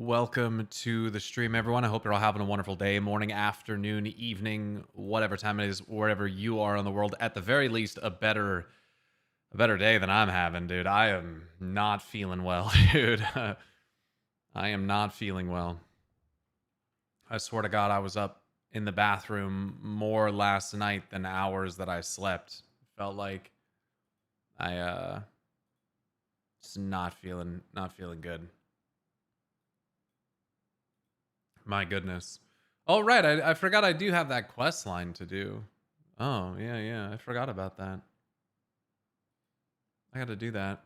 Welcome to the stream, everyone. I hope you're all having a wonderful day, morning, afternoon, evening, whatever time it is, wherever you are in the world. At the very least, a better day than I'm having, dude. I am not feeling well, dude. I am not feeling well. I swear to God, I was up in the bathroom more last night than hours that I slept. Felt like I just not feeling good. My goodness. Oh, right. I forgot I do have that quest line to do. Oh, yeah, yeah. I forgot about that. I got to do that.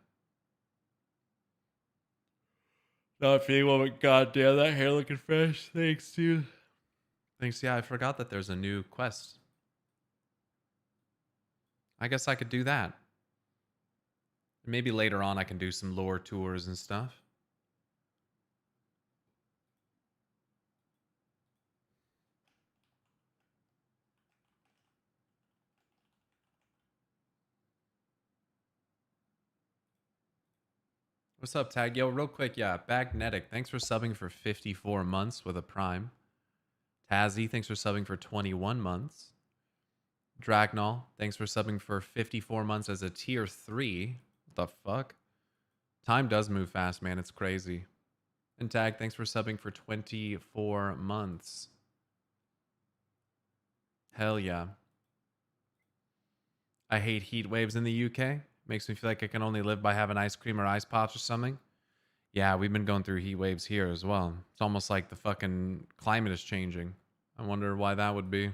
Not feeling well, but goddamn, that hair looking fresh. Thanks, dude. Thanks. Yeah, I forgot that there's a new quest. I guess I could do that. Maybe later on I can do some lore tours and stuff. What's up, Tag? Yo, real quick, yeah. Bagnetic, thanks for subbing for 54 months with a prime. Tazzy, thanks for subbing for 21 months. Dragnall, thanks for subbing for 54 months as a tier 3. What the fuck? Time does move fast, man. It's crazy. And Tag, thanks for subbing for 24 months. Hell yeah. I hate heat waves in the UK. Makes me feel like I can only live by having ice cream or ice pops or something. Yeah, we've been going through heat waves here as well. It's almost like the fucking climate is changing. I wonder why that would be.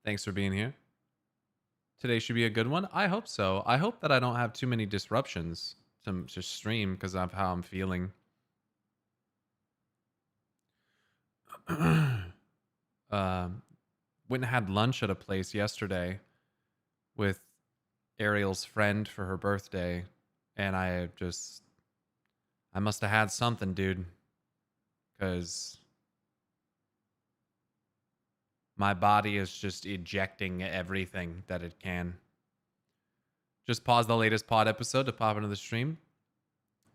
Thanks for being here. Today should be a good one. I hope so. I hope that I don't have too many disruptions to stream because of how I'm feeling. Went and had lunch at a place yesterday with Ariel's friend for her birthday, and I must have had something, dude, because my body is just ejecting everything that it can. Just pause the latest pod episode to pop into the stream.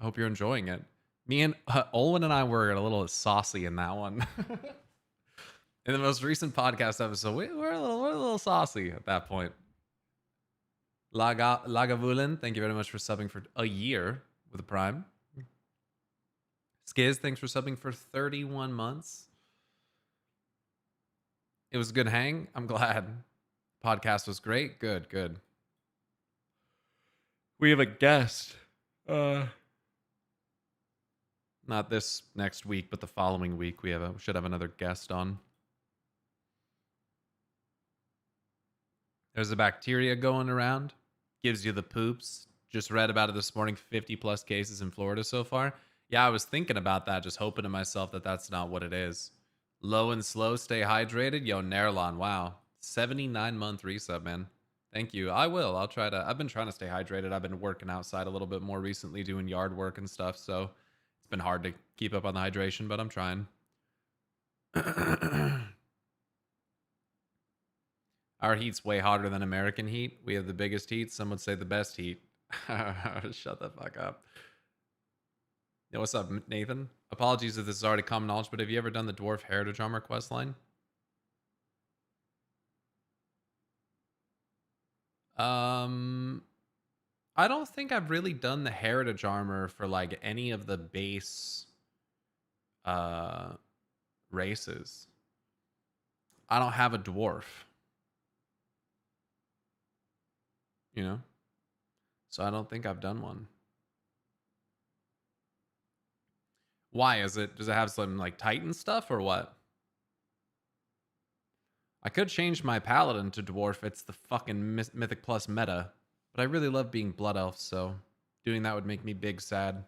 I hope you're enjoying it. Me and Olwen and I were a little saucy in that one. In the most recent podcast episode, we're a little saucy at that point. Lagavulin, thank you very much for subbing for a year with a prime. Skiz, thanks for subbing for 31 months. It was a good hang. I'm glad. Podcast was great. Good, good. We have a guest. Not this next week, but the following week we should have another guest on. There's a bacteria going around. Gives you the poops. Just read about it this morning. 50 plus cases in Florida so far. Yeah, I was thinking about that, just hoping to myself that that's not what it is. Low and slow, stay hydrated. Yo, Nerlon, wow. 79-month resub, man. Thank you. I will. I've been trying to stay hydrated. I've been working outside a little bit more recently, doing yard work and stuff, so it's been hard to keep up on the hydration, but I'm trying. Our heat's way hotter than American heat. We have the biggest heat. Some would say the best heat. Shut the fuck up. Yo, what's up, Nathan? Apologies if this is already common knowledge, but have you ever done the Dwarf Heritage Armor quest line? I don't think I've really done the Heritage Armor for like any of the base races. I don't have a dwarf. You know? So I don't think I've done one. Why is it? Does it have some like Titan stuff or what? I could change my paladin to dwarf. It's the fucking Mythic Plus meta. But I really love being Blood Elf, so doing that would make me big sad.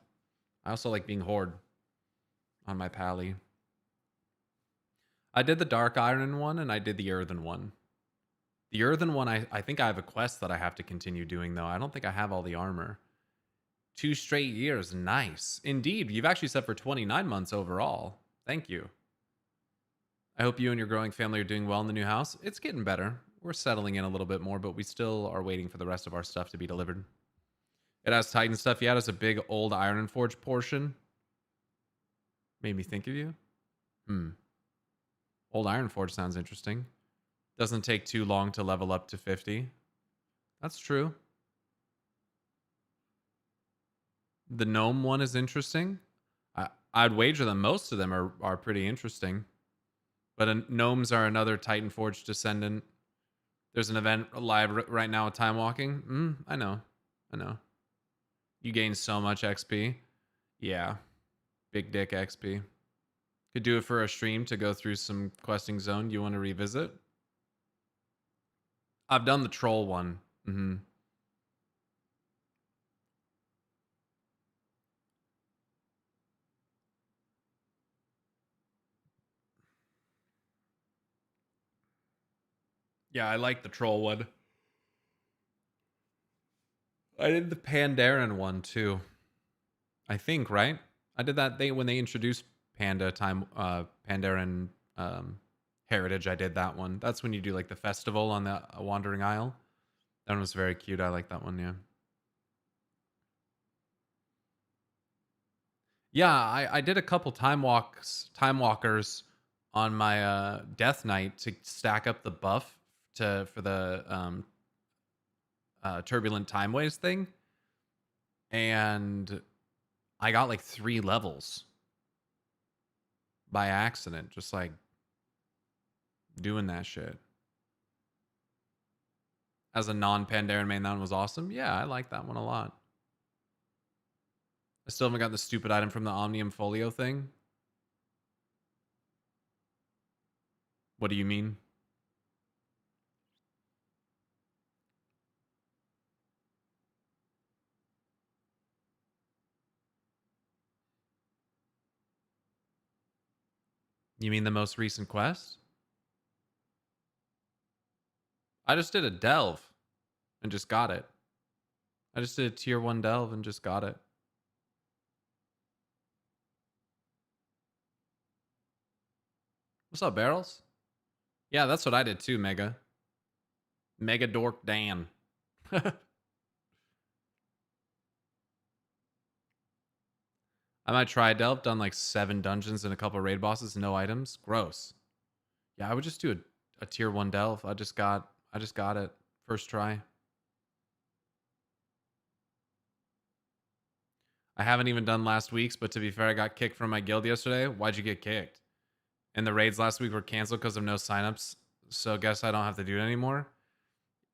I also like being Horde on my pally. I did the Dark Iron one and I did the Earthen one. The Earthen one, I think I have a quest that I have to continue doing, though. I don't think I have all the armor. 2 straight years. Nice. Indeed, you've actually set for 29 months overall. Thank you. I hope you and your growing family are doing well in the new house. It's getting better. We're settling in a little bit more, but we still are waiting for the rest of our stuff to be delivered. It has Titan stuff. Yeah, it has a big old Ironforge portion. Made me think of you. Old Ironforge sounds interesting. Doesn't take too long to level up to 50. That's true. The gnome one is interesting. I'd wager that most of them are pretty interesting. But gnomes are another Titan Forge descendant. There's an event live right now with time walking. I know. You gain so much XP. Yeah. Big dick XP. Could do it for a stream to go through some questing zone you want to revisit. I've done the troll one. Yeah, I like the troll one. I did the Pandaren one too. I think, right? I did that when they introduced Pandaren Heritage. I did that one. That's when you do like the festival on the Wandering Isle. That one was very cute. I like that one, yeah. Yeah, I did a couple time walkers on my death knight to stack up the buff for the turbulent time waves thing. And I got like 3 levels by accident, just like doing that shit. As a non-Pandaren main, that one was awesome. Yeah, I like that one a lot. I still haven't got the stupid item from the Omnium Folio thing. What do you mean? You mean the most recent quest? I just did a delve and just got it. I just did a tier 1 delve and just got it. What's up, Barrels? Yeah, that's what I did too, Mega. Mega Dork Dan. I might try delve. Done like 7 dungeons and a couple raid bosses, no items. Gross. Yeah, I would just do a tier 1 delve. I just got it. First try. I haven't even done last week's, but to be fair, I got kicked from my guild yesterday. Why'd you get kicked? And the raids last week were canceled because of no signups. So guess I don't have to do it anymore.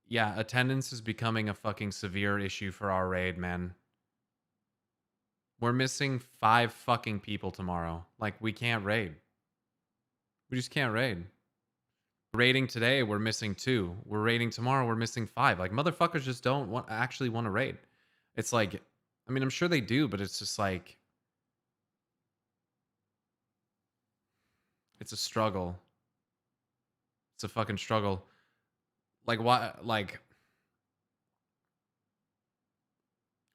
Yeah, attendance is becoming a fucking severe issue for our raid, man. We're missing 5 fucking people tomorrow. Like, we can't raid. We just can't raid. Raiding today, we're missing 2. We're raiding tomorrow, we're missing 5. Like, motherfuckers just don't actually want to raid. It's like, I mean, I'm sure they do, but it's just like, it's a struggle. It's a fucking struggle. Like,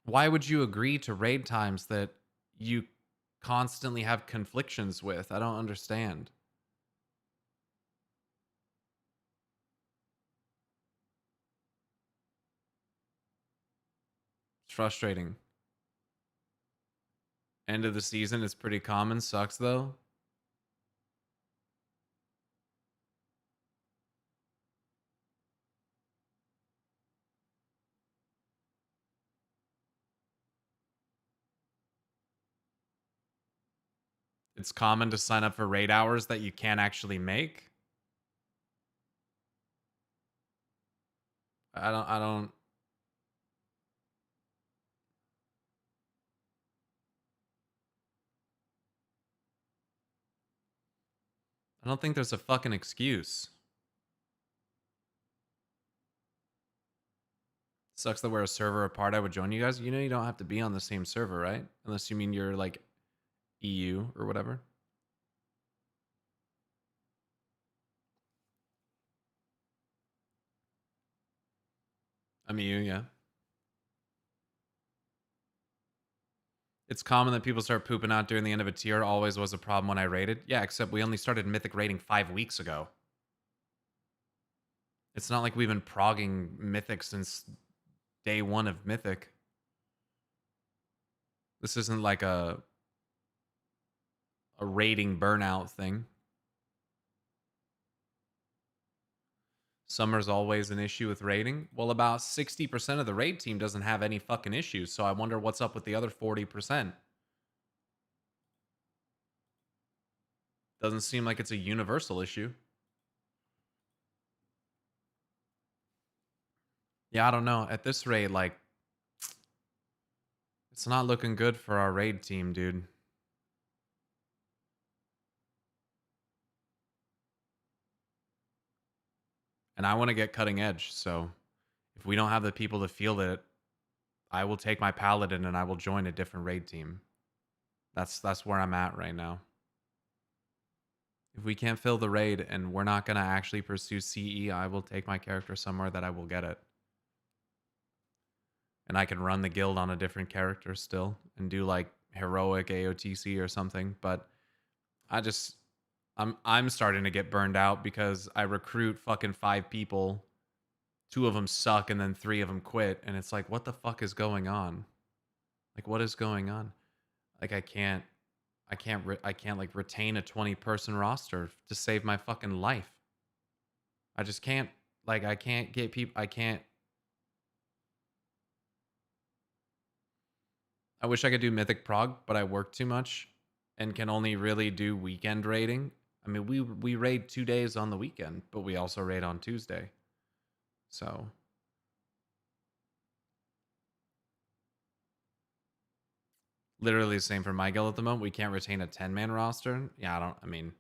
why would you agree to raid times that you constantly have conflictions with? I don't understand. It's frustrating. End of the season is pretty common. Sucks though. It's common to sign up for raid hours that you can't actually make. I don't think there's a fucking excuse. Sucks that we're a server apart. I would join you guys. You know you don't have to be on the same server, right? Unless you mean you're like EU or whatever. I'm EU, yeah. It's common that people start pooping out during the end of a tier. Always was a problem when I raided. Yeah, except we only started Mythic raiding 5 weeks ago. It's not like we've been progging Mythic since day 1 of Mythic. This isn't like a raiding burnout thing. Summer's always an issue with raiding. Well, about 60% of the raid team doesn't have any fucking issues, so I wonder what's up with the other 40%. Doesn't seem like it's a universal issue. Yeah, I don't know. At this rate, like, it's not looking good for our raid team, dude. And I want to get cutting edge, so if we don't have the people to field it, I will take my paladin and I will join a different raid team. That's where I'm at right now. If we can't fill the raid and we're not going to actually pursue CE, I will take my character somewhere that I will get it. And I can run the guild on a different character still and do like heroic AOTC or something, but I'm starting to get burned out because I recruit fucking 5 people, 2 of them suck and then 3 of them quit, and it's like, what the fuck is going on? Like, what is going on? Like, I can't like retain a 20-person roster to save my fucking life. I just can't. Like, I can't get people. I wish I could do Mythic Prog, but I work too much and can only really do weekend raiding. I mean, we raid 2 days on the weekend, but we also raid on Tuesday. So literally the same for my guild at the moment. We can't retain a 10-man roster. Yeah, I mean,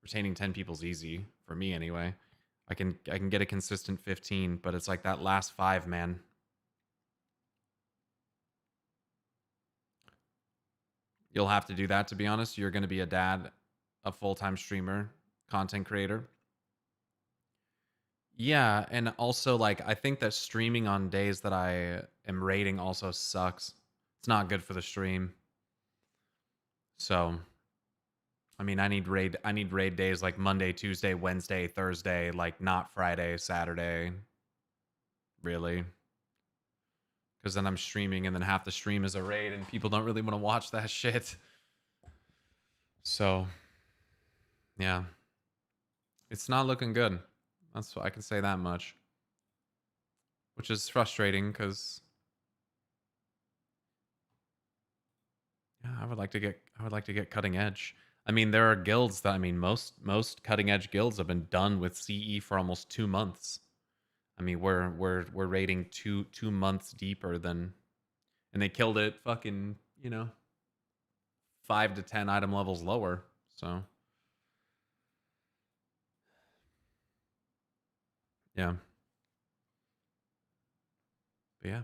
retaining 10 people's easy for me anyway. I can get a consistent 15, but it's like that last 5, man. You'll have to do that, to be honest. You're going to be a dad, a full-time streamer, content creator. Yeah, and also, like, I think that streaming on days that I am raiding also sucks. It's not good for the stream. So, I mean, I need raid days like Monday, Tuesday, Wednesday, Thursday, like not Friday, Saturday. Really. Because then I'm streaming and then half the stream is a raid and people don't really want to watch that shit. So, yeah. It's not looking good. That's I can say that much. Which is frustrating because yeah, I would like to get cutting edge. I mean, there are guilds that most cutting edge guilds have been done with CE for almost 2 months. I mean, we're rating 2 months deeper than, and they killed it fucking, 5 to 10 item levels lower. So yeah. But yeah.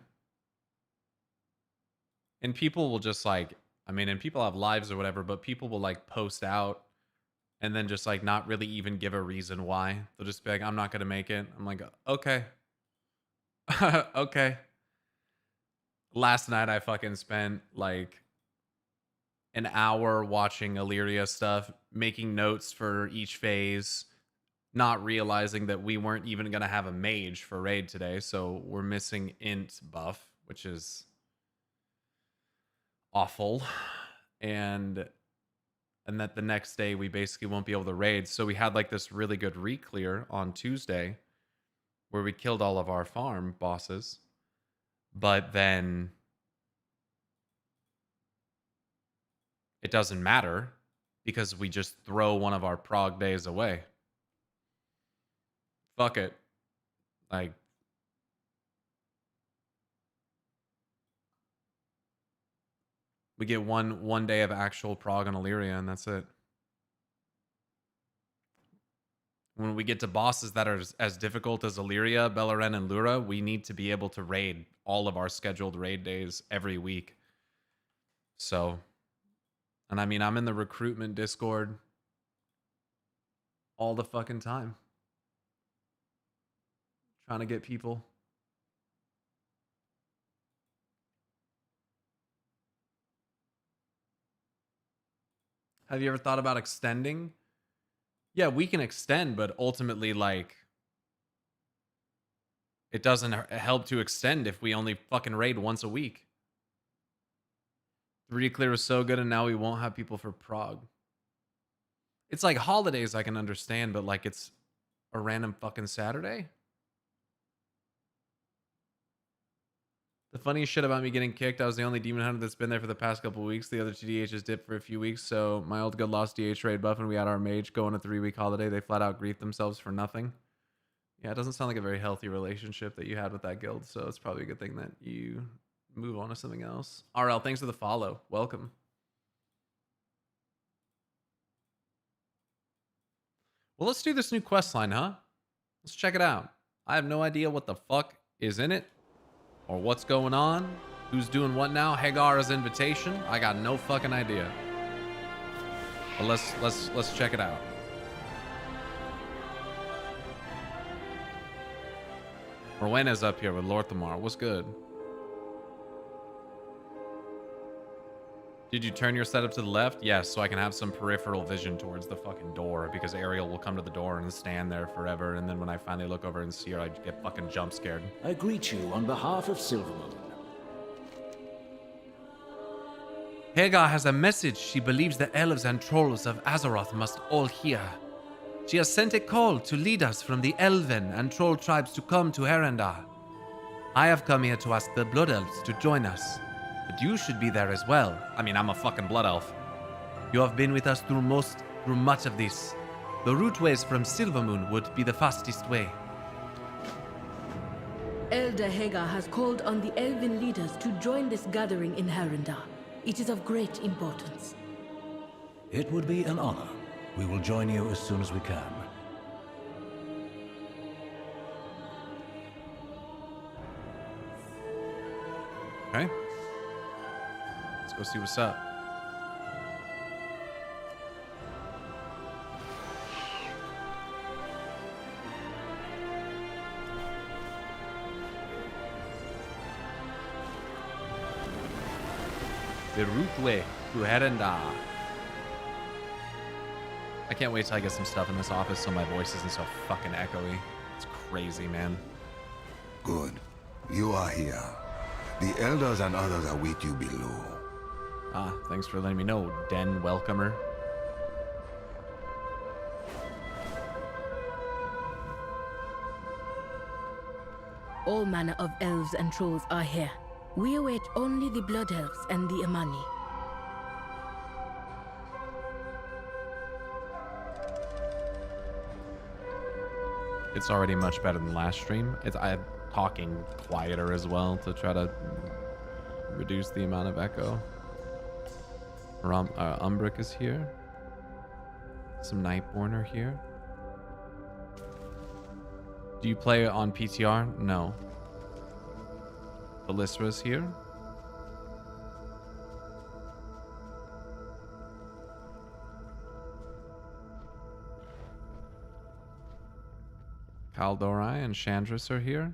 And people will just like, and people have lives or whatever, but people will like post out and then just like not really even give a reason why. They'll just be like, I'm not going to make it. I'm like, okay. Okay. Last night I fucking spent like an hour watching Illyria stuff, making notes for each phase, not realizing that we weren't even going to have a mage for raid today. So we're missing int buff, which is awful. And that the next day we basically won't be able to raid. So we had like this really good re-clear on Tuesday where we killed all of our farm bosses. But then it doesn't matter because we just throw one of our prog days away. Fuck it. Like, we get one day of actual prog on Illyria and that's it. When we get to bosses that are as difficult as Illyria, Beleren, and Lura, we need to be able to raid all of our scheduled raid days every week. So, and I mean, I'm in the recruitment Discord all the fucking time. Trying to get people. Have you ever thought about extending? Yeah, we can extend, but ultimately, like, it doesn't help to extend if we only fucking raid once a week. 3 clear was so good, and now we won't have people for Prague. It's like holidays I can understand, but like it's a random fucking Saturday. The funniest shit about me getting kicked, I was the only demon hunter that's been there for the past couple weeks. The other two DHs dipped for a few weeks, so my old good lost DH raid buff, and we had our mage go on a 3-week holiday. They flat out griefed themselves for nothing. Yeah, it doesn't sound like a very healthy relationship that you had with that guild, so it's probably a good thing that you move on to something else. RL, thanks for the follow. Welcome. Well, let's do this new quest line, huh? Let's check it out. I have no idea what the fuck is in it or what's going on. Who's doing what now? Hagar's invitation? I got no fucking idea. But let's check it out. Rowena's up here with Lorthamar. What's good? Did you turn your setup to the left? Yes, so I can have some peripheral vision towards the fucking door, because Ariel will come to the door and stand there forever, and then when I finally look over and see her, I get fucking jump scared. I greet you on behalf of Silvermoon. Hagar has a message she believes the elves and trolls of Azeroth must all hear. She has sent a call to lead us from the elven and troll tribes to come to Herendar. I have come here to ask the Blood Elves to join us. But you should be there as well. I mean, I'm a fucking blood elf. You have been with us through much of this. The route ways from Silvermoon would be the fastest way. Elder Hagar has called on the elven leaders to join this gathering in Herendar. It is of great importance. It would be an honor. We will join you as soon as we can. Okay. Let's go see what's up. The route way to Herendar. I can't wait till I get some stuff in this office so my voice isn't so fucking echoey. It's crazy, man. Good. You are here. The elders and others await you below. Ah, thanks for letting me know, Den Welcomer. All manner of elves and trolls are here. We await only the Blood Elves and the Amani. It's already much better than last stream. I'm talking quieter as well to try to reduce the amount of echo. Umbric is here. Some Nightborn are here. Do you play on PTR? No. Belisra's here. Kaldorai and Chandris are here.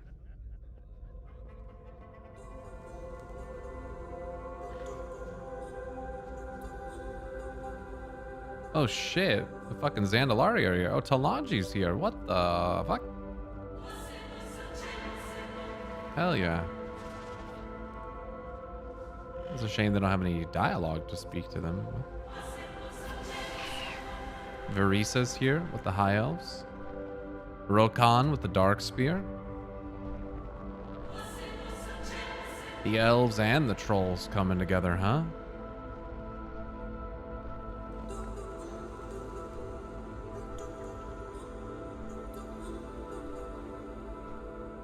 Oh shit, the fucking Zandalari are here. Oh, Talaji's here. What the fuck? Hell yeah. It's a shame they don't have any dialogue to speak to them. Varisa's here with the High Elves. Rokan with the Dark Spear. The elves and the trolls coming together, huh?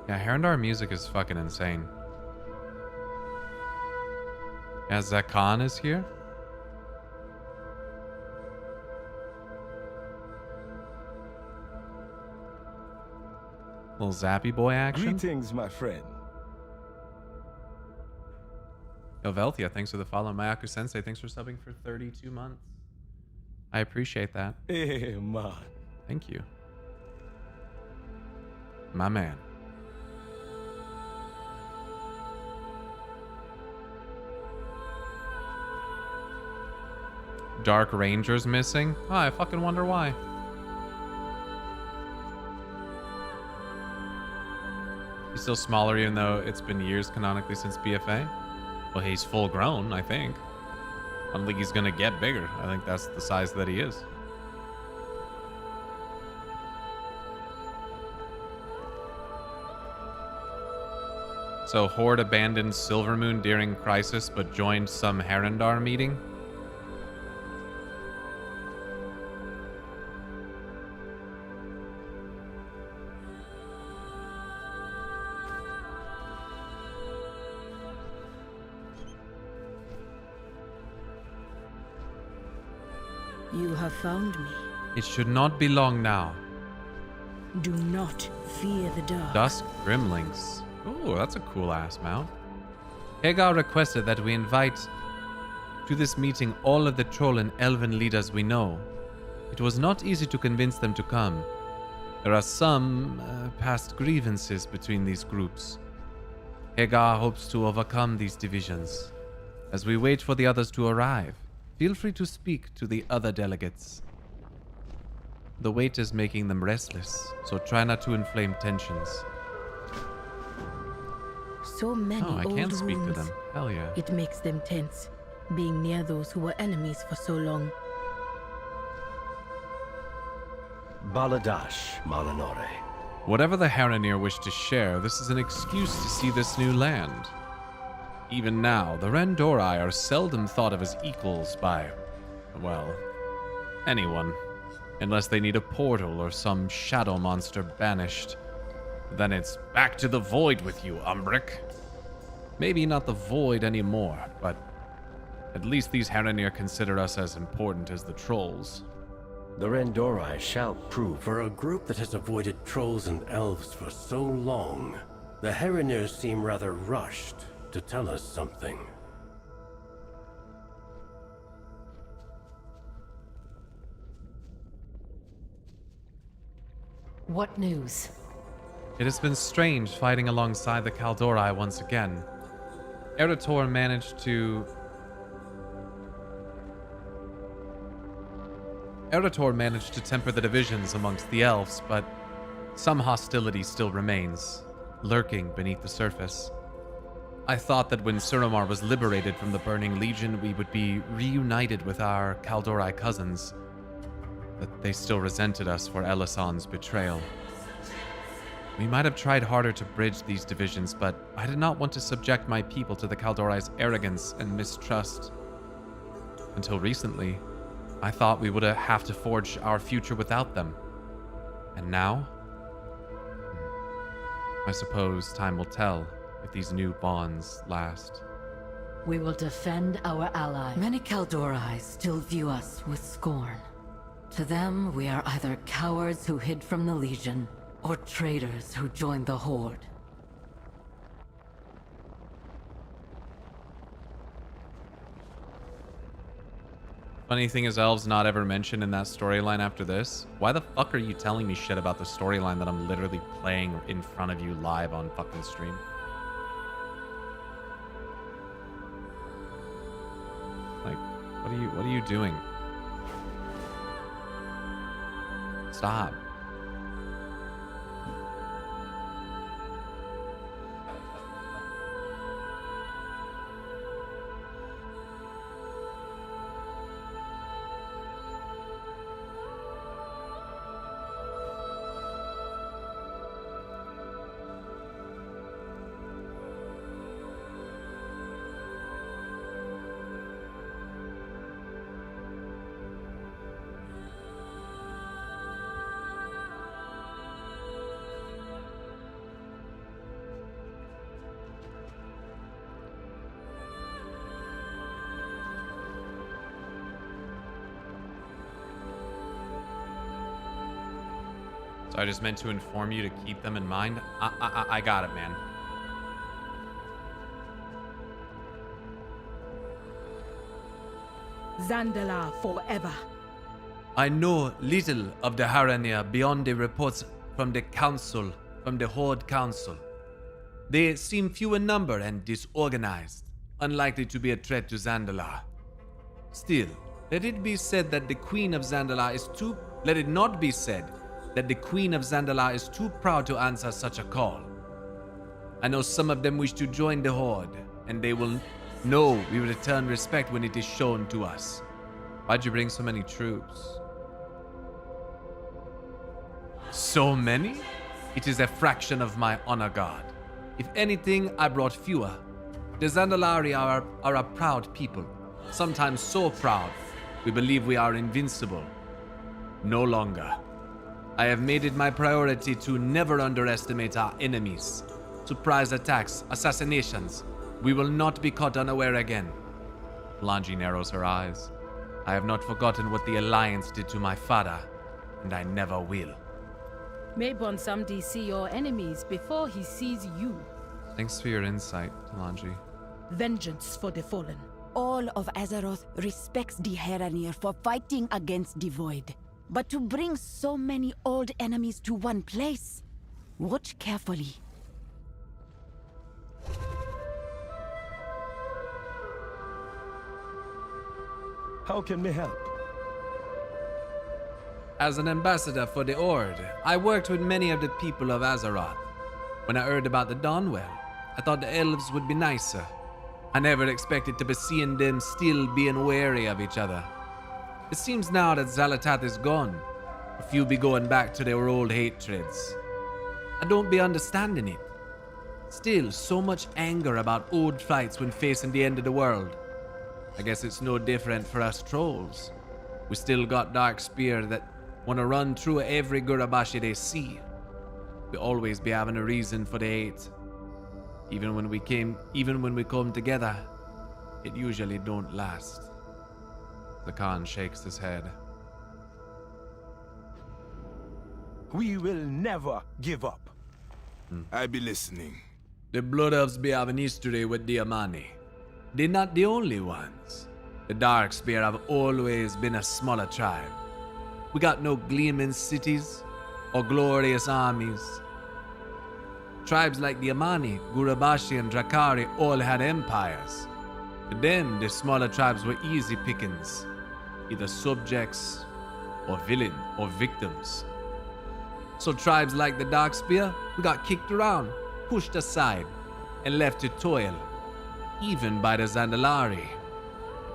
Yeah, Herendar music is fucking insane. Yeah, Zakan is here. Little zappy boy action. Greetings, my friend. Yo, Velthia, thanks for the follow. Mayaku Sensei, thanks for subbing for 32 months. I appreciate that. Hey, man. Thank you. My man. Dark Ranger's missing? Oh, I fucking wonder why. He's still smaller even though it's been years canonically since BFA. Well, he's full grown, I think. I don't think he's gonna get bigger. I think that's the size that he is. So Horde abandoned Silvermoon during Crisis, but joined some Herondar meeting? You have found me. It should not be long now. Do not fear the dark. Dusk Grimlings. Ooh, that's a cool ass mount. Hagar requested that we invite to this meeting all of the troll and elven leaders we know. It was not easy to convince them to come. There are some past grievances between these groups. Hagar hopes to overcome these divisions. As we wait for the others to arrive, feel free to speak to the other delegates. The wait is making them restless, so try not to inflame tensions. So many Oh, I old can speak to wounds. them. Hell yeah. It makes them tense, being near those who were enemies for so long. Baladash, Malinore. Whatever the Haranir wish to share, this is an excuse to see this new land. Even now, the Rendorai are seldom thought of as equals by, well, anyone. Unless they need a portal or some shadow monster banished. Then it's back to the void with you, Umbric. Maybe not the void anymore, but at least these Haranir consider us as important as the trolls. The Rendorai shall prove. For a group that has avoided trolls and elves for so long, the Haranir seem rather rushed to tell us something. What news? It has been strange fighting alongside the Kaldorai once again. Erator managed to temper the divisions amongst the elves, but some hostility still remains, lurking beneath the surface. I thought that when Suramar was liberated from the Burning Legion, we would be reunited with our Kaldorai cousins, but they still resented us for Elison's betrayal. We might have tried harder to bridge these divisions, but I did not want to subject my people to the Kaldorai's arrogance and mistrust. Until recently, I thought we would have to forge our future without them. And now? I suppose time will tell if these new bonds last. We will defend our ally. Many Kaldorai still view us with scorn. To them, we are either cowards who hid from the Legion, or traitors who joined the Horde. Funny thing is, elves not ever mentioned in that storyline after this. Why the fuck are you telling me shit about the storyline that I'm literally playing in front of you live on fucking stream? Like, what are you doing? Stop. So I just meant to inform you to keep them in mind. I got it, man. Zandala forever. I know little of the Haranir beyond the reports from the council, from the Horde Council. They seem few in number and disorganized, unlikely to be a threat to Zandala. Still, let it be said that the Queen of Zandala is too... Let it not be said that the Queen of Zandala is too proud to answer such a call. I know some of them wish to join the Horde, and they will No, we return respect when it is shown to us. Why'd you bring so many troops? So many? It is a fraction of my honor guard. If anything, I brought fewer. The Zandalari are a proud people, sometimes so proud, we believe we are invincible. No longer. I have made it my priority to never underestimate our enemies. Surprise attacks, assassinations. We will not be caught unaware again. Lanji narrows her eyes. I have not forgotten what the Alliance did to my father, and I never will. May Bonsamdi see your enemies before he sees you. Thanks for your insight, Talanji. Vengeance for the fallen. All of Azeroth respects the Heranir for fighting against the Void. But to bring so many old enemies to one place, watch carefully. How can we help? As an ambassador for the Ord, I worked with many of the people of Azeroth. When I heard about the Dawnwell, I thought the elves would be nicer. I never expected to be seeing them still being wary of each other. It seems now that Xal'atath is gone, a few be going back to their old hatreds. I don't be understanding it. Still, so much anger about old fights when facing the end of the world. I guess it's no different for us trolls. We still got Darkspear that wanna run through every Gurabashi they see. We always be having a reason for the hate. Even when we come together, it usually don't last. The Khan shakes his head. We will never give up. I be listening. The Blood Elves be having history with the Amani. They're not the only ones. The Darkspear have always been a smaller tribe. We got no gleaming cities or glorious armies. Tribes like the Amani, Gurabashi, and Drakari all had empires. To them, the smaller tribes were easy pickings, either subjects or victims. So tribes like the Darkspear, we got kicked around, pushed aside, and left to toil, even by the Zandalari.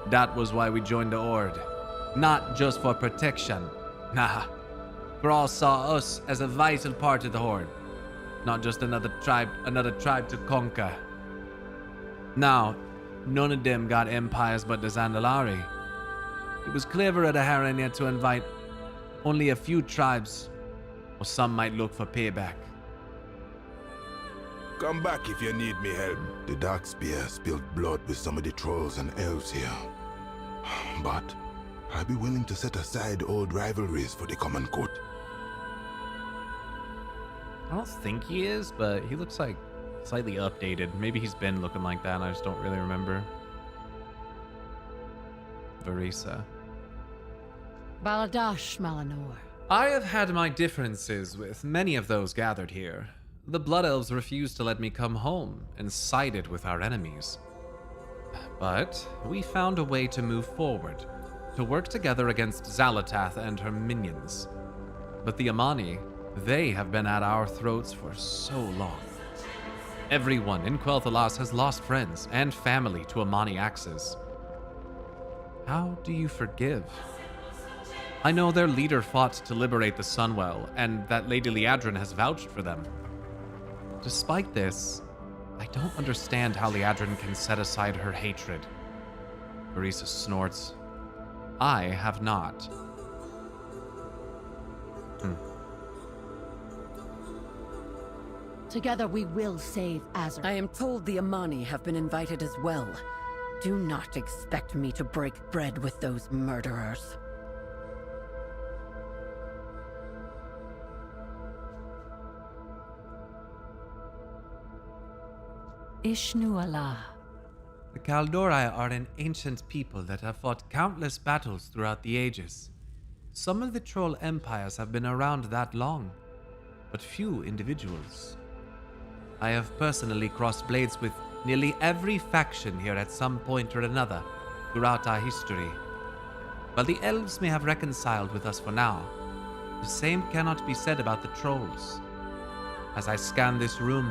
That was why we joined the Ord. Not just for protection. Nah. Grawl saw us as a vital part of the Horde. Not just another tribe to conquer. Now, none of them got empires but the Zandalari. It was clever of the Haranir to invite only a few tribes, or some might look for payback. Come back if you need me help. The Darkspear spilled blood with some of the trolls and elves here. But I'd be willing to set aside old rivalries for the common good. I don't think he is, but he looks like slightly updated. Maybe he's been looking like that and I just don't really remember. Varisa. Baladash Malanor. I have had my differences with many of those gathered here. The Blood Elves refused to let me come home and sided with our enemies. But we found a way to move forward, to work together against Xal'atath and her minions. But the Amani, they have been at our throats for so long. Everyone in Quel'Thalas has lost friends and family to Amani axes. How do you forgive? I know their leader fought to liberate the Sunwell, and that Lady Liadrin has vouched for them. Despite this, I don't understand how Liadrin can set aside her hatred. Marisa snorts. I have not. Together we will save Azeroth. I am told the Amani have been invited as well. Do not expect me to break bread with those murderers. Ishnu Allah. The Kaldorei are an ancient people that have fought countless battles throughout the ages. Some of the troll empires have been around that long, but few individuals. I have personally crossed blades with nearly every faction here at some point or another throughout our history. While the elves may have reconciled with us for now, the same cannot be said about the trolls. As I scan this room,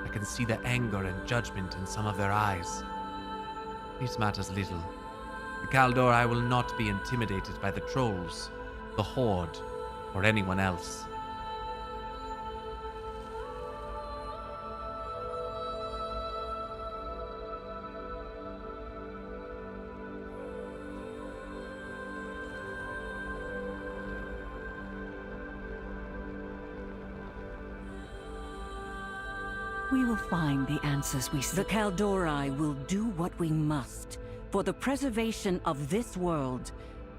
I can see the anger and judgment in some of their eyes. This matters little. The Kaldor will not be intimidated by the trolls, the Horde, or anyone else. We will find the answers we seek. The Kaldori will do what we must for the preservation of this world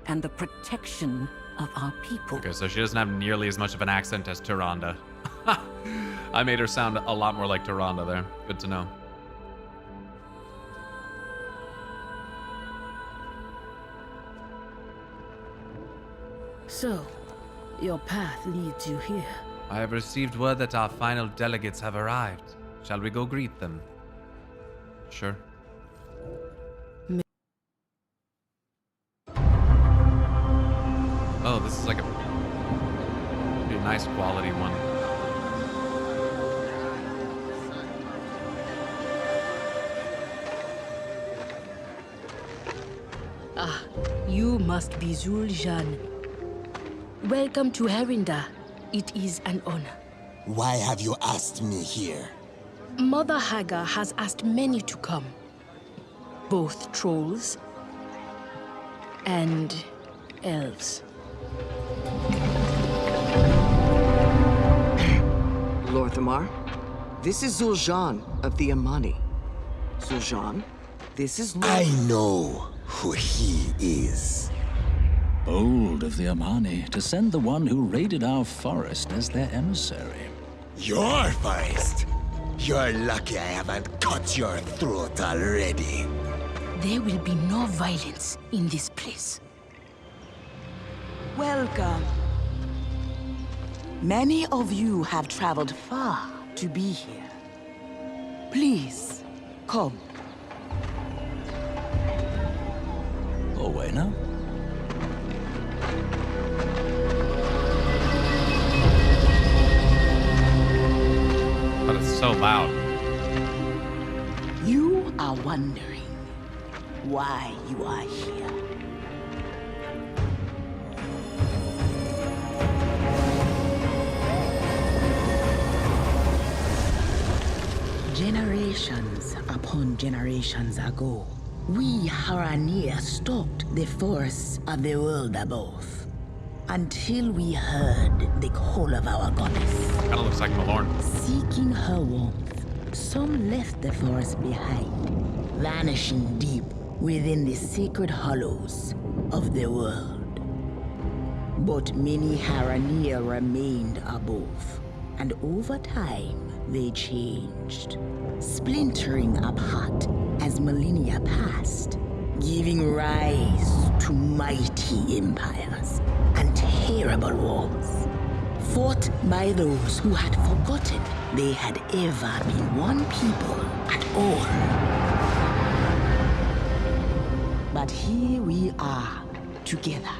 and the protection of our people. Okay, so she doesn't have nearly as much of an accent as Tyrande. I made her sound a lot more like Tyrande there. Good to know. So, your path leads you here. I have received word that our final delegates have arrived. Shall we go greet them? Sure. Oh, this is like a pretty nice quality one. Ah, you must be Zul'Jin. Welcome to Herinda. It is an honor. Why have you asked me here? Mother Hagar has asked many to come. Both trolls and elves. Lorthamar, this is Zul'Jin of the Amani. Zul'Jin, this is... I know who he is. Bold of the Amani to send the one who raided our forest as their emissary. Your forest? You're lucky I haven't cut your throat already. There will be no violence in this place. Welcome. Many of you have traveled far to be here. Please, come. Owena? But it's so loud. You are wondering why you are here. Generations upon generations ago, we Haranir stalked the forests of the world above until we heard the call of our goddess. Kind of looks like Malorn. Seeking her warmth, some left the forest behind, vanishing deep within the sacred hollows of the world. But many Haranir remained above, and over time, they changed, splintering apart as millennia passed, giving rise to mighty empires and terrible wars, fought by those who had forgotten they had ever been one people at all. But here we are, together,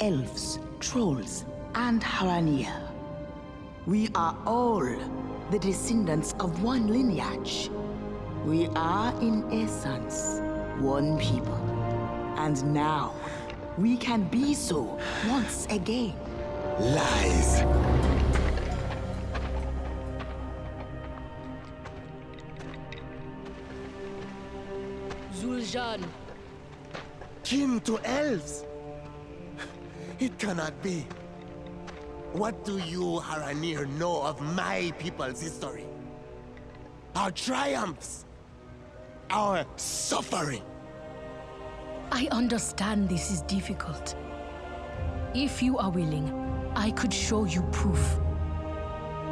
elves, trolls, and Haranir. We are all the descendants of one lineage. We are, in essence, one people. And now, we can be so once again. Lies. Zul'Jin. Kin to elves? It cannot be. What do you, Haranir, know of my people's history? Our triumphs? Our suffering? I understand this is difficult. If you are willing, I could show you proof.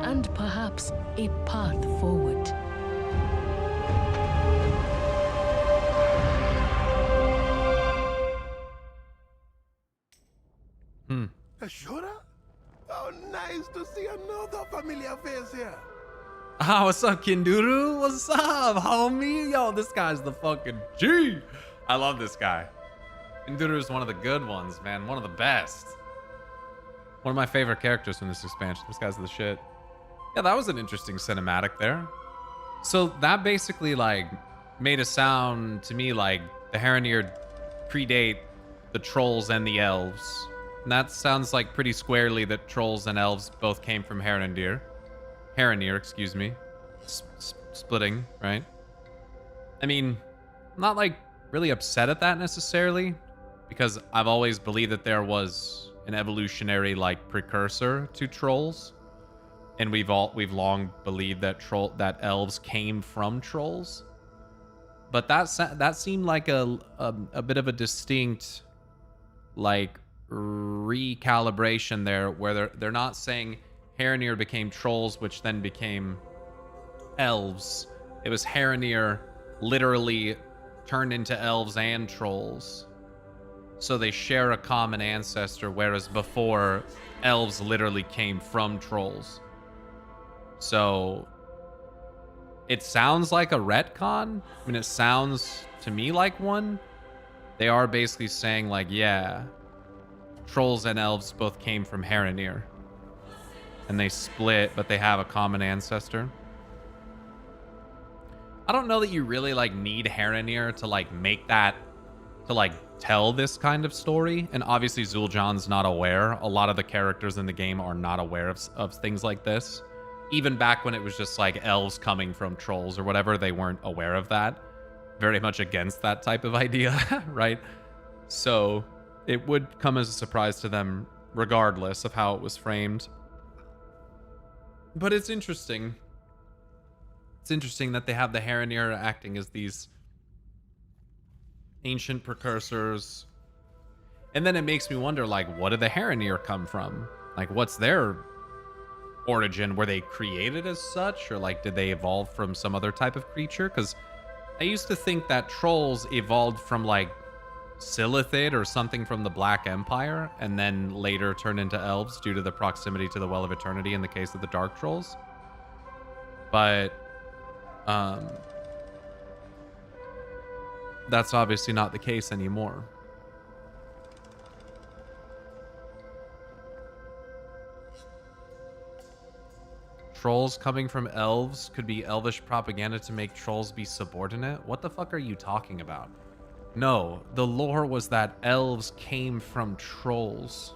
And perhaps a path forward. Ashura? Oh, nice to see another familiar face here. Ah, what's up, Kinduru? What's up, homie? Yo, this guy's the fucking G. I love this guy. Kinduru is one of the good ones, man. One of the best. One of my favorite characters from this expansion. This guy's the shit. Yeah, that was an interesting cinematic there. So that basically, like, made it sound to me like the Harenir predate the trolls and the elves. And that sounds like pretty squarely that trolls and elves both came from Harenir. Harenir, excuse me. Splitting, right? I mean, I'm not like really upset at that necessarily, because I've always believed that there was an evolutionary like precursor to trolls, and we've long believed that elves came from trolls. But that seemed like a bit of a distinct like recalibration there, where they're not saying Harenir became trolls, which then became elves. It was Harenir literally turned into elves and trolls. So they share a common ancestor, whereas before, elves literally came from trolls. So it sounds like a retcon. I mean, it sounds to me like one. They are basically saying like, yeah, trolls and elves both came from Harenir. And they split, but they have a common ancestor. I don't know that you really like need Harenir to like make that, to like tell this kind of story. And obviously Zul'Jan's not aware. A lot of the characters in the game are not aware of things like this. Even back when it was just like elves coming from trolls or whatever, they weren't aware of that. Very much against that type of idea, right? So it would come as a surprise to them regardless of how it was framed. But it's interesting. It's interesting that they have the Harenir acting as these ancient precursors. And then it makes me wonder, like, what did the Harenir come from? Like, what's their origin? Were they created as such? Or, like, did they evolve from some other type of creature? Because I used to think that trolls evolved from, like, Silithid or something from the Black Empire, and then later turned into elves due to the proximity to the Well of Eternity in the case of the Dark Trolls. But that's obviously not the case anymore. Trolls coming from elves could be elvish propaganda to make trolls be subordinate? What the fuck are you talking about? No, the lore was that elves came from trolls.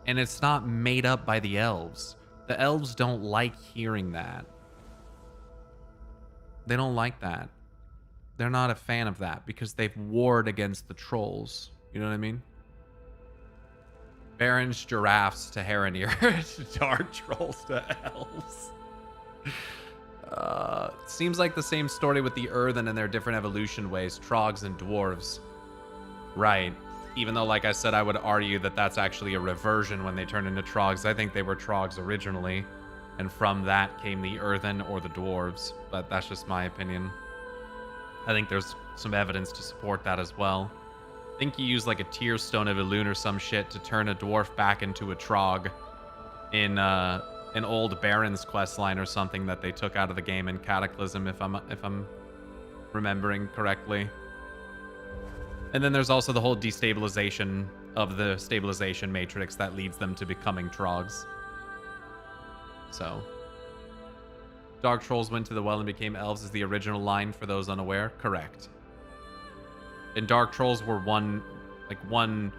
And it's not made up by the elves. The elves don't like hearing that. They don't like that. They're not a fan of that because they've warred against the trolls. You know what I mean? Barons, giraffes to Harenir, dark trolls to elves. Seems like the same story with the Earthen and their different evolution ways, trogs and dwarves. Right. Even though, like I said, I would argue that that's actually a reversion when they turn into trogs. I think they were trogs originally, and from that came the Earthen or the dwarves, but that's just my opinion. I think there's some evidence to support that as well. I think you use like a tear stone of Elune or some shit to turn a dwarf back into a trog in an old Baron's questline or something that they took out of the game in Cataclysm, if I'm remembering correctly. And then there's also the whole destabilization of the stabilization matrix that leads them to becoming trogs. So, Dark Trolls went to the well and became elves is the original line for those unaware. Correct. And Dark Trolls were one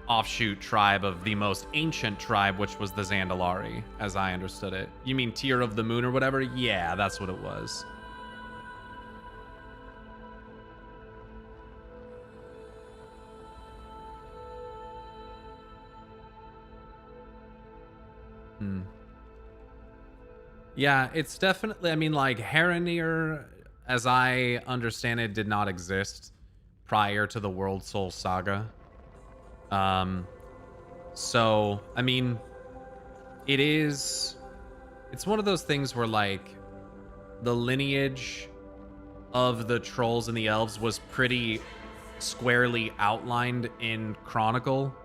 offshoot tribe of the most ancient tribe, which was the Zandalari, as I understood it. You mean Tear of the Moon or whatever? Yeah, that's what it was. Yeah, it's definitely, I mean, like, Harenir, as I understand it, did not exist prior to the World Soul Saga. So, I mean, it's one of those things where, like, the lineage of the trolls and the elves was pretty squarely outlined in Chronicle.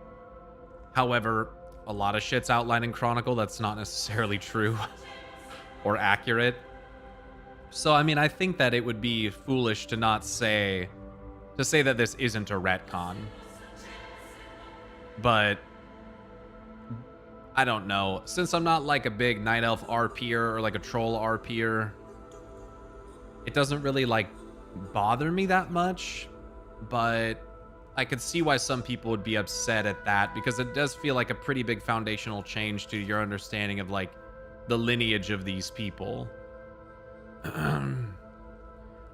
However, a lot of shit's outlined in Chronicle that's not necessarily true or accurate. So, I mean, I think that it would be foolish to not say, that this isn't a retcon. But I don't know. Since I'm not like a big Night Elf RPer or like a Troll RPer, it doesn't really like bother me that much, but I could see why some people would be upset at that, because it does feel like a pretty big foundational change to your understanding of like the lineage of these people.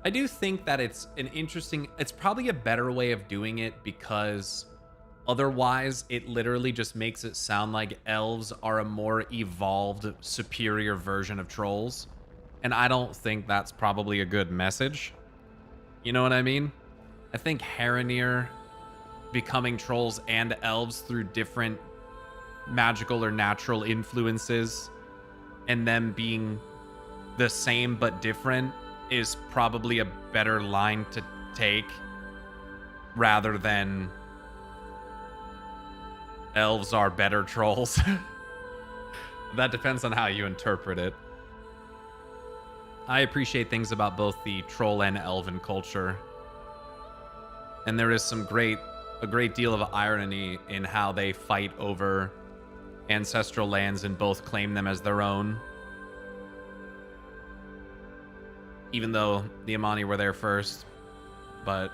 I do think that it's probably a better way of doing it, because otherwise it literally just makes it sound like elves are a more evolved, superior version of trolls. And I don't think that's probably a good message. You know what I mean? I think Haranir becoming trolls and elves through different magical or natural influences and them being the same but different is probably a better line to take, rather than elves are better trolls. That depends on how you interpret it. I appreciate things about both the troll and elven culture, and there is a great deal of irony in how they fight over ancestral lands and both claim them as their own. Even though the Amani were there first, but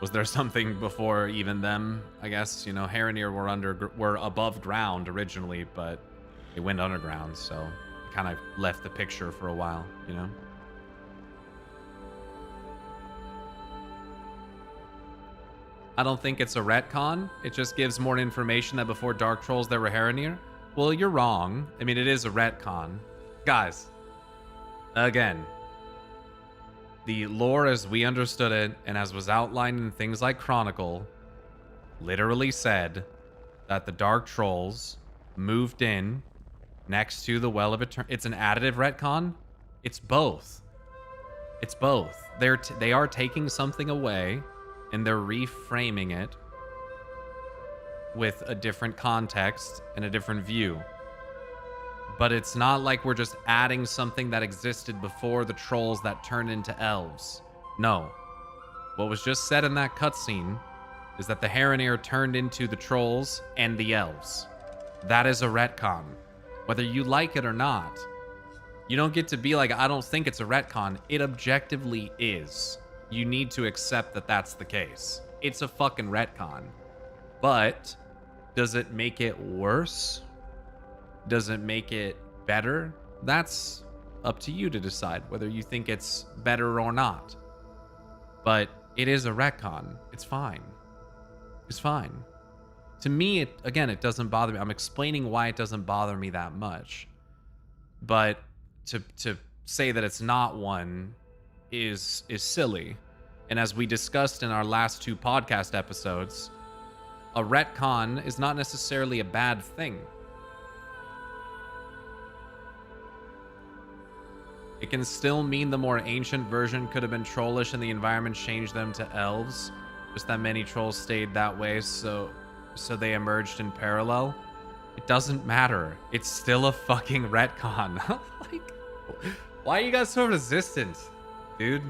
was there something before even them? I guess, you know, Haranir were above ground originally, but they went underground, so it kind of left the picture for a while, you know? I don't think it's a retcon. It just gives more information that before Dark Trolls there were Haranir. Well, you're wrong. I mean, it is a retcon. Guys, again, the lore as we understood it and as was outlined in things like Chronicle literally said that the Dark Trolls moved in next to the Well of Eternity. It's an additive retcon. It's both. It's both. They are taking something away and they're reframing it with a different context and a different view. But it's not like we're just adding something that existed before the trolls that turned into elves. No. What was just said in that cutscene is that the Haranir turned into the trolls and the elves. That is a retcon. Whether you like it or not. You don't get to be like, I don't think it's a retcon. It objectively is. You need to accept that that's the case. It's a fucking retcon. But does it make it worse? Does it make it better? That's up to you to decide whether you think it's better or not. But it is a retcon. It's fine. It's fine. To me, it doesn't bother me. I'm explaining why it doesn't bother me that much. But to say that it's not one is silly. And as we discussed in our last 2 podcast episodes, a retcon is not necessarily a bad thing. It can still mean the more ancient version could have been trollish and the environment changed them to elves. Just that many trolls stayed that way, so they emerged in parallel. It doesn't matter. It's still a fucking retcon. Like, why are you guys so resistant, dude?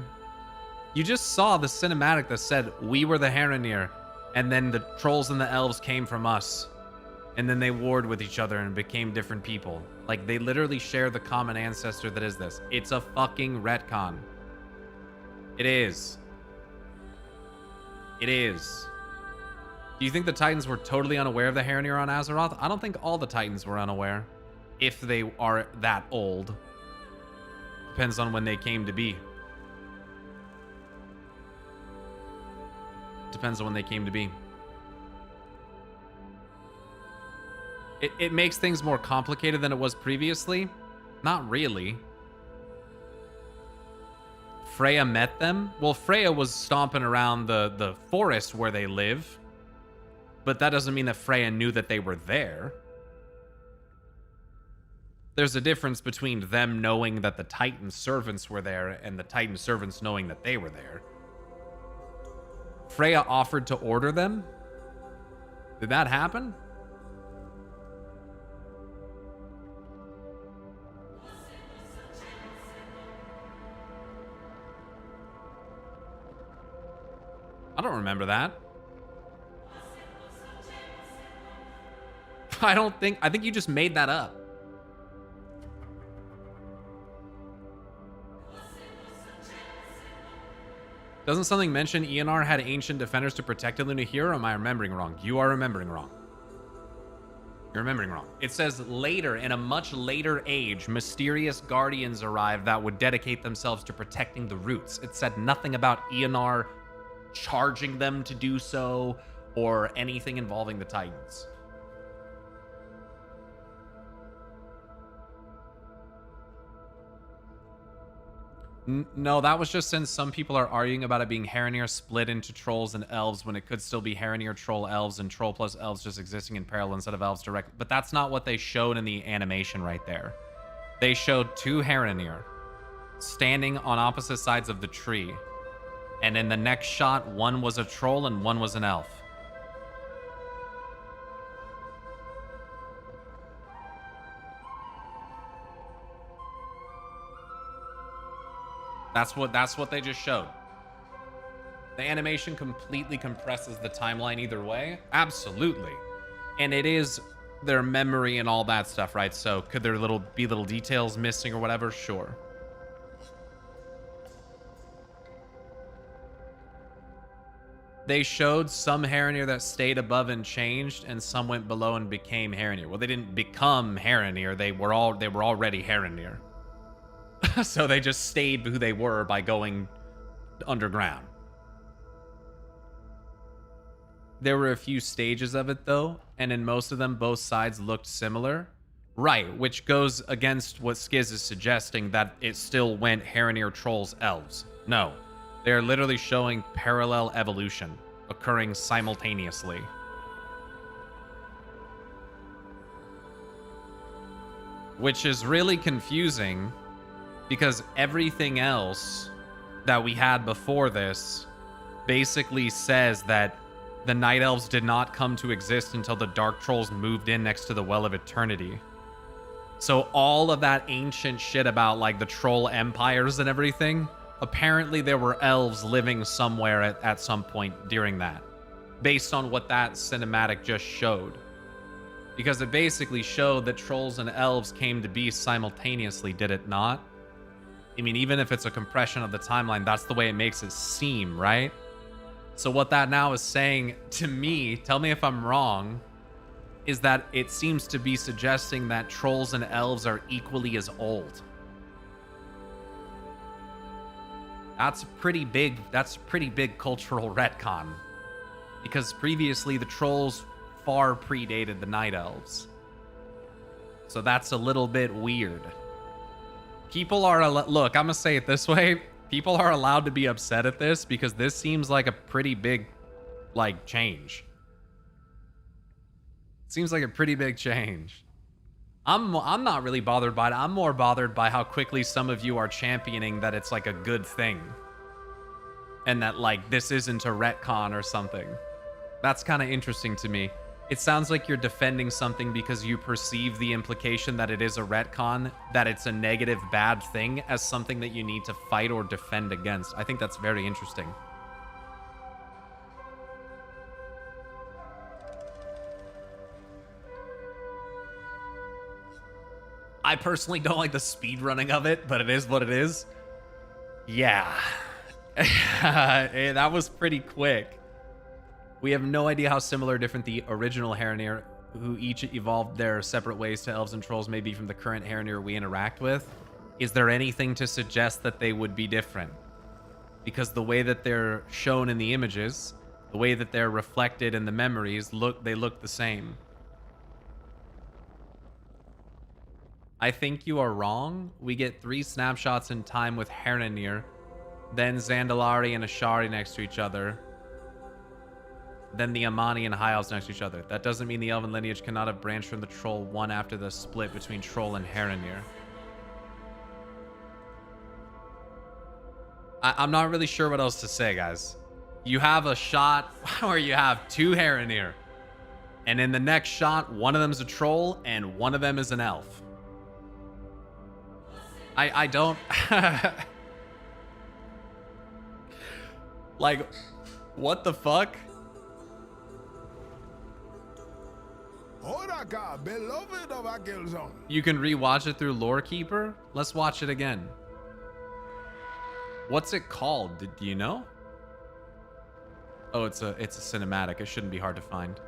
You just saw the cinematic that said we were the Haranir, and then the trolls and the elves came from us. And then they warred with each other and became different people. Like, they literally share the common ancestor that is this. It's a fucking retcon. It is. It is. Do you think the Titans were totally unaware of the Haranir on Azeroth? I don't think all the Titans were unaware. If they are that old. Depends on when they came to be. Depends on when they came to be. It makes things more complicated than it was previously. Not really. Freya met them. Well, Freya was stomping around the forest where they live. But that doesn't mean that Freya knew that they were there. There's a difference between them knowing that the Titan servants were there and the Titan servants knowing that they were there. Freya offered to order them. Did that happen? I don't remember that. I think you just made that up. Doesn't something mention ENR had ancient defenders to protect Luna here, or am I remembering wrong? You are remembering wrong. You're remembering wrong. It says later, in a much later age, mysterious guardians arrived that would dedicate themselves to protecting the roots. It said nothing about ENR charging them to do so or anything involving the Titans. No, that was just since some people are arguing about it being Harenir split into trolls and elves when it could still be Harenir, troll, elves, and troll plus elves just existing in parallel instead of elves direct. But that's not what they showed in the animation right there. They showed two Harenir standing on opposite sides of the tree. And in the next shot, one was a troll and one was an elf. That's what they just showed. The animation completely compresses the timeline either way. Absolutely. And it is their memory and all that stuff, right? So could there be little details missing or whatever? Sure. They showed some Harenir that stayed above and changed, and some went below and became Harenir. Well, they didn't become Harenir. They were already Harenir. So they just stayed who they were by going underground. There were a few stages of it, though, and in most of them, both sides looked similar. Right, which goes against what Skiz is suggesting, that it still went Harenir, trolls, elves. No, they're literally showing parallel evolution occurring simultaneously. Which is really confusing, because everything else that we had before this basically says that the Night Elves did not come to exist until the Dark Trolls moved in next to the Well of Eternity. So all of that ancient shit about like the troll empires and everything, apparently there were elves living somewhere at some point during that, based on what that cinematic just showed. Because it basically showed that trolls and elves came to be simultaneously, did it not? I mean, even if it's a compression of the timeline, that's the way it makes it seem, right? So what that now is saying to me, tell me if I'm wrong, is that it seems to be suggesting that trolls and elves are equally as old. That's a pretty big cultural retcon. Because previously the trolls far predated the Night Elves. So that's a little bit weird. People are, look, I'm gonna say it this way. People are allowed to be upset at this because this seems like a pretty big, like, change. Seems like a pretty big change. I'm not really bothered by it. I'm more bothered by how quickly some of you are championing that it's like a good thing. And that, like, this isn't a retcon or something. That's kind of interesting to me. It sounds like you're defending something because you perceive the implication that it is a retcon, that it's a negative, bad thing, as something that you need to fight or defend against. I think that's very interesting. I personally don't like the speed running of it, but it is what it is. Yeah. That was pretty quick. We have no idea how similar or different the original Harenir, who each evolved their separate ways to elves and trolls, may be from the current Harenir we interact with. Is there anything to suggest that they would be different? Because the way that they're shown in the images, the way that they're reflected in the memories, they look the same. I think you are wrong. We get 3 snapshots in time with Harenir, then Zandalari and Ashari next to each other, then the Amani and High Elves next to each other. That doesn't mean the Elven lineage cannot have branched from the Troll one after the split between Troll and Harenir. I'm not really sure what else to say, guys. You have a shot where you have 2 Harenir, and in the next shot, one of them's a Troll and one of them is an Elf. I don't... Like, what the fuck? You can rewatch it through Lore Keeper? Let's watch it again. What's it called? Do you know? Oh, it's a cinematic. It shouldn't be hard to find.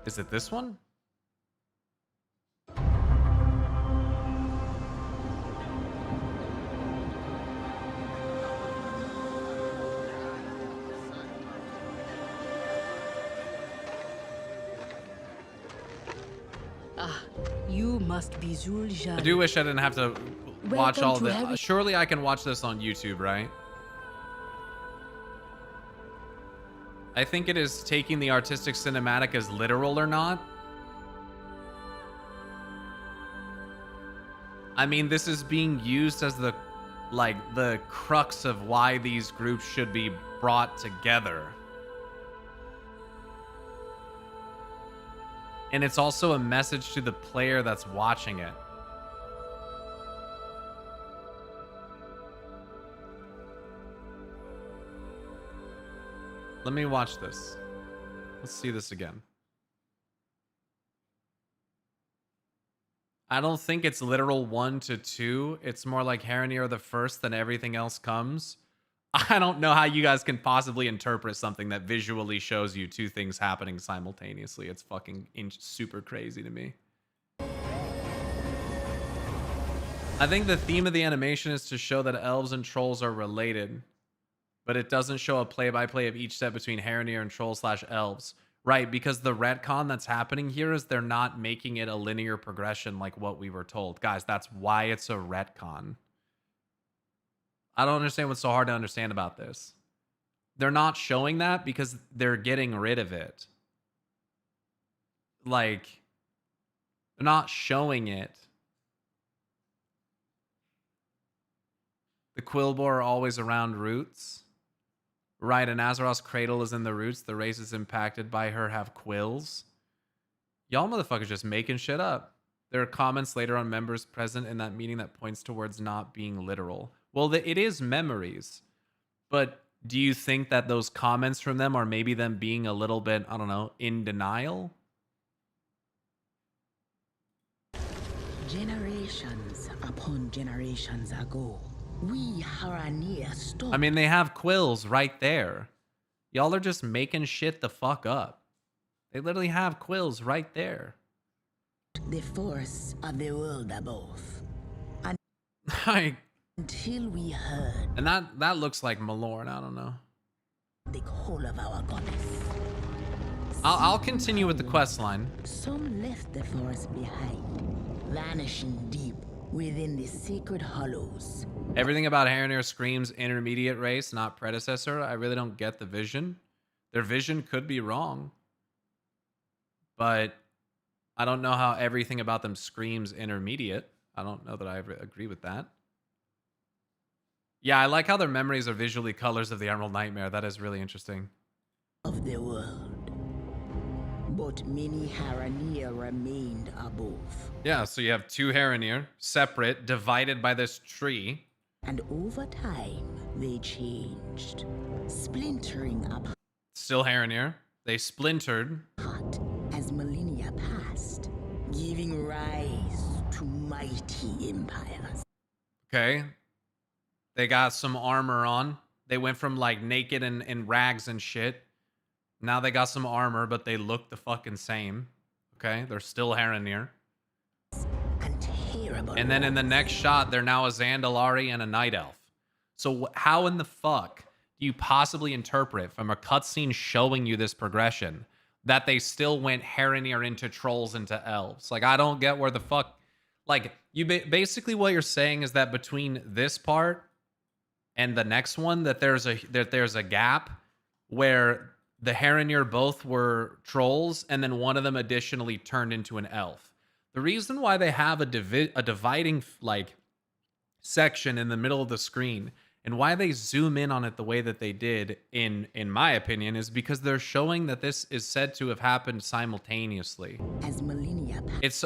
Is it this one? Ah, you must be Zul'Jin. I do wish I didn't have to watch Welcome all to the. Harry- Surely I can watch this on YouTube, right? I think it is taking the artistic cinematic as literal or not. I mean, this is being used as the, like, the crux of why these groups should be brought together. And it's also a message to the player that's watching it. Let me watch this. Let's see this again. I don't think it's literal 1 to 2. It's more like Haranir the first, then everything else comes. I don't know how you guys can possibly interpret something that visually shows you two things happening simultaneously. It's fucking super crazy to me. I think the theme of the animation is to show that elves and trolls are related, but it doesn't show a play-by-play of each step between Haranir and troll/elves. Right, because the retcon that's happening here is they're not making it a linear progression like what we were told. Guys, that's why it's a retcon. I don't understand what's so hard to understand about this. They're not showing that because they're getting rid of it. Like, they're not showing it. The Quillbore are always around roots. Right, and Azeroth's cradle is in the roots. The races impacted by her have quills. Y'all motherfuckers just making shit up. There are comments later on members present in that meeting that points towards not being literal. Well, it is memories. But do you think that those comments from them are maybe them being a little bit, I don't know, in denial? Generations upon generations ago, we Haranir stopped. I mean, they have quills right there. Y'all are just making shit the fuck up. They literally have quills right there. The force of the world above. Until we heard. And that looks like Malorn. I don't know. The call of our goddess. I'll continue with the quest line. Some left the forest behind, vanishing deep within the sacred hollows. Everything about Haranir screams intermediate race, not predecessor. I really don't get the vision. Their vision could be wrong. But I don't know how everything about them screams intermediate. I don't know that I agree with that. Yeah, I like how their memories are visually colors of the Emerald Nightmare. That is really interesting. Of the world. But many Haranir remained above. Yeah, so you have two Haranir, separate, divided by this tree. And over time, they changed, splintering apart. Still Haranir. They splintered. As millennia passed, giving rise to mighty empires. Okay. They got some armor on. They went from like naked and rags and shit. Now they got some armor, but they look the fucking same. Okay, they're still Haranir. And then in the next shot, they're now a Zandalari and a Night Elf. So how in the fuck do you possibly interpret from a cutscene showing you this progression that they still went Haranir into trolls into elves? Like, I don't get where the fuck... Like, you basically what you're saying is that between this part and the next one, that there's a gap where the Haranir both were trolls, and then one of them additionally turned into an elf. The reason why they have a dividing like section in the middle of the screen and why they zoom in on it the way that they did, in my opinion, is because they're showing that this is said to have happened simultaneously. As millennia It's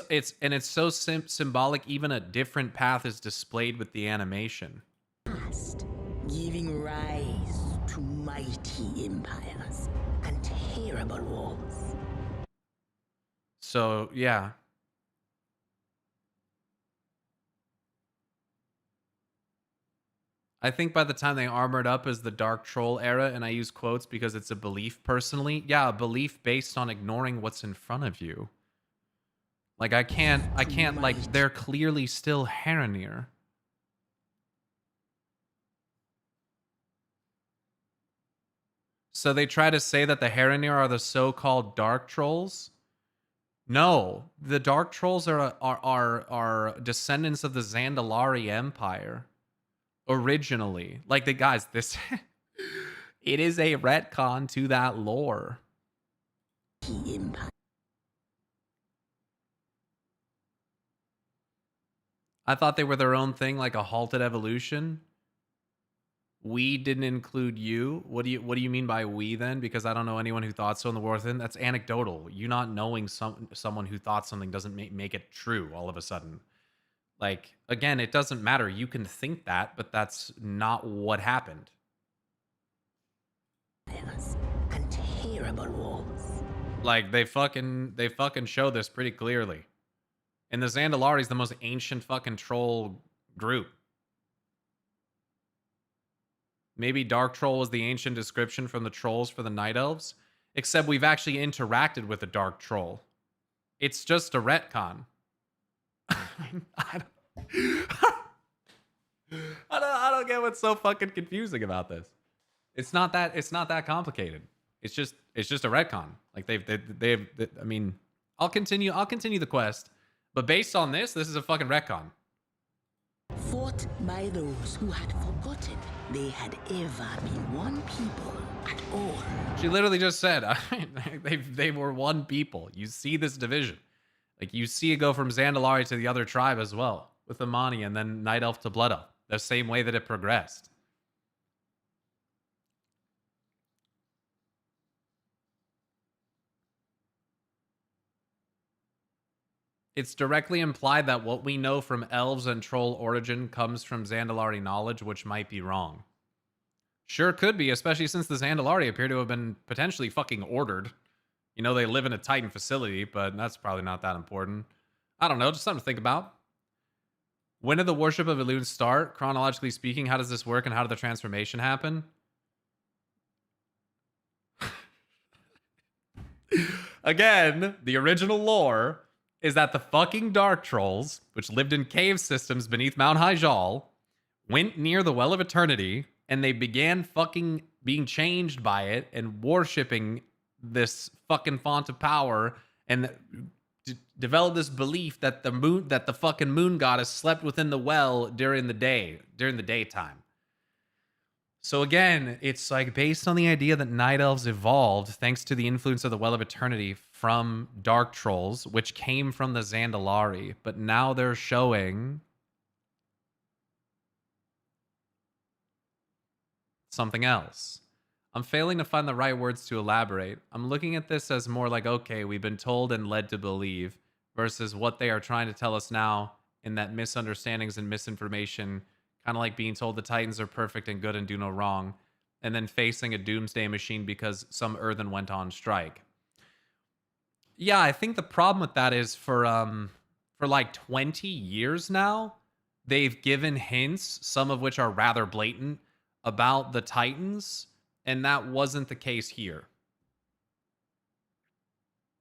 so symbolic. Even a different path is displayed with the animation. passed, giving rise to mighty empires and terrible wars. So yeah. I think by the time they armored up as the Dark Troll era, and I use quotes because it's a belief personally. Yeah, a belief based on ignoring what's in front of you. Like I can't like they're clearly still Haranir. So they try to say that the Haranir are the so-called Dark Trolls. No, the Dark Trolls are descendants of the Zandalari Empire. Originally. Like the guys, this it is a retcon to that lore. I thought they were their own thing, like a halted evolution. We didn't include you. What do you mean by we then? Because I don't know anyone who thought so in the war thing. That's anecdotal. You not knowing someone who thought something doesn't make it true all of a sudden. Like, again, it doesn't matter. You can think that, but that's not what happened. And terrible wars. Like, they fucking show this pretty clearly. And the Zandalari is the most ancient fucking troll group. Maybe Dark Troll was the ancient description from the trolls for the Night Elves, except we've actually interacted with a Dark Troll. It's just a retcon. I don't get what's so fucking confusing about this. It's not that complicated. It's just a retcon. Like they've I mean, I'll continue the quest, but based on this is a fucking retcon. Fought by those who had forgotten they had ever been one people at all. She literally just said they were one people. You see this division. Like, you see it go from Zandalari to the other tribe as well, with Amani and then Night Elf to Blood Elf, the same way that it progressed. It's directly implied that what we know from elves and troll origin comes from Zandalari knowledge, which might be wrong. Sure could be, especially since the Zandalari appear to have been potentially fucking ordered. You know, they live in a Titan facility, but that's probably not that important. I don't know, just something to think about. When did the worship of Elune start? Chronologically speaking, how does this work and how did the transformation happen? Again, the original lore is that the fucking Dark Trolls, which lived in cave systems beneath Mount Hyjal, went near the Well of Eternity, and they began fucking being changed by it and worshipping this fucking font of power, and developed this belief that the fucking moon goddess slept within the well during the daytime. So again, it's like based on the idea that Night Elves evolved thanks to the influence of the Well of Eternity from Dark Trolls, which came from the Zandalari, but now they're showing something else. I'm failing to find the right words to elaborate. I'm looking at this as more like, okay, we've been told and led to believe, versus what they are trying to tell us now in that misunderstandings and misinformation, kind of like being told the Titans are perfect and good and do no wrong, and then facing a doomsday machine because some earthen went on strike. Yeah, I think the problem with that is for like 20 years now, they've given hints, some of which are rather blatant, about the Titans, and that wasn't the case here.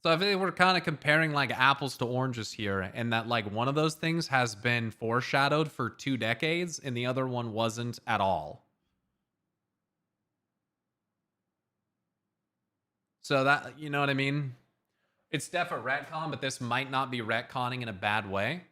So I think we're kind of comparing like apples to oranges here, and that like one of those things has been foreshadowed for 2 decades and the other one wasn't at all. So that, you know what I mean? It's definitely retcon, but this might not be retconning in a bad way.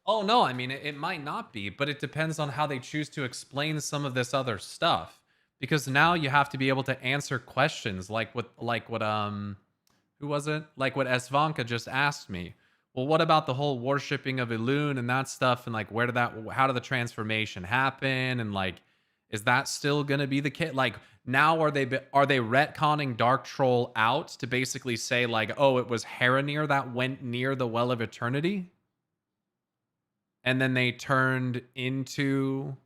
Oh no, I mean, it might not be, but it depends on how they choose to explain some of this other stuff. Because now you have to be able to answer questions like what who was it? Like what Esvanka just asked me. Well, what about the whole worshipping of Elune and that stuff? And like, how did the transformation happen? And like, is that still going to be the case? Like, now are they retconning Dark Troll out to basically say like, oh, it was Haranir that went near the Well of Eternity? And then they turned into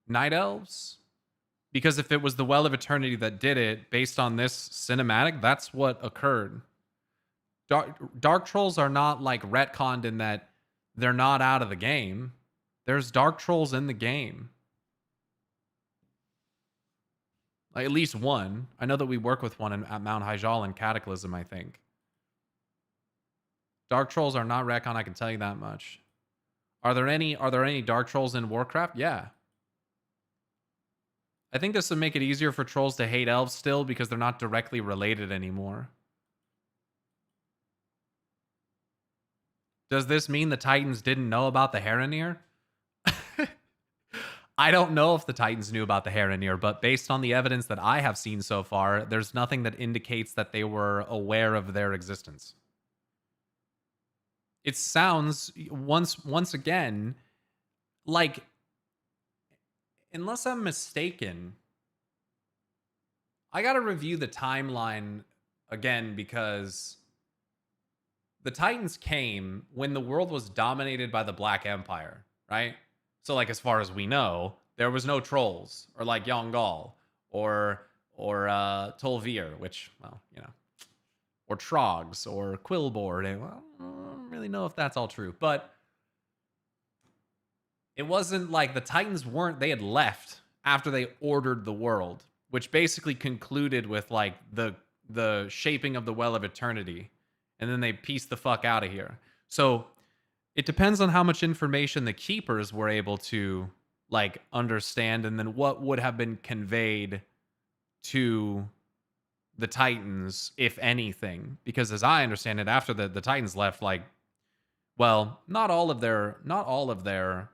Night Elves? Because if it was the Well of Eternity that did it, based on this cinematic, that's what occurred. Dark Trolls are not like retconned in that they're not out of the game. There's dark trolls in the game. Like, at least one. I know that we work with one at Mount Hyjal and Cataclysm, I think. Dark trolls are not Recon, I can tell you that much. Are there any dark trolls in Warcraft? Yeah. I think this would make it easier for trolls to hate elves still because they're not directly related anymore. Does this mean the Titans didn't know about the Harenir? I don't know if the Titans knew about the Harenir, but based on the evidence that I have seen so far, there's nothing that indicates that they were aware of their existence. It sounds, once again, like, unless I'm mistaken, I gotta review the timeline again because the Titans came when the world was dominated by the Black Empire, right? So, like, as far as we know, there was no trolls, or like Yongal, or Tolvir, which, well, you know, or Trogs, or Quillboard. And, well, I don't really know if that's all true, but it wasn't like the Titans they had left after they ordered the world, which basically concluded with like the shaping of the Well of Eternity, and then they pieced the fuck out of here. So it depends on how much information the Keepers were able to like understand, and then what would have been conveyed to the Titans, if anything. Because as I understand it, after the Titans left, like, well, not all of their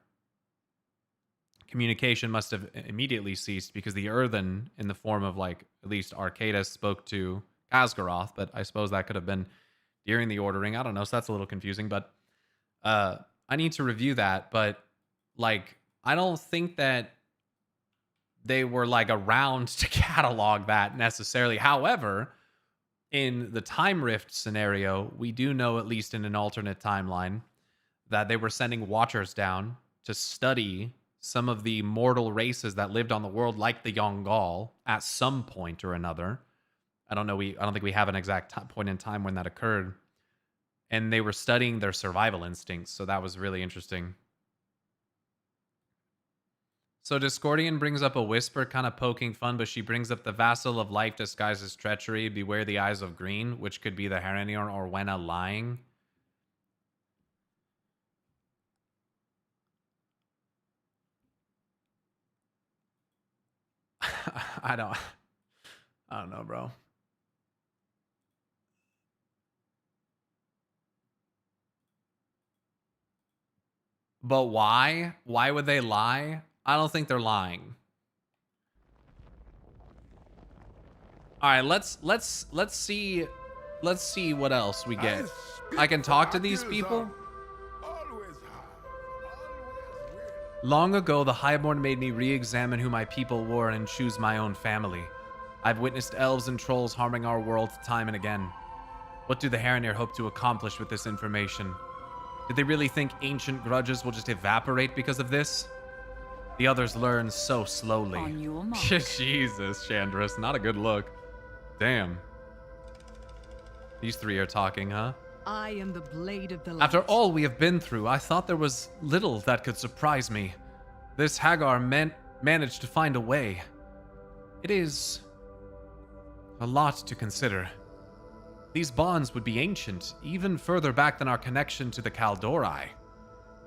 communication must have immediately ceased, because the Earthen, in the form of like at least Arcadus, spoke to Asgaroth, but I suppose that could have been during the ordering. I don't know, so that's a little confusing, but I need to review that. But like, I don't think that they were like around to catalog that necessarily. However, in the Time Rift scenario, we do know, at least in an alternate timeline, that they were sending watchers down to study some of the mortal races that lived on the world, like the Yongal, at some point or another. I don't think we have an exact point in time when that occurred. And they were studying their survival instincts, so that was really interesting. So Discordian brings up a whisper, kind of poking fun, but she brings up the vassal of life disguises treachery. Beware the eyes of green, which could be the Harenir or Wenna lying. I don't know, bro. But why? Why would they lie? I don't think they're lying. All right, let's see what else we get. I can talk to these people. Long ago, the Highborn made me re-examine who my people were and choose my own family. I've witnessed elves and trolls harming our world time and again. What do the Harenir hope to accomplish with this information? Did they really think ancient grudges will just evaporate because of this? The others learn so slowly. On your mark. Jesus, Chandris, not a good look. Damn. These three are talking, huh? I am the blade of the light. After all we have been through, I thought there was little that could surprise me. This Hagar managed to find a way. It is a lot to consider. These bonds would be ancient, even further back than our connection to the Kaldori.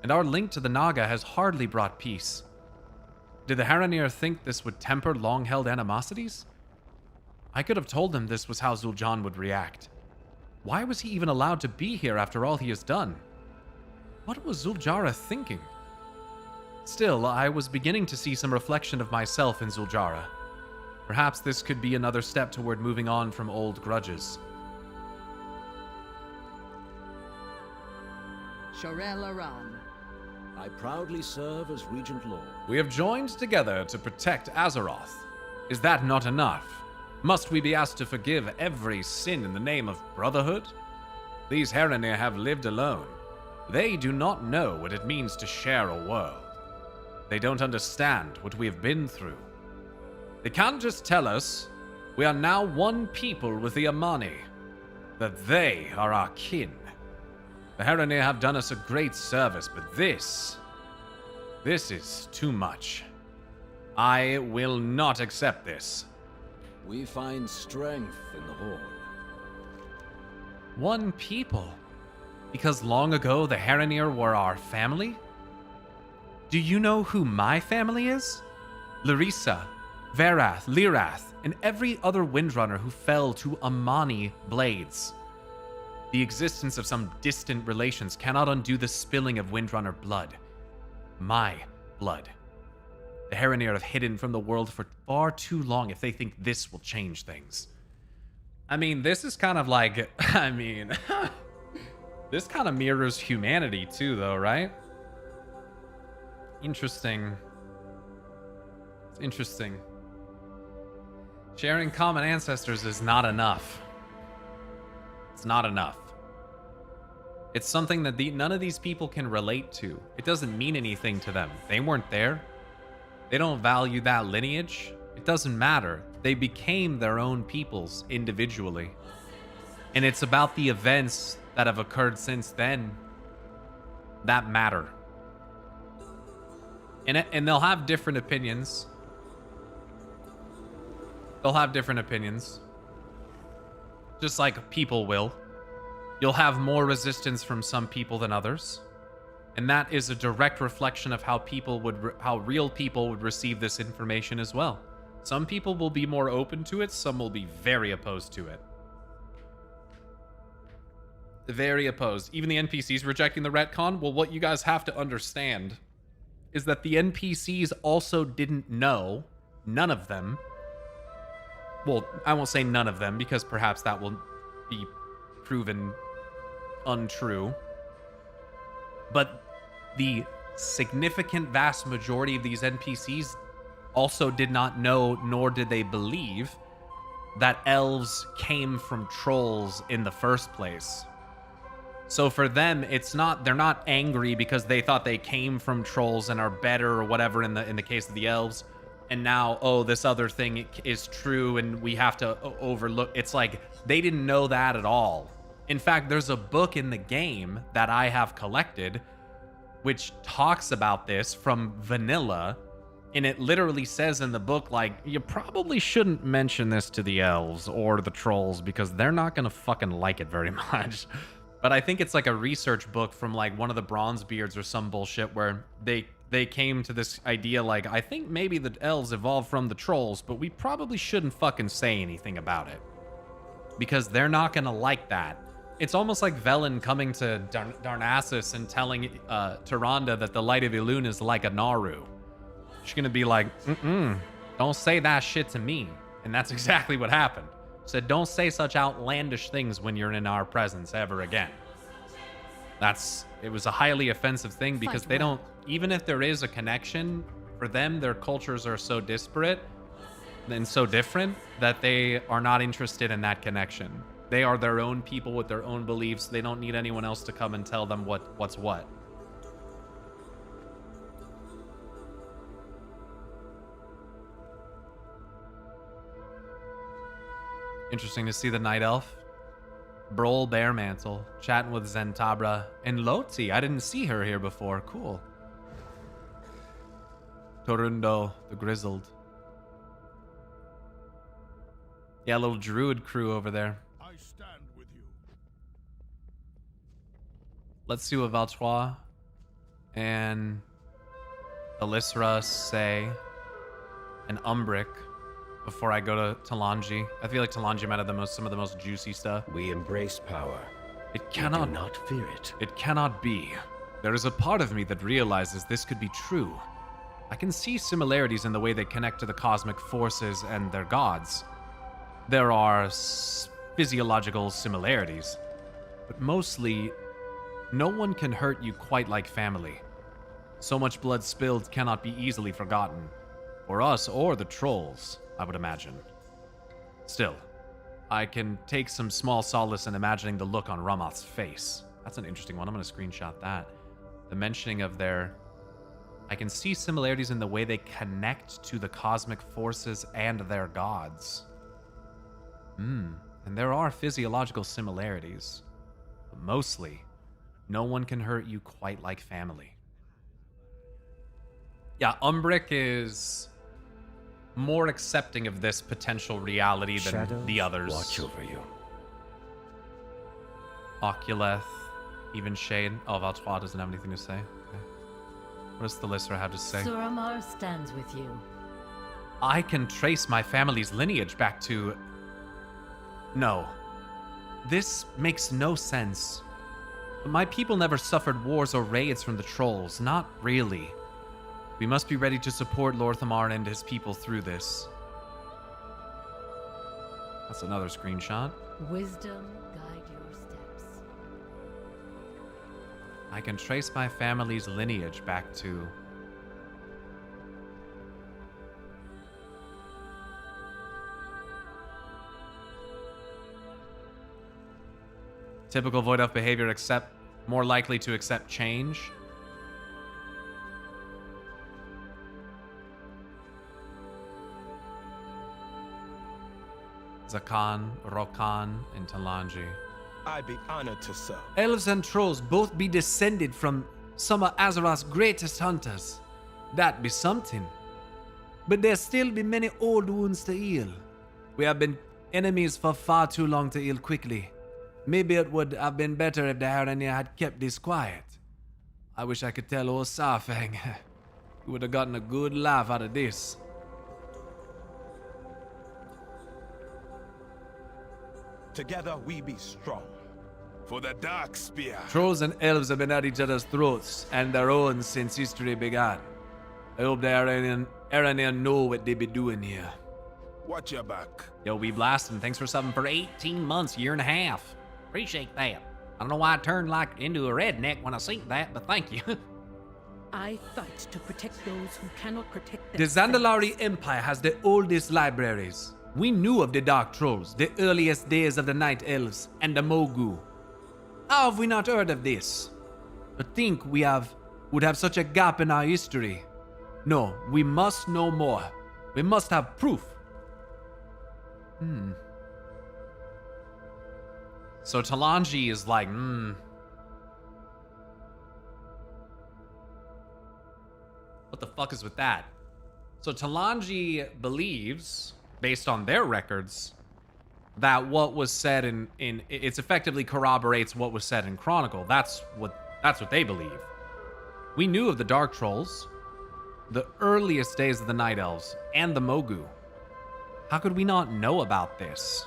And our link to the Naga has hardly brought peace. Did the Harenir think this would temper long-held animosities? I could have told them this was how Zul'Jan would react. Why was he even allowed to be here after all he has done? What was Zuljara thinking? Still, I was beginning to see some reflection of myself in Zuljara. Perhaps this could be another step toward moving on from old grudges. Sharel Aran. I proudly serve as Regent Lord. We have joined together to protect Azeroth. Is that not enough? Must we be asked to forgive every sin in the name of brotherhood? These Harenir have lived alone. They do not know what it means to share a world. They don't understand what we have been through. They can't just tell us we are now one people with the Amani, that they are our kin. The Harenir have done us a great service, but this This is too much. I will not accept this. We find strength in the Horde. One people? Because long ago the Haranir were our family? Do you know who my family is? Larissa, Verath, Lirath, and every other Windrunner who fell to Amani blades. The existence of some distant relations cannot undo the spilling of Windrunner blood. My blood. The Haranir have hidden from the world for far too long if they think this will change things. I mean, this is kind of like, this kind of mirrors humanity too, though, right? Interesting. It's interesting. Sharing common ancestors is not enough. It's not enough. It's something that none of these people can relate to. It doesn't mean anything to them. They weren't there. They don't value that lineage. It doesn't matter. They became their own peoples individually. And it's about the events that have occurred since then that matter. And they'll have different opinions. They'll have different opinions. Just like people will. You'll have more resistance from some people than others. And that is a direct reflection of how real people would receive this information as well. Some people will be more open to it, some will be very opposed to it. Very opposed. Even the NPCs rejecting the retcon. Well, what you guys have to understand is that the NPCs also didn't know, none of them. Well, I won't say none of them because perhaps that will be proven untrue. But the significant vast majority of these NPCs also did not know, nor did they believe, that elves came from trolls in the first place. So for them, they're not angry because they thought they came from trolls and are better or whatever in the case of the elves. And now, oh, this other thing is true and we have to overlook. It's like they didn't know that at all. In fact, there's a book in the game that I have collected which talks about this from vanilla, and it literally says in the book, like, you probably shouldn't mention this to the elves or the trolls because they're not gonna fucking like it very much. But I think it's like a research book from like one of the Bronzebeards or some bullshit where they came to this idea like, I think maybe the elves evolved from the trolls, but we probably shouldn't fucking say anything about it because they're not gonna like that. It's almost like Velen coming to Darnassus and telling Tyrande that the Light of Elune is like a Naru. She's gonna be like, don't say that shit to me. And that's exactly what happened. Said, don't say such outlandish things when you're in our presence ever again. It was a highly offensive thing because they don't, even if there is a connection, for them, their cultures are so disparate and so different that they are not interested in that connection. They are their own people with their own beliefs. They don't need anyone else to come and tell them what's what. Interesting to see the Night Elf. Brol Bearmantle, chatting with Zentabra. And Loti, I didn't see her here before. Cool. Torundo, the Grizzled. Yeah, little druid crew over there. I stand with you. Let's see what Valtrois and Elisra say, and Umbric before I go to Talanji. I feel like Talanji might have some of the most juicy stuff. We embrace power. It cannot We do not fear it. It cannot be. There is a part of me that realizes this could be true. I can see similarities in the way they connect to the cosmic forces and their gods. There are physiological similarities, but mostly, no one can hurt you quite like family. So much blood spilled cannot be easily forgotten, for us or the trolls, I would imagine. Still, I can take some small solace in imagining the look on Ramoth's face. That's an interesting one. I'm going to screenshot that. The mentioning of I can see similarities in the way they connect to the cosmic forces and their gods. And there are physiological similarities. But mostly, no one can hurt you quite like family. Yeah, Umbric is more accepting of this potential reality than Shadows the others. watch over you. Oculeth, even Shade. Oh, Valtrois doesn't have anything to say. Okay. What does the listener have to say? Suramar stands with you. I can trace my family's lineage back to... No. This makes no sense. My people never suffered wars or raids from the trolls. Not really. We must be ready to support Lorthamar and his people through this. That's another screenshot. Wisdom guide your steps. I can trace my family's lineage back to... Typical Void Elf behavior, more likely to accept change. Zakan, Rokan, and Talanji. I'd be honored to serve. Elves and trolls both be descended from some of Azeroth's greatest hunters. That be something. But there still be many old wounds to heal. We have been enemies for far too long to heal quickly. Maybe it would have been better if the Haranir had kept this quiet. I wish I could tell old Sarfang. He would have gotten a good laugh out of this. Together we be strong. For the Dark Spear. Trolls and elves have been at each other's throats and their own since history began. I hope the Haranir know what they be doing here. Watch your back. Yo, we blasting. Thanks for subbing for 18 months, year and a half. Appreciate that. I don't know why I turned like into a redneck when I seen that, but thank you. I fight to protect those who cannot protect The themselves. Zandalari Empire has the oldest libraries. We knew of the Dark Trolls, the earliest days of the Night Elves, and the Mogu. How have we not heard of this? To think we would have such a gap in our history. No, we must know more. We must have proof. So Talanji is like, What the fuck is with that? So Talanji believes, based on their records, that what was said in it's effectively corroborates what was said in Chronicle. That's what they believe. We knew of the Dark Trolls, the earliest days of the Night Elves, and the Mogu. How could we not know about this?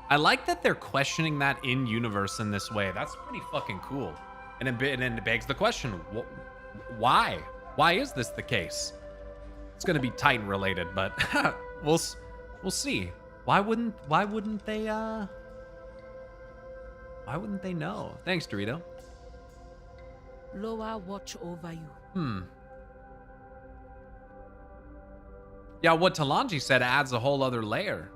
I like that they're questioning that in universe in this way. That's pretty fucking cool. And it begs the question: why? Why is this the case? It's gonna be Titan related, but we'll see. Why wouldn't they know? Thanks, Dorito. Loa watch over you. Yeah, what Talanji said adds a whole other layer.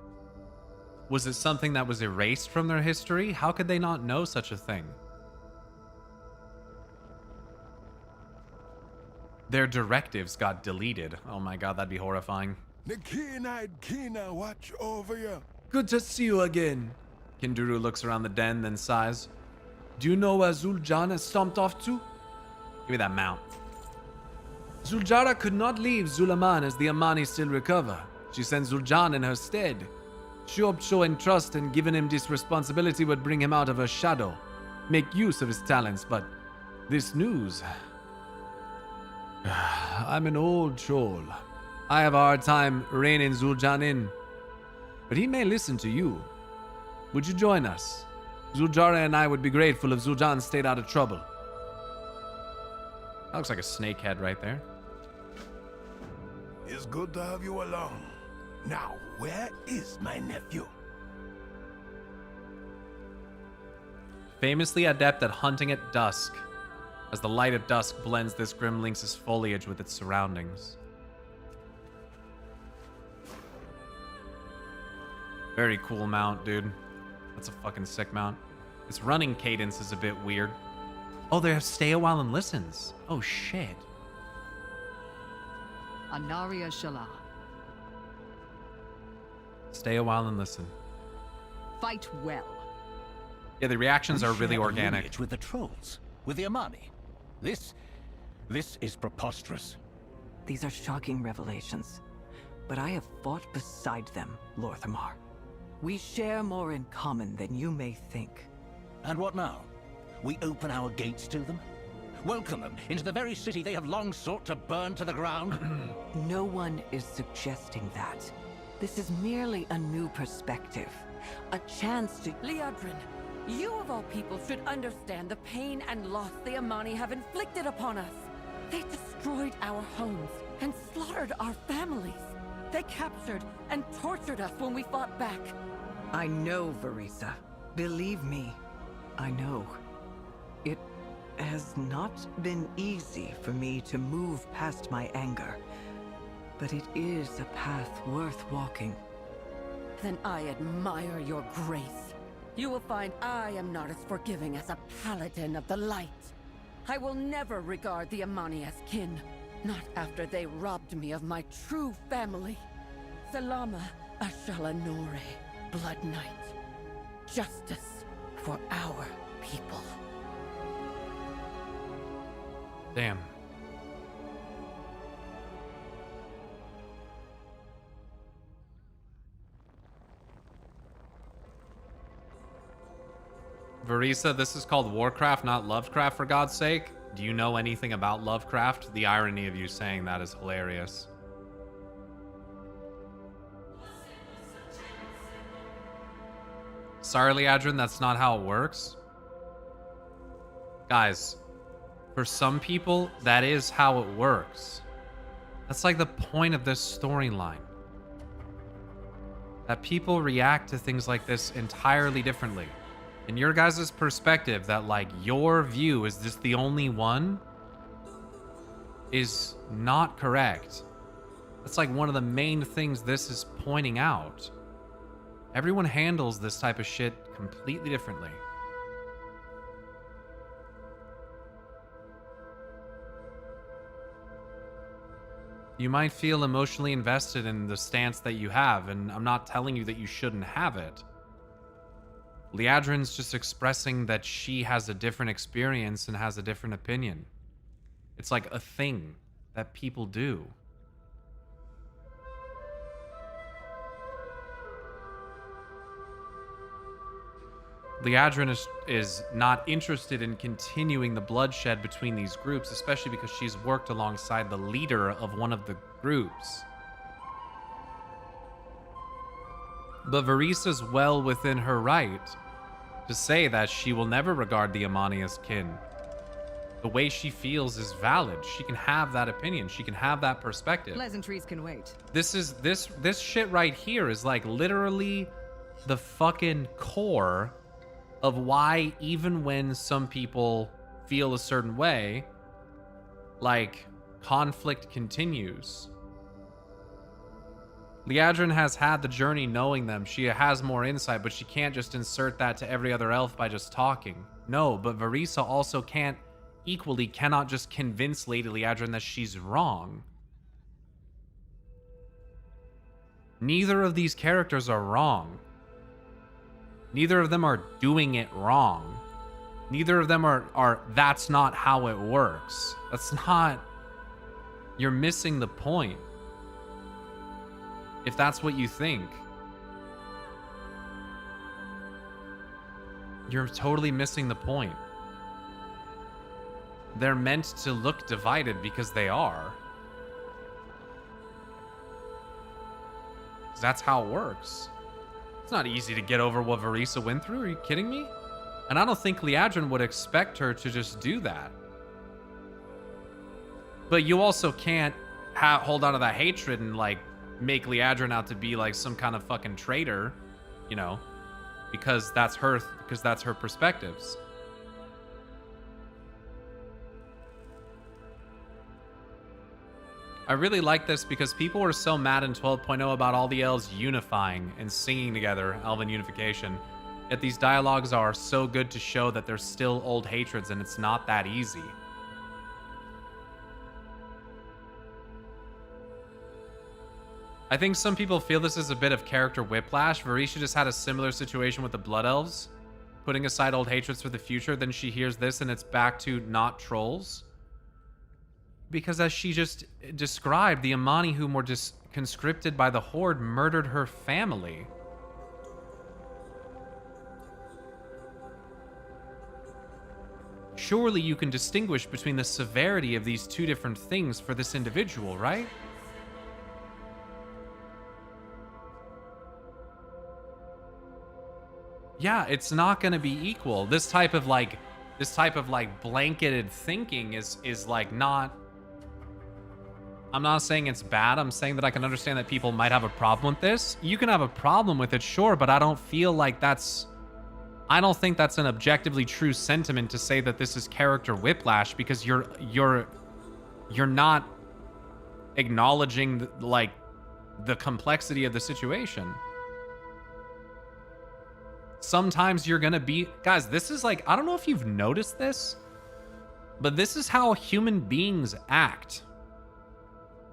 Was it something that was erased from their history? How could they not know such a thing? Their directives got deleted. Oh my god, that'd be horrifying. The keen-eyed Kina watch over you. Good to see you again. Kinduru looks around the den, then sighs. Do you know where Zul'Jan has stomped off to? Give me that mount. Zuljara could not leave Zulaman as the Amani still recover. She sent Zul'Jan in her stead. She hoped showing trust and giving him this responsibility would bring him out of her shadow, make use of his talents, but this news... I'm an old troll. I have a hard time reining Zul'Jan in, but he may listen to you. Would you join us? Zuljara and I would be grateful if Zul'Jan stayed out of trouble. That looks like a snake head right there. It's good to have you along. Now, where is my nephew? Famously adept at hunting at dusk, as the light of dusk blends this grim lynx's foliage with its surroundings. Very cool mount, dude. That's a fucking sick mount. Its running cadence is a bit weird. Oh, they have stay a while and listens. Oh, shit. Anaria Shala. Stay a while and listen. Fight well. Yeah, the reactions are really share a organic. lineage with the trolls. with the Amani. This is preposterous. These are shocking revelations, but I have fought beside them, Lorthamar. We share more in common than you may think. And what now? We open our gates to them? Welcome them into the very city they have long sought to burn to the ground? No one is suggesting that. This is merely a new perspective. A chance to... Liadrin, you of all people should understand the pain and loss the Amani have inflicted upon us. They destroyed our homes and slaughtered our families. They captured and tortured us when we fought back. I know, Verisa. Believe me, I know. It has not been easy for me to move past my anger, but it is a path worth walking. Then I admire your grace. You will find I am not as forgiving as a paladin of the light. I will never regard the Amani as kin, not after they robbed me of my true family. Salama Ashalanore, Blood Knight. Justice for our people. Damn. Verisa, this is called Warcraft, not Lovecraft, for God's sake. Do you know anything about Lovecraft? The irony of you saying that is hilarious. Sorry, Liadrin, that's not how it works. Guys, for some people, that is how it works. That's like the point of this storyline. That people react to things like this entirely differently. In your guys' perspective, that like your view is just the only one is not correct. That's like one of the main things this is pointing out. Everyone handles this type of shit completely differently. You might feel emotionally invested in the stance that you have, and I'm not telling you that you shouldn't have it. Liadrin's just expressing that she has a different experience and has a different opinion. It's like a thing that people do. Liadrin is not interested in continuing the bloodshed between these groups, especially because she's worked alongside the leader of one of the groups. But Verisa's well within her right to say that she will never regard the Amani as kin. The way she feels is valid. She can have that opinion. She can have that perspective. Pleasantries can wait. This shit right here is like literally the fucking core of why even when some people feel a certain way, like conflict continues. Liadrin has had the journey knowing them. She has more insight, but she can't just insert that to every other elf by just talking. No, but Verisa also cannot just convince Lady Liadrin that she's wrong. Neither of these characters are wrong. Neither of them are doing it wrong. Neither of them are that's not how it works. That's not... You're missing the point. If that's what you think. You're totally missing the point. They're meant to look divided because they are. That's how it works. It's not easy to get over what Verisa went through. Are you kidding me? And I don't think Liadrin would expect her to just do that. But you also can't hold on to that hatred and like make Liadrin out to be like some kind of fucking traitor, you know, because that's her perspectives. I really like this because people were so mad in 12.0 about all the elves unifying and singing together, elven unification. Yet these dialogues are so good to show that there's still old hatreds and it's not that easy. I think some people feel this is a bit of character whiplash. Verisa just had a similar situation with the Blood Elves. putting aside old hatreds for the future, then she hears this and it's back to not trolls. Because as she just described, the Amani whom were just conscripted by the Horde murdered her family. Surely you can distinguish between the severity of these two different things for this individual, right? Yeah, it's not going to be equal. This type of blanketed thinking is like not. I'm not saying it's bad. I'm saying that I can understand that people might have a problem with this. You can have a problem with it, sure, but I don't feel like that's. I don't think that's an objectively true sentiment to say that this is character whiplash, because you're not acknowledging the complexity of the situation. Sometimes you're gonna be, guys, this is like, I don't know if you've noticed this, but this is how human beings act.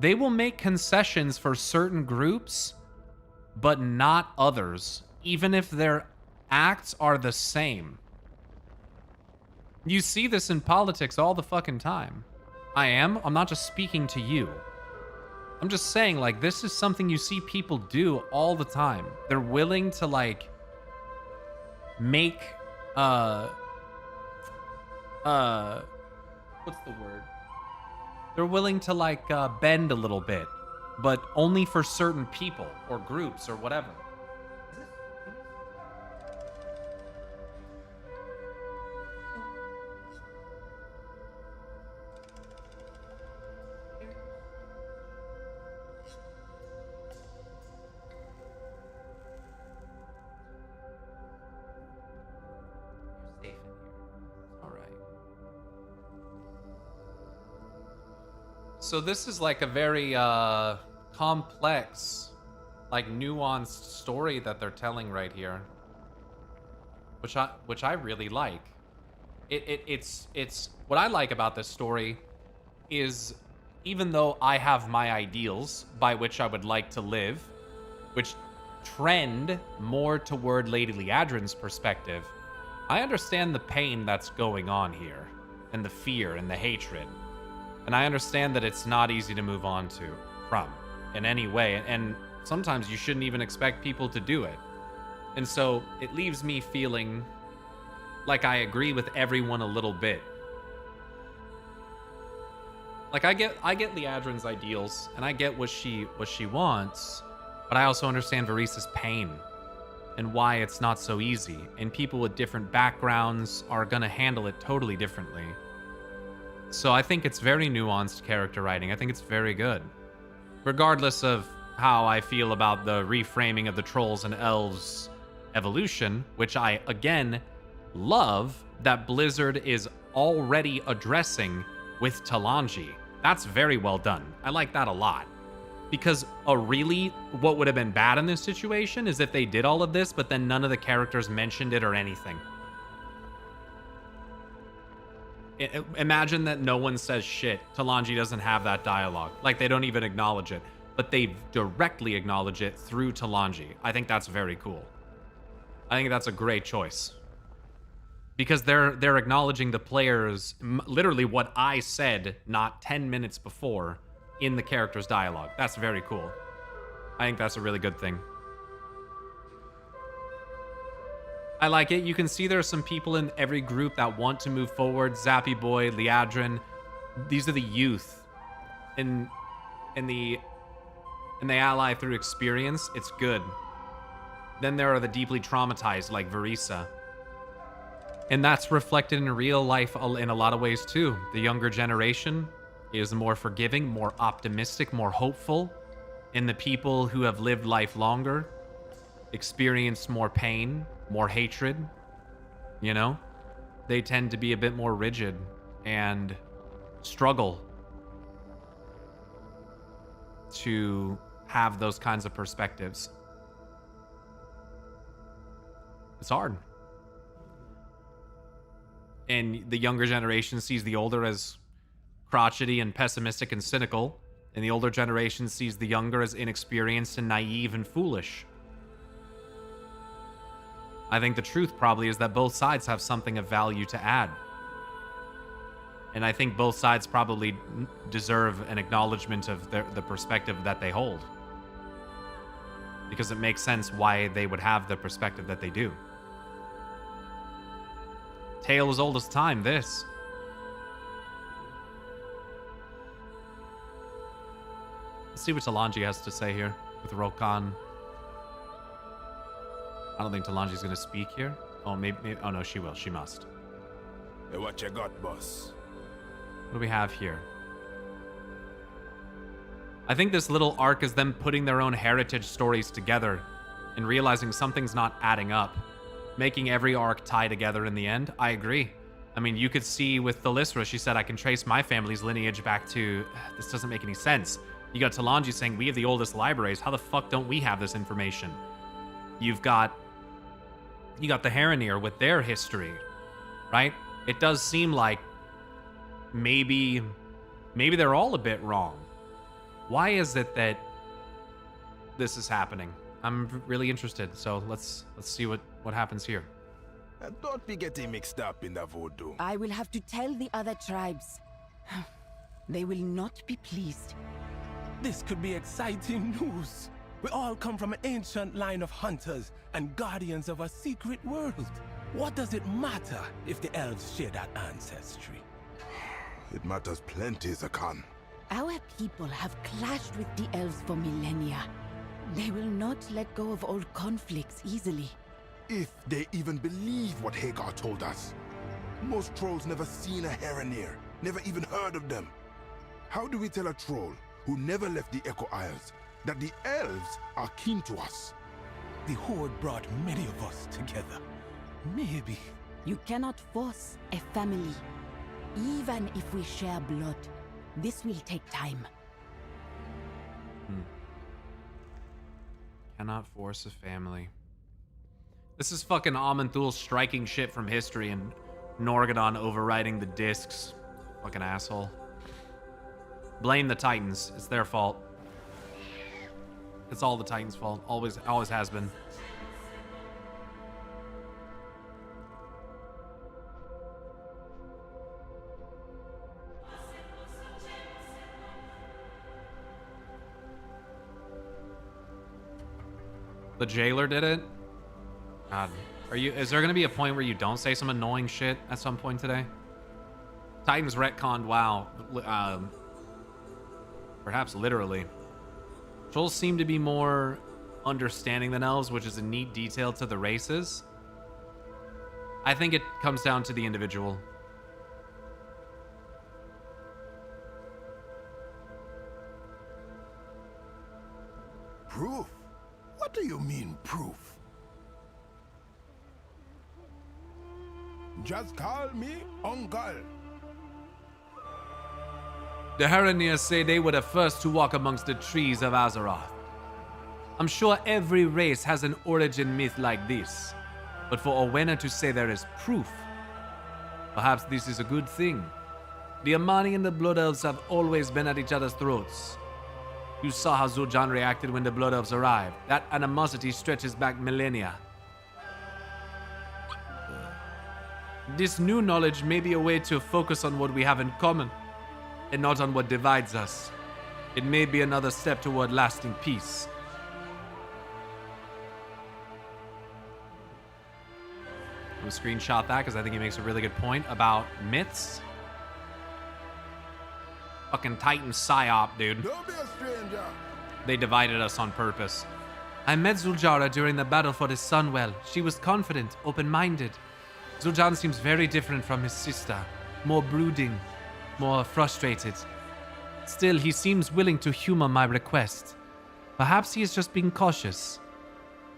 They will make concessions for certain groups, but not others, even if their acts are the same. You see this in politics all the fucking time. I'm not just speaking to you. I'm just saying, like, this is something you see people do all the time. They're willing to, like, make, what's the word? They're willing to, like, bend a little bit, but only for certain people or groups or whatever. So this is like a very complex, like nuanced story that they're telling right here, which I really like. It's what I like about this story is, even though I have my ideals by which I would like to live, which trend more toward Lady Liadrin's perspective, I understand the pain that's going on here, and the fear and the hatred. And I understand that it's not easy to move on from in any way. And sometimes you shouldn't even expect people to do it. And so it leaves me feeling like I agree with everyone a little bit. Like I get Liadrin's ideals and I get what she wants, but I also understand Varisa's pain and why it's not so easy. And people with different backgrounds are gonna handle it totally differently. So I think it's very nuanced character writing. I think it's very good. Regardless of how I feel about the reframing of the trolls and elves evolution, which I, again, love that Blizzard is already addressing with Talanji. That's very well done. I like that a lot. Because what would have been bad in this situation is if they did all of this, but then none of the characters mentioned it or anything. Imagine that no one says shit. Talanji doesn't have that dialogue. Like, they don't even acknowledge it. But they directly acknowledge it through Talanji. I think that's very cool. I think that's a great choice. Because they're acknowledging the players, literally what I said not 10 minutes before in the character's dialogue. That's very cool. I think that's a really good thing. I like it. You can see there are some people in every group that want to move forward. Zappy Boy, Liadrin. These are the youth. And they ally through experience. It's good. Then there are the deeply traumatized, like Varisa. And that's reflected in real life in a lot of ways too. The younger generation is more forgiving, more optimistic, more hopeful. And the people who have lived life longer experienced more pain, more hatred, you know? They tend to be a bit more rigid and struggle to have those kinds of perspectives. It's hard. And the younger generation sees the older as crotchety and pessimistic and cynical, and the older generation sees the younger as inexperienced and naive and foolish. I think the truth probably is that both sides have something of value to add. And I think both sides probably deserve an acknowledgement of the perspective that they hold. Because it makes sense why they would have the perspective that they do. Tale as old as time, this. Let's see what Talanji has to say here with Rokan. I don't think Talanji's going to speak here. Oh, maybe. Oh, no, she will. She must. Hey, what you got, boss? What do we have here? I think this little arc is them putting their own heritage stories together and realizing something's not adding up. Making every arc tie together in the end. I agree. I mean, you could see with Thalyssra, she said, I can trace my family's lineage back to... This doesn't make any sense. You got Talanji saying, we have the oldest libraries. How the fuck don't we have this information? You got the Haranir with their history, right? It does seem like maybe they're all a bit wrong. Why is it that this is happening? I'm really interested. So let's see what happens here. Don't be getting mixed up in the voodoo. I will have to tell the other tribes. They will not be pleased. This could be exciting news. We all come from an ancient line of hunters and guardians of a secret world. What does it matter if the elves share that ancestry? It matters plenty, Zakan. Our people have clashed with the elves for millennia. They will not let go of old conflicts easily. If they even believe what Hagar told us. Most trolls never seen a Haranir, never even heard of them. How do we tell a troll who never left the Echo Isles that the elves are keen to us? The Horde brought many of us together. Maybe. You cannot force a family. Even if we share blood, this will take time. Cannot force a family. This is fucking Aman'Thul striking shit from history and Norgadon overriding the discs. Fucking asshole. Blame the Titans. It's their fault. It's all the Titans' fault. Always has been. The jailer did it? God. Is there gonna be a point where you don't say some annoying shit at some point today? Titans retconned WoW. Perhaps literally. Trolls seem to be more understanding than elves, which is a neat detail to the races. I think it comes down to the individual. Proof? What do you mean, proof? Just call me Uncle. The Haranir say they were the first to walk amongst the trees of Azeroth. I'm sure every race has an origin myth like this, but for Owena to say there is proof, perhaps this is a good thing. The Amani and the Blood Elves have always been at each other's throats. You saw how Zul'Jin reacted when the Blood Elves arrived. That animosity stretches back millennia. This new knowledge may be a way to focus on what we have in common, and not on what divides us. It may be another step toward lasting peace. I'm gonna screenshot that because I think he makes a really good point about myths. Fucking Titan psyop, dude. Don't be a stranger. They divided us on purpose. I met Zul'Jara during the battle for the Sunwell. She was confident, open-minded. Zul'Jin seems very different from his sister. More brooding, more frustrated. Still, he seems willing to humor my request. Perhaps he is just being cautious.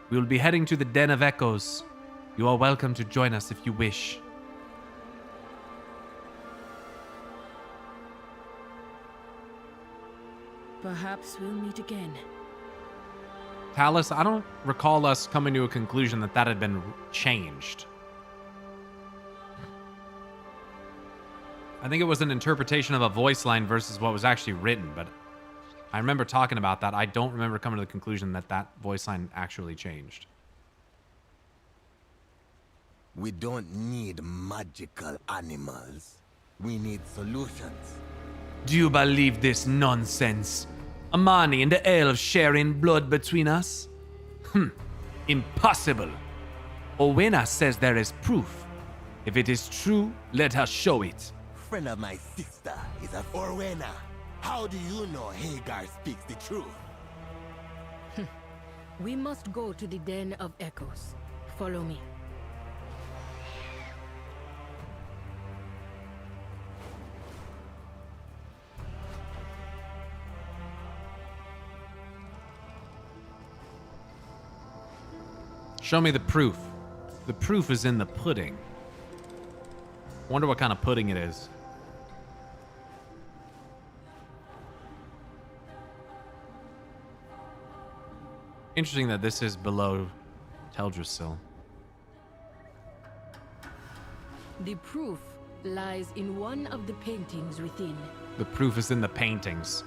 We will be heading to the Den of Echoes. You are welcome to join us if you wish. Perhaps we'll meet again. Talus, I don't recall us coming to a conclusion that that had been changed. I think it was an interpretation of a voice line versus what was actually written, but I remember talking about that. I don't remember coming to the conclusion that that voice line actually changed. We don't need magical animals. We need solutions. Do you believe this nonsense? Amani and the elves sharing blood between us? Impossible. Owena says there is proof. If it is true, let us show it. Friend of my sister is a Orwena. How do you know Hagar speaks the truth? We must go to the Den of Echoes. Follow me. Show me the proof. The proof is in the pudding. Wonder what kind of pudding it is. Interesting that this is below Teldrassil. The proof lies in one of the paintings within. The proof is in the paintings.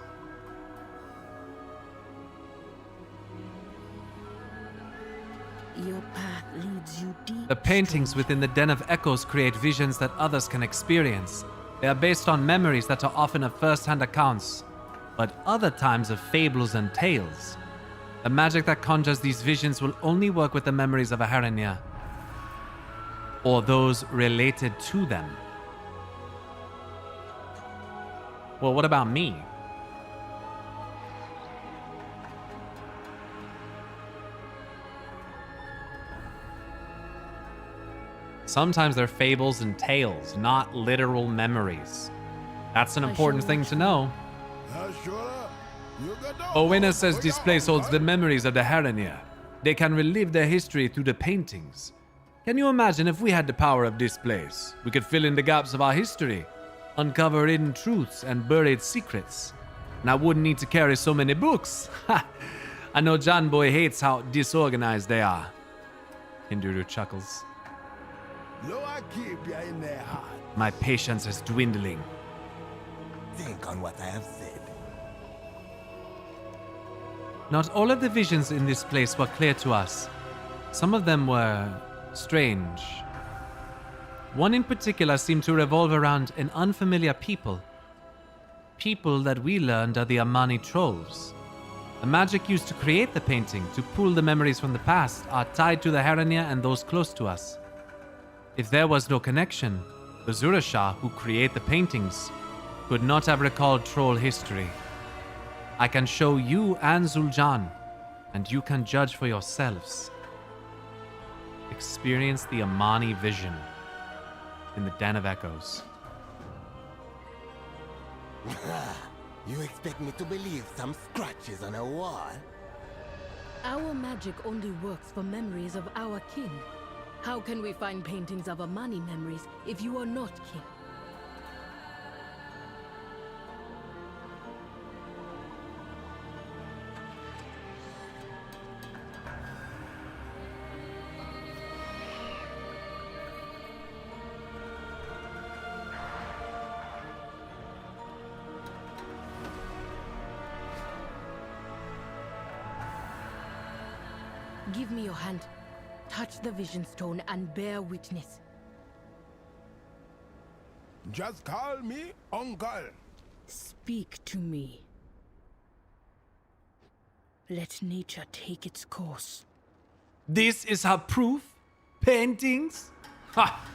Your path leads you deep. The paintings within the Den of Echoes create visions that others can experience. They are based on memories that are often of first-hand accounts, but other times of fables and tales. The magic that conjures these visions will only work with the memories of a Haranir, or those related to them. Well, what about me? Sometimes they're fables and tales, not literal memories. That's an important thing to know. Owena says this place holds the memories of the Haranir. They can relive their history through the paintings. Can you imagine if we had the power of this place? We could fill in the gaps of our history, uncover hidden truths and buried secrets. And I wouldn't need to carry so many books. I know John Boy hates how disorganized they are. Hinduru chuckles. My patience is dwindling. Think on what I have said. Not all of the visions in this place were clear to us. Some of them were strange. One in particular seemed to revolve around an unfamiliar people. People that we learned are the Amani trolls. The magic used to create the painting, to pull the memories from the past, are tied to the Haranir and those close to us. If there was no connection, the Zurashah who create the paintings could not have recalled troll history. I can show you and Zul'Jan, and you can judge for yourselves. Experience the Amani vision in the Den of Echoes. You expect me to believe some scratches on a wall? Our magic only works for memories of our kin. How can we find paintings of Amani memories if you are not kin? Give me your hand. Touch the vision stone and bear witness. Just call me Uncle. Speak to me. Let nature take its course. This is her proof? Paintings? Ha!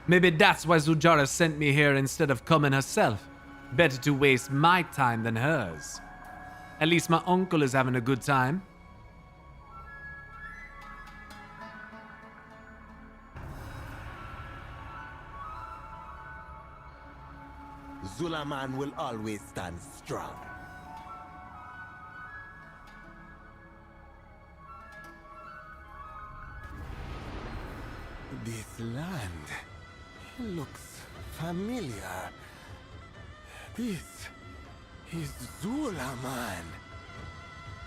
Maybe that's why Zujara sent me here instead of coming herself. Better to waste my time than hers. At least my uncle is having a good time. Zulaman will always stand strong. This land looks familiar. This is Zulaman.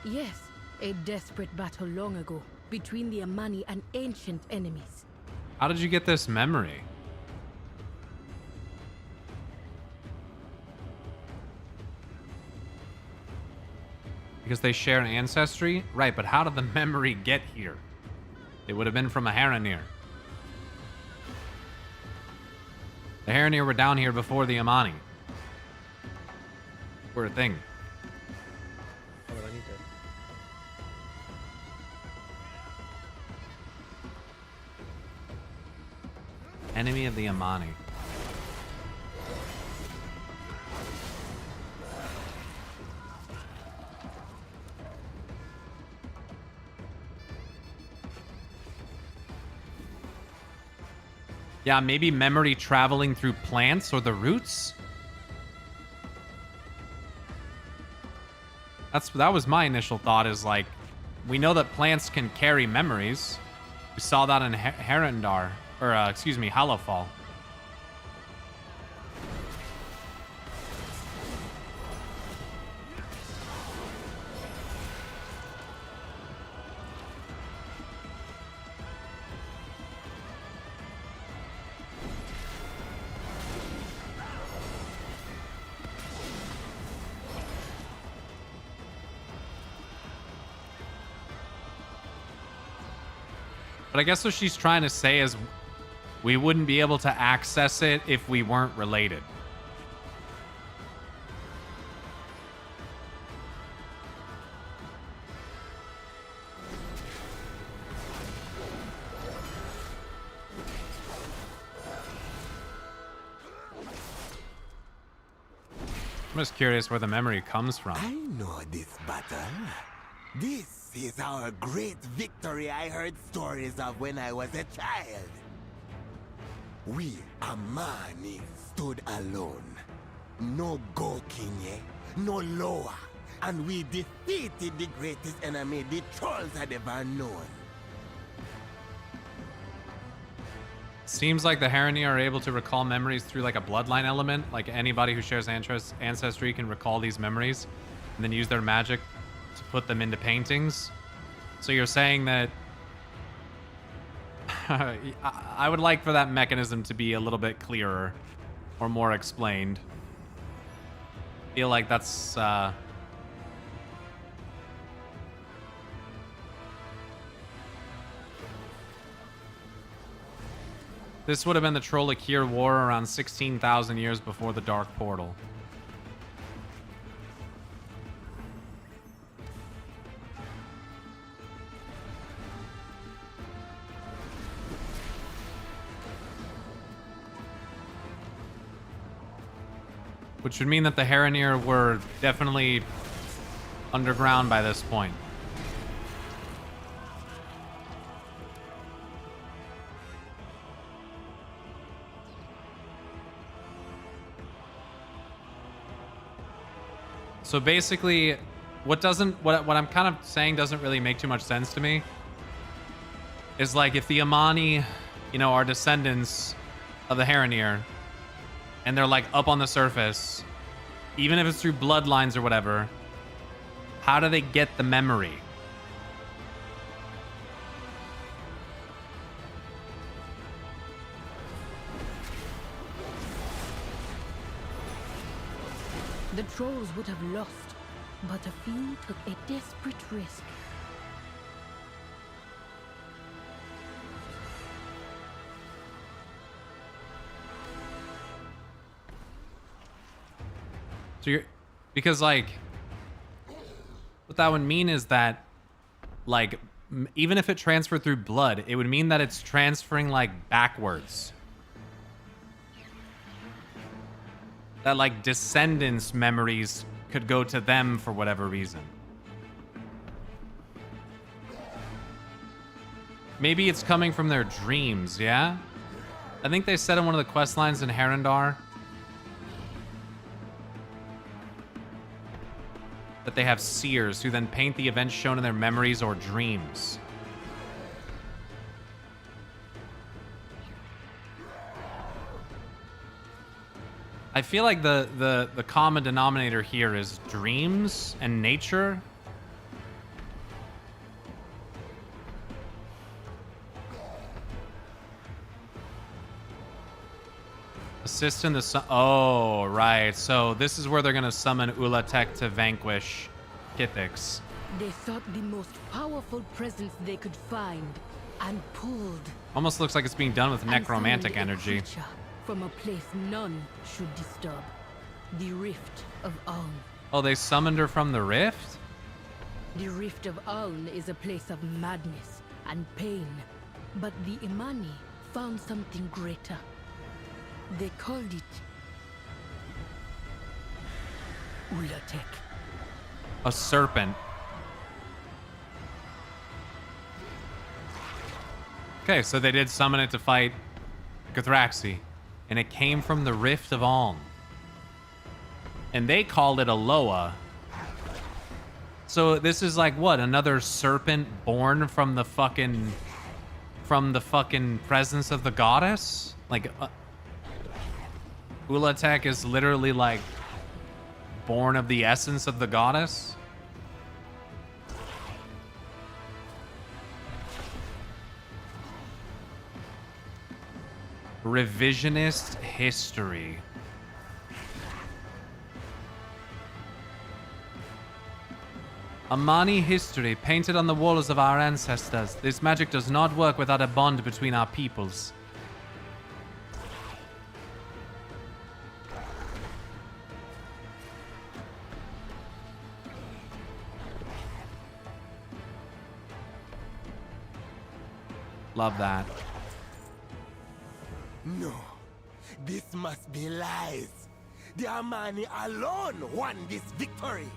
Yes, a desperate battle long ago between the Amani and ancient enemies. How did you get this memory? Because they share an ancestry? Right, but how did the memory get here? It would have been from a Haranir. The Haranir were down here before the Amani. Were a thing. Enemy of the Amani. Yeah, maybe memory traveling through plants or the roots. That was my initial thought, is like, we know that plants can carry memories. We saw that in Herendar, or excuse me, Hallowfall. But I guess what she's trying to say is we wouldn't be able to access it if we weren't related. I'm just curious where the memory comes from. I know this battle. This is our great victory I heard stories of when I was a child. We, Amani, stood alone. No Gokinye, no Loa. And we defeated the greatest enemy the trolls had ever known. Seems like the Haranir are able to recall memories through like a bloodline element. Like anybody who shares ancestry can recall these memories and then use their magic to put them into paintings. So you're saying that I would like for that mechanism to be a little bit clearer or more explained. Feel like that's this would have been the Trollakir War around 16,000 years before the Dark Portal. Which would mean that the Haranir were definitely underground by this point. So basically, what I'm kind of saying doesn't really make too much sense to me is like if the Amani, you know, are descendants of the Haranir, and they're like up on the surface, even if it's through bloodlines or whatever, how do they get the memory? The trolls would have lost, but a few took a desperate risk. So you're, because like, what that would mean is that, like, even if it transferred through blood, it would mean that it's transferring like backwards. That like descendants' memories could go to them for whatever reason. Maybe it's coming from their dreams, yeah? I think they said in one of the quest lines in Herendar that they have seers who then paint the events shown in their memories or dreams. I feel like the common denominator here is dreams and nature. Assist in the oh, right. So this is where they're going to summon Ulatek to vanquish Kithix. They sought the most powerful presence they could find and pulled. Almost looks like it's being done with And necromantic found a energy. creature from a place none should disturb. The Rift of Aun. Oh, they summoned her from the rift? The Rift of Aun is a place of madness and pain. But the Imani found something greater. They called it Ulatek. A serpent. Okay, so they did summon it to fight Githraxi, and it came from the Rift of Alm. And they called it a Loa. So this is like what? Another serpent born from the fucking presence of the goddess? Like Ulatek is literally like born of the essence of the goddess? Revisionist history. Amani history painted on the walls of our ancestors. This magic does not work without a bond between our peoples. Love that. No, this must be lies. The Amani alone won this victory.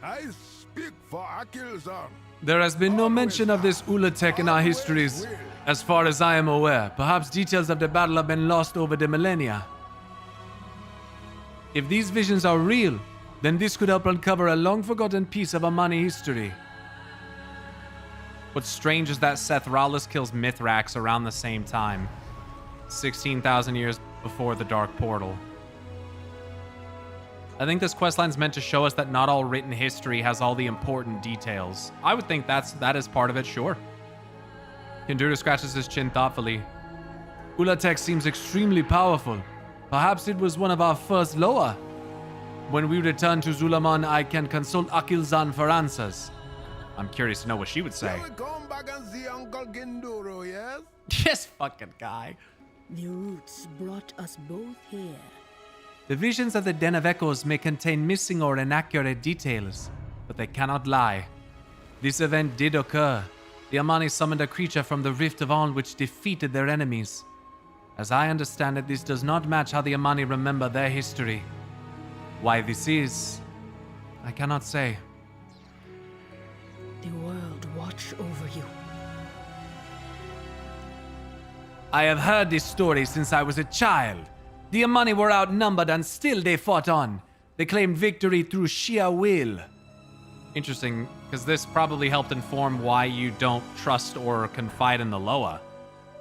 I speak for Akilzan. There has been no mention of this Ulatek in our histories, as far as I am aware. Perhaps details of the battle have been lost over the millennia. If these visions are real, then this could help uncover a long-forgotten piece of Amani history. What's strange is that Seth Rallis kills Mithrax around the same time. 16,000 years before the Dark Portal. I think this questline's meant to show us that not all written history has all the important details. I would think that is part of it, sure. Kindura scratches his chin thoughtfully. Ulatek seems extremely powerful. Perhaps it was one of our first Loa. When we return to Zulaman, I can consult Akilzan for answers. I'm curious to know what she would say. Shall we come back and see Uncle Ginduro, yes? Yes, fucking guy. The roots brought us both here. The visions of the Den of Echoes may contain missing or inaccurate details, but they cannot lie. This event did occur. The Amani summoned a creature from the Rift of Aun which defeated their enemies. As I understand it, this does not match how the Amani remember their history. Why this is, I cannot say. The world watch over you. I have heard this story since I was a child. The Amani were outnumbered and still they fought on. They claimed victory through sheer will. Interesting, because this probably helped inform why you don't trust or confide in the Loa,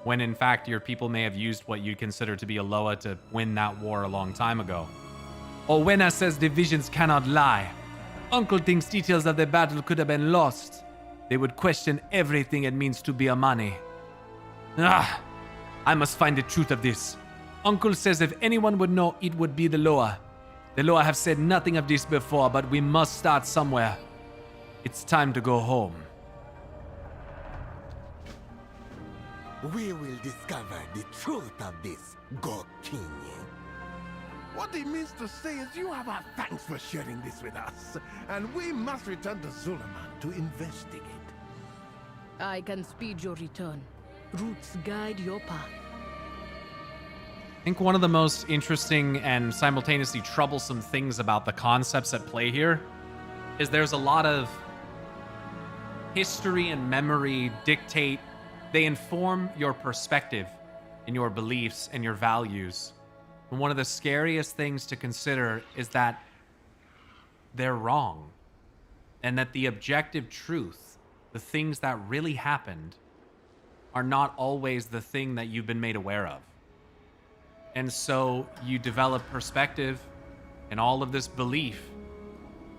when in fact your people may have used what you consider to be a Loa to win that war a long time ago. Owena says the visions cannot lie. Uncle thinks details of the battle could have been lost. They would question everything it means to be Amani. I must find the truth of this. Uncle says if anyone would know, it would be the Loa. The Loa have said nothing of this before, but we must start somewhere. It's time to go home. We will discover the truth of this, Gokini. What he means to say is you have our thanks for sharing this with us, and we must return to Zulaman to investigate. I can speed your return. Roots guide your path. I think one of the most interesting and simultaneously troublesome things about the concepts at play here is there's a lot of history and memory dictate, they inform your perspective and your beliefs and your values. And one of the scariest things to consider is that they're wrong. And that the objective truth, the things that really happened, are not always the thing that you've been made aware of. And so you develop perspective and all of this belief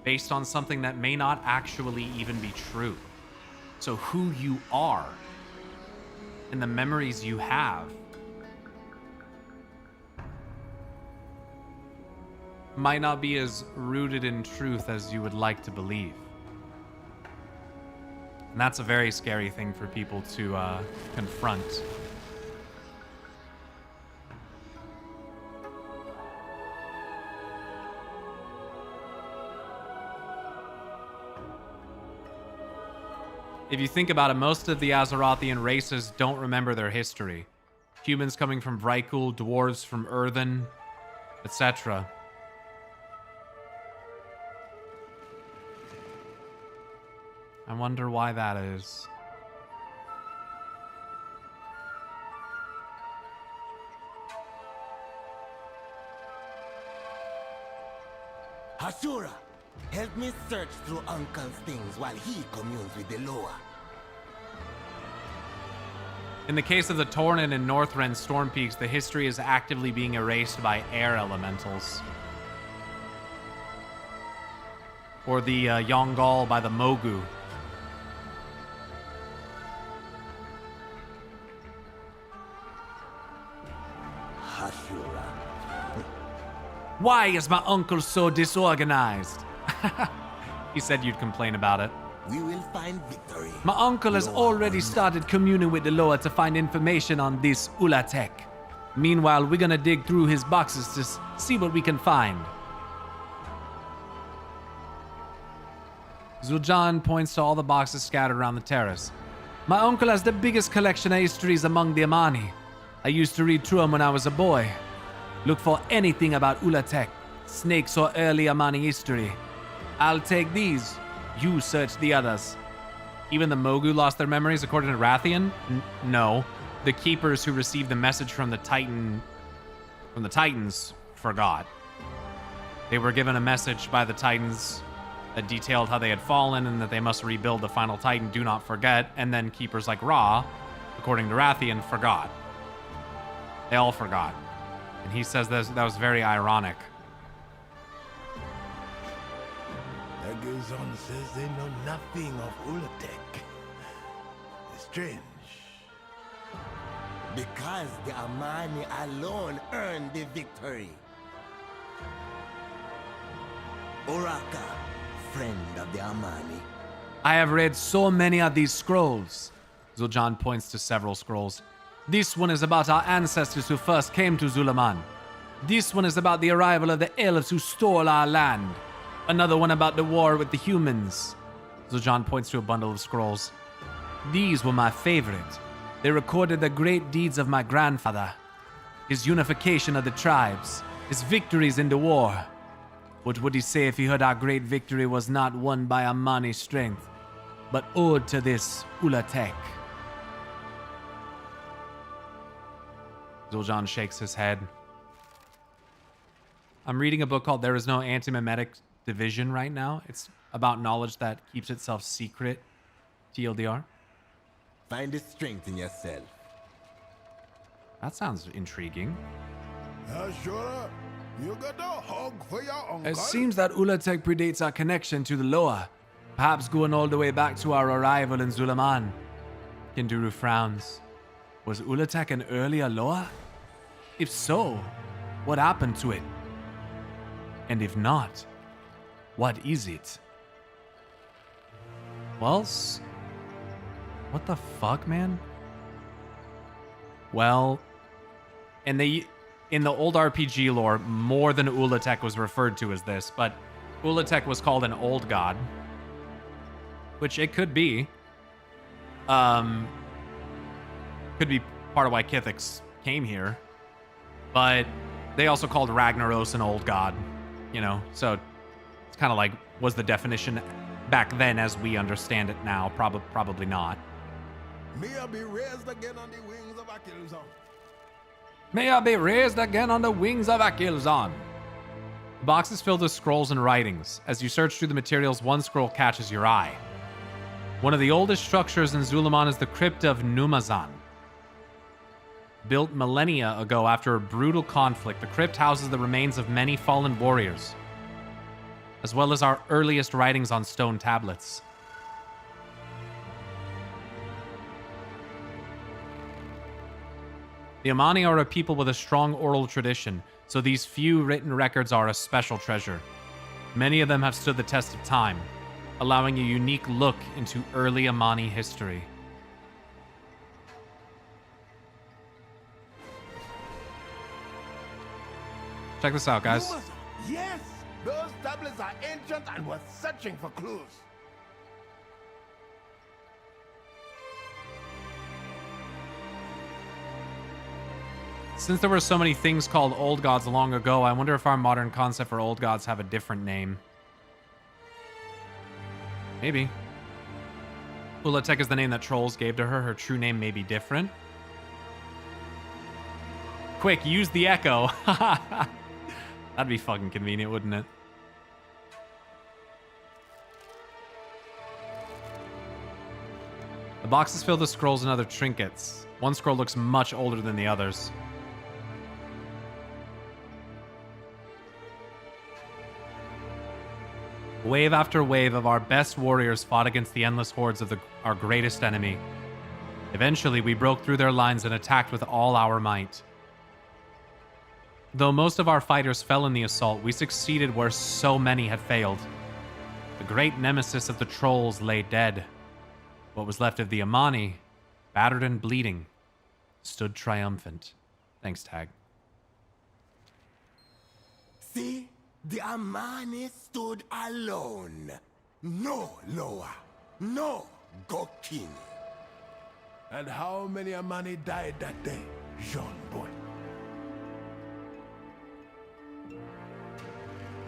based on something that may not actually even be true. So who you are and the memories you have might not be as rooted in truth as you would like to believe. And that's a very scary thing for people to confront. if you think about it, most of the Azerothian races don't remember their history. Humans coming from Vrykul, dwarves from Earthen, etc. I wonder why that is. Ashura, help me search through Uncle's things while he communes with the Loa. In the case of the Tornin and Northrend Storm Peaks, the history is actively being erased by air elementals. Or the Yongal by the Mogu. Ashura. Why is my uncle so disorganized? He said you'd complain about it. We will find victory. My uncle has already started communing with the Loa to find information on this Ulatek. Meanwhile, we're gonna dig through his boxes to see what we can find. Zul'Jan points to all the boxes scattered around the terrace. My uncle has the biggest collection of histories among the Amani. I used to read through them when I was a boy. Look for anything about Ulatek, snakes or early Amani history. I'll take these. You search the others. Even the Mogu lost their memories, according to Rathian? No. The keepers who received the message from the Titans forgot. They were given a message by the Titans that detailed how they had fallen and that they must rebuild the final Titan, do not forget, and then keepers like Ra, according to Rathian, forgot. They all forgot. And he says that was very ironic. Nagazon says they know nothing of Ulatek. Strange. Because the Amani alone earned the victory. Oraka, friend of the Amani. I have read so many of these scrolls. Zul'Jan points to several scrolls. This one is about our ancestors who first came to Zulaman. This one is about the arrival of the elves who stole our land. Another one about the war with the humans. Zul'Jan points to a bundle of scrolls. These were my favorite. They recorded the great deeds of my grandfather, his unification of the tribes, his victories in the war. What would he say if he heard our great victory was not won by Amani strength, but owed to this Ulatek? Zul'Jan shakes his head. I'm reading a book called There Is No Antimemetic Division right now. It's about knowledge that keeps itself secret. TLDR. Find the strength in yourself. That sounds intriguing. Ashura, you got a hug for your uncle? It seems that Ulatek predates our connection to the Loa, perhaps going all the way back to our arrival in Zulaman. Kinduru frowns. Was Ulatek an earlier Loa? If so, what happened to it? And if not, what is it? Well, what the fuck, man? Well, in the old RPG lore, more than Ulatek was referred to as this, but Ulatek was called an old god, which it could be. Could be part of why Kithix came here, but they also called Ragnaros an old god, you know, so it's kind of like, was the definition back then as we understand it now? Probably not. May I be raised again on the wings of Akilzon. May I be raised again on the wings of Akilzon. The box is filled with scrolls and writings. As you search through the materials, one scroll catches your eye. One of the oldest structures in Zulaman is the Crypt of Numazan. Built millennia ago after a brutal conflict, the crypt houses the remains of many fallen warriors, as well as our earliest writings on stone tablets. The Amani are a people with a strong oral tradition, so these few written records are a special treasure. Many of them have stood the test of time, allowing a unique look into early Amani history. Check this out, guys. Yes! Those tablets are ancient and we're searching for clues. Since there were so many things called old gods long ago, I wonder if our modern concept for old gods have a different name. Maybe. Ulatek is the name that trolls gave to her. Her true name may be different. Quick, use the echo. That'd be fucking convenient, wouldn't it? The box is filled with scrolls and other trinkets. One scroll looks much older than the others. Wave after wave of our best warriors fought against the endless hordes of our greatest enemy. Eventually, we broke through their lines and attacked with all our might. Though most of our fighters fell in the assault, we succeeded where so many had failed. The great nemesis of the trolls lay dead. What was left of the Amani, battered and bleeding, stood triumphant. Thanks, Tag. See? The Amani stood alone. No Loa. No Gokini. And how many Amani died that day, Jean boy?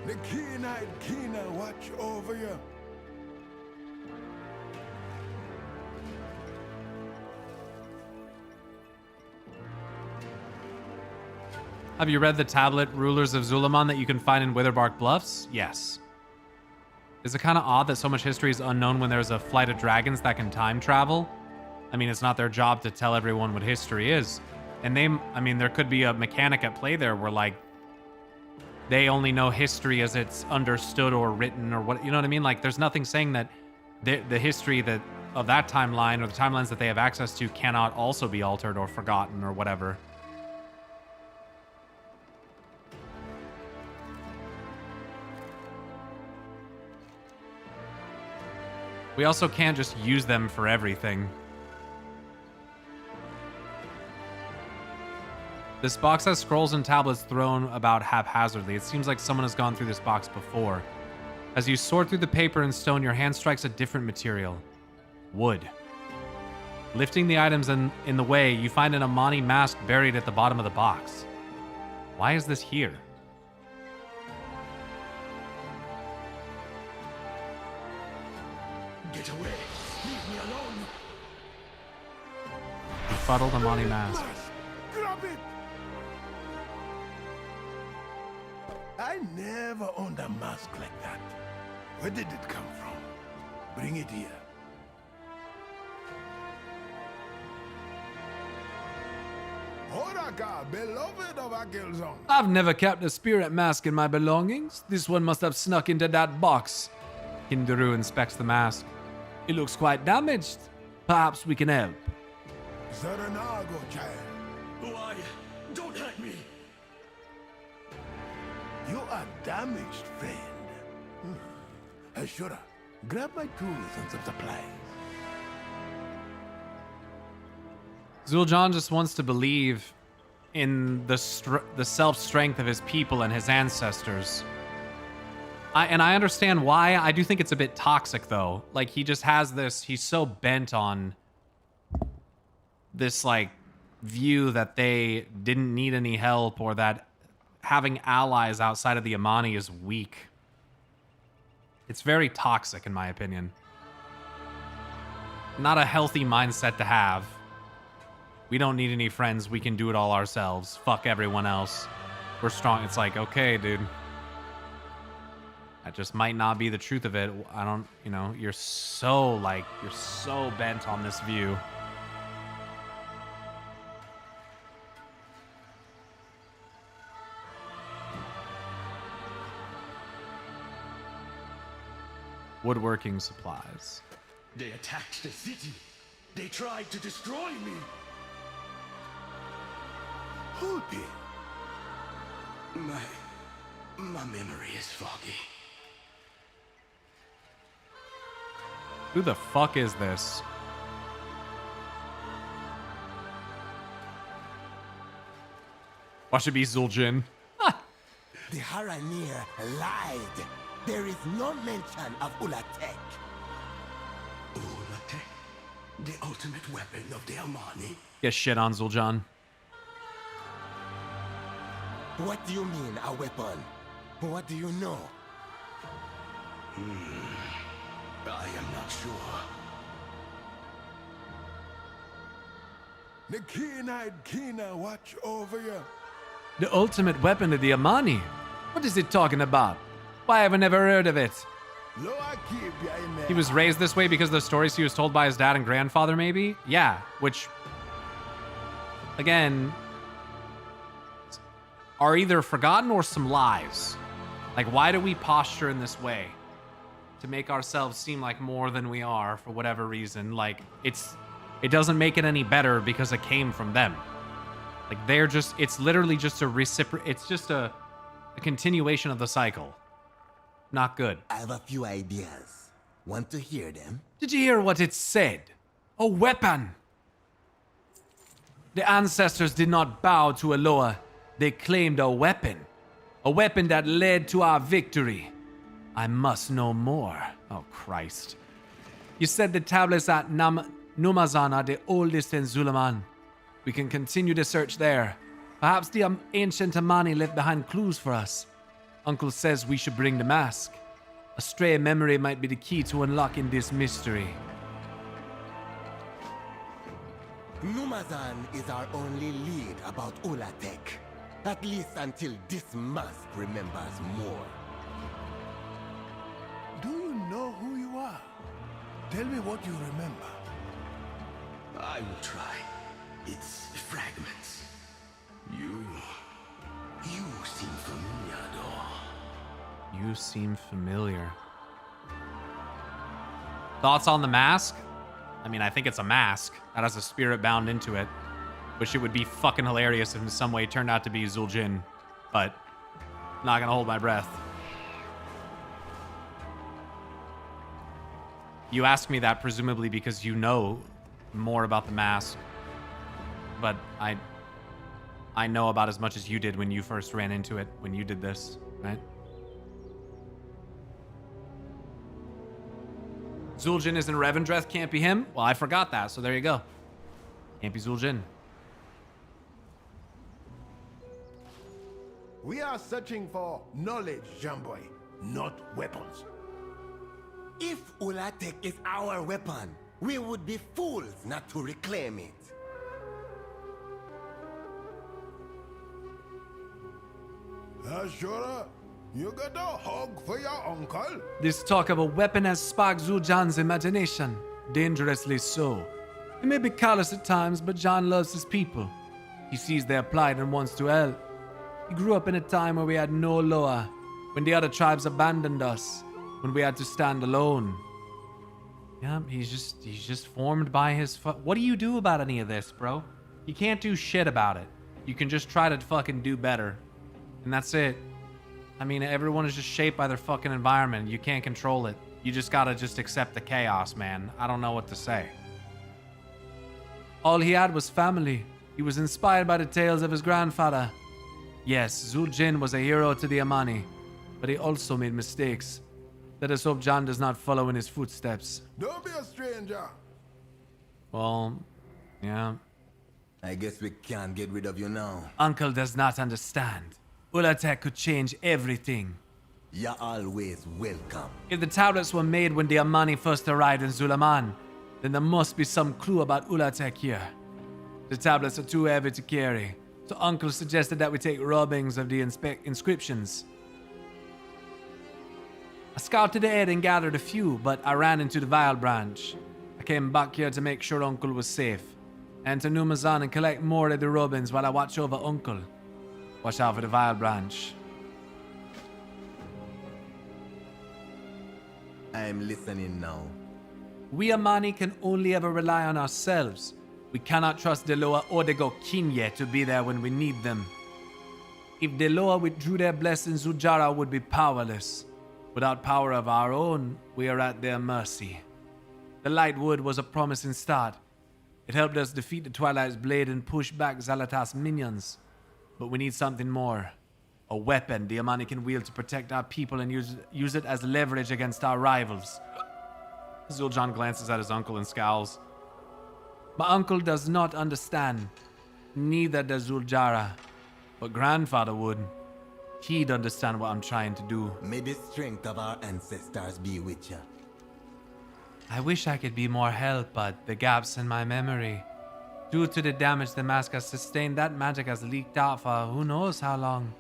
The keen-eyed Kina watch over you. Have you read the tablet Rulers of Zulaman that you can find in Witherbark Bluffs? Yes. Is it kind of odd that so much history is unknown when there's a flight of dragons that can time travel? I mean, it's not their job to tell everyone what history is. And there could be a mechanic at play there where, like, they only know history as it's understood or written or what, you know what I mean? Like, there's nothing saying that the history of that timeline or the timelines that they have access to cannot also be altered or forgotten or whatever. We also can't just use them for everything. This box has scrolls and tablets thrown about haphazardly. It seems like someone has gone through this box before. As you sort through the paper and stone, your hand strikes a different material. Wood. Lifting the items in the way, you find an Amani mask buried at the bottom of the box. Why is this here? Get away! Leave me alone! Befuddled Amani mask. Grab it! I never owned a mask like that. Where did it come from? Bring it here. Horaka, beloved of Akelzon. I've never kept a spirit mask in my belongings. This one must have snuck into that box. Kindaru inspects the mask. It looks quite damaged. Perhaps we can help. Zaranago, child. Why? Don't hurt me. You are damaged, friend. Ashura, grab my tools and some supplies. Zul'Jan just wants to believe in the self-strength of his people and his ancestors. And I understand why. I do think it's a bit toxic, though. Like, he just has this... He's so bent on this, like, view that they didn't need any help or that having allies outside of the Amani is weak. It's very toxic, in my opinion. Not a healthy mindset to have. We don't need any friends. We can do it all ourselves. Fuck everyone else. We're strong. It's like, okay, dude. That just might not be the truth of it. I don't, you know, you're so bent on this view. Woodworking supplies. They attacked the city. They tried to destroy me. Who did? My memory is foggy. Who the fuck is this? Watch it be Zul'Jin. The Haranir lied. There is no mention of Ulatek. Ulatek? The ultimate weapon of the Amani? Get shit on, Zul'Jan. What do you mean, a weapon? What do you know? I am not sure. The keen-eyed Kina watch over you. The ultimate weapon of the Amani? What is it talking about? Why have I never heard of it? He was raised this way because of the stories he was told by his dad and grandfather, maybe? Yeah, which, again, are either forgotten or some lies. Like, why do we posture in this way? To make ourselves seem like more than we are for whatever reason. Like, it doesn't make it any better because it came from them. Like, it's literally just it's just a continuation of the cycle. Not good. I have a few ideas. Want to hear them? Did you hear what it said? A weapon! The ancestors did not bow to Aloha. They claimed a weapon. A weapon that led to our victory. I must know more. Oh, Christ. You said the tablets at Numazan are the oldest in Zulaman. We can continue the search there. Perhaps the ancient Amani left behind clues for us. Uncle says we should bring the mask. A stray memory might be the key to unlocking this mystery. Numazan is our only lead about Ulatek. At least until this mask remembers more. Do you know who you are? Tell me what you remember. I will try. It's fragments. You seem familiar, though. You seem familiar. Thoughts on the mask? I mean, I think it's a mask that has a spirit bound into it. Wish it would be fucking hilarious if in some way it turned out to be Zuljin. But, not gonna hold my breath. You ask me that presumably because you know more about the mask. But I know about as much as you did when you first ran into it, when you did this, right? Zuljin isn't Revendreth, can't be him? Well, I forgot that, so there you go. Can't be Zuljin. We are searching for knowledge, Jamboy, not weapons. If Ulatek is our weapon, we would be fools not to reclaim it. Ashura, you got a hug for your uncle? This talk of a weapon has sparked Zul'Jan's imagination. Dangerously so. He may be callous at times, but Jan loves his people. He sees their plight and wants to help. He grew up in a time where we had no Loa, when the other tribes abandoned us, when we had to stand alone. Yeah, he's just formed by his what do you do about any of this, bro? You can't do shit about it. You can just try to fucking do better. And that's it. I mean, everyone is just shaped by their fucking environment. You can't control it. You just gotta just accept the chaos, man. I don't know what to say. All he had was family. He was inspired by the tales of his grandfather. Yes, Zuljin was a hero to the Amani, but he also made mistakes. Let us hope Jan does not follow in his footsteps. Don't be a stranger. Well, yeah. I guess we can't get rid of you now. Uncle does not understand. Ulatek could change everything. You're always welcome. If the tablets were made when the Amani first arrived in Zulaman, then there must be some clue about Ulatek here. The tablets are too heavy to carry, so Uncle suggested that we take rubbings of the inscriptions. I scouted ahead and gathered a few, but I ran into the Vile Branch. I came back here to make sure Uncle was safe, and to Numazan and collect more of the rubbings while I watch over Uncle. Watch out for the Vile Branch. I'm listening now. We Amani can only ever rely on ourselves. We cannot trust Deloa or the Gokinye to be there when we need them. If Deloa withdrew their blessings, Zujara would be powerless. Without power of our own, we are at their mercy. The Lightwood was a promising start. It helped us defeat the Twilight's Blade and push back Zalatas' minions. But we need something more. A weapon the Amani can wield to protect our people and use it as leverage against our rivals. Zul'Jan glances at his uncle and scowls. My uncle does not understand. Neither does Zuljara. But grandfather would. He'd understand what I'm trying to do. May the strength of our ancestors be with you. I wish I could be more help, but the gaps in my memory. Due to the damage the mask has sustained, that magic has leaked out for who knows how long.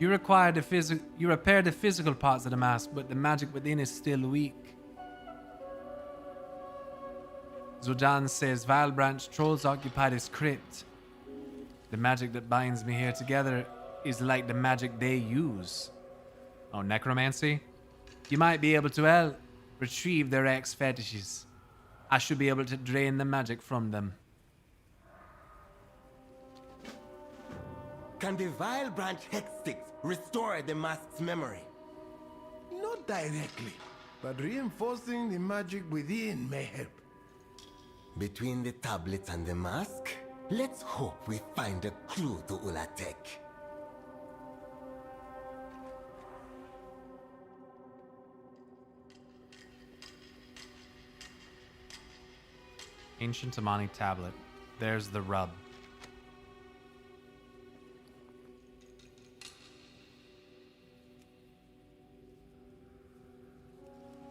You repair the physical parts of the mask, but the magic within is still weak. Zojan says Vile Branch trolls occupy this crypt. The magic that binds me here together is like the magic they use. Oh, necromancy? You might be able to retrieve their ex fetishes. I should be able to drain the magic from them. Can the Vile Branch hex sticks restore the mask's memory? Not directly, but reinforcing the magic within may help. Between the tablets and the mask, let's hope we find a clue to Ulatek. Ancient Amani tablet. There's the rub.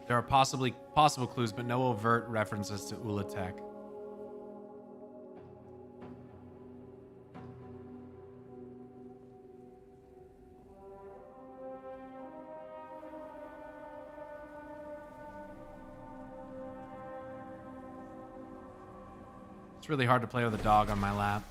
There are possible clues, but no overt references to Ulatek. It's really hard to play with a dog on my lap.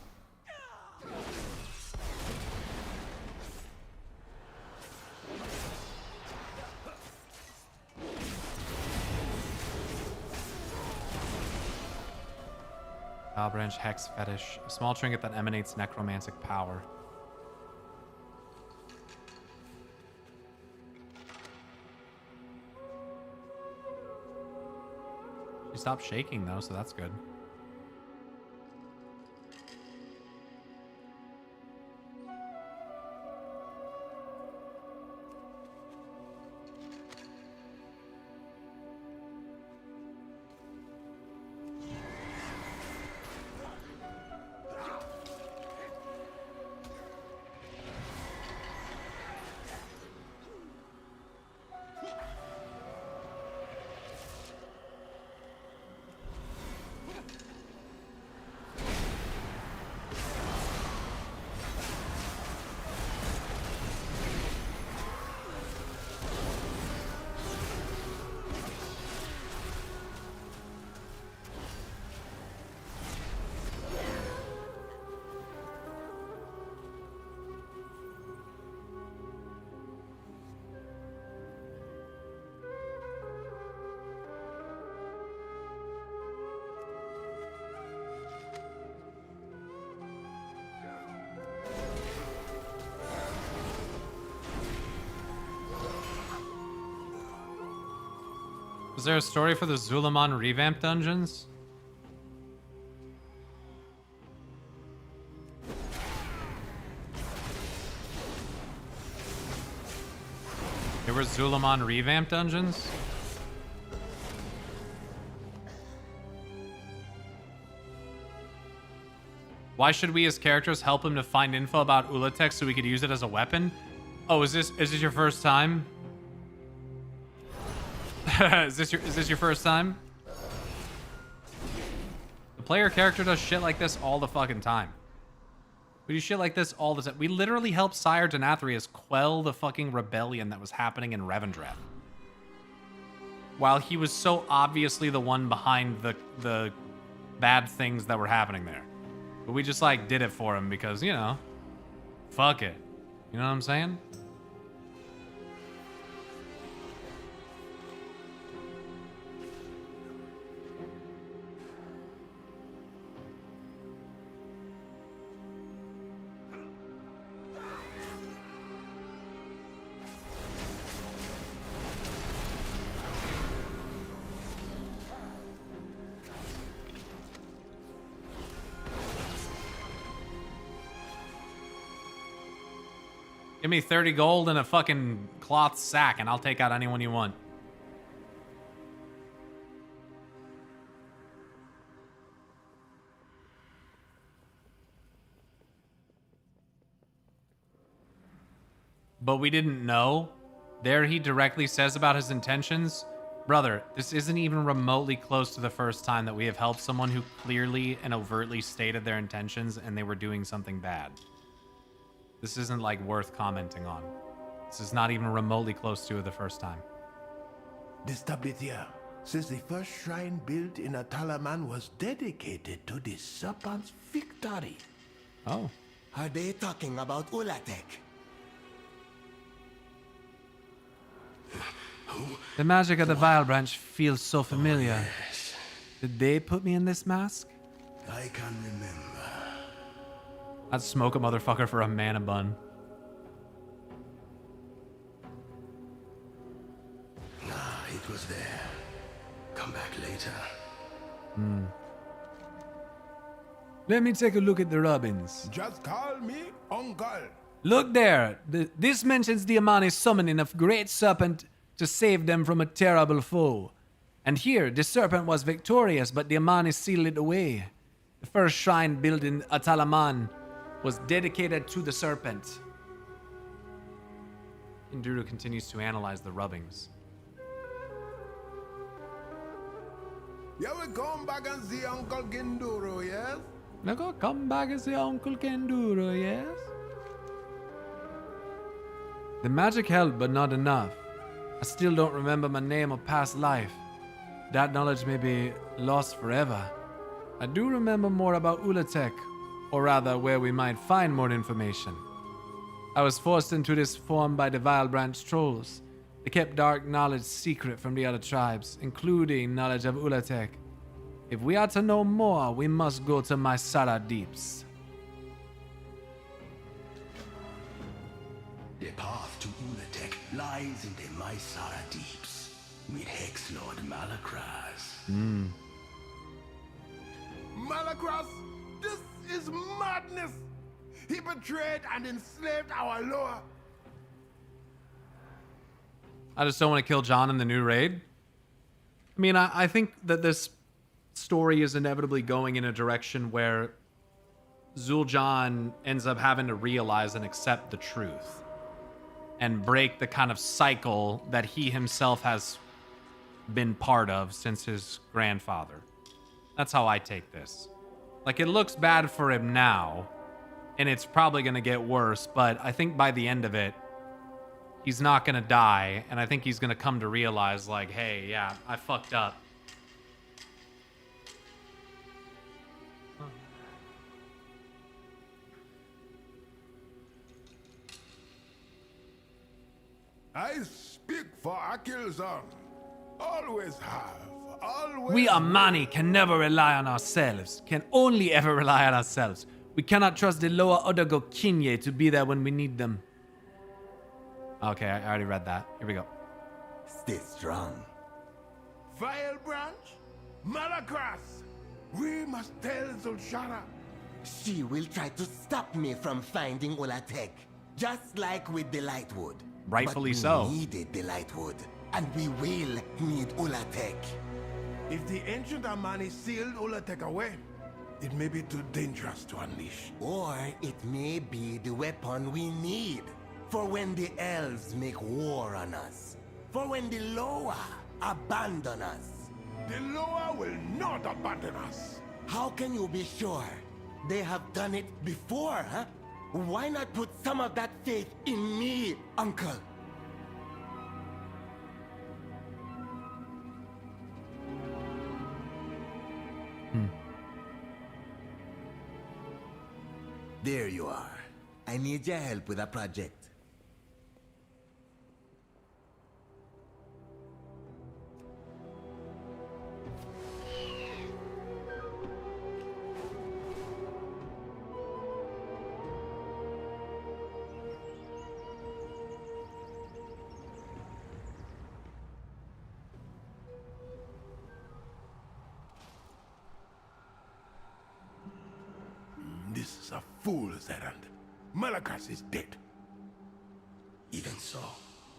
Vile Branch Hex Fetish. A small trinket that emanates necromantic power. She stopped shaking though, so that's good. Was there a story for the Zulaman revamped dungeons? There were Zulaman revamped dungeons? Why should we as characters help him to find info about Ulatek so we could use it as a weapon? Oh, is this your first time? Is this your first time? The player character does shit like this all the fucking time. We do shit like this all the time. We literally helped Sire Denathrius quell the fucking rebellion that was happening in Revendreth. While he was so obviously the one behind the bad things that were happening there. But we just like did it for him because, you know, fuck it. You know what I'm saying? Give me 30 gold and a fucking cloth sack, and I'll take out anyone you want. but we didn't know. There he directly says about his intentions. Brother, this isn't even remotely close to the first time that we have helped someone who clearly and overtly stated their intentions and they were doing something bad. This isn't like worth commenting on. This is not even remotely close to the first time. This tablet here says the first shrine built in Atalaman was dedicated to the serpent's victory. Oh. Are they talking about Ulatek? The magic of the Vile Branch feels so familiar. Did they put me in this mask? I can remember. I'd smoke a motherfucker for a mana bun. It was there. Come back later. Let me take a look at the Robins. Just call me Uncle. Look there. This mentions the Amani summoning of great serpent to save them from a terrible foe. And here, the serpent was victorious, but the Amani sealed it away. The first shrine built in Atalaman was dedicated to the serpent. Induru continues to analyze the rubbings. You will come back and see Uncle Genduro, yes? Now go come back and see Uncle Kenduro, yes? The magic helped, but not enough. I still don't remember my name or past life. That knowledge may be lost forever. I do remember more about Ulatek, or rather where we might find more information. I was forced into this form by the Vile Branch trolls. They kept dark knowledge secret from the other tribes, including knowledge of Ulatek. If we are to know more, we must go to Mysara Deeps. The path to Ulatek lies in the Mysara Deeps with Hex Lord Malakraz. Malakras, this is madness! He betrayed and enslaved our Loa. I just don't want to kill John in the new raid. I mean, I think that this story is inevitably going in a direction where Zul'Jan ends up having to realize and accept the truth and break the kind of cycle that he himself has been part of since his grandfather. That's how I take this. Like, it looks bad for him now, and it's probably going to get worse, but I think by the end of it, he's not going to die, and I think he's going to come to realize, like, hey, yeah, I fucked up. I speak for Akilzan. Always have. Always. We Amani can never rely on ourselves, can only ever rely on ourselves. We cannot trust the lower Odago Kinye to be there when we need them. Okay, I already read that. Here we go. Stay strong. Vile Branch? Malakras! We must tell Zul'Shara. She will try to stop me from finding Ulatek, just like with the Lightwood. Rightfully but so. We needed the Lightwood, and we will need Ulatek. If the ancient Amani sealed Ulatek away, it may be too dangerous to unleash. Or it may be the weapon we need for when the elves make war on us. For when the Loa abandon us. The Loa will not abandon us. How can you be sure? They have done it before, huh? Why not put some of that faith in me, Uncle? There you are. I need your help with a project. This is a fool's errand. Malakras is dead. Even so,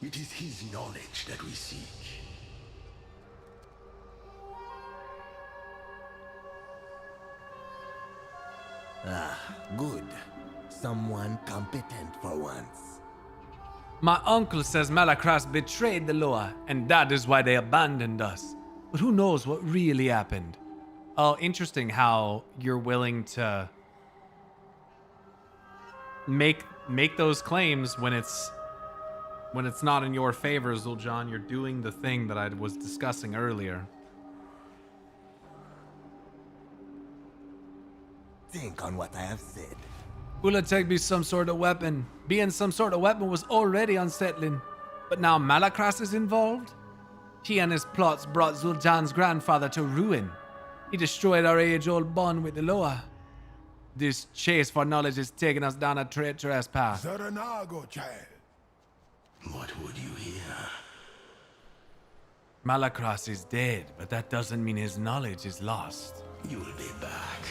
it is his knowledge that we seek. Ah, good. Someone competent for once. My uncle says Malakras betrayed the Loa, and that is why they abandoned us. But who knows what really happened? Oh, interesting how you're willing to make those claims when it's not in your favor, Zul'Jan. You're doing the thing that I was discussing earlier. Think on what I have said. Ulatek be some sort of weapon. Being some sort of weapon was already unsettling. But now Malakras is involved? He and his plots brought Zul'Jan's grandfather to ruin. He destroyed our age-old bond with the Loa. This chase for knowledge is taking us down a treacherous path. Zaranago, child. What would you hear? Malakras is dead, but that doesn't mean his knowledge is lost. You'll be back.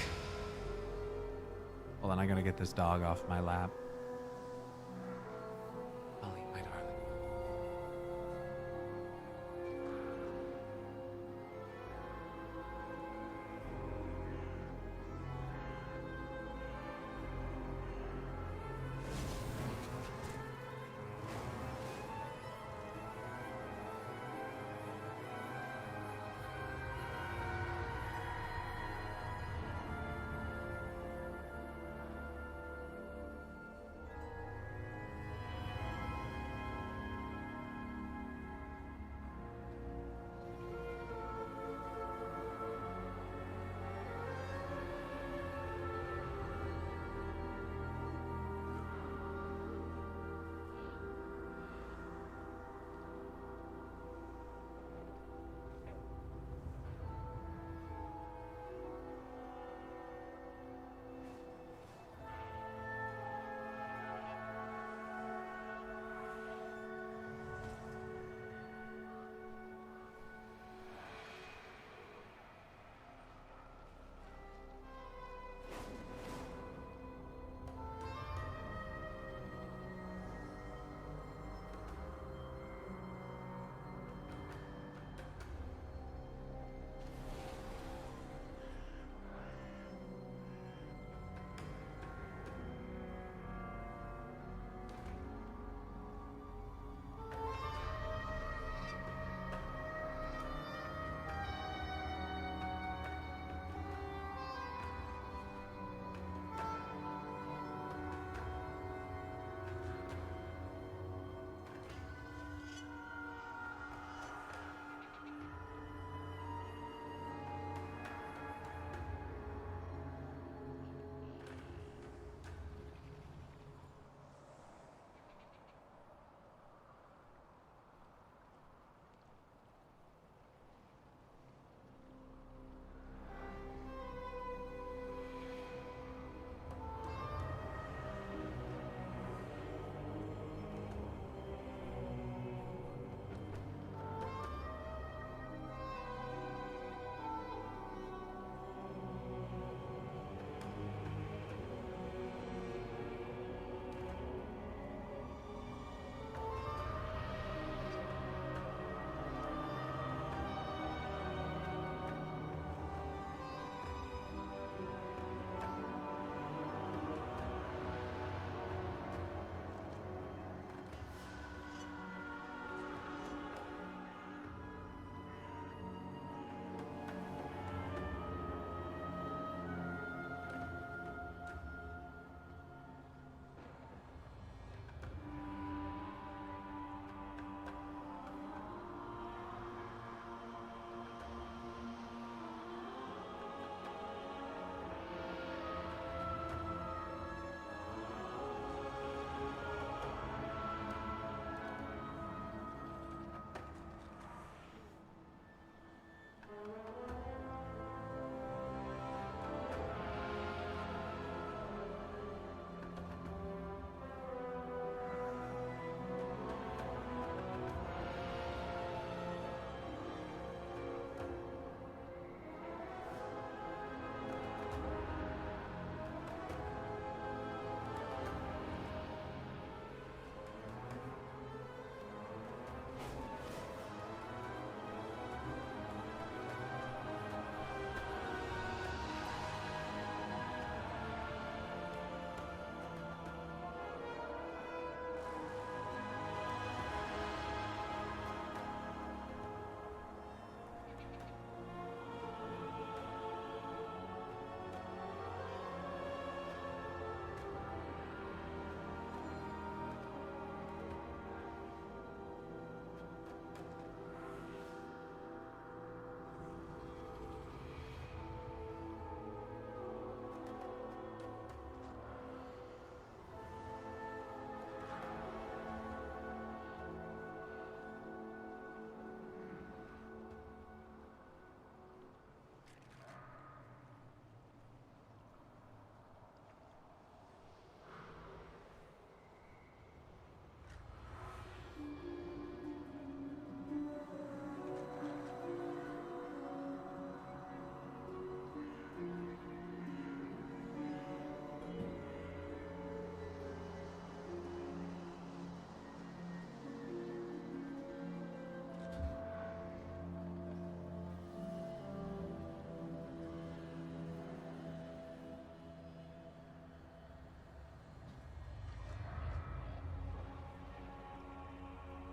Hold on, I gotta get this dog off my lap. Ollie, my darling.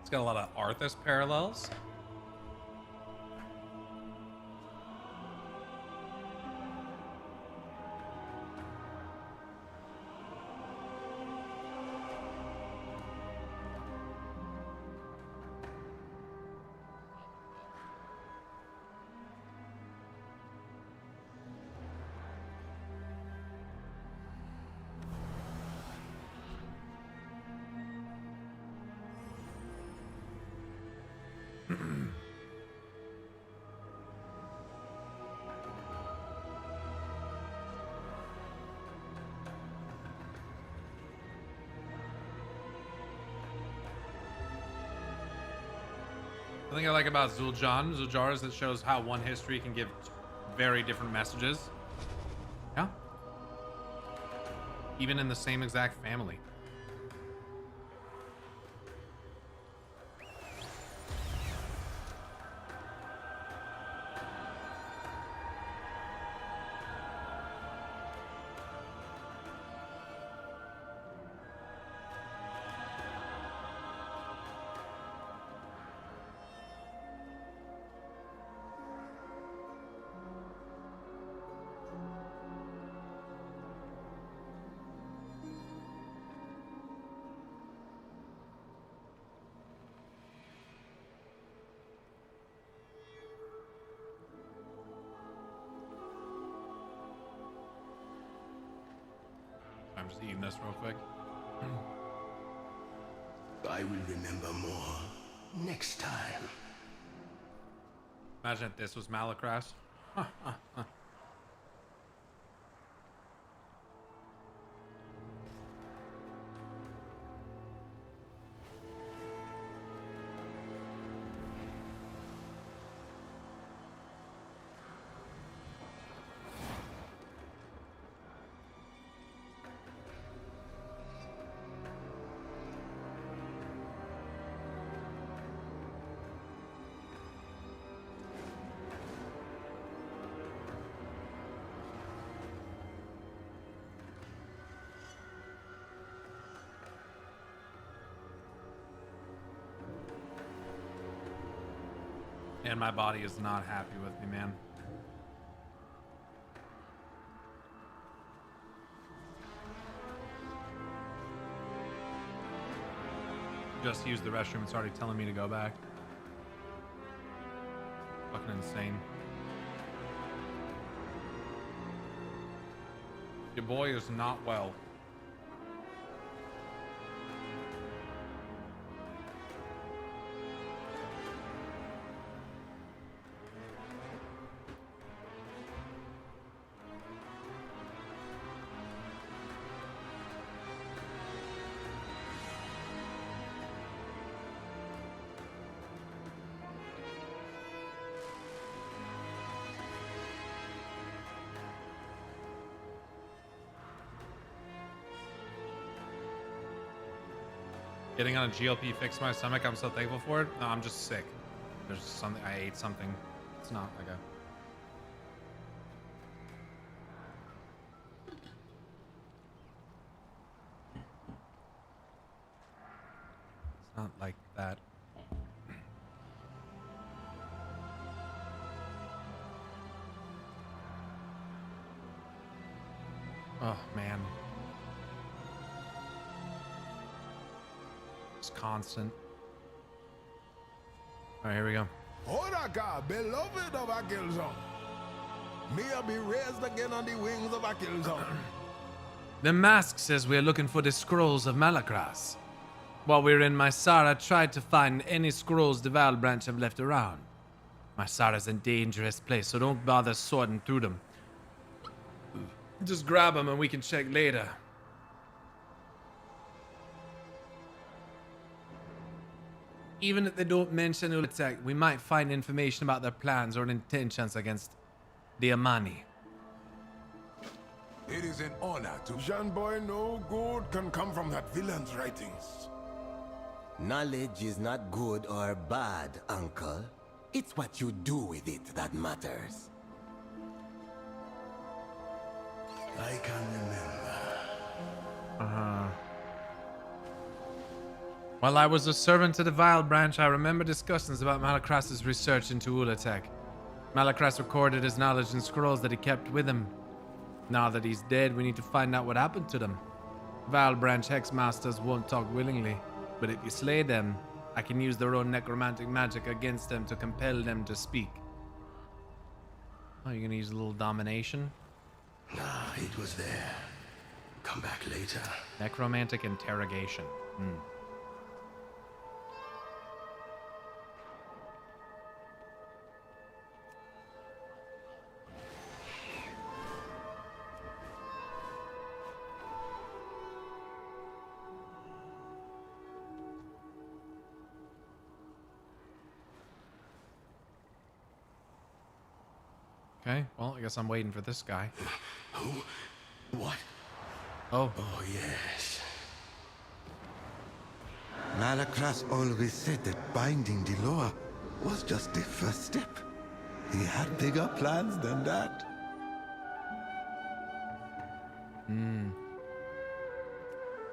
It's got a lot of Arthas parallels. The thing I like about Zul'Jar is it shows how one history can give very different messages. Yeah. Even in the same exact family. I'm just eating this real quick. I will remember more next time. Imagine if this was Malacras. And my body is not happy with me, man. Just used the restroom. It's already telling me to go back. Fucking insane. Your boy is not well. Getting on a GLP fixed my stomach. I'm so thankful for it. No, I'm just sick. There's something. I ate something. It's not like a... It's not like that. Oh, man. Constant. All right, here we go. Odaka, beloved of Akilzon, may I be raised again on the wings of Akilzon. The mask says we're looking for the scrolls of Malacras. While we were in Mysara, I tried to find any scrolls the Val branch have left around. Mysara's a dangerous place, so don't bother sorting through them. Just grab them and we can check later. Even if they don't mention who'll attack, we might find information about their plans or intentions against the Amani. It is an honor to... Jean boy, no good can come from that villain's writings. Knowledge is not good or bad, Uncle. It's what you do with it that matters. I can remember. While I was a servant to the Vile Branch, I remember discussions about Malacras's research into Ulatek. Malacras recorded his knowledge in scrolls that he kept with him. Now that he's dead, we need to find out what happened to them. Vile Branch Hexmasters won't talk willingly, but if you slay them, I can use their own necromantic magic against them to compel them to speak. Oh, you're gonna use a little domination? Ah, it was there. Come back later. Necromantic interrogation. Okay, well, I guess I'm waiting for this guy. Who? What? Oh. Oh, yes. Malacras always said that binding Deloa was just the first step. He had bigger plans than that.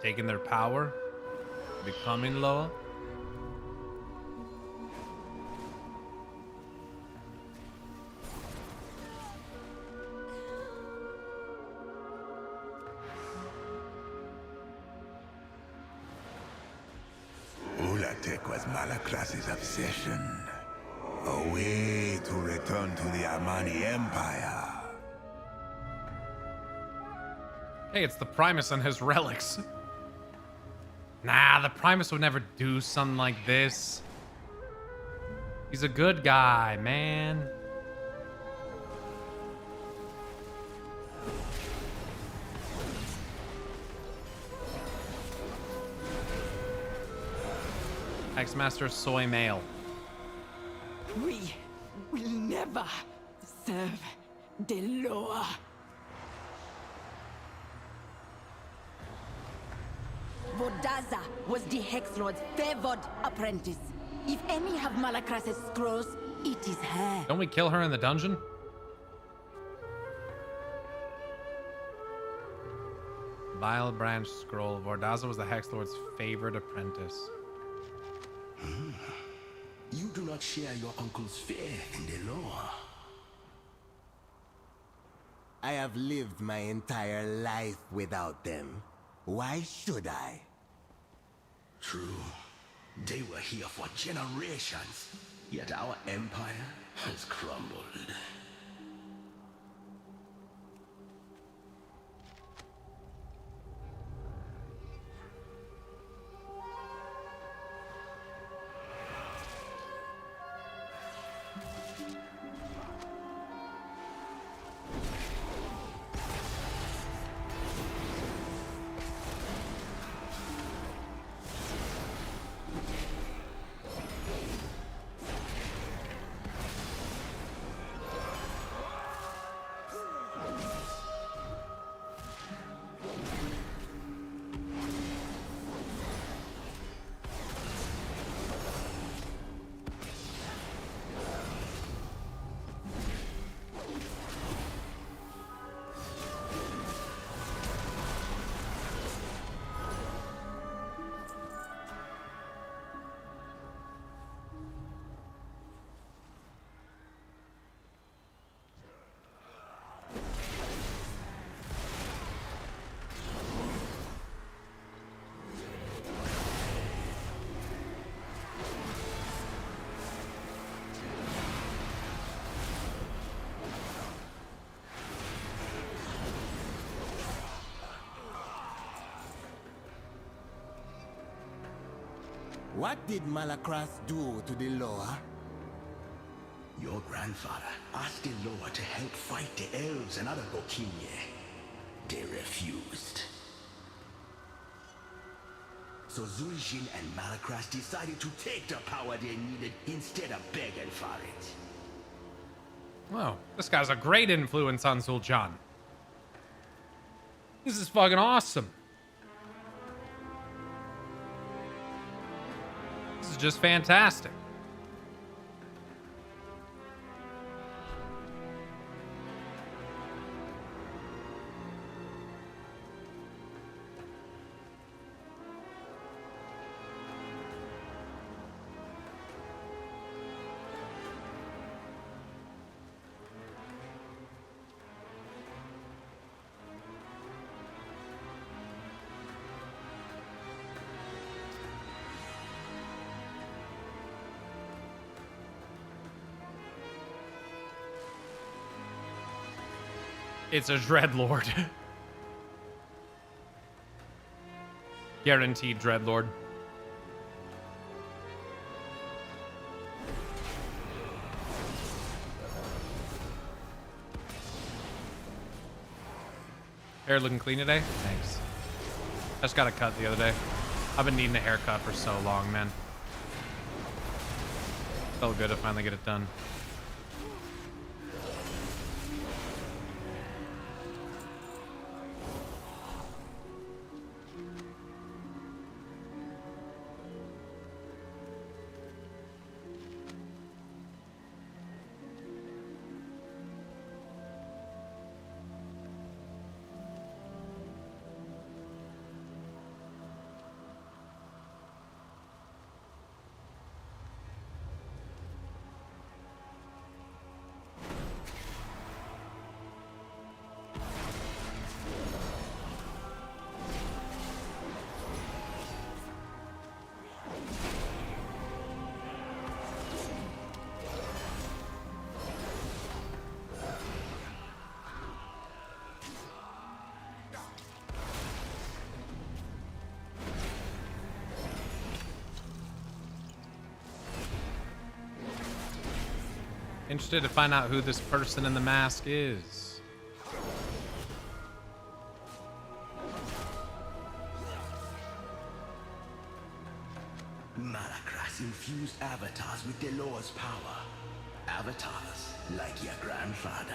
Taking their power? Becoming Loa? Ulatek was Malacras's obsession. A way to return to the Amani Empire. Hey, it's the Primus and his relics. Nah, the Primus would never do something like this. He's a good guy, man. Hexmaster Soy Male. We will never serve Deloa. Vodaza was the Hex Lord's favored apprentice. If any have Malacras's scrolls, it is her. Don't we kill her in the dungeon? Vile Branch Scroll. Vordaza was the Hex Lord's favorite apprentice. You do not share your uncle's faith in the law. I have lived my entire life without them. Why should I? True. They were here for generations, yet our empire has crumbled. What did Malacras do to the Loa? Your grandfather asked the Loa to help fight the elves and other Bokinye. They refused. So Zuijin and Malacras decided to take the power they needed instead of begging for it. Wow, this guy's a great influence on Zul'Jan. This is fucking awesome. This is just fantastic. It's a Dreadlord. Guaranteed Dreadlord. Hair looking clean today? Thanks. I just got a cut the other day. I've been needing a haircut for so long, man. Felt good to finally get it done. Interested to find out who this person in the mask is. Malakras infused avatars with Delor's power. Avatars like your grandfather.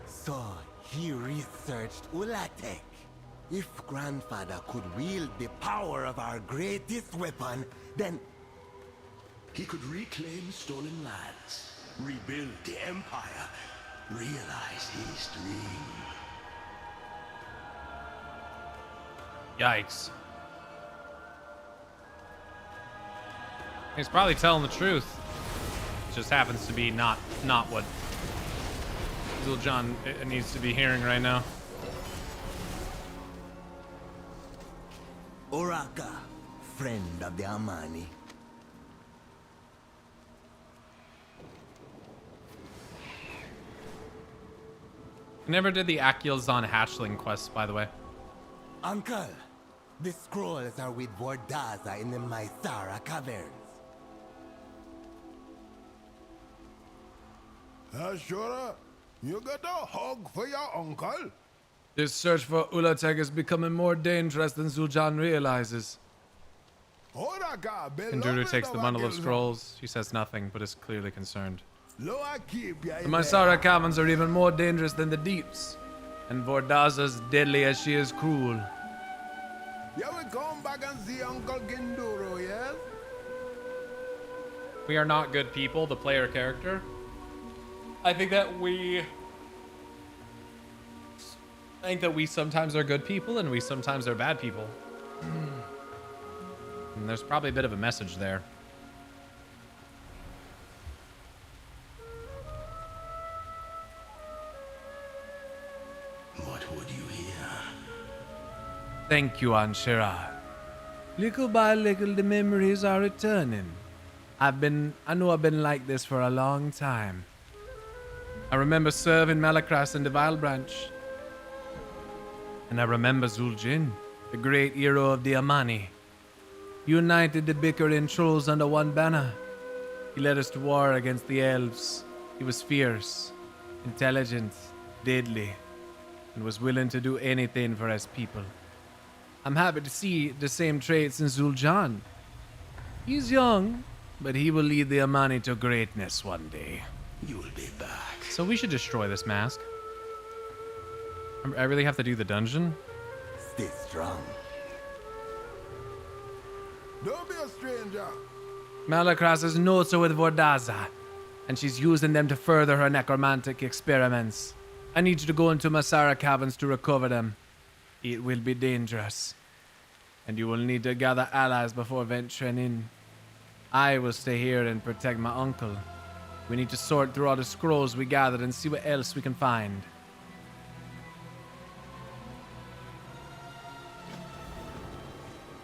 So he researched Ulatek. If grandfather could wield the power of our greatest weapon, then he could reclaim stolen lands, rebuild the empire, realize his dream. Yikes. He's probably telling the truth. It just happens to be not what Zul'Jin needs to be hearing right now. Oraka, friend of the Amani. Never did the Akilzan hatchling quest, by the way. Uncle, the scrolls are with Vordaza in the Mysara caverns. Ashura, you got a hug for your uncle? This search for Ulatek is becoming more dangerous than Zul'Jin realizes. Kanduru takes the bundle of scrolls. She says nothing, but is clearly concerned. The Mysara caverns are even more dangerous than the deeps, and Vordaza's deadly as she is cruel. You will come back and see Uncle Kanduru, yes? We are not good people, the player character. I think that we sometimes are good people and we sometimes are bad people. And there's probably a bit of a message there. What would you hear? Thank you, Anshira. Little by little, the memories are returning. I know I've been like this for a long time. I remember serving Malakras in the Vile Branch. And I remember Zul'Jin, the great hero of the Amani. He united the bickering trolls under one banner. He led us to war against the elves. He was fierce, intelligent, deadly, and was willing to do anything for his people. I'm happy to see the same traits in Zul'Jin. He's young, but he will lead the Amani to greatness one day. You'll be back. So we should destroy this mask. I really have to do the dungeon? Stay strong. Don't be a stranger. Malakras is also with Vordaza, and she's using them to further her necromantic experiments. I need you to go into Mysara caverns to recover them. It will be dangerous, and you will need to gather allies before venturing in. I will stay here and protect my uncle. We need to sort through all the scrolls we gathered and see what else we can find.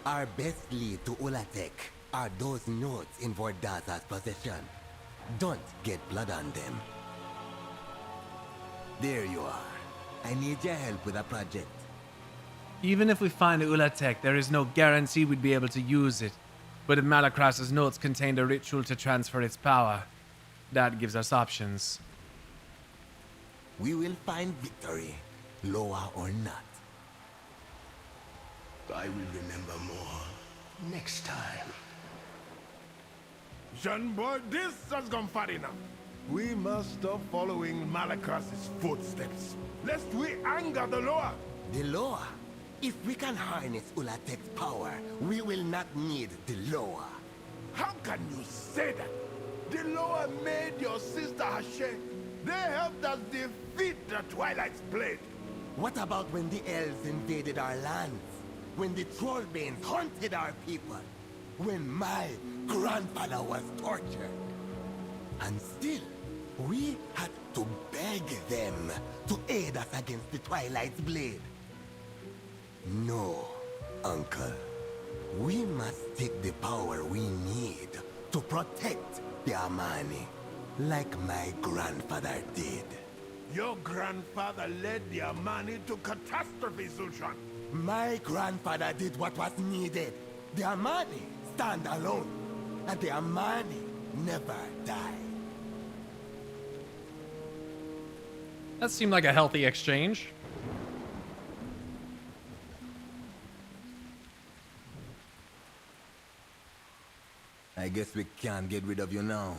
Our best lead to Ulatek are those notes in Vordaza's possession. Don't get blood on them. There you are. I need your help with a project. Even if we find Ulatek, there is no guarantee we'd be able to use it. But if Malacras's notes contained a ritual to transfer its power, that gives us options. We will find victory, Loa or not. I will remember more next time. Jean boy, this has gone far enough. We must stop following Malakas's footsteps, lest we anger the Loa. The Loa? If we can harness Ulatek's power, we will not need the Loa. How can you say that? The Loa made your sister Hashe. They helped us defeat the Twilight's Blade. What about when the elves invaded our lands? When the Trollbanes haunted our people? When my grandfather was tortured? And still, we had to beg them to aid us against the Twilight's Blade. No, Uncle. We must take the power we need to protect the Amani, like my grandfather did. Your grandfather led the Amani to catastrophe, Zulshan. My grandfather did what was needed. The Amani stand alone, and the Amani never die. That seemed like a healthy exchange. I guess we can't get rid of you now.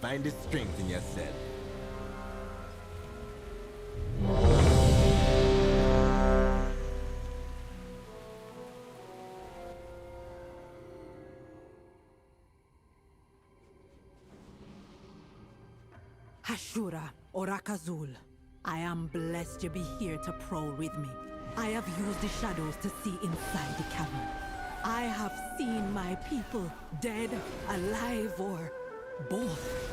Find the strength in yourself. Hashura, Orakazul, I am blessed you be here to prowl with me. I have used the shadows to see inside the cavern. I have seen my people dead, alive, or both.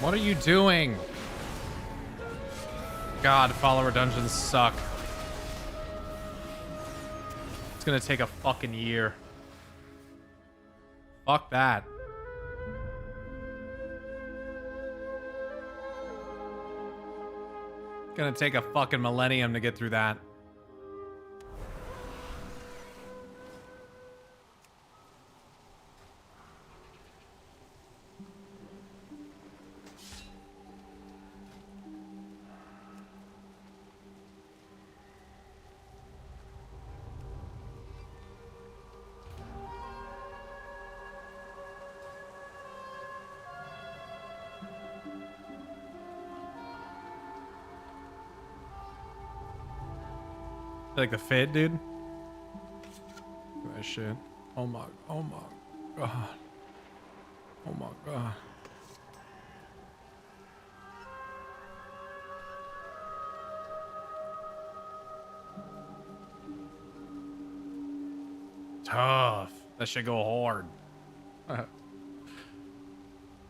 What are you doing? God, follower dungeons suck. It's gonna take a fucking year. Fuck that. It's gonna take a fucking millennium to get through that. Like the fit, dude. That shit. Oh my god. Oh my god. Tough. That should go hard.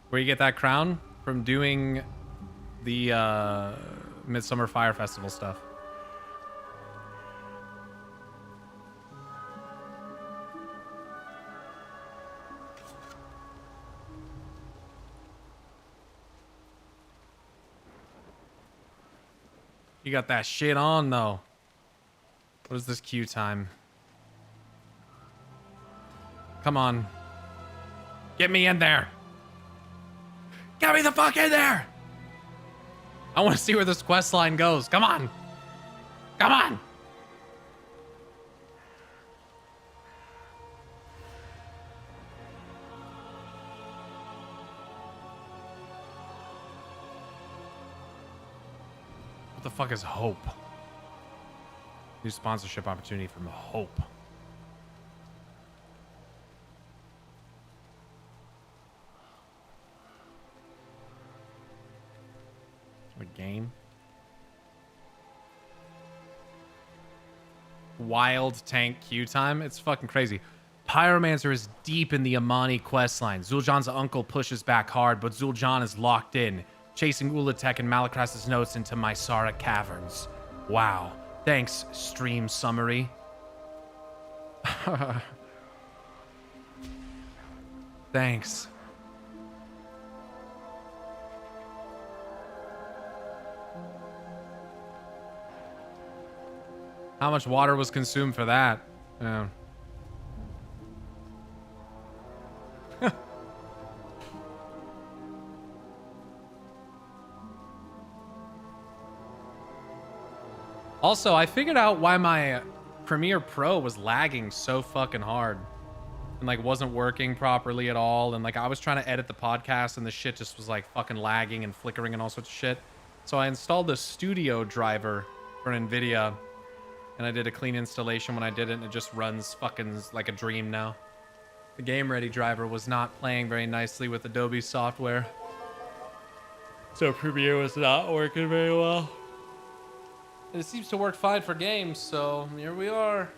Where you get that crown? From doing the Midsummer Fire Festival stuff. You got that shit on, though. What is this queue time? Come on. Get me in there. Get me the fuck in there. I want to see where this quest line goes. Come on. Come on. What the fuck is Hope? New sponsorship opportunity from Hope. A game. Wild tank queue time. It's fucking crazy. Pyromancer is deep in the Amani questline. Zul'Jan's uncle pushes back hard, but Zul'Jan is locked in, chasing Ulatek and Malakras's notes into Mysara caverns. Wow. Thanks, stream summary. Thanks. How much water was consumed for that? Yeah. Also, I figured out why my Premiere Pro was lagging so fucking hard and like wasn't working properly at all. And like I was trying to edit the podcast and the shit just was like fucking lagging and flickering and all sorts of shit. So I installed the studio driver for NVIDIA and I did a clean installation when I did it, and it just runs fucking like a dream now. The Game Ready driver was not playing very nicely with Adobe software, so Premiere was not working very well. And it seems to work fine for games, so here we are.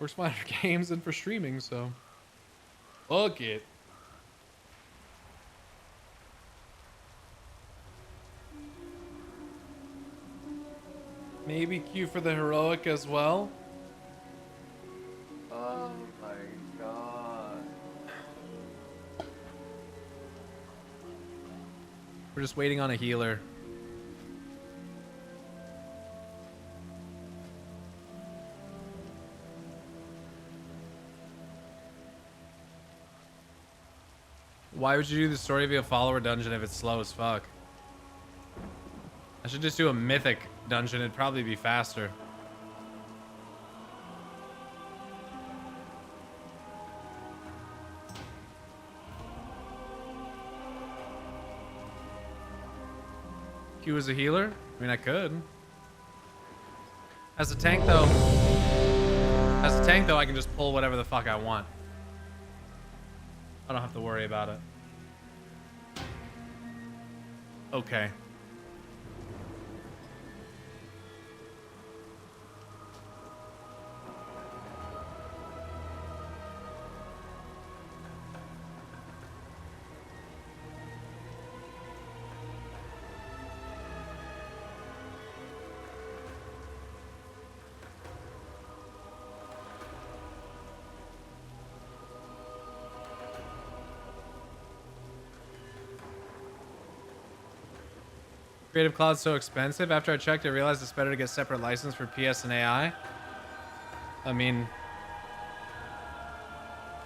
Works fine for games and for streaming, so fuck it. Maybe queue for the heroic as well. Oh my god. We're just waiting on a healer. Why would you do the story via follower dungeon if it's slow as fuck? I should just do a mythic dungeon. It'd probably be faster. Q as a healer? I mean, I could. As a tank, though, I can just pull whatever the fuck I want. I don't have to worry about it. Okay. Creative Cloud's so expensive. After I checked, I realized it's better to get separate license for PS and AI. I mean,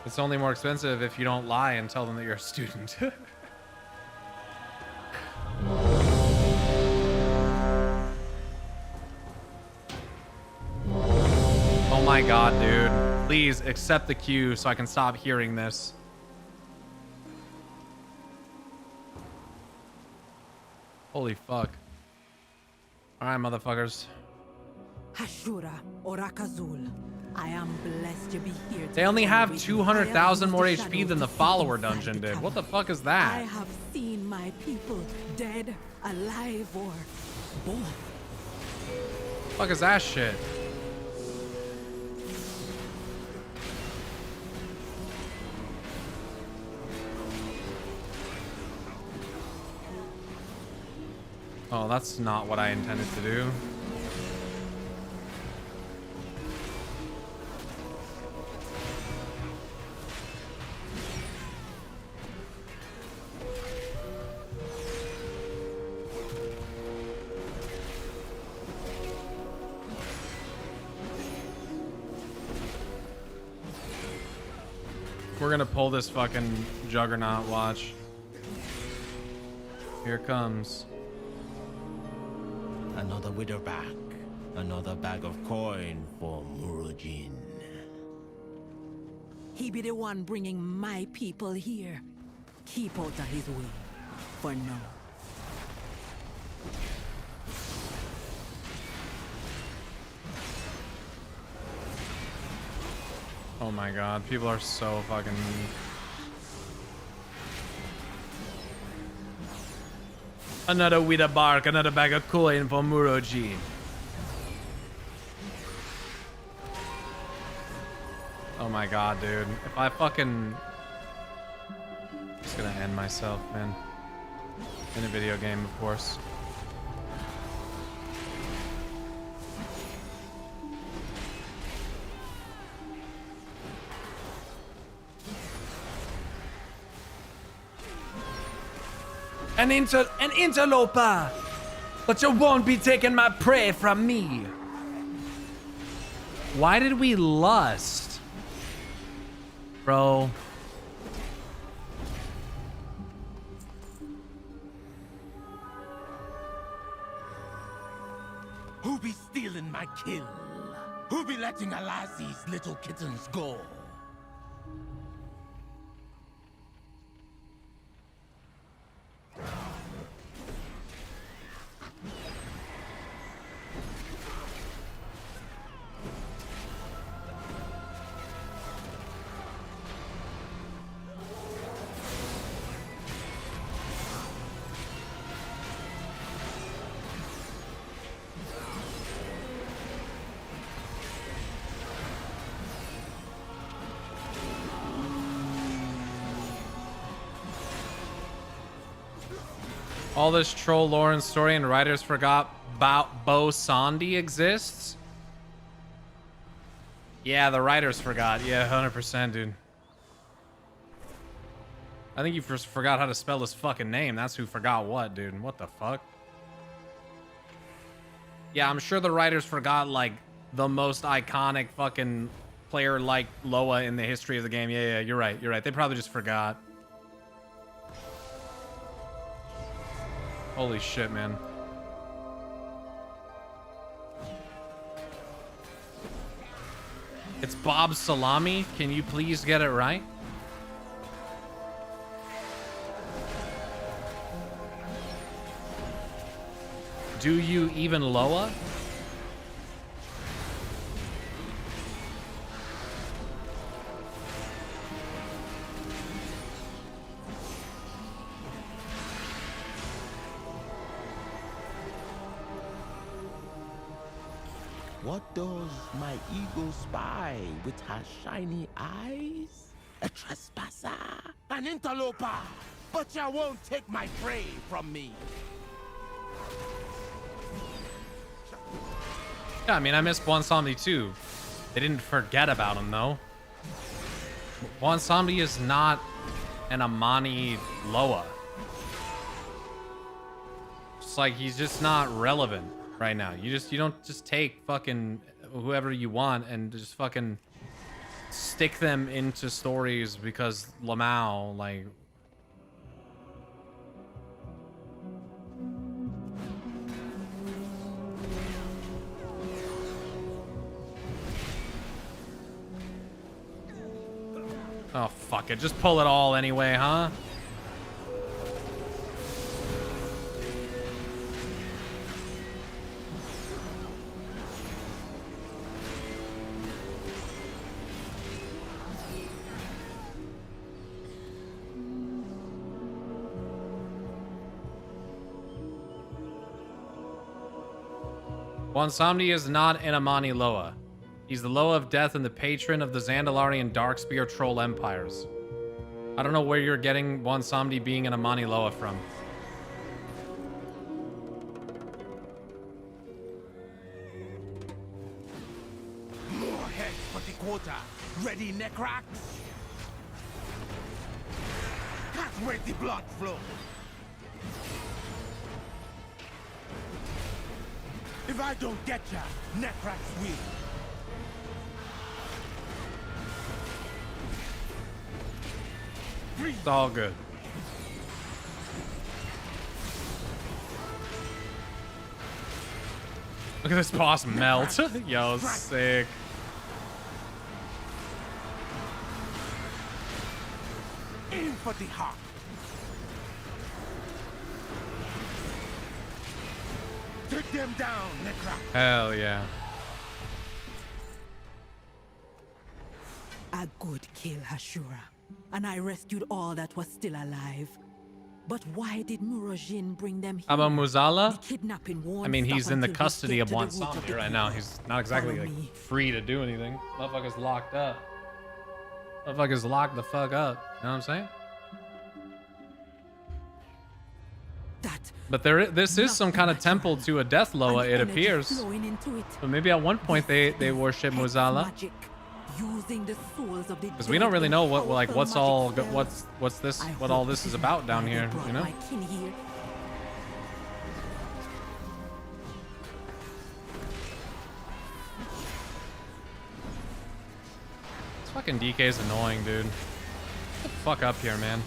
it's only more expensive if you don't lie and tell them that you're a student. Oh my god, dude. Please accept the queue so I can stop hearing this. Holy fuck. Alright, motherfuckers. Hashura Orakazul. I am blessed to be here. They only have 200,000 more HP than the follower dungeon did. What the fuck is I that? have seen my people dead, alive, or both. Fuck is that shit? Oh, that's not what I intended to do. We're gonna pull this fucking juggernaut, watch. Here it comes. Another widow back. Another bag of coin for Murojin. He be the one bringing my people here. Keep out of his way. For now. Oh my god, people are so fucking... Another widow bark, another bag of coin for Murojin. Oh my god, dude. If I fucking... I'm just gonna end myself, man. In a video game, of course. An interloper! But you won't be taking my prey from me. Why did we lust? Bro. Who be stealing my kill? Who be letting Alazi's little kittens go? All this troll lore and story and writers forgot about Bo Sondi exists? Yeah, the writers forgot. Yeah, 100%, dude. I think you first forgot how to spell his fucking name. That's who forgot what, dude. What the fuck? Yeah, I'm sure the writers forgot, like, the most iconic fucking player like Loa in the history of the game. Yeah, you're right. You're right. They probably just forgot. Holy shit, man. It's Bob Salami. Can you please get it right? Do you even Loa? What does my eagle spy with her shiny eyes? A trespasser, an interloper, but you won't take my prey from me. Yeah, I mean, I miss Bwansamdi too. They didn't forget about him, though. Bwansamdi is not an Amani Loa. It's like, he's just not relevant right now. You don't just take fucking whoever you want and just fucking stick them into stories because Lamau, like... Oh, fuck it. Just pull it all anyway, huh? Bwansamdi is not an Amani Loa. He's the Loa of Death and the patron of the Zandalarian Darkspear Troll Empires. I don't know where you're getting Bwansamdi being an Amani Loa from. More heads for the quarter. Ready, Necrax? Can't wait the blood flow. If I don't get ya, Necrax will. It's all good. Look at this boss melt. Yo, sick. Aim for the heart. Take them down, Necrax. Hell yeah. A good kill, Hashura. And I rescued all that was still alive. But why did Murojin bring them here? Aba Muzala? The kidnapping won't I mean, he's stop in the until we custody get of to the root Bwansamdi the right now. evil. He's not exactly Follow like me. free to do anything. Motherfucker's locked up. Motherfuckers locked the fuck up. You know what I'm saying? But this is some kind of temple to a Death Loa, it appears. But maybe at one point they worship Muzala. Because we don't really know what what's all this is about down here, you know? This fucking DK is annoying, dude. Get the fuck up here, man.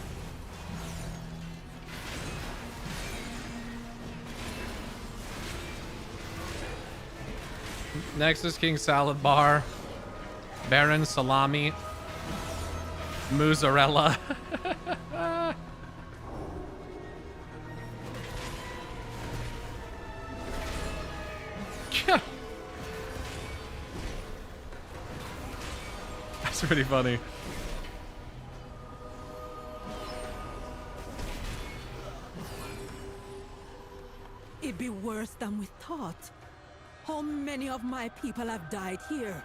Next is King Salad Bar, Baron Salami, Mozzarella. That's pretty funny. It'd be worse than we thought. How many of my people have died here?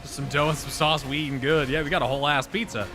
Some dough and some sauce, we eating good. Yeah, we got a whole ass pizza.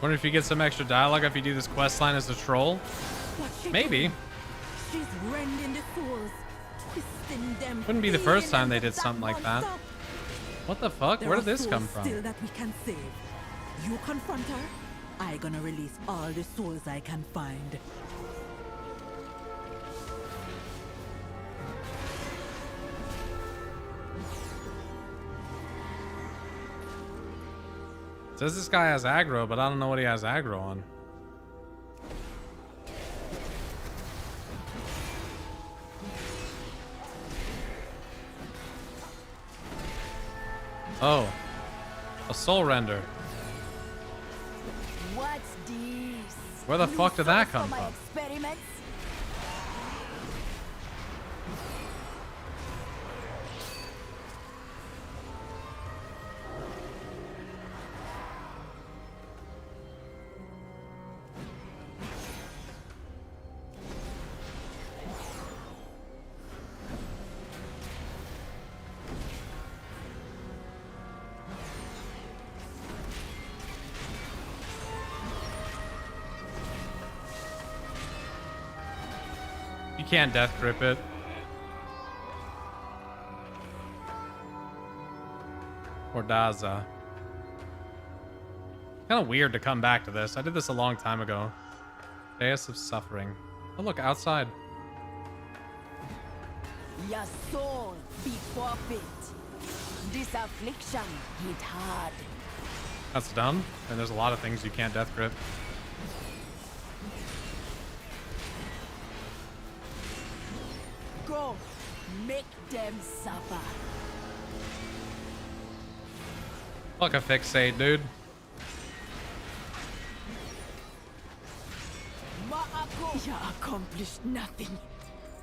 Wonder if you get some extra dialogue if you do this quest line as a troll. Maybe. She's rending the souls, twisting them. Wouldn't be the first time they did something like that. What the fuck? Where did this come from? Still that we can save. You confront her, I gonna release all the souls I can find. It says this guy has aggro, but I don't know what he has aggro on. Oh. A soul render. What's this? Where the fuck did that come from? Experiments? You can't death grip it. Or Daza. Kind of weird to come back to this. I did this a long time ago. Dais of Suffering. Oh look, outside. Your soul be forfeit. This affliction hit hard. That's dumb. And there's a lot of things you can't death grip. Go, make them suffer. Fuck a fixate, dude. You accomplished nothing.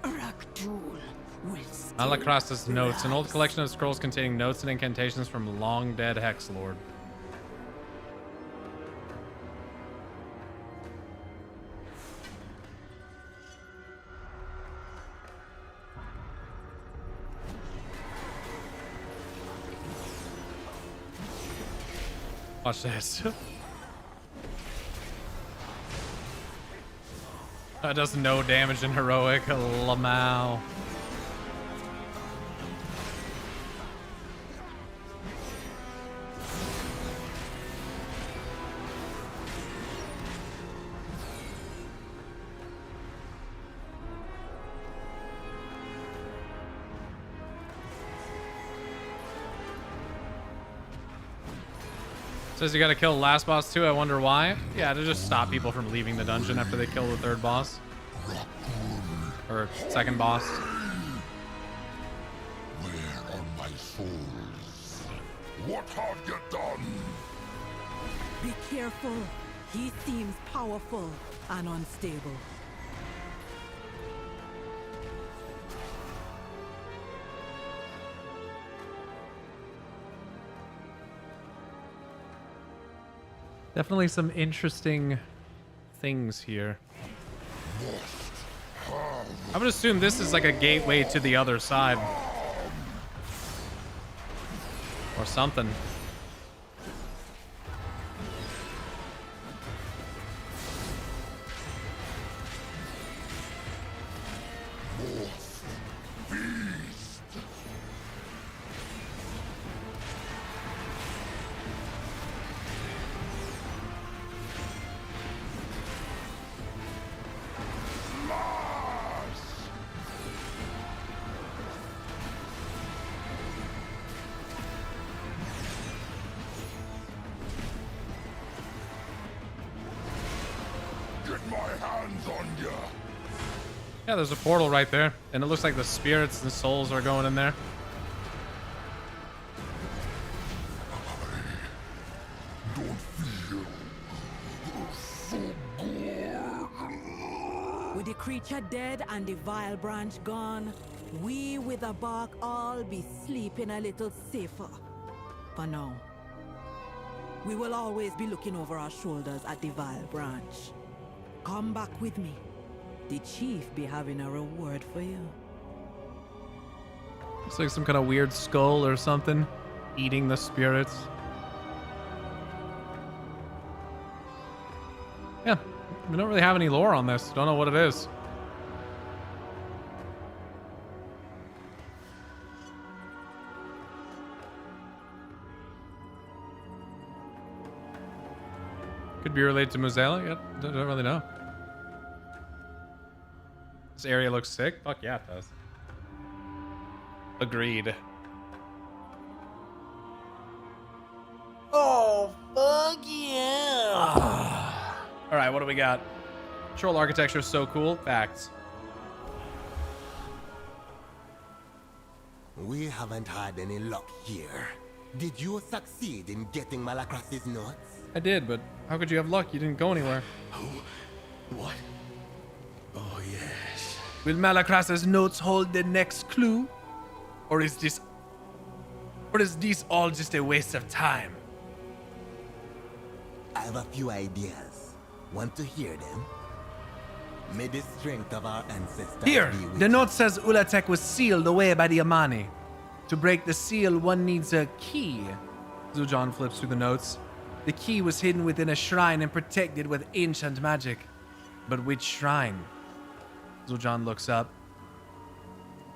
Rakdul will stay. Malacrastus Notes, an old collection of scrolls containing notes and incantations from long dead Hex Lord. Watch this. That does no damage in heroic. Lamau. Says you gotta kill the last boss too. I wonder why. Yeah, to just stop people from leaving the dungeon after they kill the third boss. Or second boss. Where are my souls? What have you done? Be careful. He seems powerful and unstable. Definitely some interesting things here. I would assume this is like a gateway to the other side. Or something. Yeah, there's a portal right there, and it looks like the spirits and souls are going in there. Don't feel so good. With the creature dead and the vile branch gone, we with the bark all be sleeping a little safer. For now. We will always be looking over our shoulders at the vile branch. Come back with me. The chief be having a reward for you. Looks like some kind of weird skull or something eating the spirits. Yeah, we don't really have any lore on this. Don't know what it is. Could be related to Muzela. Yeah, don't really know. This area looks sick. Fuck yeah, it does. Agreed. Oh, fuck yeah! All right, what do we got? Troll architecture is so cool. Facts. We haven't had any luck here. Did you succeed in getting Malacras's notes? I did, but how could you have luck? You didn't go anywhere. What? Oh, yes. Will Malacras's notes hold the next clue? Or is this all just a waste of time? I have a few ideas. Want to hear them? May the strength of our ancestors Here, be with the you. note says Ulatek was sealed away by the Amani. To break the seal, one needs a key. Zujan flips through the notes. The key was hidden within a shrine and protected with ancient magic. But which shrine? Zujan looks up.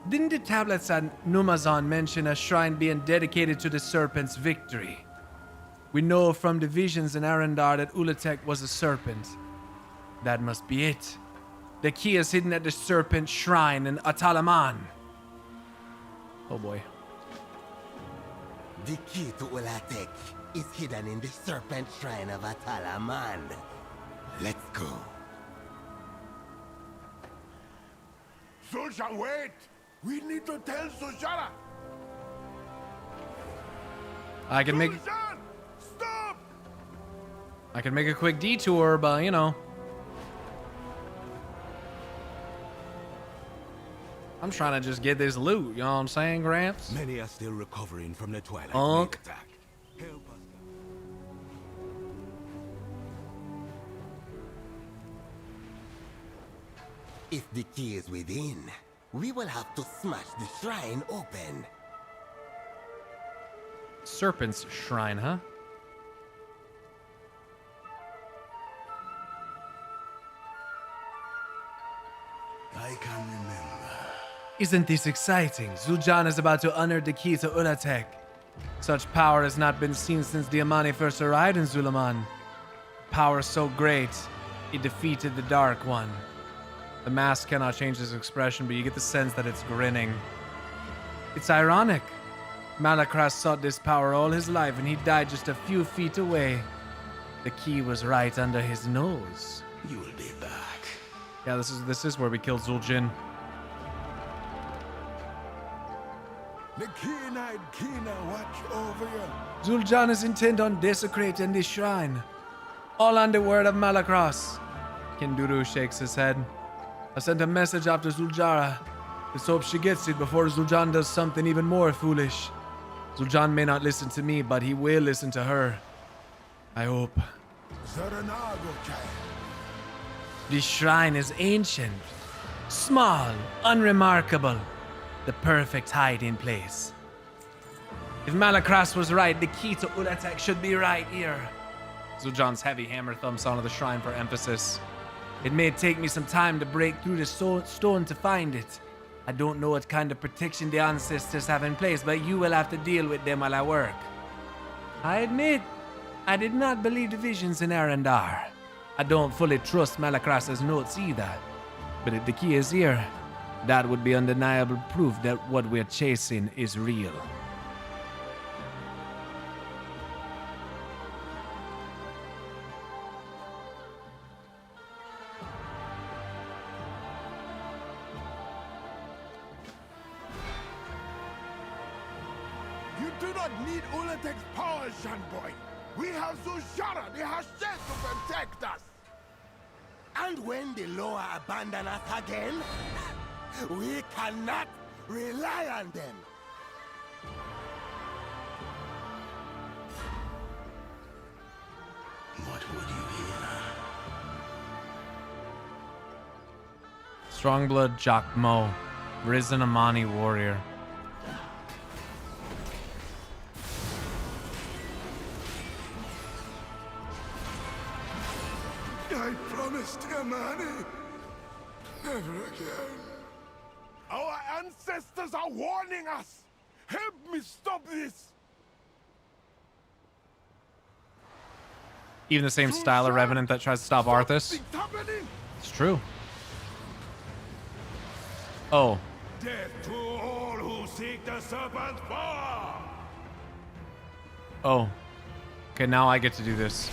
Didn't the tablets at Numazon mention a shrine being dedicated to the serpent's victory? We know from the visions in Arendar that Ulatek was a serpent. That must be it. The key is hidden at the serpent shrine in Atalaman. Oh boy. The key to Ulatek is hidden in the serpent shrine of Atalaman. Let's go. Susha, wait! We need to tell Sushara! I can make Sushan! Stop! I can make a quick detour, but you know. I'm trying to just get this loot, you know what I'm saying, Gramps? Many are still recovering from the Twilight Unk. Blade attack. Help us. If the key is within, we will have to smash the shrine open. Serpent's shrine, huh? Isn't this exciting? Zul'Jin is about to honor the key to Ulatek. Such power has not been seen since the Amani first arrived in Zulaman. Power so great, it defeated the Dark One. The mask cannot change his expression, but you get the sense that it's grinning. It's ironic. Malakras sought this power all his life, and he died just a few feet away. The key was right under his nose. You will be back. Yeah, this is where we killed Zul'Jin. The keen-eyed Kina watch over you. Zul'Jin is intent on desecrating this shrine. All on the word of Malakras. Kinduru shakes his head. I sent a message after Zul'Jara. Let's hope she gets it before Zul'Jin does something even more foolish. Zul'Jin may not listen to me, but he will listen to her. I hope. This shrine is ancient, small, unremarkable. The perfect hiding place. If Malakras was right, the key to Ulatek should be right here. Zul'Jin's heavy hammer thumps onto the shrine for emphasis. It may take me some time to break through the stone to find it. I don't know what kind of protection the ancestors have in place, but you will have to deal with them while I work. I admit, I did not believe the visions in Arendar. I don't fully trust Malakras's notes either. But if the key is here, that would be undeniable proof that what we're chasing is real. You do not need Ulatek's power, Shanboy. We have Zul'Jara, the Hashem, to protect us. And when the Loa abandon us again, we cannot rely on them. What would you hear? Strongblood Jacmo, risen Amani warrior. I promised Amani. Never again. Our ancestors are warning us. Help me stop this. Even the same style of Revenant that tries to stop Arthas. It's true. Oh. Death to all who seek the serpent's power. Oh. Okay, now I get to do this.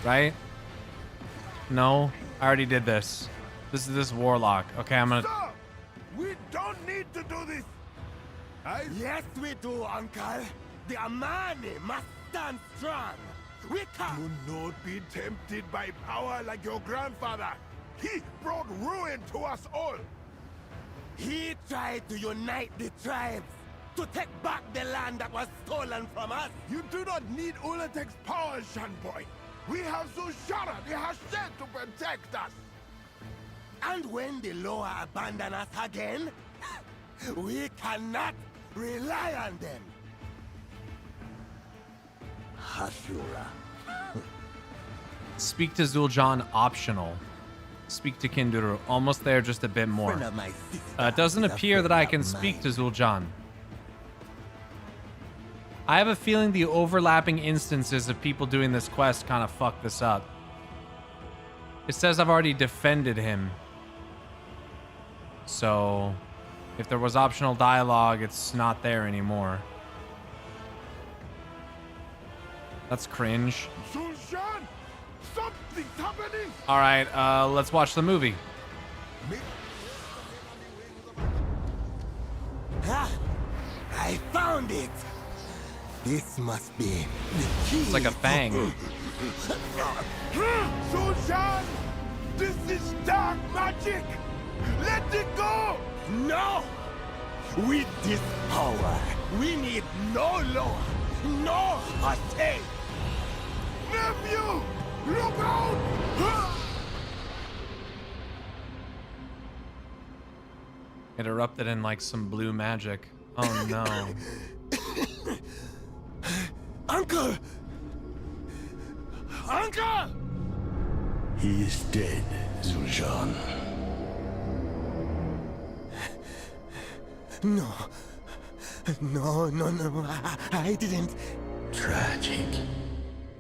Right? No, I already did this. This is this warlock. Okay, I'm gonna. Stop! We don't need to do this. Yes, we do, Uncle. The Amani must stand strong. We can. Do not be tempted by power like your grandfather. He brought ruin to us all. He tried to unite the tribes to take back the land that was stolen from us. You do not need Ulatek's power, Shanboy. We have Zul'Jara, the Hashem, to protect us. And when the Loa abandon us again, we cannot rely on them. Hashura. Speak to Zul'Jin optional. Speak to Kinduru. Almost there, just a bit more. It doesn't appear that I can speak to Zul'Jin. I have a feeling the overlapping instances of people doing this quest kind of fuck this up. It says I've already defended him. So, if there was optional dialogue, it's not there anymore. That's cringe. Zul'Jin, something's happening. All right, let's watch the movie. Ha! I found it. This must be the key. It's like a fang. Zul'Jin, this is dark magic. Let it go. No! With this power, we need no law, no Hashem. Nephew, look out! It erupted in like some blue magic. Oh no. Uncle! Uncle! He is dead, Zul'Jin. No. No. I didn't. Tragic.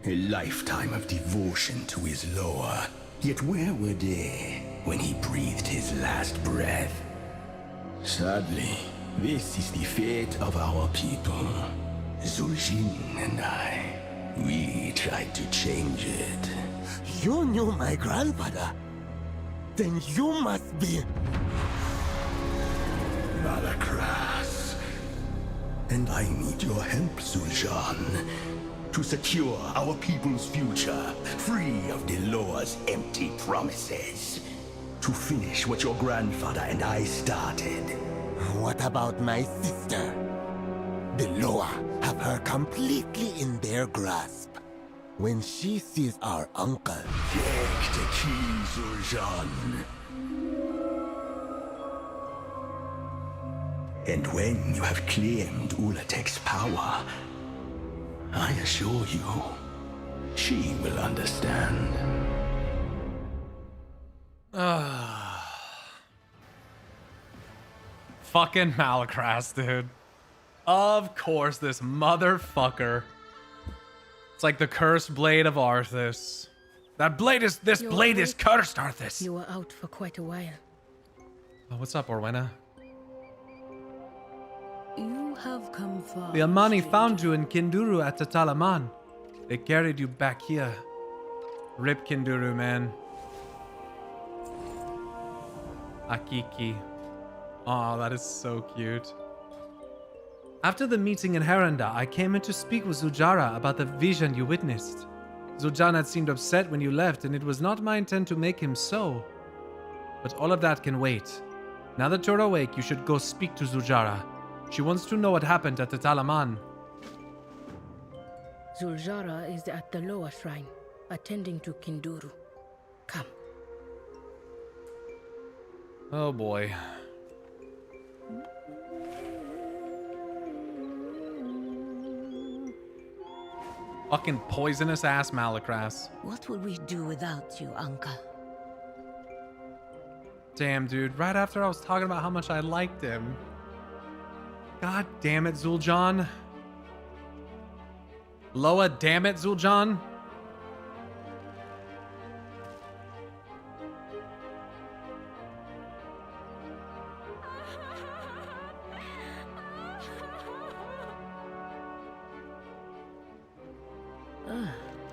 A lifetime of devotion to his lore. Yet where were they when he breathed his last breath? Sadly, this is the fate of our people. Zul'jin and I, we tried to change it. You knew my grandfather? Then you must be... Malakras. And I need your help, Zul'jin, to secure our people's future, free of the Loa's empty promises. To finish what your grandfather and I started. What about my sister? The Loa have her completely in their grasp. When she sees our uncle... Take the key, Zul'jin. And when you have claimed Ulatek's power, I assure you, she will understand. Fucking Malakras, dude. Of course, this motherfucker. It's like the cursed blade of Arthas. This blade is cursed, Arthas. You were out for quite a while. Oh, what's up, Orwena? You have come far. The Amani found you in Kinduru at Tatalaman. They carried you back here. Rip Kinduru, man. Akiki. Oh, that is so cute. After the meeting in Heranda, I came in to speak with Zujara about the vision you witnessed. Zul'jin had seemed upset when you left, and it was not my intent to make him so. But all of that can wait. Now that you're awake, you should go speak to Zujara. She wants to know what happened at the Talaman. Zul'jara is at the Loa Shrine, attending to Kinduru. Come. Oh boy. Fucking poisonous ass Malakras. What would we do without you, Uncle? Damn, dude. Right after I was talking about how much I liked him. God damn it, Zul'jin. Loa, damn it, Zul'jin.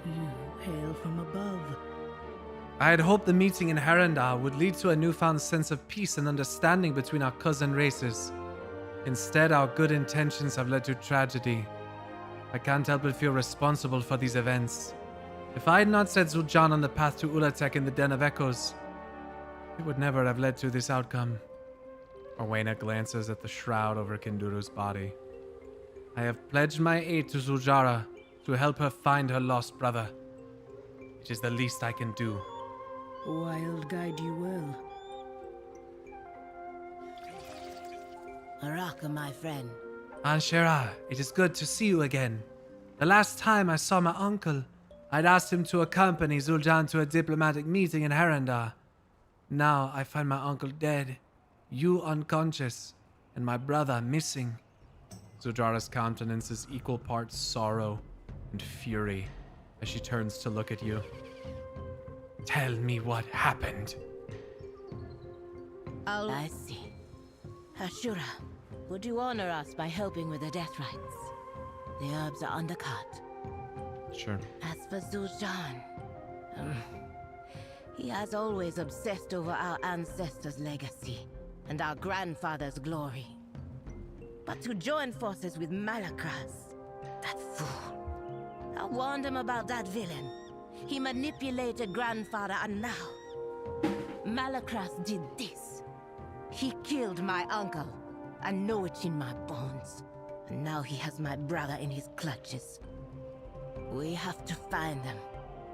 You hail from above. I had hoped the meeting in Heranda would lead to a newfound sense of peace and understanding between our cousin races. Instead, our good intentions have led to tragedy. I can't help but feel responsible for these events. If I had not set Zul'jin on the path to Ulatek in the Den of Echoes, it would never have led to this outcome. Orwena glances at the shroud over Kinduru's body. I have pledged my aid to Zujara to help her find her lost brother. It is the least I can do. Wild guide you will. Araka, my friend. Anshera, it is good to see you again. The last time I saw my uncle, I'd asked him to accompany Zul'jin to a diplomatic meeting in Heranda. Now I find my uncle dead, you unconscious, and my brother missing. Zujara's countenance is equal parts sorrow and fury as she turns to look at you. Tell me what happened. I see. Ashura, would you honor us by helping with the death rites? The herbs are undercut. Sure. As for Zul'jin, he has always obsessed over our ancestors' legacy and our grandfather's glory. But to join forces with Malakras, that fool. I warned him about that villain. He manipulated grandfather, and now Malakras did this. He killed my uncle. I know it in my bones. And now he has my brother in his clutches. We have to find them.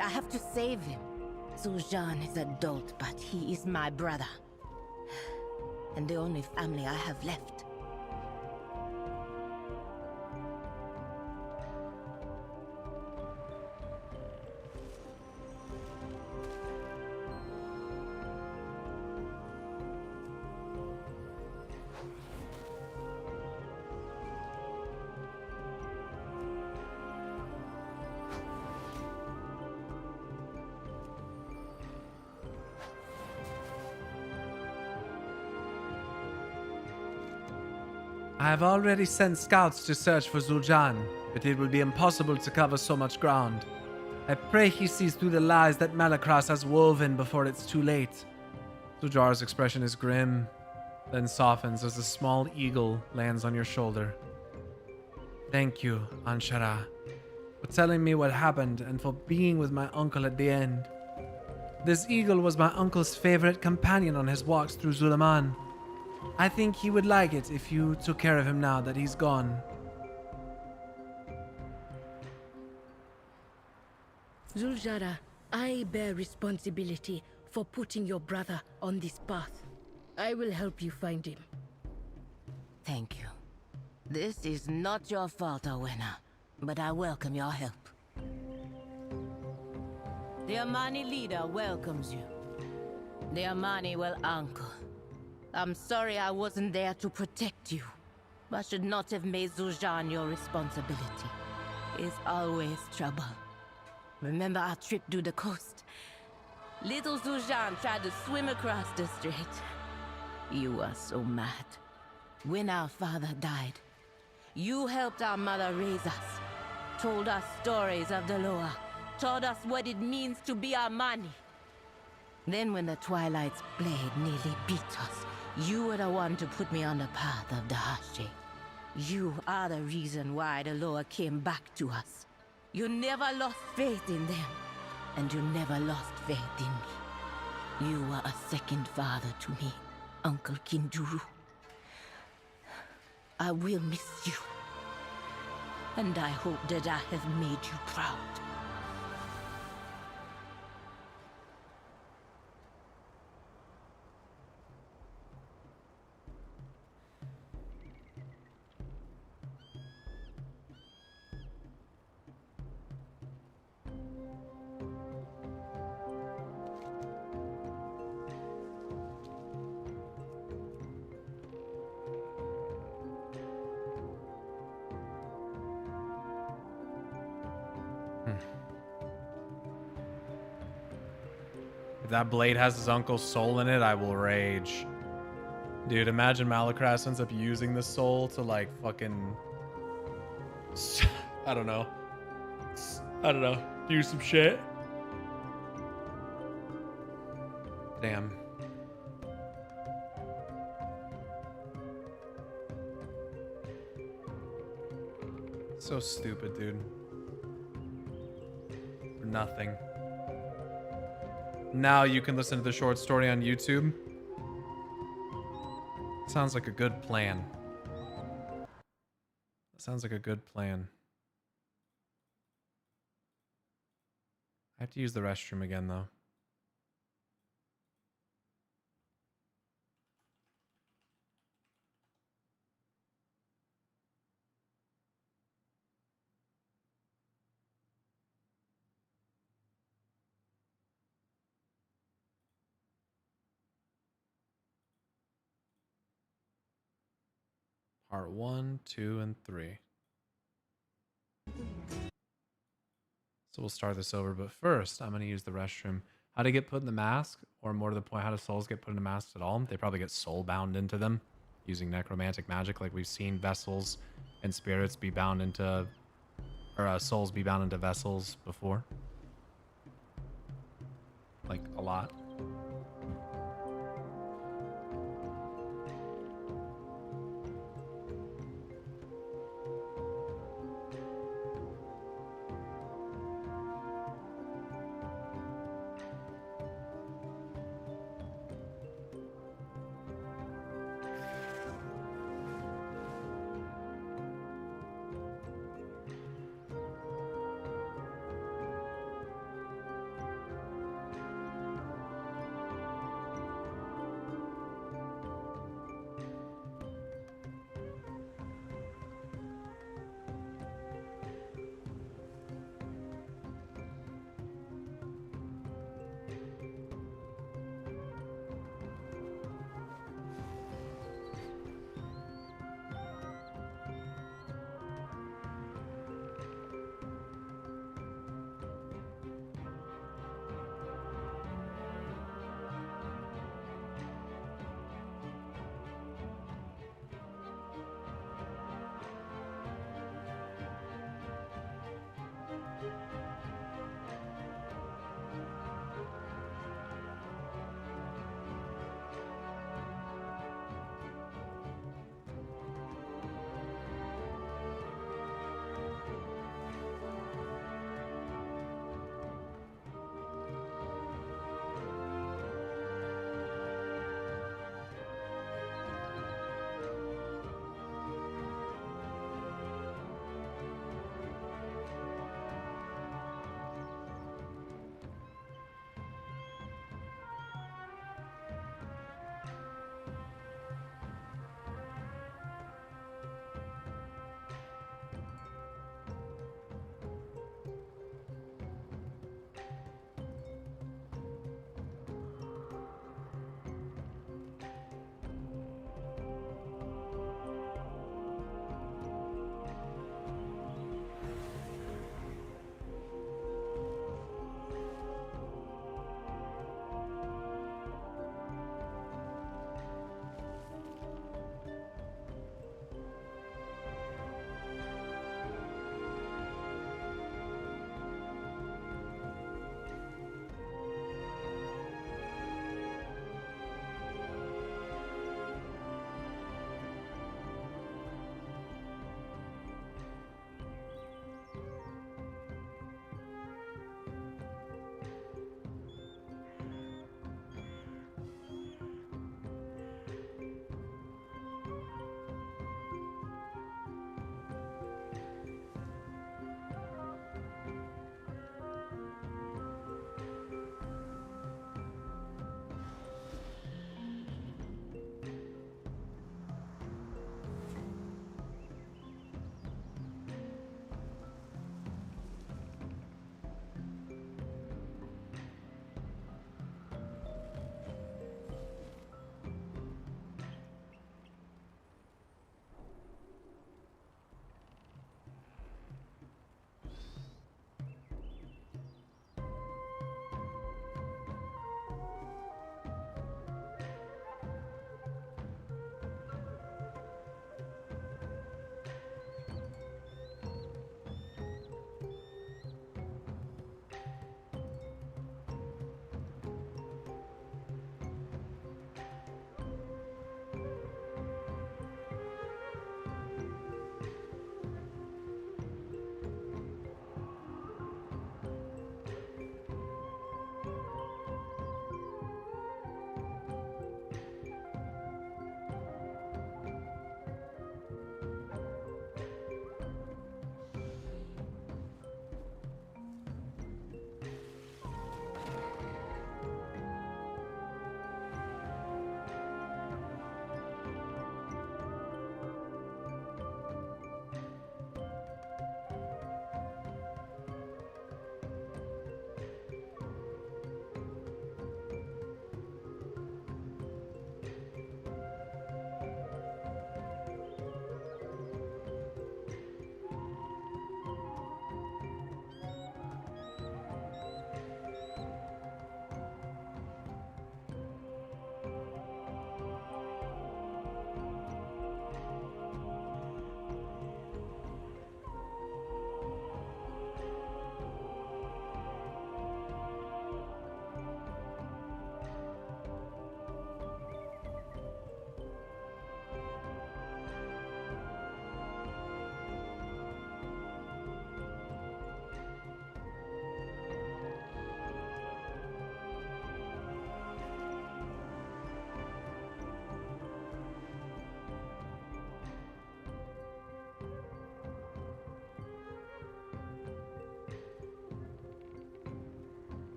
I have to save him. Zul'jin is adult, but he is my brother. And the only family I have left. I have already sent scouts to search for Zul'Jan, but it will be impossible to cover so much ground. I pray he sees through the lies that Malakras has woven before it's too late. Zul'Jar's expression is grim, then softens as a small eagle lands on your shoulder. Thank you, Anshara, for telling me what happened and for being with my uncle at the end. This eagle was my uncle's favorite companion on his walks through Zulaman. I think he would like it if you took care of him now that he's gone. Zuljara, I bear responsibility for putting your brother on this path. I will help you find him. Thank you. This is not your fault, Owena, but I welcome your help. The Amani leader welcomes you. The Amani will uncle. I'm sorry I wasn't there to protect you. I should not have made Zul'Jan your responsibility. It's always trouble. Remember our trip to the coast? Little Zul'Jan tried to swim across the strait. You were so mad. When our father died, you helped our mother raise us, told us stories of the Loa, taught us what it means to be Amani. Then when the Twilight's blade nearly beat us, you were the one to put me on the path of the Hashi. You are the reason why the Loa came back to us. You never lost faith in them, and you never lost faith in me. You were a second father to me, Uncle Kinduru. I will miss you, and I hope that I have made you proud. If that blade has his uncle's soul in it, I will rage. Dude, imagine Malakras ends up using the soul to like fucking... I don't know. Do some shit. Damn. So stupid, dude. For nothing. Now you can listen to the short story on YouTube. Sounds like a good plan. Sounds like a good plan. I have to use the restroom again, though. Part 1, 2, and 3. So we'll start this over, but first I'm going to use the restroom. How to get put in the mask, or more to the point, how do souls get put into masks at all? They probably get soul bound into them using necromantic magic, like we've seen vessels and spirits be bound into, or souls be bound into vessels before. Like a lot.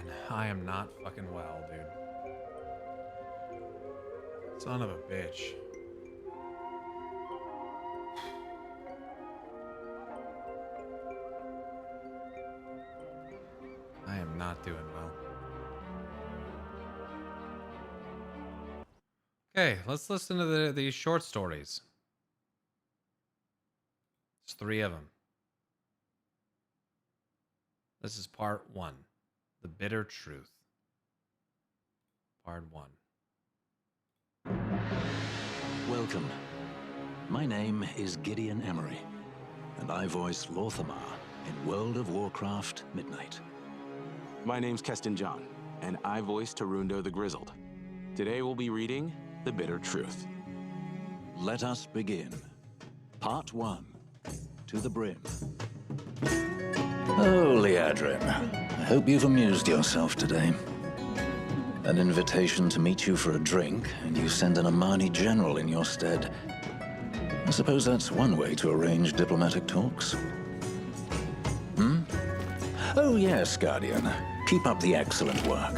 Man, I am not fucking well, dude. Son of a bitch. I am not doing well. Okay, let's listen to these short stories. There's 3 of them. This is part 1. The Bitter Truth. Part 1. Welcome. My name is Gideon Emery, and I voice Lorthamar in World of Warcraft Midnight. My name's Keston John, and I voice Tarundo the Grizzled. Today we'll be reading The Bitter Truth. Let us begin. Part 1. To the Brim. Oh, Liadrin. I hope you've amused yourself today. An invitation to meet you for a drink, and you send an Amani general in your stead. I suppose that's one way to arrange diplomatic talks. Oh yes, Guardian. Keep up the excellent work.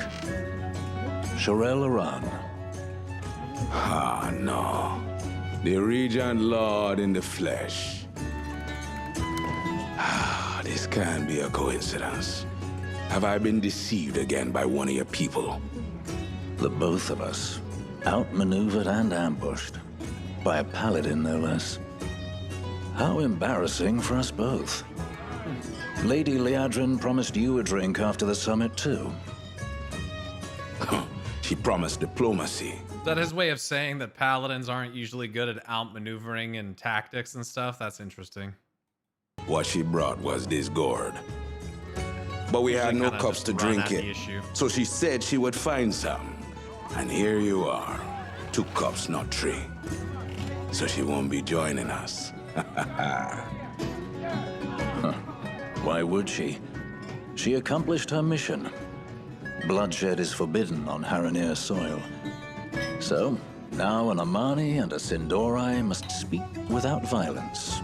Shorel Aran. Ah, no. The Regent Lord in the flesh. Ah, this can't be a coincidence. Have I been deceived again by one of your people? The both of us. Outmaneuvered and ambushed. By a paladin, no less. How embarrassing for us both. Lady Liadrin promised you a drink after the summit, too. She promised diplomacy. Is that his way of saying that paladins aren't usually good at outmaneuvering and tactics and stuff? That's interesting. What she brought was this gourd. But we had no cups to drink it. So she said she would find some. And here you are. 2 cups, not 3. So she won't be joining us. Why would she? She accomplished her mission. Bloodshed is forbidden on Haranir soil. So, now an Amani and a Sindorai must speak without violence.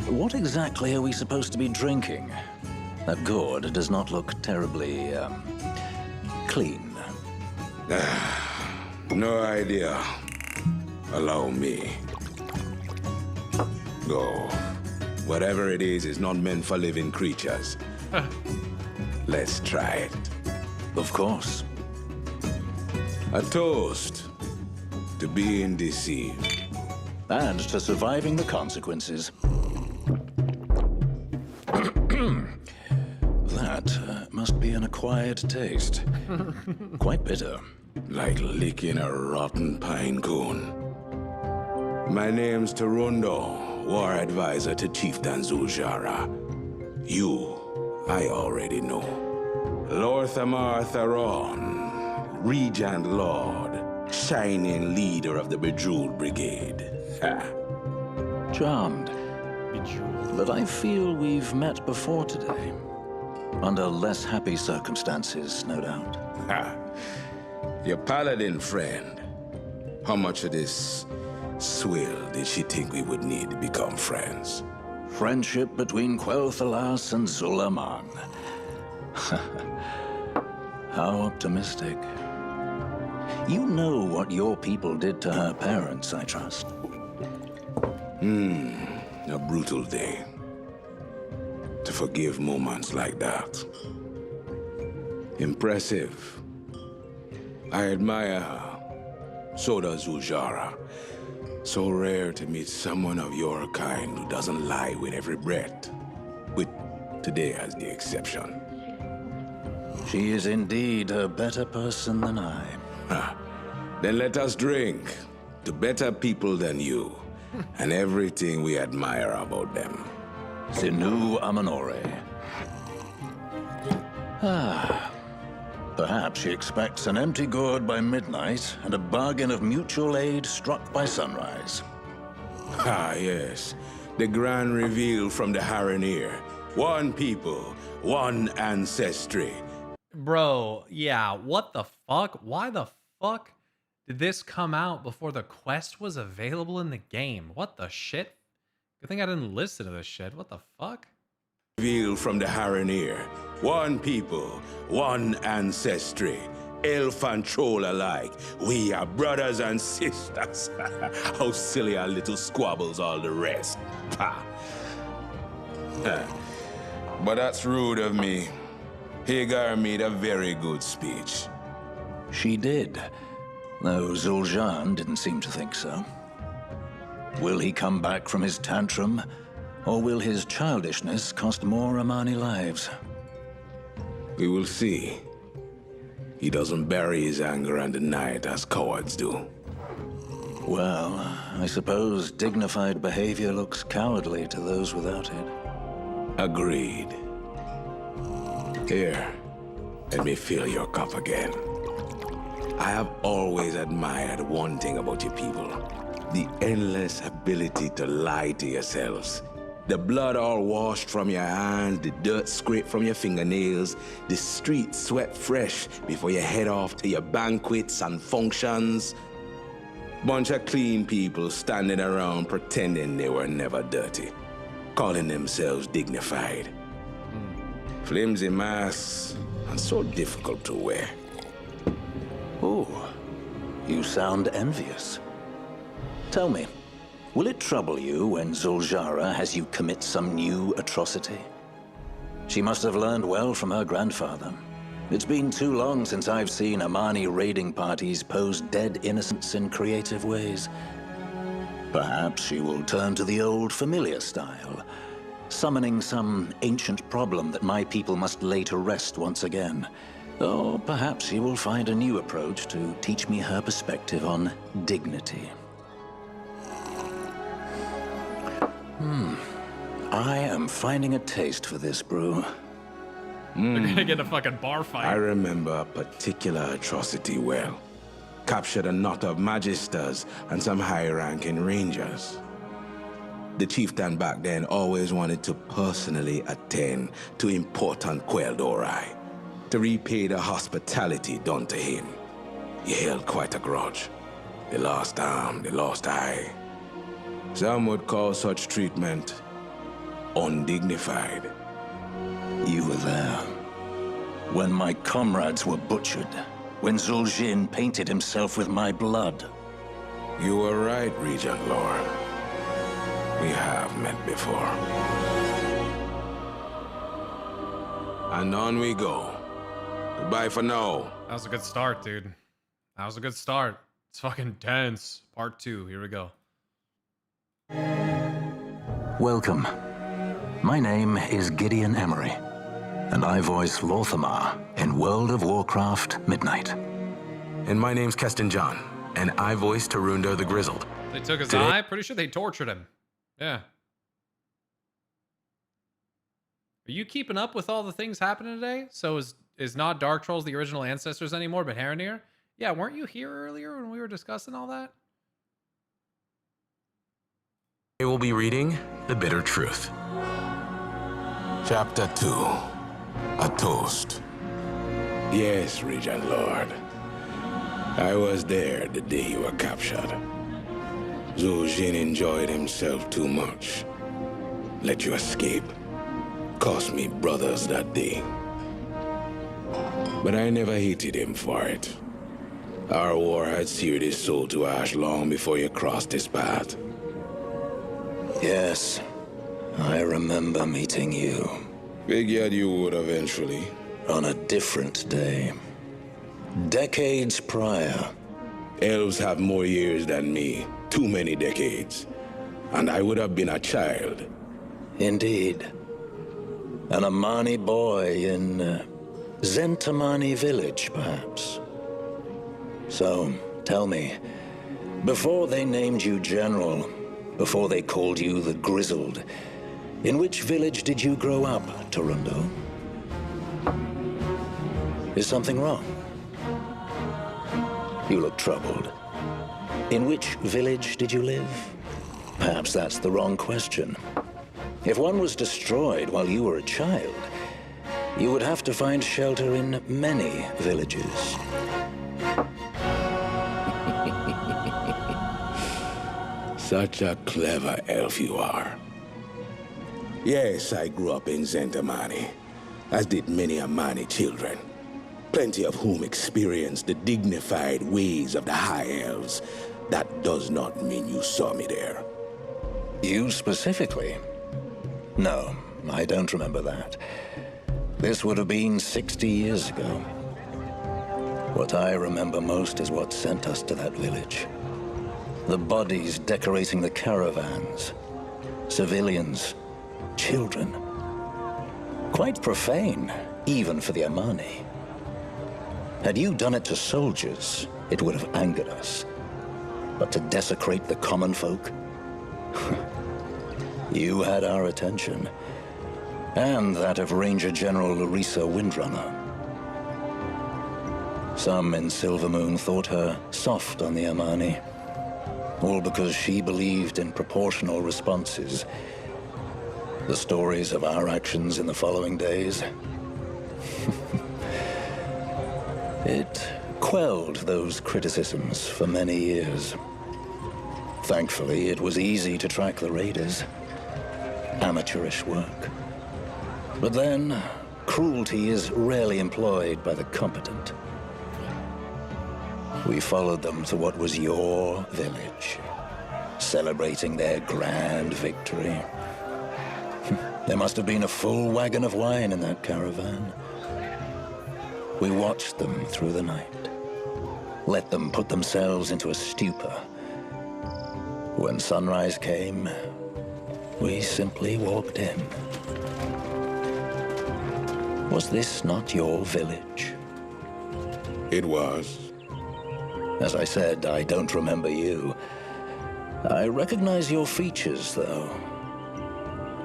What exactly are we supposed to be drinking? That gourd does not look terribly, clean. No idea. Allow me. Go. Whatever it is not meant for living creatures. Let's try it. Of course. A toast to being deceived. And to surviving the consequences. That must be an acquired taste. Quite bitter. Like licking a rotten pine cone. My name's Tarundo, War Advisor to Chieftain Zuljara. You, I already know. Lorthamar Theron, Regent Lord, shining leader of the Bejeweled Brigade. Charmed. But I feel we've met before today. Under less happy circumstances, no doubt. Your paladin friend. How much of this swill did she think we would need to become friends? Friendship between Quel'Thalas and Zulaman. How optimistic. You know what your people did to her parents, I trust. A brutal day. To forgive moments like that. Impressive. I admire her. So does Zuljara. So rare to meet someone of your kind who doesn't lie with every breath. With today as the exception. She is indeed a better person than I. Then let us drink to better people than you. And everything we admire about them. Sinu Amanore. Perhaps she expects an empty gourd by midnight and a bargain of mutual aid struck by sunrise. Yes. The grand reveal from the Haranir. One people, one ancestry. Bro, yeah, what the fuck? Why the fuck did this come out before the quest was available in the game? What the shit? Good thing I didn't listen to this shit. What the fuck? Reveal from the Haranir. One people, one ancestry. Elf and troll alike. We are brothers and sisters. How silly our little squabbles all the rest. Pah. But that's rude of me. Hagar made a very good speech. She did, though Zul'Jin didn't seem to think so. Will he come back from his tantrum, or will his childishness cost more Amani lives? We will see. He doesn't bury his anger and deny it as cowards do. Well, I suppose dignified behavior looks cowardly to those without it. Agreed. Here, let me fill your cup again. I have always admired one thing about you people. The endless ability to lie to yourselves. The blood all washed from your hands, the dirt scraped from your fingernails, the streets swept fresh before you head off to your banquets and functions. Bunch of clean people standing around pretending they were never dirty, calling themselves dignified. Flimsy masks and so difficult to wear. Oh, you sound envious. Tell me, will it trouble you when Zul'Jin has you commit some new atrocity? She must have learned well from her grandfather. It's been too long since I've seen Amani raiding parties pose dead innocents in creative ways. Perhaps she will turn to the old familiar style, summoning some ancient problem that my people must lay to rest once again. Or perhaps she will find a new approach to teach me her perspective on dignity. I am finding a taste for this brew. They're gonna get a fucking bar fight. I remember a particular atrocity well. Captured a knot of magisters and some high-ranking rangers. The chieftain back then always wanted to personally attend to important Quel'Dorei, to repay the hospitality done to him. He held quite a grudge. They lost arm, they lost eye. Some would call such treatment undignified. You were there. When my comrades were butchered. When Zul'Jin painted himself with my blood. You were right, Regent Lord. We have met before. And on we go. Goodbye for now. That was a good start, dude. That was a good start. It's fucking tense. Part 2. Here we go. Welcome. My name is Gideon Emery, and I voice Lorthamar in World of Warcraft Midnight. And my name's Keston John, and I voice Tarunda the Grizzled. They took his eye? Pretty sure they tortured him. Yeah. Are you keeping up with all the things happening today? So is not Dark Trolls the original ancestors anymore, but Harenir? Yeah, weren't you here earlier when we were discussing all that? We will be reading The Bitter Truth. Chapter 2. A Toast. Yes, Regent Lord. I was there the day you were captured. Zul'Jin enjoyed himself too much. Let you escape. Cost me brothers that day. But I never hated him for it. Our war had seared his soul to ash long before you crossed his path. Yes, I remember meeting you. Figured you would eventually. On a different day. Decades prior. Elves have more years than me. Too many decades. And I would have been a child. Indeed. An Amani boy in Zentamani village, perhaps. So, tell me, before they named you General, before they called you the Grizzled, in which village did you grow up, Tarundo? Is something wrong? You look troubled. In which village did you live? Perhaps that's the wrong question. If one was destroyed while you were a child, you would have to find shelter in many villages. Such a clever elf you are. Yes, I grew up in Zentamani. as did many Amani children, plenty of whom experienced the dignified ways of the High Elves. That does not mean you saw me there. You specifically? No, I don't remember that. This would have been 60 years ago. What I remember most is what sent us to that village. The bodies decorating the caravans. Civilians. Children. Quite profane, even for the Amani. Had you done it to soldiers, it would have angered us. But to desecrate the common folk? You had our attention. And that of Ranger General Larissa Windrunner. Some in Silvermoon thought her soft on the Amani. All because she believed in proportional responses. The stories of our actions in the following days. It quelled those criticisms for many years. Thankfully, it was easy to track the raiders. Amateurish work. But then, cruelty is rarely employed by the competent. We followed them to what was your village, celebrating their grand victory. There must have been a full wagon of wine in that caravan. We watched them through the night, let them put themselves into a stupor. When sunrise came, we simply walked in. Was this not your village? It was. As I said, I don't remember you. I recognize your features, though.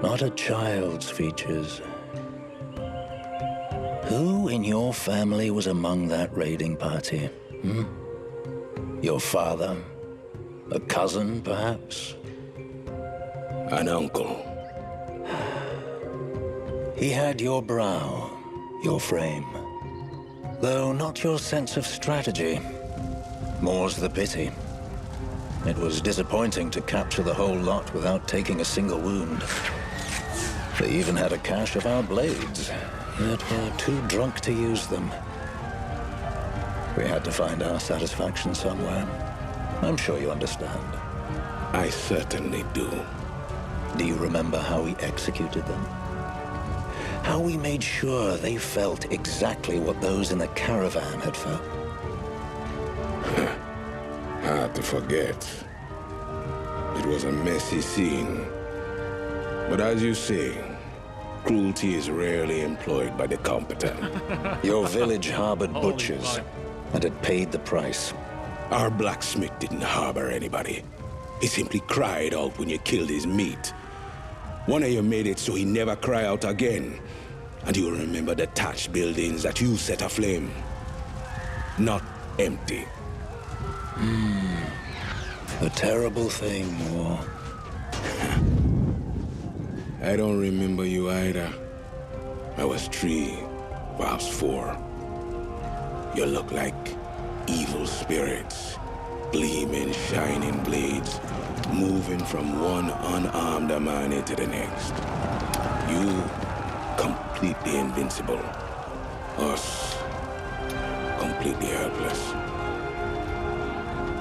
Not a child's features. Who in your family was among that raiding party? Hmm? Your father? A cousin, perhaps? An uncle. He had your brow, your frame. Though not your sense of strategy. More's the pity. It was disappointing to capture the whole lot without taking a single wound. They even had a cache of our blades, yet were too drunk to use them. We had to find our satisfaction somewhere. I'm sure you understand. I certainly do. Do you remember how we executed them? How we made sure they felt exactly what those in the caravan had felt? Hard to forget. It was a messy scene. But as you say, cruelty is rarely employed by the competent. Your village harbored butchers and had paid the price. Our blacksmith didn't harbor anybody. He simply cried out when you killed his meat. One of you made it so he never cry out again. And you'll remember the thatched buildings that you set aflame. Not empty. A terrible thing, war. I don't remember you either. I was 3, perhaps 4. You look like evil spirits, gleaming, shining blades, moving from one unarmed Amani to the next. You, completely invincible. Us, completely helpless.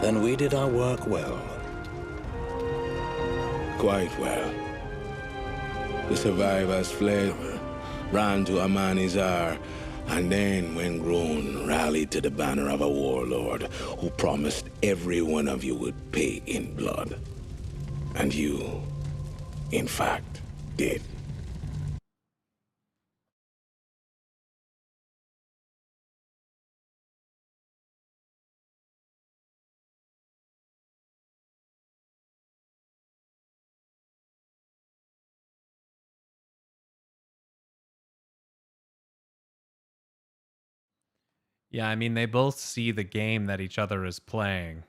Then we did our work well. Quite well. The survivors fled, ran to Amanizar, and then, when grown, rallied to the banner of a warlord who promised every one of you would pay in blood. And you, in fact, did. Yeah, I mean, they both see the game that each other is playing,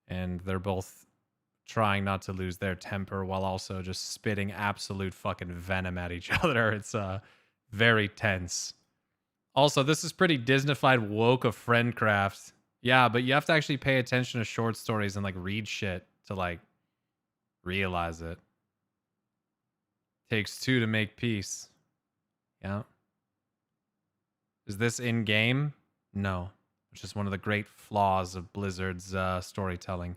and they're both trying not to lose their temper while also just spitting absolute fucking venom at each other. It's very tense. Also, this is pretty Disneyfied woke of friendcraft. Yeah, but you have to actually pay attention to short stories and like read shit to like realize it. Takes 2 to make peace. Yeah. Is this in-game? No. Which is one of the great flaws of Blizzard's storytelling.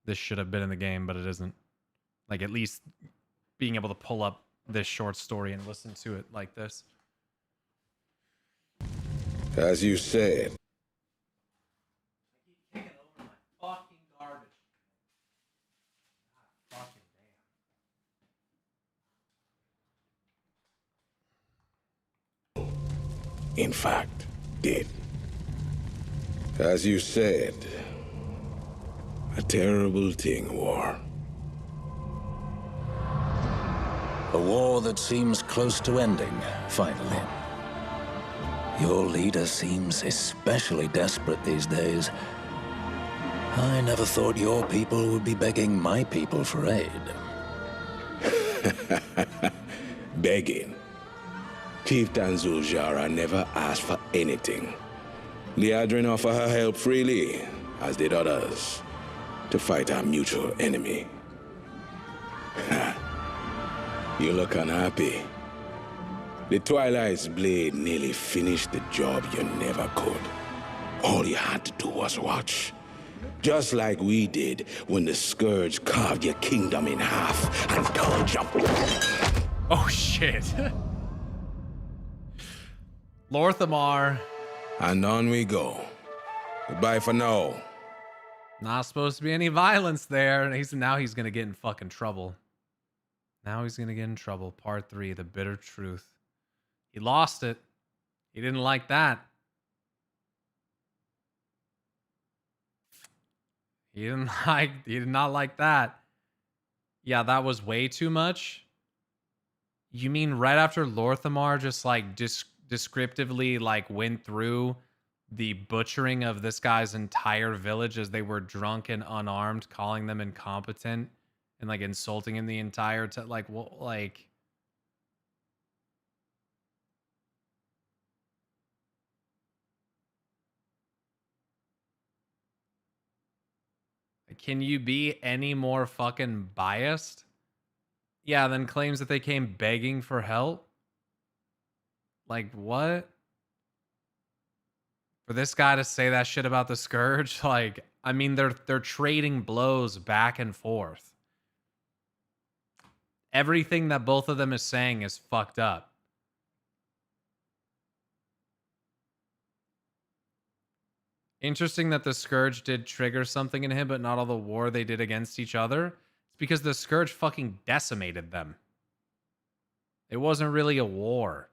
This should have been in the game, but it isn't. Like, at least being able to pull up this short story and listen to it like this. As you said. In fact, did. As you said, a terrible thing, war. A war that seems close to ending, finally. Your leader seems especially desperate these days. I never thought your people would be begging my people for aid. Begging. Chieftain Zuljara never asked for anything. Liadrin offered her help freely, as did others, to fight our mutual enemy. You look unhappy. The Twilight's blade nearly finished the job you never could. All you had to do was watch. Just like we did when the Scourge carved your kingdom in half and told you. Oh shit. Lorthamar. And on we go. Goodbye for now. Not supposed to be any violence there. Now he's gonna get in fucking trouble. Now he's gonna get in trouble. Part 3, the bitter truth. He lost it. He didn't like that. He did not like that. Yeah, that was way too much. You mean right after Lorthamar just like descriptively like went through the butchering of this guy's entire village as they were drunk and unarmed, calling them incompetent and like insulting him the entire time? Like, what? Like, can you be any more fucking biased? Yeah, then claims that they came begging for help. Like, what? For this guy to say that shit about the Scourge, like, I mean, they're trading blows back and forth. Everything that both of them is saying is fucked up. Interesting that the Scourge did trigger something in him, but not all the war they did against each other. It's because the Scourge fucking decimated them. It wasn't really a war.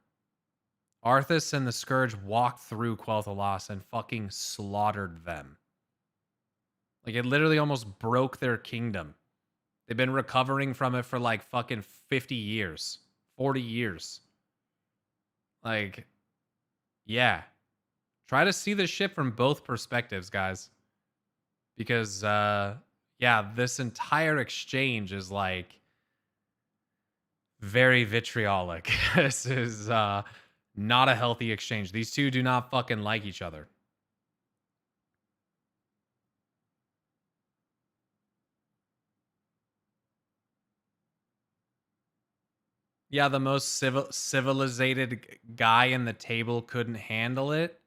Arthas and the Scourge walked through Quel'Thalas and fucking slaughtered them. Like, it literally almost broke their kingdom. They've been recovering from it for like fucking 50 years. 40 years. Like, yeah. Try to see this shit from both perspectives, guys. Because, yeah, this entire exchange is like very vitriolic. This is not a healthy exchange. These two do not fucking like each other. Yeah, the most civilized guy in the table couldn't handle it.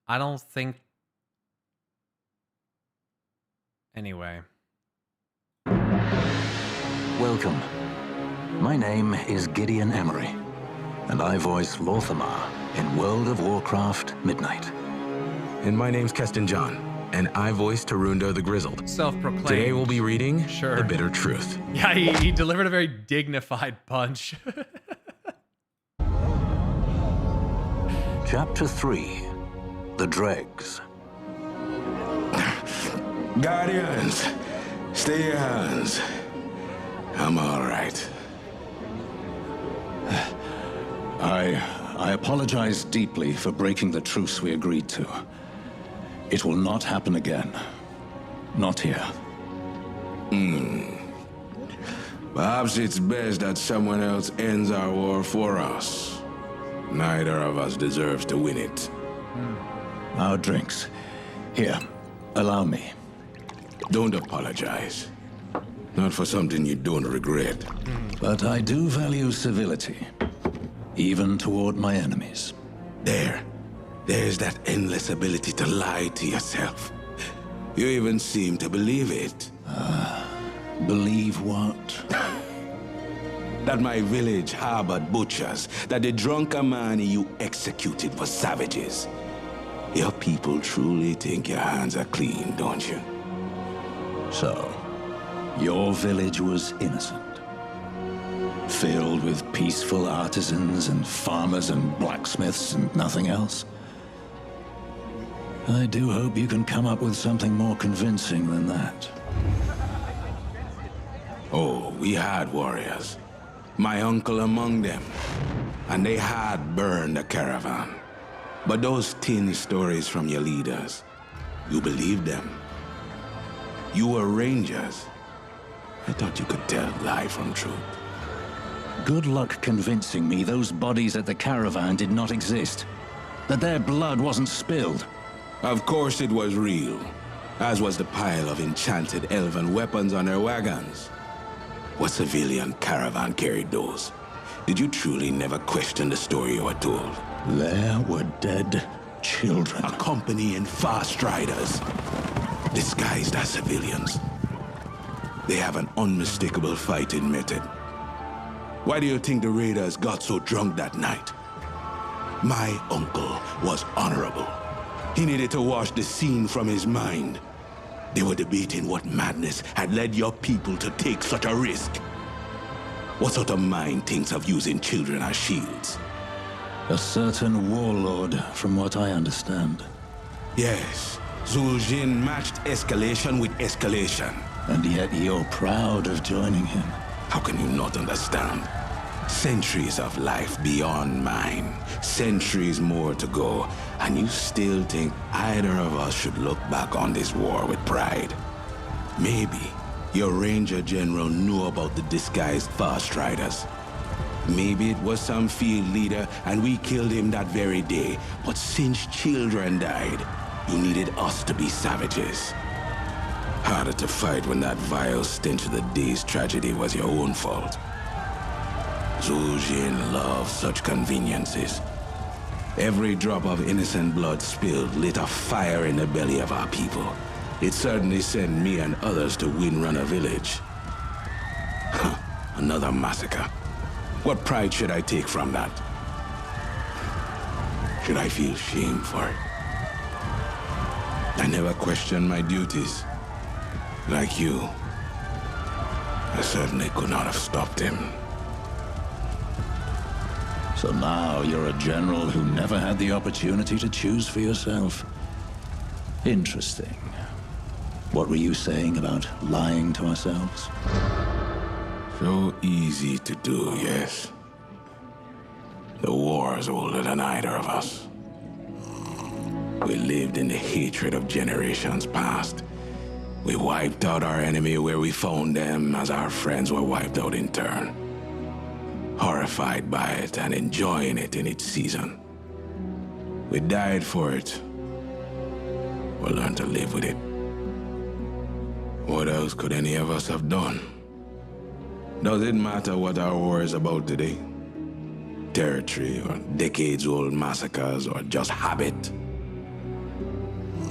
I don't think... Anyway. Welcome. My name is Gideon Emery, and I voice Lorthamar in World of Warcraft Midnight. And my name's Keston John, and I voice Tarunda the Grizzled. Self-proclaimed. Today we'll be reading Sure. The Bitter Truth. Yeah, he delivered a very dignified punch. Chapter 3. The Dregs. Guardians, stay your hands. I'm all right. I apologize deeply for breaking the truce we agreed to. It will not happen again. Not here. Perhaps it's best that someone else ends our war for us. Neither of us deserves to win it. Our drinks. Here, allow me. Don't apologize. Not for something you don't regret. But I do value civility, even toward my enemies. There's that endless ability to lie to yourself. You even seem to believe it. Believe what? That my village harbored butchers, that the drunk Amani you executed were savages. Your people truly think your hands are clean, don't you? So, your village was innocent. Filled with peaceful artisans and farmers and blacksmiths and nothing else? I do hope you can come up with something more convincing than that. Oh, we had warriors. My uncle among them. And they had burned the caravan. But those tin stories from your leaders, you believed them. You were rangers. I thought you could tell lie from truth. Good luck convincing me those bodies at the caravan did not exist. That their blood wasn't spilled. Of course it was real. As was the pile of enchanted elven weapons on their wagons. What civilian caravan carried those? Did you truly never question the story you were told? There were dead children. Accompanying fast riders. Disguised as civilians. They have an unmistakable fighting method. Why do you think the raiders got so drunk that night? My uncle was honorable. He needed to wash the scene from his mind. They were debating what madness had led your people to take such a risk. What sort of mind thinks of using children as shields? A certain warlord, from what I understand. Yes, Zul'jin matched escalation with escalation. And yet you're proud of joining him. How can you not understand? Centuries of life beyond mine. Centuries more to go. And you still think either of us should look back on this war with pride? Maybe your Ranger General knew about the disguised fast riders. Maybe it was some field leader and we killed him that very day. But since children died, you needed us to be savages. Harder to fight when that vile stench of the day's tragedy was your own fault. Zul'jin loved such conveniences. Every drop of innocent blood spilled lit a fire in the belly of our people. It certainly sent me and others to Windrunner Village. Huh, another massacre. What pride should I take from that? Should I feel shame for it? I never questioned my duties. Like you, I certainly could not have stopped him. So now you're a general who never had the opportunity to choose for yourself. Interesting. What were you saying about lying to ourselves? So easy to do, yes. The war is older than either of us. We lived in the hatred of generations past. We wiped out our enemy where we found them as our friends were wiped out in turn. Horrified by it and enjoying it in its season. We died for it. We'll learn to live with it. What else could any of us have done? Does it matter what our war is about today? Territory, or decades-old massacres, or just habit?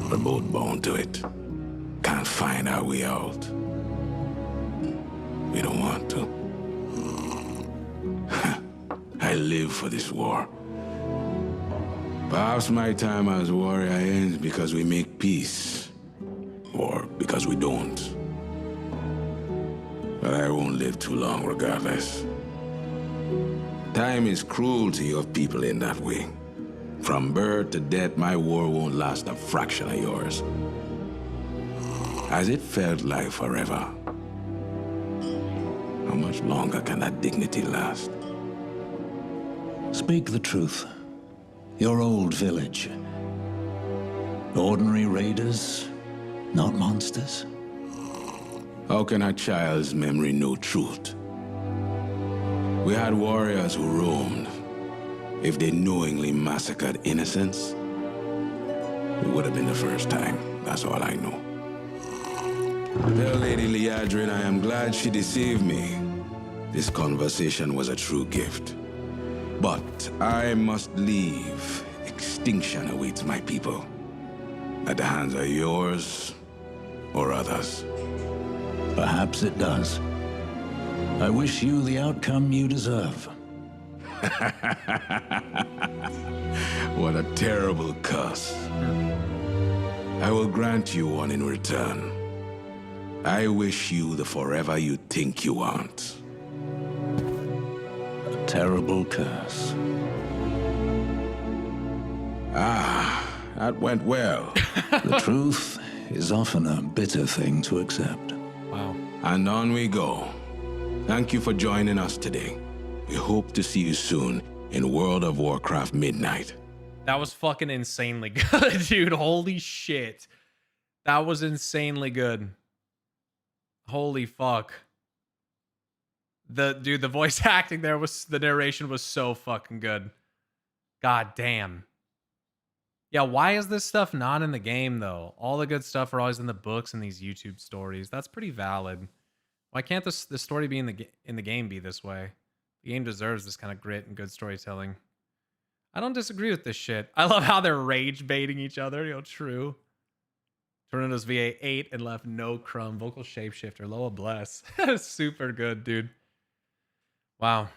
We're both bound to it. Can't find our way out. We don't want to. I live for this war. Perhaps my time as warrior ends because we make peace. Or because we don't. But I won't live too long regardless. Time is cruel to your people in that way. From birth to death, my war won't last a fraction of yours. Has it felt like forever? How much longer can that dignity last? Speak the truth. Your old village. Ordinary raiders, not monsters? How can a child's memory know truth? We had warriors who roamed. If they knowingly massacred innocents, it would have been the first time. That's all I know. Tell Lady Liadrin I am glad she deceived me. This conversation was a true gift. But I must leave extinction awaits my people. At the hands of yours or others. Perhaps it does. I wish you the outcome you deserve. What a terrible curse. I will grant you one in return. I wish you the forever you think you want. A terrible curse. Ah, that went well. The truth is often a bitter thing to accept. Wow. And on we go. Thank you for joining us today. We hope to see you soon in World of Warcraft Midnight. That was fucking insanely good, dude. Holy shit. That was insanely good. Holy fuck. The voice acting there was, the narration was so fucking good. God damn. Yeah, why is this stuff not in the game though? All the good stuff are always in the books and these YouTube stories. That's pretty valid. Why can't the story be in the game be this way? The game deserves this kind of grit and good storytelling. I don't disagree with this shit. I love how they're rage baiting each other. You know, true. Tornado's VA 8 and left no crumb. Vocal shapeshifter. Loa bless. Super good, dude. Wow.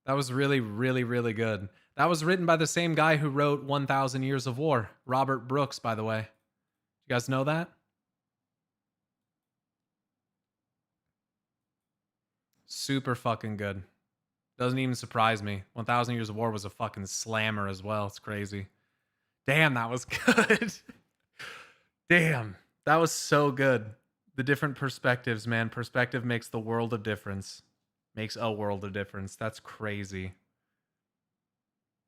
That was really, really, really good. That was written by the same guy who wrote 1,000 Years of War. Robert Brooks, by the way. You guys know that? Super fucking good. Doesn't even surprise me. 1,000 Years of War was a fucking slammer as well. It's crazy. Damn, that was good. Damn, that was so good. The different perspectives, man. Perspective makes the world of difference. Makes a world of difference. That's crazy.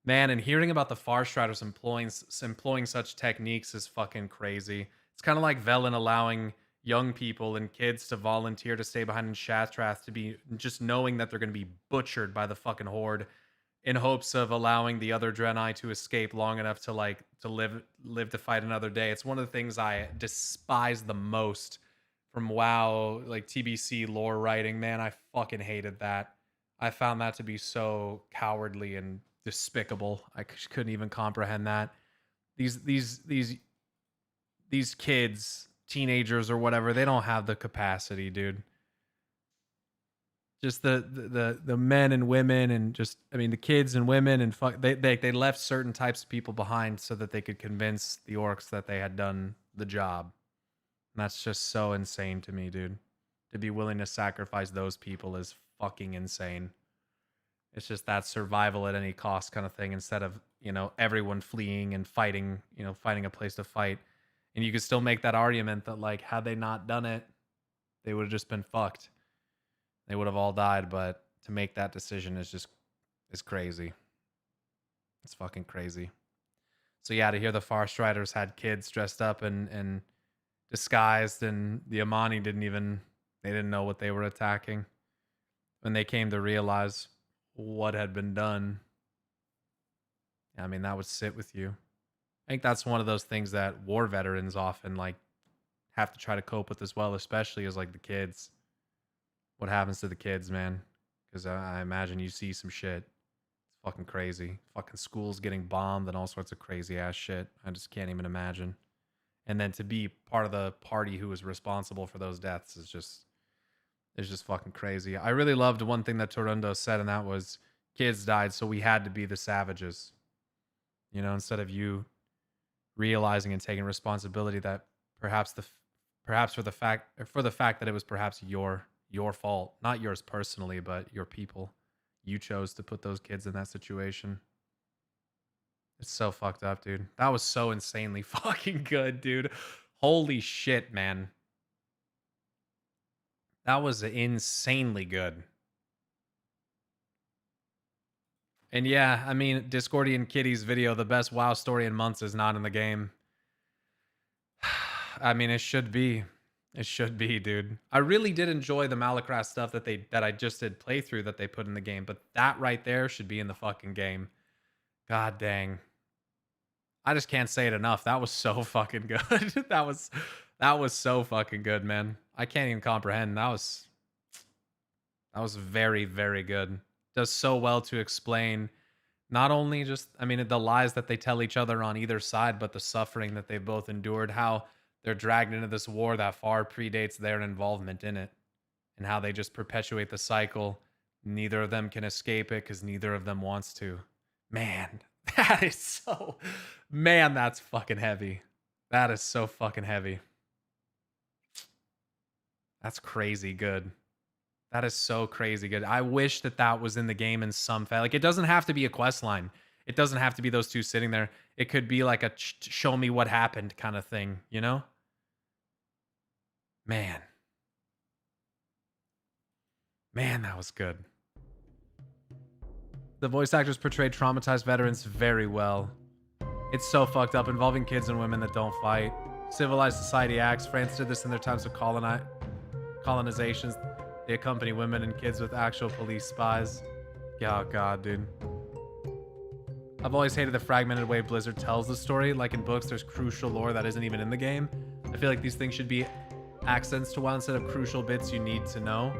Man, and hearing about the Farstriders employing such techniques is fucking crazy. It's kind of like Velen allowing young people and kids to volunteer to stay behind in Shattrath, to be just knowing that they're going to be butchered by the fucking Horde in hopes of allowing the other Draenei to escape long enough to live to fight another day. It's one of the things I despise the most from WoW, like TBC lore writing. Man, I fucking hated that. I found that to be so cowardly and despicable. I couldn't even comprehend that. These kids, teenagers or whatever, they don't have the capacity, dude. Just the men and women, and just, I mean, the kids and women, and they left certain types of people behind so that they could convince the orcs that they had done the job. And that's just so insane to me, dude. To be willing to sacrifice those people is fucking insane. It's just that survival at any cost kind of thing, instead of, you know, everyone fleeing and fighting, you know, finding a place to fight. And you could still make that argument that, like, had they not done it, they would have just been fucked. They would have all died, but to make that decision is crazy. It's fucking crazy. So yeah, to hear the Farstriders had kids dressed up and disguised, and the Amani they didn't know what they were attacking. When they came to realize what had been done, I mean, that would sit with you. I think that's one of those things that war veterans often like have to try to cope with as well, especially as like the kids. What happens to the kids, man? Because I imagine you see some shit. It's fucking crazy. Fucking schools getting bombed and all sorts of crazy ass shit. I just can't even imagine. And then to be part of the party who was responsible for those deaths is just fucking crazy. I really loved one thing that Torundo said, and that was, kids died, so we had to be the savages. You know, instead of you realizing and taking responsibility that perhaps for the fact that it was perhaps your fault, not yours personally, but your people. You chose to put those kids in that situation. It's so fucked up, dude. That was so insanely fucking good, dude. Holy shit, man. That was insanely good. And yeah, I mean, Discordian Kitty's video, the best WoW story in months, is not in the game. I mean, it should be. It should be, dude. I really did enjoy the Malacraft stuff that I just did playthrough that they put in the game, but that right there should be in the fucking game. God dang. I just can't say it enough. That was so fucking good. that was so fucking good, man. I can't even comprehend. That was very, very good. Does so well to explain Not only just, I mean, the lies that they tell each other on either side, but the suffering that they've both endured, how they're dragged into this war that far predates their involvement in it, and how they just perpetuate the cycle. Neither of them can escape it because neither of them wants to. Man, that is so, man, that's fucking heavy. That is so fucking heavy. That's crazy good. That is so crazy good. I wish that that was in the game in some fashion. Like, it doesn't have to be a quest line. It doesn't have to be those two sitting there. It could be like a show me what happened kind of thing, you know? Man. Man, that was good. The voice actors portrayed traumatized veterans very well. It's so fucked up, involving kids and women that don't fight. Civilized society acts. France did this in their times of colonizations. They accompany women and kids with actual police spies. Oh god, dude. I've always hated the fragmented way Blizzard tells the story. Like in books, there's crucial lore that isn't even in the game. I feel like these things should be accents to WoW instead of crucial bits you need to know.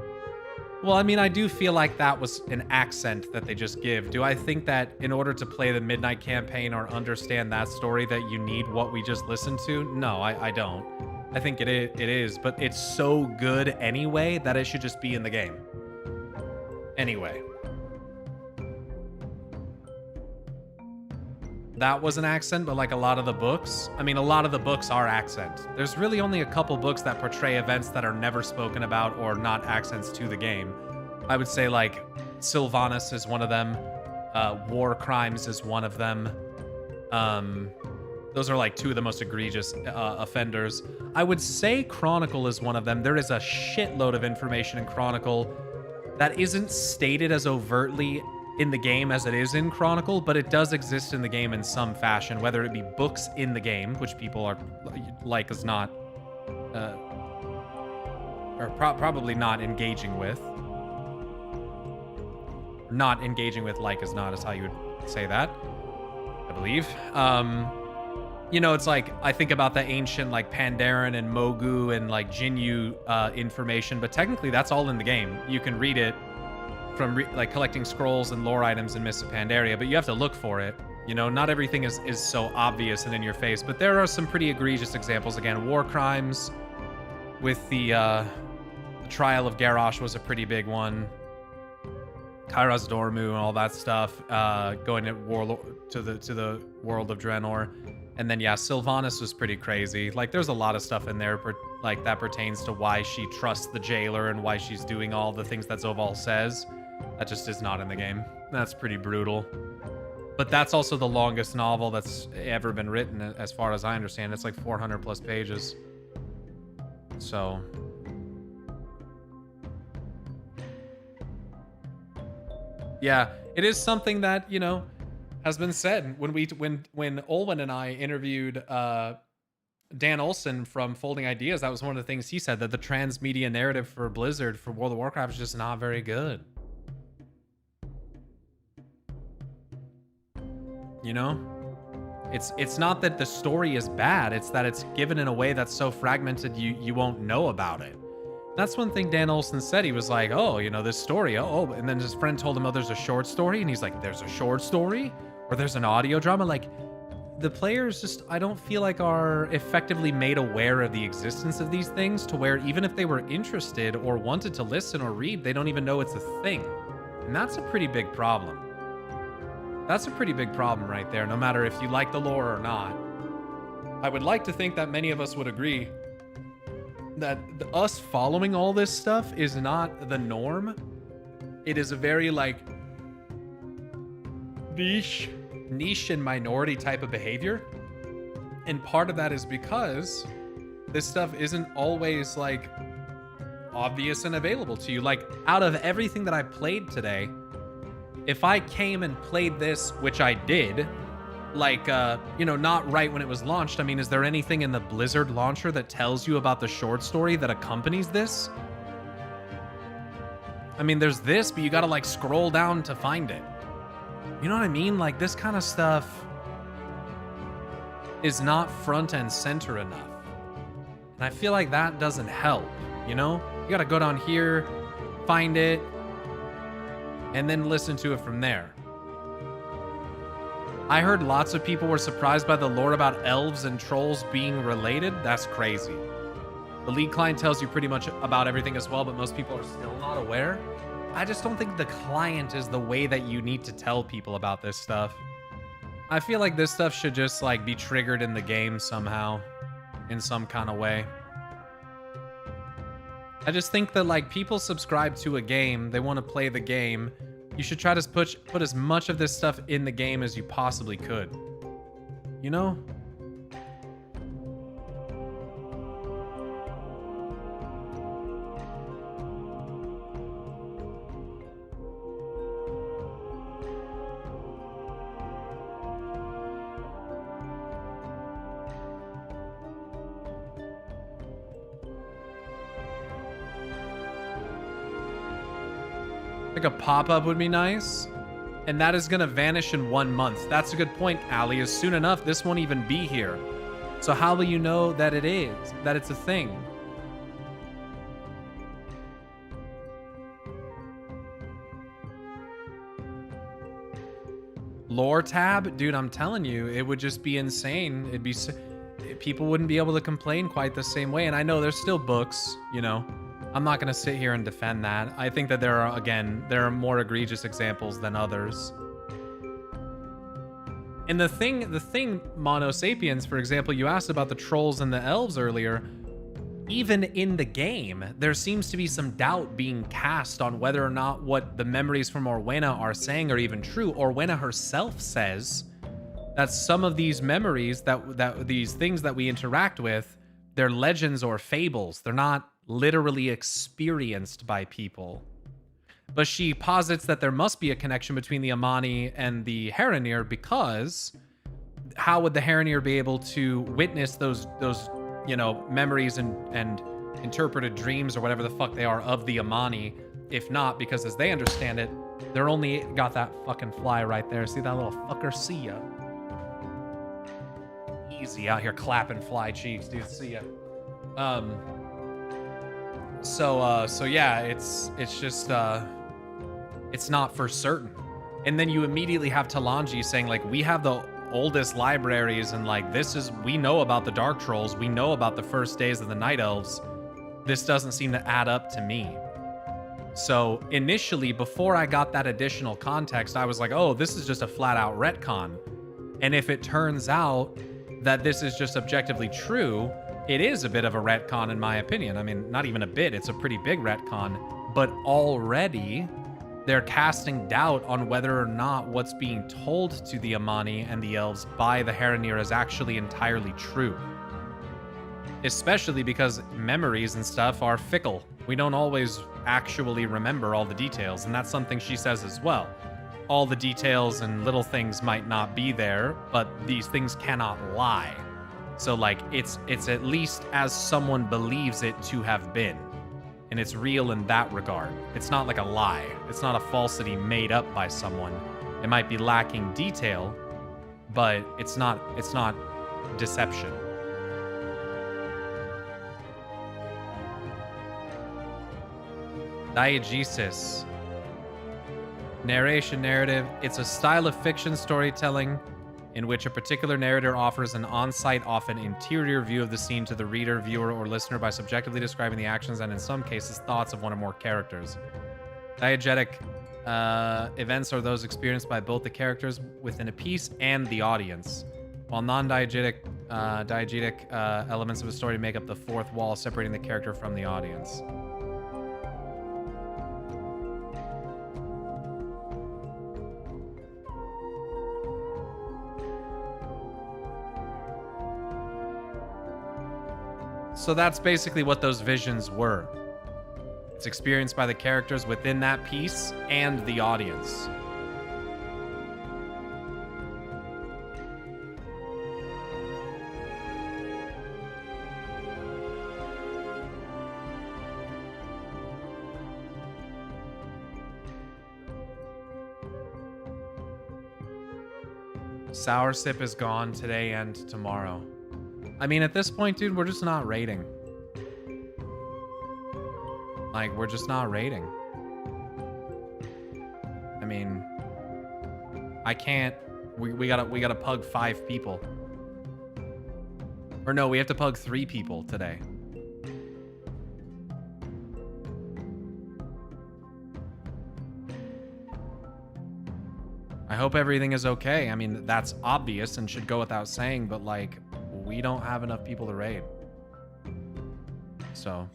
Well, I mean, I do feel like that was an accent that they just give. Do I think that in order to play the Midnight Campaign or understand that story that you need what we just listened to? No, I don't. I think it is, but it's so good anyway that it should just be in the game. Anyway. That was an accent, but like a lot of the books, I mean, a lot of the books are accent. There's really only a couple books that portray events that are never spoken about or not accents to the game. I would say like Sylvanas is one of them. War Crimes is one of them. Those are like two of the most egregious offenders. I would say Chronicle is one of them. There is a shitload of information in Chronicle that isn't stated as overtly in the game as it is in Chronicle, but it does exist in the game in some fashion, whether it be books in the game, which people are like as not, or probably not engaging with. Not engaging with like as not is how you would say that, I believe. You know, it's like, I think about the ancient like Pandaren and Mogu and like Jinyu information, but technically that's all in the game. You can read it from like collecting scrolls and lore items in Mists of Pandaria, but you have to look for it. You know, not everything is so obvious and in your face, but there are some pretty egregious examples. Again, War Crimes with the Trial of Garrosh was a pretty big one. Kairos Dormu and all that stuff, going to the world of Draenor. And then yeah, Sylvanas was pretty crazy. Like there's a lot of stuff in there like that pertains to why she trusts the jailer and why she's doing all the things that Zoval says. That just is not in the game. That's pretty brutal. But that's also the longest novel that's ever been written, as far as I understand. It's like 400 plus pages. So yeah, it is something that, you know, has been said. When Olwen and I interviewed Dan Olson from Folding Ideas, that was one of the things he said, that the transmedia narrative for Blizzard for World of Warcraft is just not very good. You know? It's not that the story is bad, it's that it's given in a way that's so fragmented you won't know about it. That's one thing Dan Olson said. He was like, oh, you know, this story, oh, and then his friend told him, oh, there's a short story, and he's like, there's a short story? Or there's an audio drama? Like, the players just, I don't feel like are effectively made aware of the existence of these things, to where even if they were interested or wanted to listen or read, they don't even know it's a thing. And that's a pretty big problem. That's a pretty big problem right there, no matter if you like the lore or not. I would like to think that many of us would agree that us following all this stuff is not the norm. It is a very like niche and minority type of behavior. And part of that is because this stuff isn't always like obvious and available to you. Like, out of everything that I played today, if I came and played this, which I did, like, you know, not right when it was launched. I mean, is there anything in the Blizzard launcher that tells you about the short story that accompanies this? I mean, there's this, but you gotta like scroll down to find it. You know what I mean? Like, this kind of stuff is not front and center enough. And I feel like that doesn't help, you know? You gotta go down here, find it, and then listen to it from there. I heard lots of people were surprised by the lore about elves and trolls being related. That's crazy. The league client tells you pretty much about everything as well, but most people are still not aware. I just don't think the client is the way that you need to tell people about this stuff. I feel like this stuff should just like be triggered in the game somehow, in some kind of way. I just think that like people subscribe to a game, they want to play the game. You should try to put as much of this stuff in the game as you possibly could. You know? Like a pop-up would be nice. And that is gonna vanish in 1 month. That's a good point, Ali. Is soon enough, this won't even be here. So how will you know that it is? That it's a thing? Lore tab? Dude, I'm telling you, it would just be insane. It'd be... People wouldn't be able to complain quite the same way. And I know there's still books, you know. I'm not going to sit here and defend that. I think that there are more egregious examples than others. And the thing, Mono Sapiens, for example, you asked about the trolls and the elves earlier. Even in the game, there seems to be some doubt being cast on whether or not what the memories from Orwena are saying are even true. Orwena herself says that some of these memories, that these things that we interact with, they're legends or fables. They're not literally experienced by people. But she posits that there must be a connection between the Amani and the Haranir, because how would the Haranir be able to witness those you know, memories and interpreted dreams or whatever the fuck they are of the Amani, if not because, as they understand it, they're only got that fucking fly right there. See that little fucker? See ya. Easy out here clapping fly cheeks, dude. See ya. So yeah, it's just it's not for certain. And then you immediately have Talanji saying like, we have the oldest libraries, and like, we know about the Dark Trolls, we know about the first days of the Night Elves. This doesn't seem to add up to me. So initially, before I got that additional context, I was like, oh, this is just a flat out retcon. And if it turns out that this is just objectively true, it is a bit of a retcon in my opinion. I mean, not even a bit, it's a pretty big retcon, but already they're casting doubt on whether or not what's being told to the Amani and the elves by the Haranir is actually entirely true. Especially because memories and stuff are fickle. We don't always actually remember all the details, and that's something she says as well. All the details and little things might not be there, but these things cannot lie. So like, it's at least as someone believes it to have been. And it's real in that regard. It's not like a lie. It's not a falsity made up by someone. It might be lacking detail, but it's not deception. Diegesis. Narration narrative. It's a style of fiction storytelling in which a particular narrator offers an on-site, often interior view of the scene to the reader, viewer, or listener by subjectively describing the actions and, in some cases, thoughts of one or more characters. Diegetic events are those experienced by both the characters within a piece and the audience, while non-diegetic elements of a story make up the fourth wall, separating the character from the audience. So that's basically what those visions were. It's experienced by the characters within that piece and the audience. Sour Sip is gone today and tomorrow. I mean, at this point, dude, we're just not raiding. Like, we're just not raiding. I mean, I can't We gotta pug 5 people. Or no, we have to pug 3 people today. I hope everything is okay. I mean, that's obvious and should go without saying, but like, we don't have enough people to raid. So...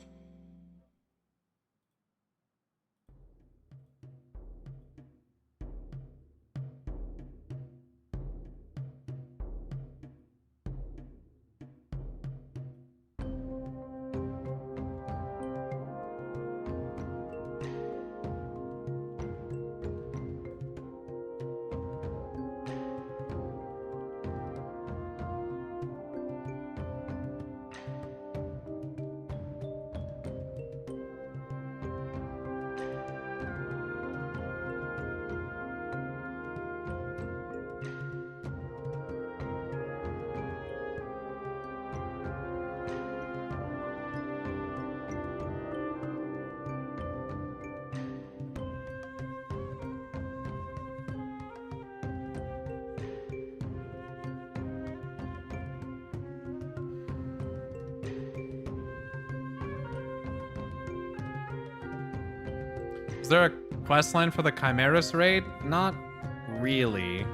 Is there a quest line for the Chimeras raid? Not really.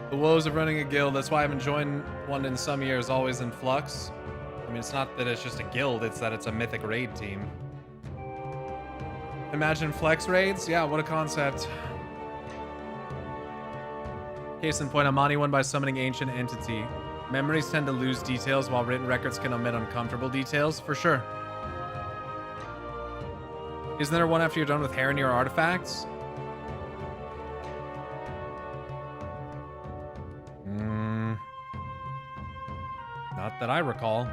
The woes of running a guild, that's why I haven't joined one in some years, always in flux. I mean, it's not that it's just a guild, it's that it's a mythic raid team. Imagine flex raids? Yeah, what a concept. Case in point, Amani won by summoning Ancient Entity. Memories tend to lose details, while written records can omit uncomfortable details, for sure. Isn't there one after you're done with Haranir artifacts? Not that I recall.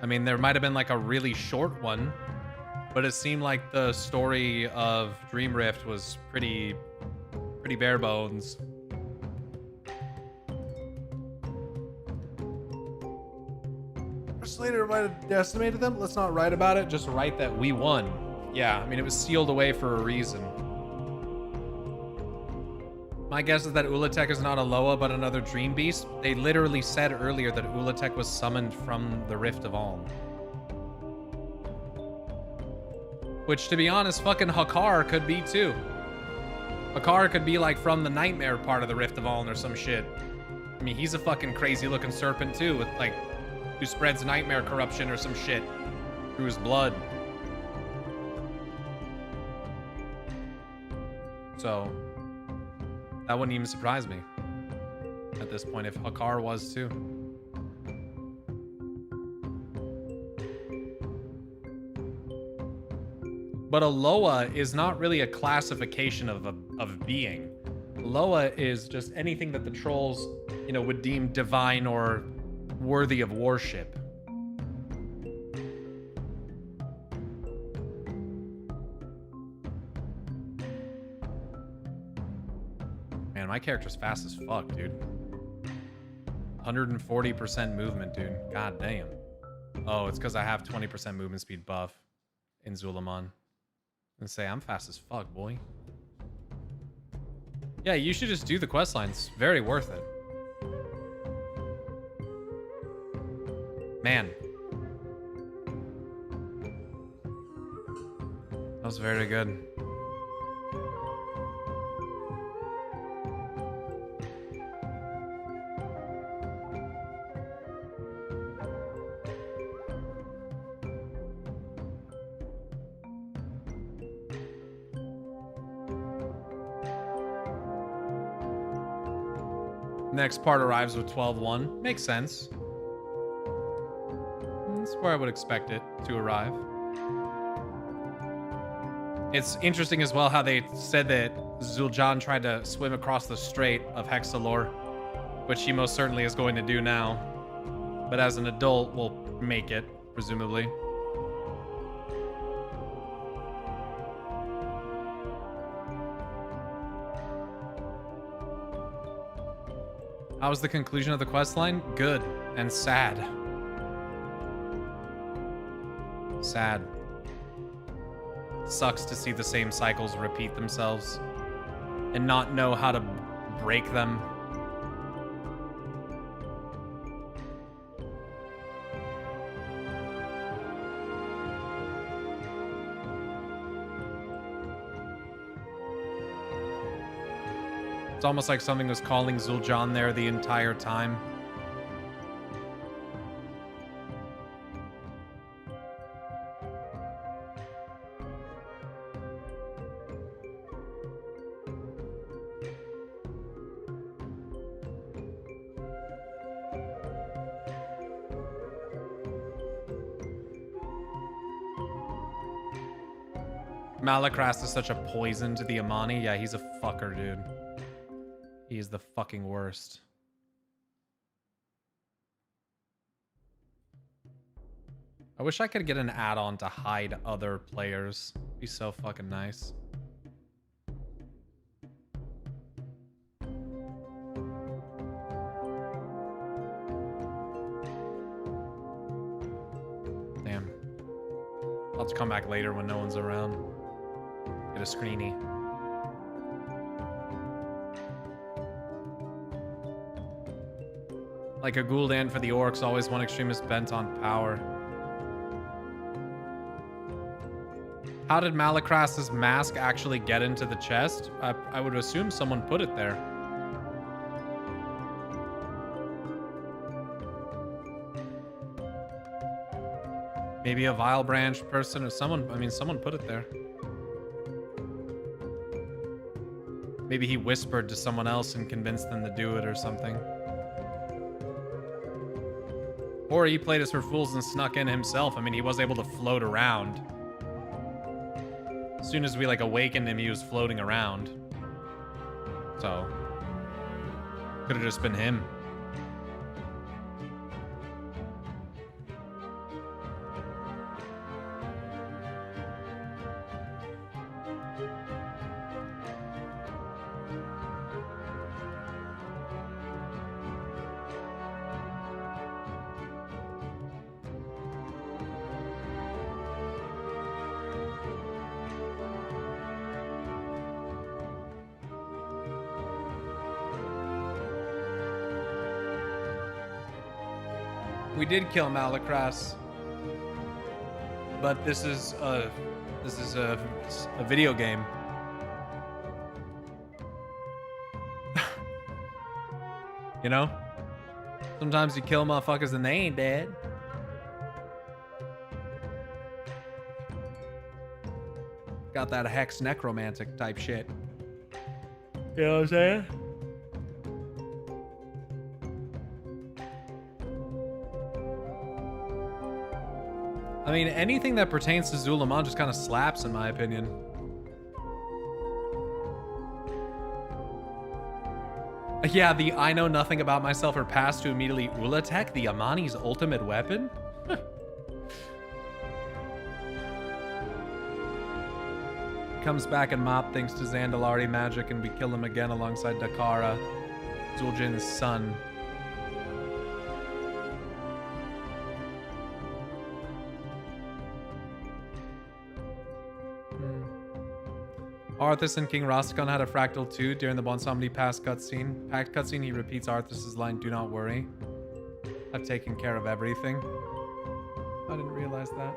I mean, there might have been like a really short one, but it seemed like the story of Dream Rift was pretty bare bones. Slater might have decimated them. Let's not write about it. Just write that we won. Yeah, I mean, it was sealed away for a reason. My guess is that Ulatek is not a Loa, but another Dream Beast. They literally said earlier that Ulatek was summoned from the Rift of Alm. Which, to be honest, fucking Hakar could be too. Hakar could be like from the Nightmare part of the Rift of Alm or some shit. I mean, he's a fucking crazy looking serpent too, with like, who spreads nightmare corruption or some shit through his blood. So, that wouldn't even surprise me at this point if Hakar was too. But a Loa is not really a classification of being. Loa is just anything that the trolls, you know, would deem divine or worthy of worship. Man, my character's fast as fuck, dude. 140% movement, dude. God damn. Oh, it's because I have 20% movement speed buff in Zulaman. And say I'm fast as fuck, boy. Yeah, you should just do the quest lines. Very worth it. Man. That was very good. Next part arrives with 12-1. Makes sense. That's where I would expect it to arrive. It's interesting as well how they said that Zul'Jan tried to swim across the Strait of Hexalore, which he most certainly is going to do now. But as an adult, will make it, presumably. How was the conclusion of the quest line? Good and sad. Sad. Sucks to see the same cycles repeat themselves and not know how to break them. It's almost like something was calling Zul'Jan there the entire time. Malakrast is such a poison to the Amani. Yeah, he's a fucker, dude. He is the fucking worst. I wish I could get an add-on to hide other players. It'd be so fucking nice. Damn. I'll have to come back later when no one's around. Get a screeny. Like a Gul'dan for the orcs, always one extremist bent on power. How did Malakrast's mask actually get into the chest? I would assume someone put it there. Maybe a Vile Branch person or someone, I mean, someone put it there. Maybe he whispered to someone else and convinced them to do it or something. Or he played us for fools and snuck in himself. I mean, he was able to float around. As soon as we, like, awakened him, he was floating around. So, could have just been him. We did kill Malakrast, but this is a video game. You know? Sometimes you kill motherfuckers and they ain't dead. Got that hex necromantic type shit. You know what I'm saying? I mean, anything that pertains to Zul'Aman just kind of slaps, in my opinion. Yeah, the I know nothing about myself or past to immediately Ulatek, the Amani's ultimate weapon? Comes back and Mop thanks to Zandalari magic and we kill him again alongside Dakara, Zul'Jin's son. Arthas and King Rastakhan had a fractal too during the Bonsamdi Pass cutscene. Pact cutscene, he repeats Arthas's line, "Do not worry. I've taken care of everything." I didn't realize that.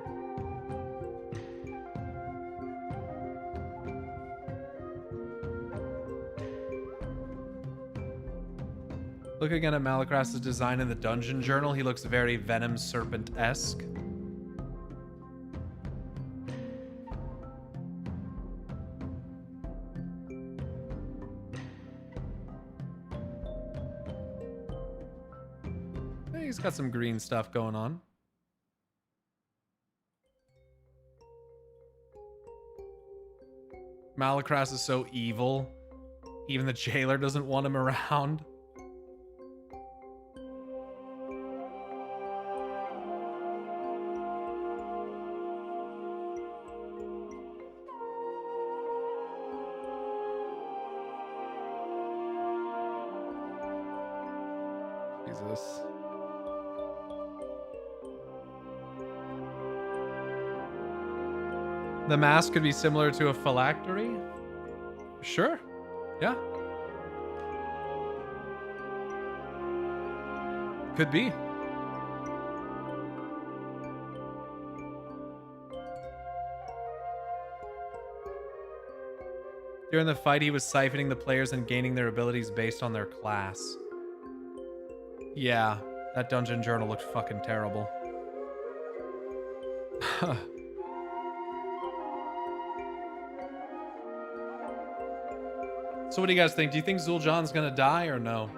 Look again at Malakrast's design in the dungeon journal. He looks very Venom Serpent-esque. He's got some green stuff going on. Malakrast is so evil. Even the jailer doesn't want him around. Jesus. The mask could be similar to a phylactery? Sure. Yeah. Could be. During the fight, he was siphoning the players and gaining their abilities based on their class. Yeah, that dungeon journal looked fucking terrible. So what do you guys think? Do you think Zul'Jan's gonna die or no?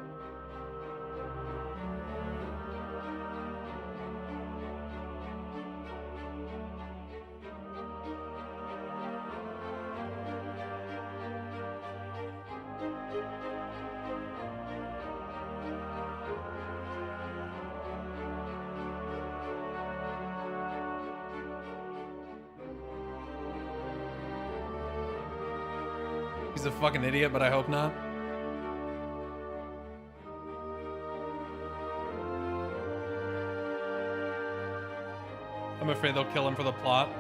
He's a fucking idiot, but I hope not. I'm afraid they'll kill him for the plot.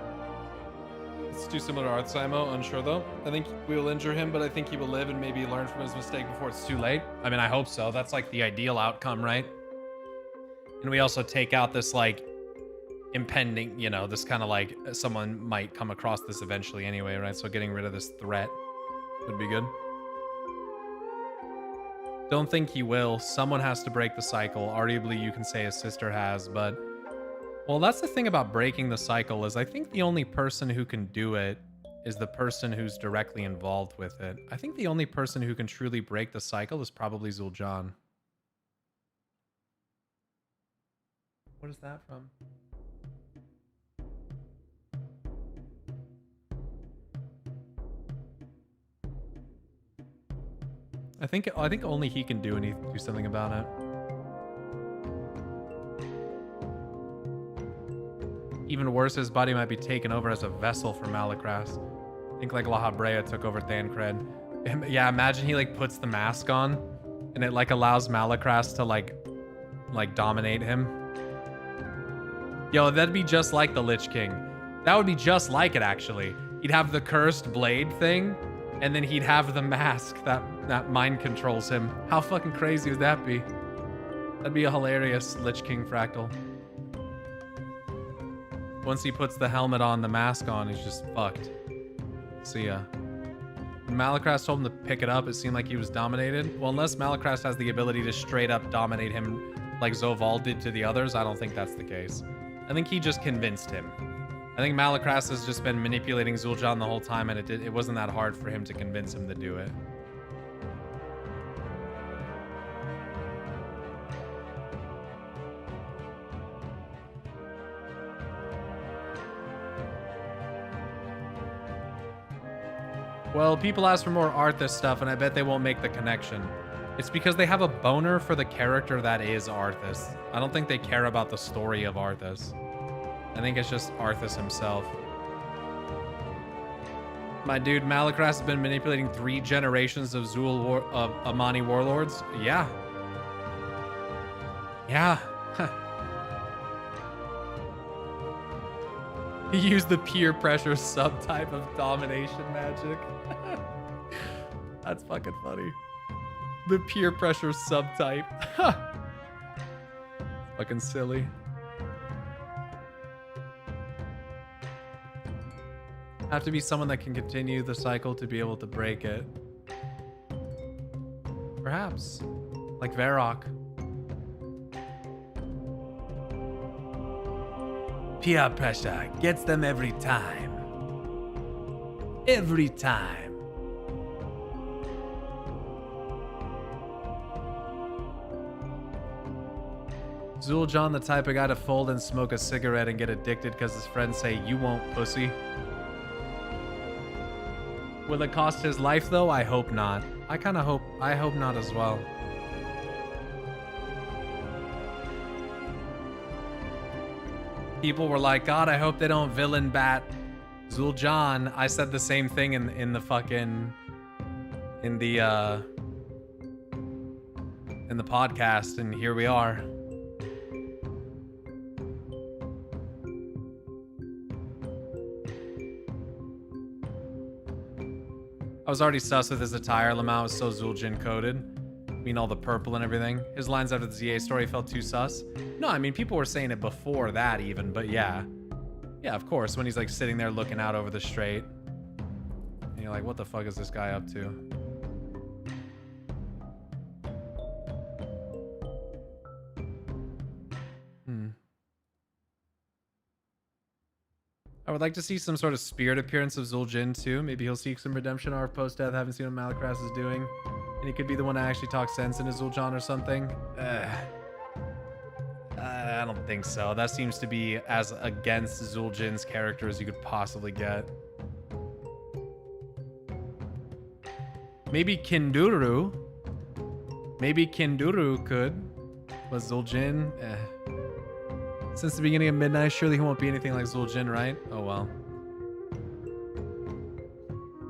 It's too similar to Arthsimo, unsure though. I think we will injure him, but I think he will live and maybe learn from his mistake before it's too late. I mean, I hope so. That's like the ideal outcome, right? And we also take out this like impending, you know, this kind of like someone might come across this eventually anyway, right? So getting rid of this threat would be good. Don't think he will. Someone has to break the cycle. Arguably, you can say his sister has, but... Well, that's the thing about breaking the cycle is I think the only person who can do it is the person who's directly involved with it. I think the only person who can truly break the cycle is probably Zul'Jan. What is that from? I think only he can do something about it. Even worse, his body might be taken over as a vessel for Malakras. Think like La Habrea took over Thancred. Yeah, imagine he like puts the mask on and it like allows Malakras to like dominate him. Yo, that'd be just like the Lich King. That would be just like it actually. He'd have the cursed blade thing and then he'd have the mask that mind controls him. How fucking crazy would that be? That'd be a hilarious Lich King fractal. Once he puts the helmet on, the mask on, he's just fucked. See ya. When Malakras told him to pick it up, it seemed like he was dominated. Well, unless Malakras has the ability to straight up dominate him like Zoval did to the others, I don't think that's the case. I think he just convinced him. I think Malakras has just been manipulating Zul'Jan the whole time, and it wasn't that hard for him to convince him to do it. Well, people ask for more Arthas stuff, and I bet they won't make the connection. It's because they have a boner for the character that is Arthas. I don't think they care about the story of Arthas. I think it's just Arthas himself. My dude, Malakras has been manipulating 3 generations of Amani warlords. Yeah. Yeah. He used the peer pressure subtype of domination magic. That's fucking funny. The peer pressure subtype. Fucking silly. Have to be someone that can continue the cycle to be able to break it. Perhaps. Like Varrock. Peer pressure gets them every time. Every time. Zul'Jan the type of guy to fold and smoke a cigarette and get addicted because his friends say, "You won't, pussy." Will it cost his life though? I hope not. I hope not as well. People were like, God, I hope they don't villain bat Zul'Jan. I said the same thing in the in the podcast, and here we are. I was already sus with his attire. Lamau was so Zul'jin coded. I mean, all the purple and everything. His lines after the ZA story felt too sus. No, I mean, people were saying it before that even, but yeah. Yeah, of course, when he's like sitting there looking out over the strait. And you're like, what the fuck is this guy up to? I would like to see some sort of spirit appearance of Zul'jin too. Maybe he'll seek some redemption arc post-death. Haven't seen what Malakras is doing. And he could be the one to actually talk sense into Zul'jin or something. I don't think so. That seems to be as against Zul'jin's character as you could possibly get. Maybe Kinduru. Maybe Kinduru could. But Zul'jin, Since the beginning of Midnight, surely he won't be anything like Zul'jin, right? Oh well.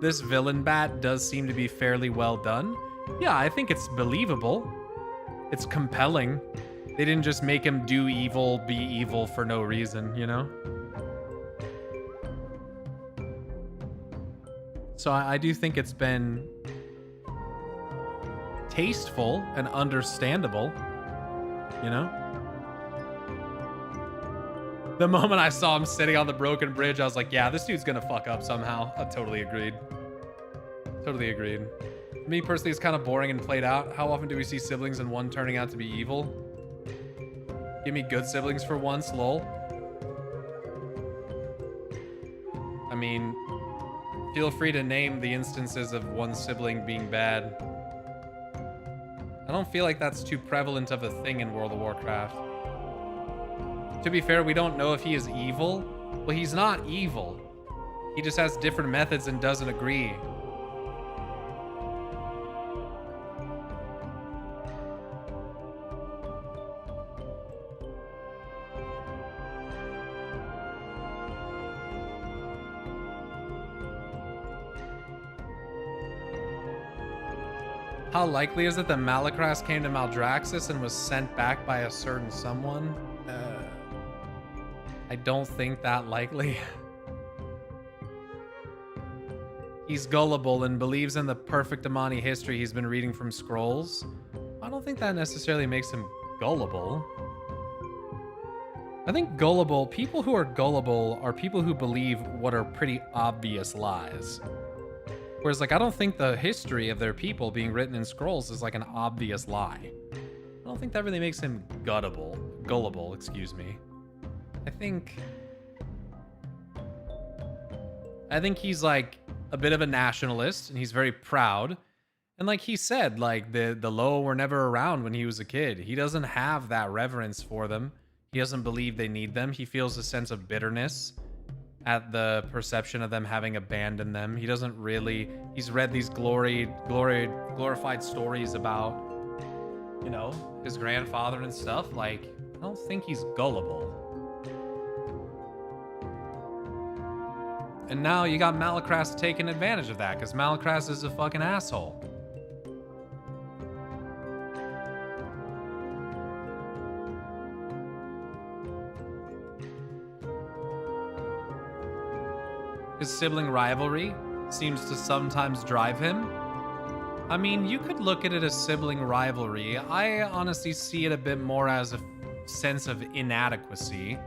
This villain bat does seem to be fairly well done. Yeah, I think it's believable. It's compelling. They didn't just make him do evil, be evil for no reason, you know? So I do think it's been tasteful and understandable, you know? The moment I saw him sitting on the broken bridge, I was like, yeah, this dude's gonna fuck up somehow. I totally agreed. Totally agreed. Me personally, it's kind of boring and played out. How often do we see siblings and one turning out to be evil? Give me good siblings for once, lol. I mean, feel free to name the instances of one sibling being bad. I don't feel like that's too prevalent of a thing in World of Warcraft. To be fair, we don't know if he is evil. Well, he's not evil. He just has different methods and doesn't agree. How likely is it that Malakras came to Maldraxxus and was sent back by a certain someone? I don't think that likely. He's gullible and believes in the perfect Amani history he's been reading from scrolls. I don't think that necessarily makes him gullible. I think people who are gullible are people who believe what are pretty obvious lies. Whereas, like, I don't think the history of their people being written in scrolls is like an obvious lie. I don't think that really makes him gullible, excuse me. I think he's like a bit of a nationalist and he's very proud. And like he said, like the Loa were never around when he was a kid. He doesn't have that reverence for them. He doesn't believe they need them. He feels a sense of bitterness at the perception of them having abandoned them. He doesn't really, he's read these glorified stories about, you know, his grandfather and stuff. Like, I don't think he's gullible. And now you got Malakras taking advantage of that, because Malakras is a fucking asshole. His sibling rivalry seems to sometimes drive him. I mean, you could look at it as sibling rivalry. I honestly see it a bit more as a sense of inadequacy,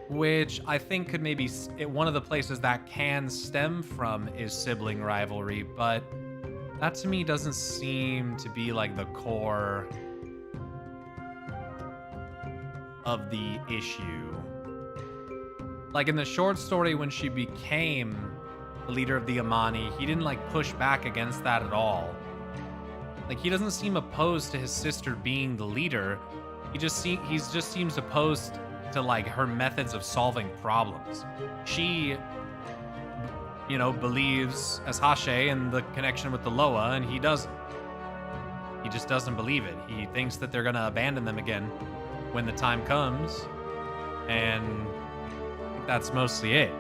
which I think could maybe, one of the places that can stem from is sibling rivalry, but that to me doesn't seem to be like the core of the issue. Like in the short story, when she became the leader of the Amani, he didn't like push back against that at all. Like, he doesn't seem opposed to his sister being the leader. He just seems opposed to like her methods of solving problems. She, you know, believes as Hashe in the connection with the Loa, and he doesn't. He just doesn't believe it. He thinks that they're gonna abandon them again when the time comes, and I think that's mostly it.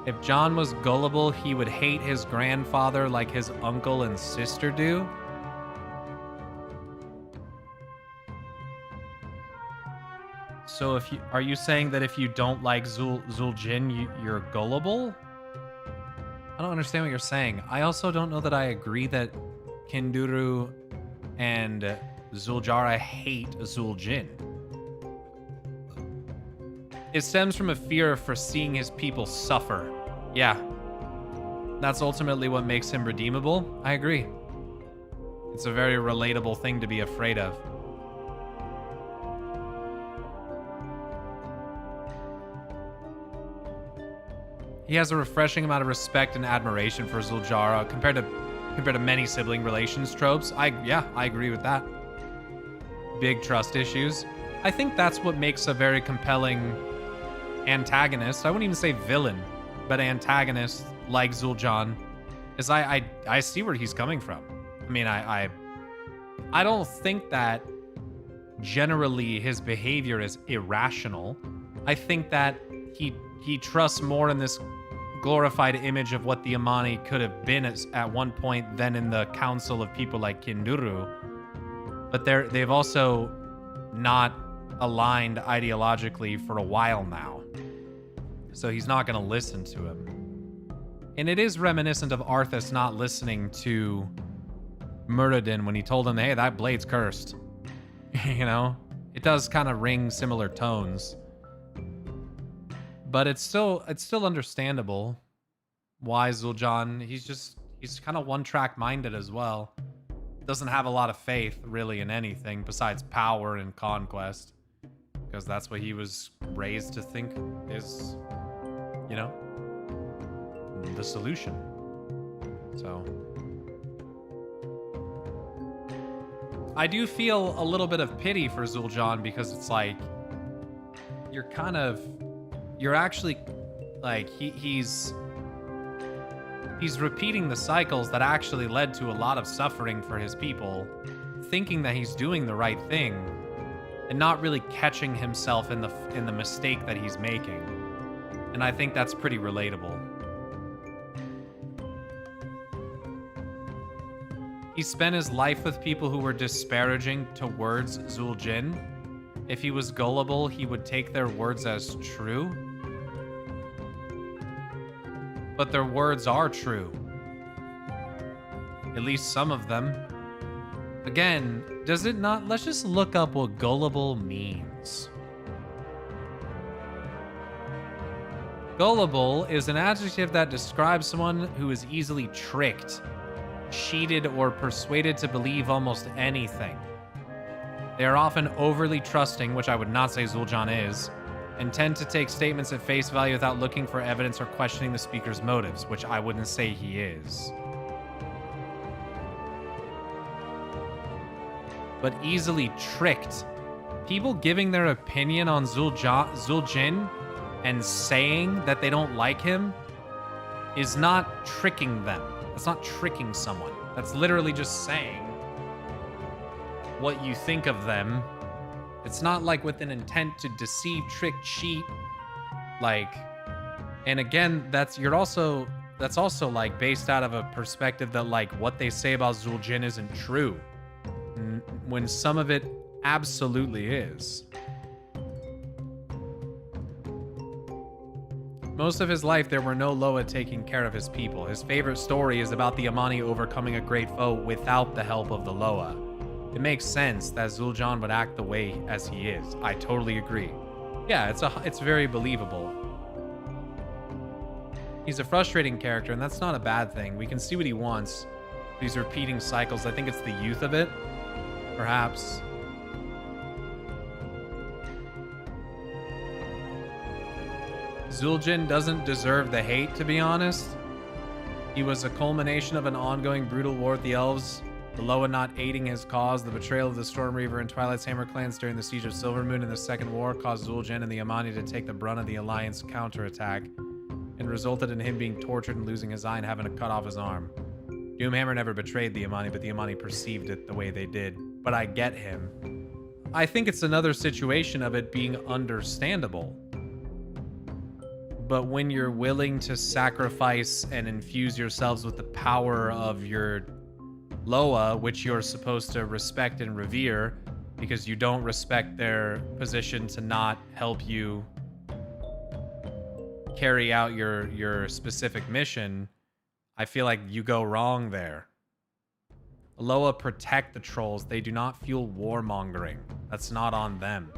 If John was gullible, he would hate his grandfather like his uncle and sister do. So are you saying that if you don't like Zul'jin, you're gullible? I don't understand what you're saying. I also don't know that I agree that Kinduru and Zuljara hate Zul'jin. It stems from a fear for seeing his people suffer. Yeah. That's ultimately what makes him redeemable. I agree. It's a very relatable thing to be afraid of. He has a refreshing amount of respect and admiration for Zuljara compared to many sibling relations tropes. I agree with that. Big trust issues. I think that's what makes a very compelling antagonist. I wouldn't even say villain, but antagonist like Zul'jin. Is I see where he's coming from. I mean, I don't think that generally his behavior is irrational. I think that he trusts more in this glorified image of what the Amani could have been at one point than in the council of people like Kinduru. But they've also not aligned ideologically for a while now. So he's not going to listen to him. And it is reminiscent of Arthas not listening to Muradin when he told him, hey, that blade's cursed. You know? It does kind of ring similar tones. But it's still understandable why Zul'jin, he's kind of one-track minded as well. Doesn't have a lot of faith really in anything besides power and conquest. Because that's what he was raised to think is, you know, the solution. So I do feel a little bit of pity for Zul'jin because it's like you're actually like he's repeating the cycles that actually led to a lot of suffering for his people, thinking that he's doing the right thing and not really catching himself in the mistake that he's making. And I think that's pretty relatable. He spent his life with people who were disparaging towards Zul'jin. If he was gullible, he would take their words as true. But their words are true. At least some of them. Again, does it not? Let's just look up what gullible means. Gullible is an adjective that describes someone who is easily tricked, cheated, or persuaded to believe almost anything. They are often overly trusting, which I would not say Zul'jin is, and tend to take statements at face value without looking for evidence or questioning the speaker's motives, which I wouldn't say he is. But easily tricked. People giving their opinion on Zul'jin and saying that they don't like him is not tricking them. That's not tricking someone. That's literally just saying what you think of them. It's not like with an intent to deceive, trick, cheat. Like, and again, that's also like based out of a perspective that like what they say about Zul'jin isn't true. When some of it absolutely is. Most of his life, there were no Loa taking care of his people. His favorite story is about the Amani overcoming a great foe without the help of the Loa. It makes sense that Zul'jin would act the way as he is. I totally agree. Yeah, it's very believable. He's a frustrating character, and that's not a bad thing. We can see what he wants. These repeating cycles, I think it's the youth of it. Perhaps. Zul'jin doesn't deserve the hate, to be honest. He was a culmination of an ongoing brutal war with the elves, the Loa not aiding his cause, the betrayal of the Storm Reaver and Twilight's Hammer clans during the Siege of Silvermoon in the Second War caused Zul'jin and the Amani to take the brunt of the Alliance counterattack, and resulted in him being tortured and losing his eye and having to cut off his arm. Doomhammer never betrayed the Amani, but the Amani perceived it the way they did. But I get him. I think it's another situation of it being understandable. But when you're willing to sacrifice and infuse yourselves with the power of your Loa, which you're supposed to respect and revere, because you don't respect their position to not help you carry out your specific mission, I feel like you go wrong there. Loa protect the trolls. They do not fuel warmongering. That's not on them.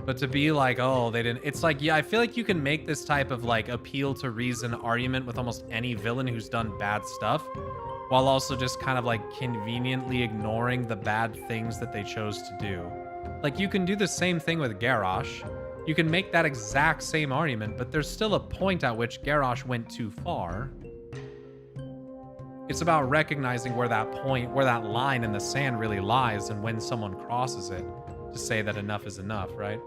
But to be like, oh, they didn't... It's like, yeah, I feel like you can make this type of, like, appeal to reason argument with almost any villain who's done bad stuff, while also just kind of, like, conveniently ignoring the bad things that they chose to do. Like, you can do the same thing with Garrosh. You can make that exact same argument, but there's still a point at which Garrosh went too far. It's about recognizing where that point, where that line in the sand really lies, and when someone crosses it, to say that enough is enough, right?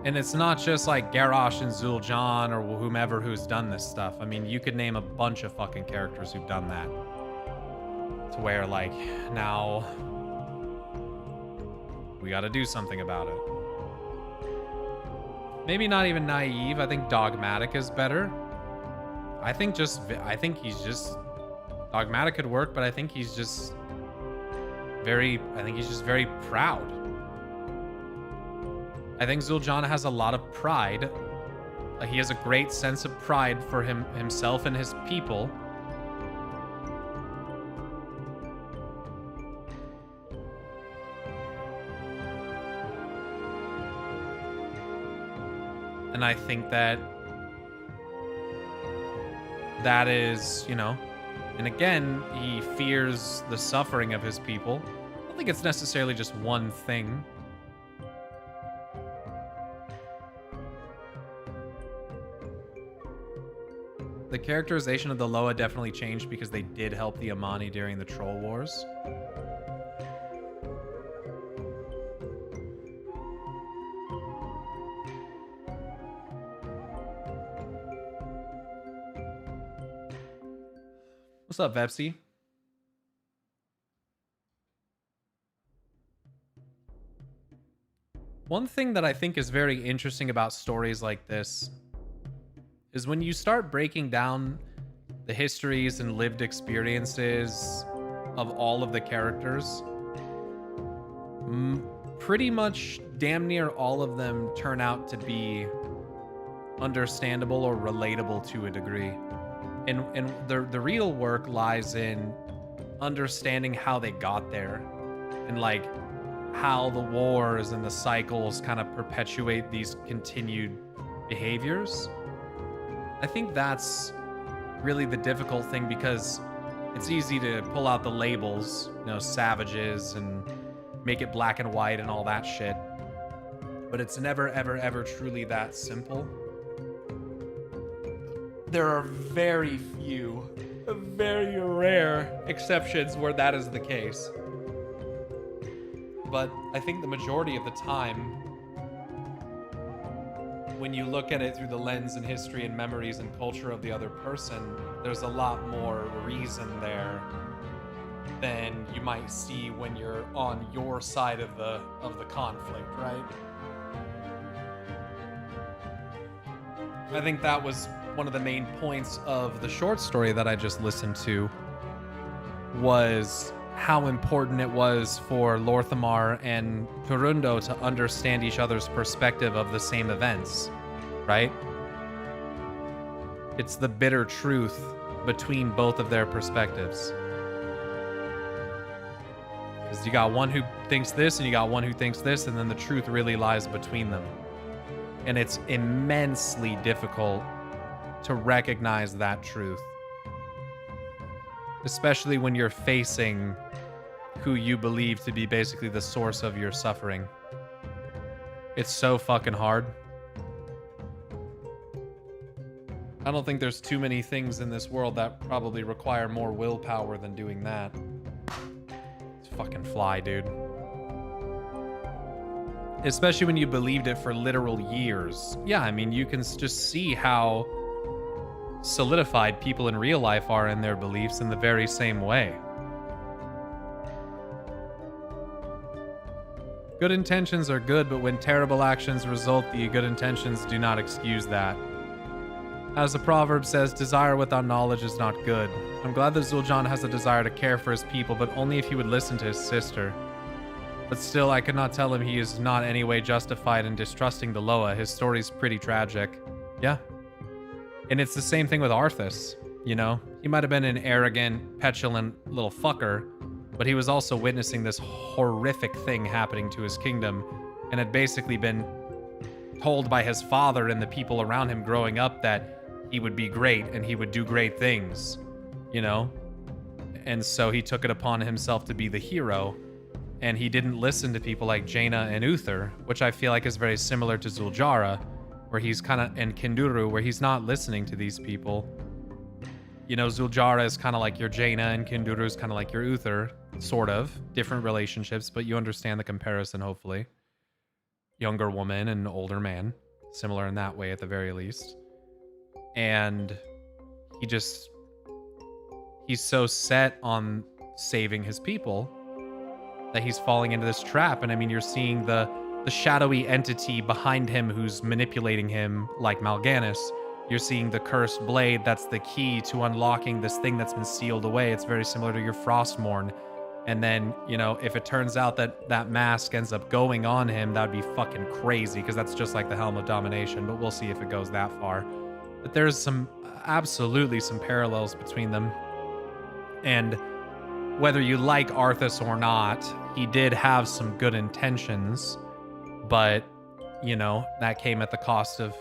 And it's not just like Garrosh and Zul'Jin or whomever who's done this stuff. I mean, you could name a bunch of fucking characters who've done that. To where, like, now we gotta do something about it. Maybe not even naive. I think dogmatic is better. I think he's just... Dogmatic could work, but I think he's just very proud. I think Zul'Jin has a lot of pride. Like, he has a great sense of pride for himself and his people. And I think that is, you know, and again, he fears the suffering of his people. I don't think it's necessarily just one thing. The characterization of the Loa definitely changed because they did help the Amani during the Troll Wars. What's up, Vepsi? One thing that I think is very interesting about stories like this is when you start breaking down the histories and lived experiences of all of the characters, pretty much damn near all of them turn out to be understandable or relatable to a degree. And the real work lies in understanding how they got there and, like, how the wars and the cycles kind of perpetuate these continued behaviors. I think that's really the difficult thing, because it's easy to pull out the labels, you know, savages, and make it black and white and all that shit. But it's never, ever, ever truly that simple. There are very few, very rare exceptions where that is the case. But I think the majority of the time, when you look at it through the lens and history and memories and culture of the other person, there's a lot more reason there than you might see when you're on your side of the conflict, right? I think that was one of the main points of the short story that I just listened to, was how important it was for Lorthamar and Turundo to understand each other's perspective of the same events, right? It's the bitter truth between both of their perspectives. Because you got one who thinks this and you got one who thinks this, and then the truth really lies between them. And it's immensely difficult to recognize that truth. Especially when you're facing who you believe to be basically the source of your suffering. It's so fucking hard. I don't think there's too many things in this world that probably require more willpower than doing that. It's fucking fly, dude. Especially when you believed it for literal years. Yeah, I mean, you can just see how solidified people in real life are in their beliefs in the very same way. Good intentions are good, but when terrible actions result, the good intentions do not excuse that. As the proverb says, desire without knowledge is not good. I'm glad that Zul'Jin has a desire to care for his people, but only if he would listen to his sister. But still, I could not tell him he is not any way justified in distrusting the Loa. His story's pretty tragic. Yeah. And it's the same thing with Arthas, you know? He might have been an arrogant, petulant little fucker, but he was also witnessing this horrific thing happening to his kingdom, and had basically been told by his father and the people around him growing up that he would be great and he would do great things, you know? And so he took it upon himself to be the hero, and he didn't listen to people like Jaina and Uther, which I feel like is very similar to Zuljara, where he's kind of, and Kinduru, where he's not listening to these people. You know, Zuljara is kind of like your Jaina, and Kinduru is kind of like your Uther, sort of. Different relationships, but you understand the comparison, hopefully. Younger woman and older man. Similar in that way, at the very least. And he's so set on saving his people that he's falling into this trap. And I mean, you're seeing the shadowy entity behind him who's manipulating him like Mal'Ganis. You're seeing the cursed blade that's the key to unlocking this thing that's been sealed away. It's very similar to your Frostmourne. And then, you know, if it turns out that that mask ends up going on him, that would be fucking crazy, because that's just like the Helm of Domination, but we'll see if it goes that far. But there's absolutely some parallels between them. And whether you like Arthas or not, he did have some good intentions, but, you know, that came at the cost of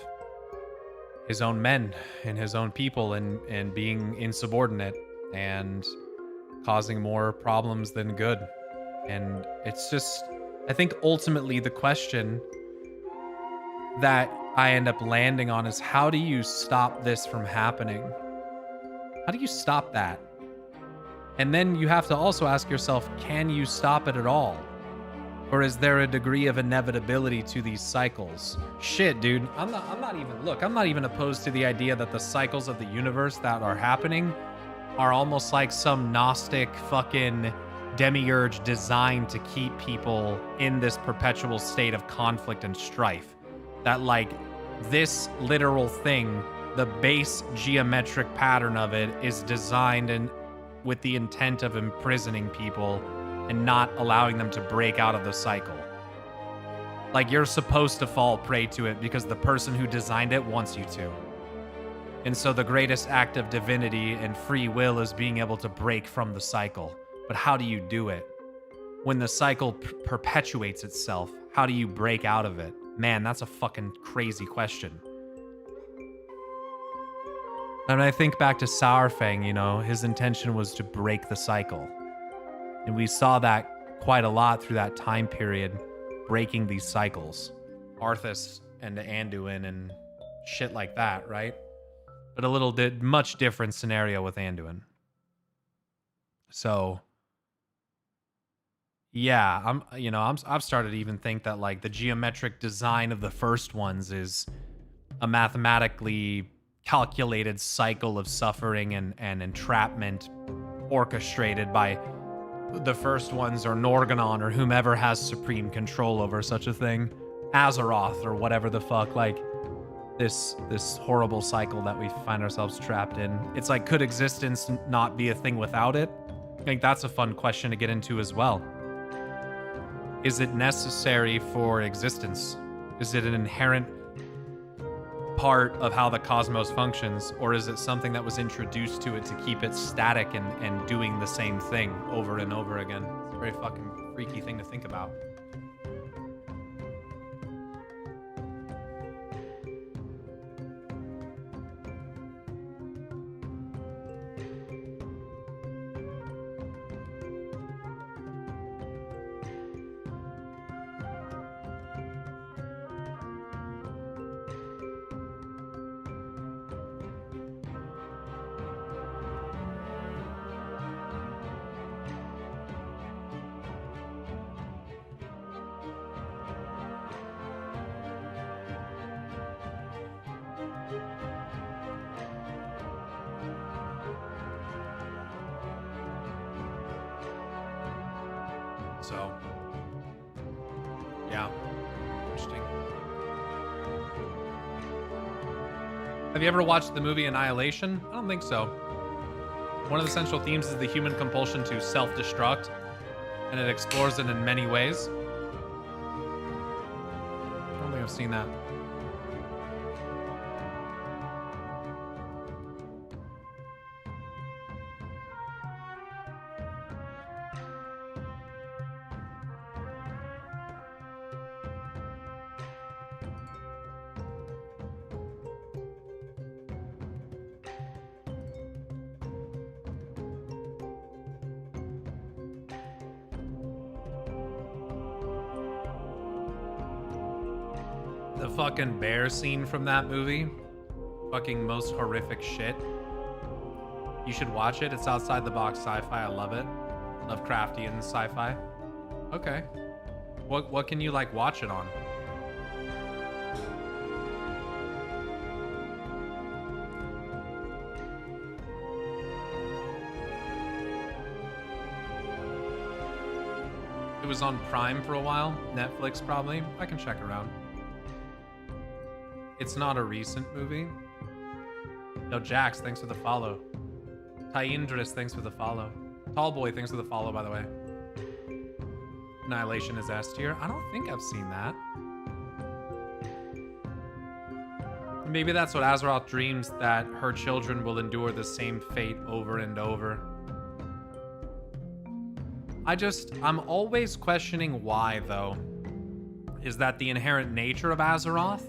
his own men and his own people, and being insubordinate and causing more problems than good. And it's just, I think ultimately the question that I end up landing on is, how do you stop this from happening? How do you stop that? And then you have to also ask yourself, can you stop it at all? Or is there a degree of inevitability to these cycles? Shit, dude, I'm not even opposed to the idea that the cycles of the universe that are happening are almost like some Gnostic fucking demiurge designed to keep people in this perpetual state of conflict and strife. That, like, this literal thing, the base geometric pattern of it is designed and with the intent of imprisoning people and not allowing them to break out of the cycle. Like, you're supposed to fall prey to it because the person who designed it wants you to. And so the greatest act of divinity and free will is being able to break from the cycle. But how do you do it? When the cycle perpetuates itself, how do you break out of it? Man, that's a fucking crazy question. And I think back to Saurfang, you know, his intention was to break the cycle. And we saw that quite a lot through that time period, breaking these cycles. Arthas and Anduin and shit like that, right? But a much different scenario with Anduin. So, yeah, I've started to even think that, like, the geometric design of the first ones is a mathematically calculated cycle of suffering and entrapment orchestrated by the first ones, or Norganon, or whomever has supreme control over such a thing. Azeroth, or whatever the fuck, like, this horrible cycle that we find ourselves trapped in. It's like, could existence not be a thing without it? I think that's a fun question to get into as well. Is it necessary for existence? Is it an inherent part of how the cosmos functions, or is it something that was introduced to it to keep it static and doing the same thing over and over again? It's a very fucking freaky thing to think about. So, Yeah. Interesting. Have you ever watched the movie Annihilation? I don't think so. One of the central themes is the human compulsion to self-destruct, and it explores it in many ways. I don't think I've seen that. The fucking bear scene from that movie. Fucking most horrific shit. You should watch it. It's outside the box sci-fi. I love it. Lovecraftian sci-fi. Okay. What can you like watch it on? It was on Prime for a while. Netflix probably. I can check around. It's not a recent movie. Yo, Jax, thanks for the follow. Tyindris, thanks for the follow. Tallboy, thanks for the follow, by the way. Annihilation is S tier. I don't think I've seen that. Maybe that's what Azeroth dreams, that her children will endure the same fate over and over. I'm always questioning why, though. Is that the inherent nature of Azeroth?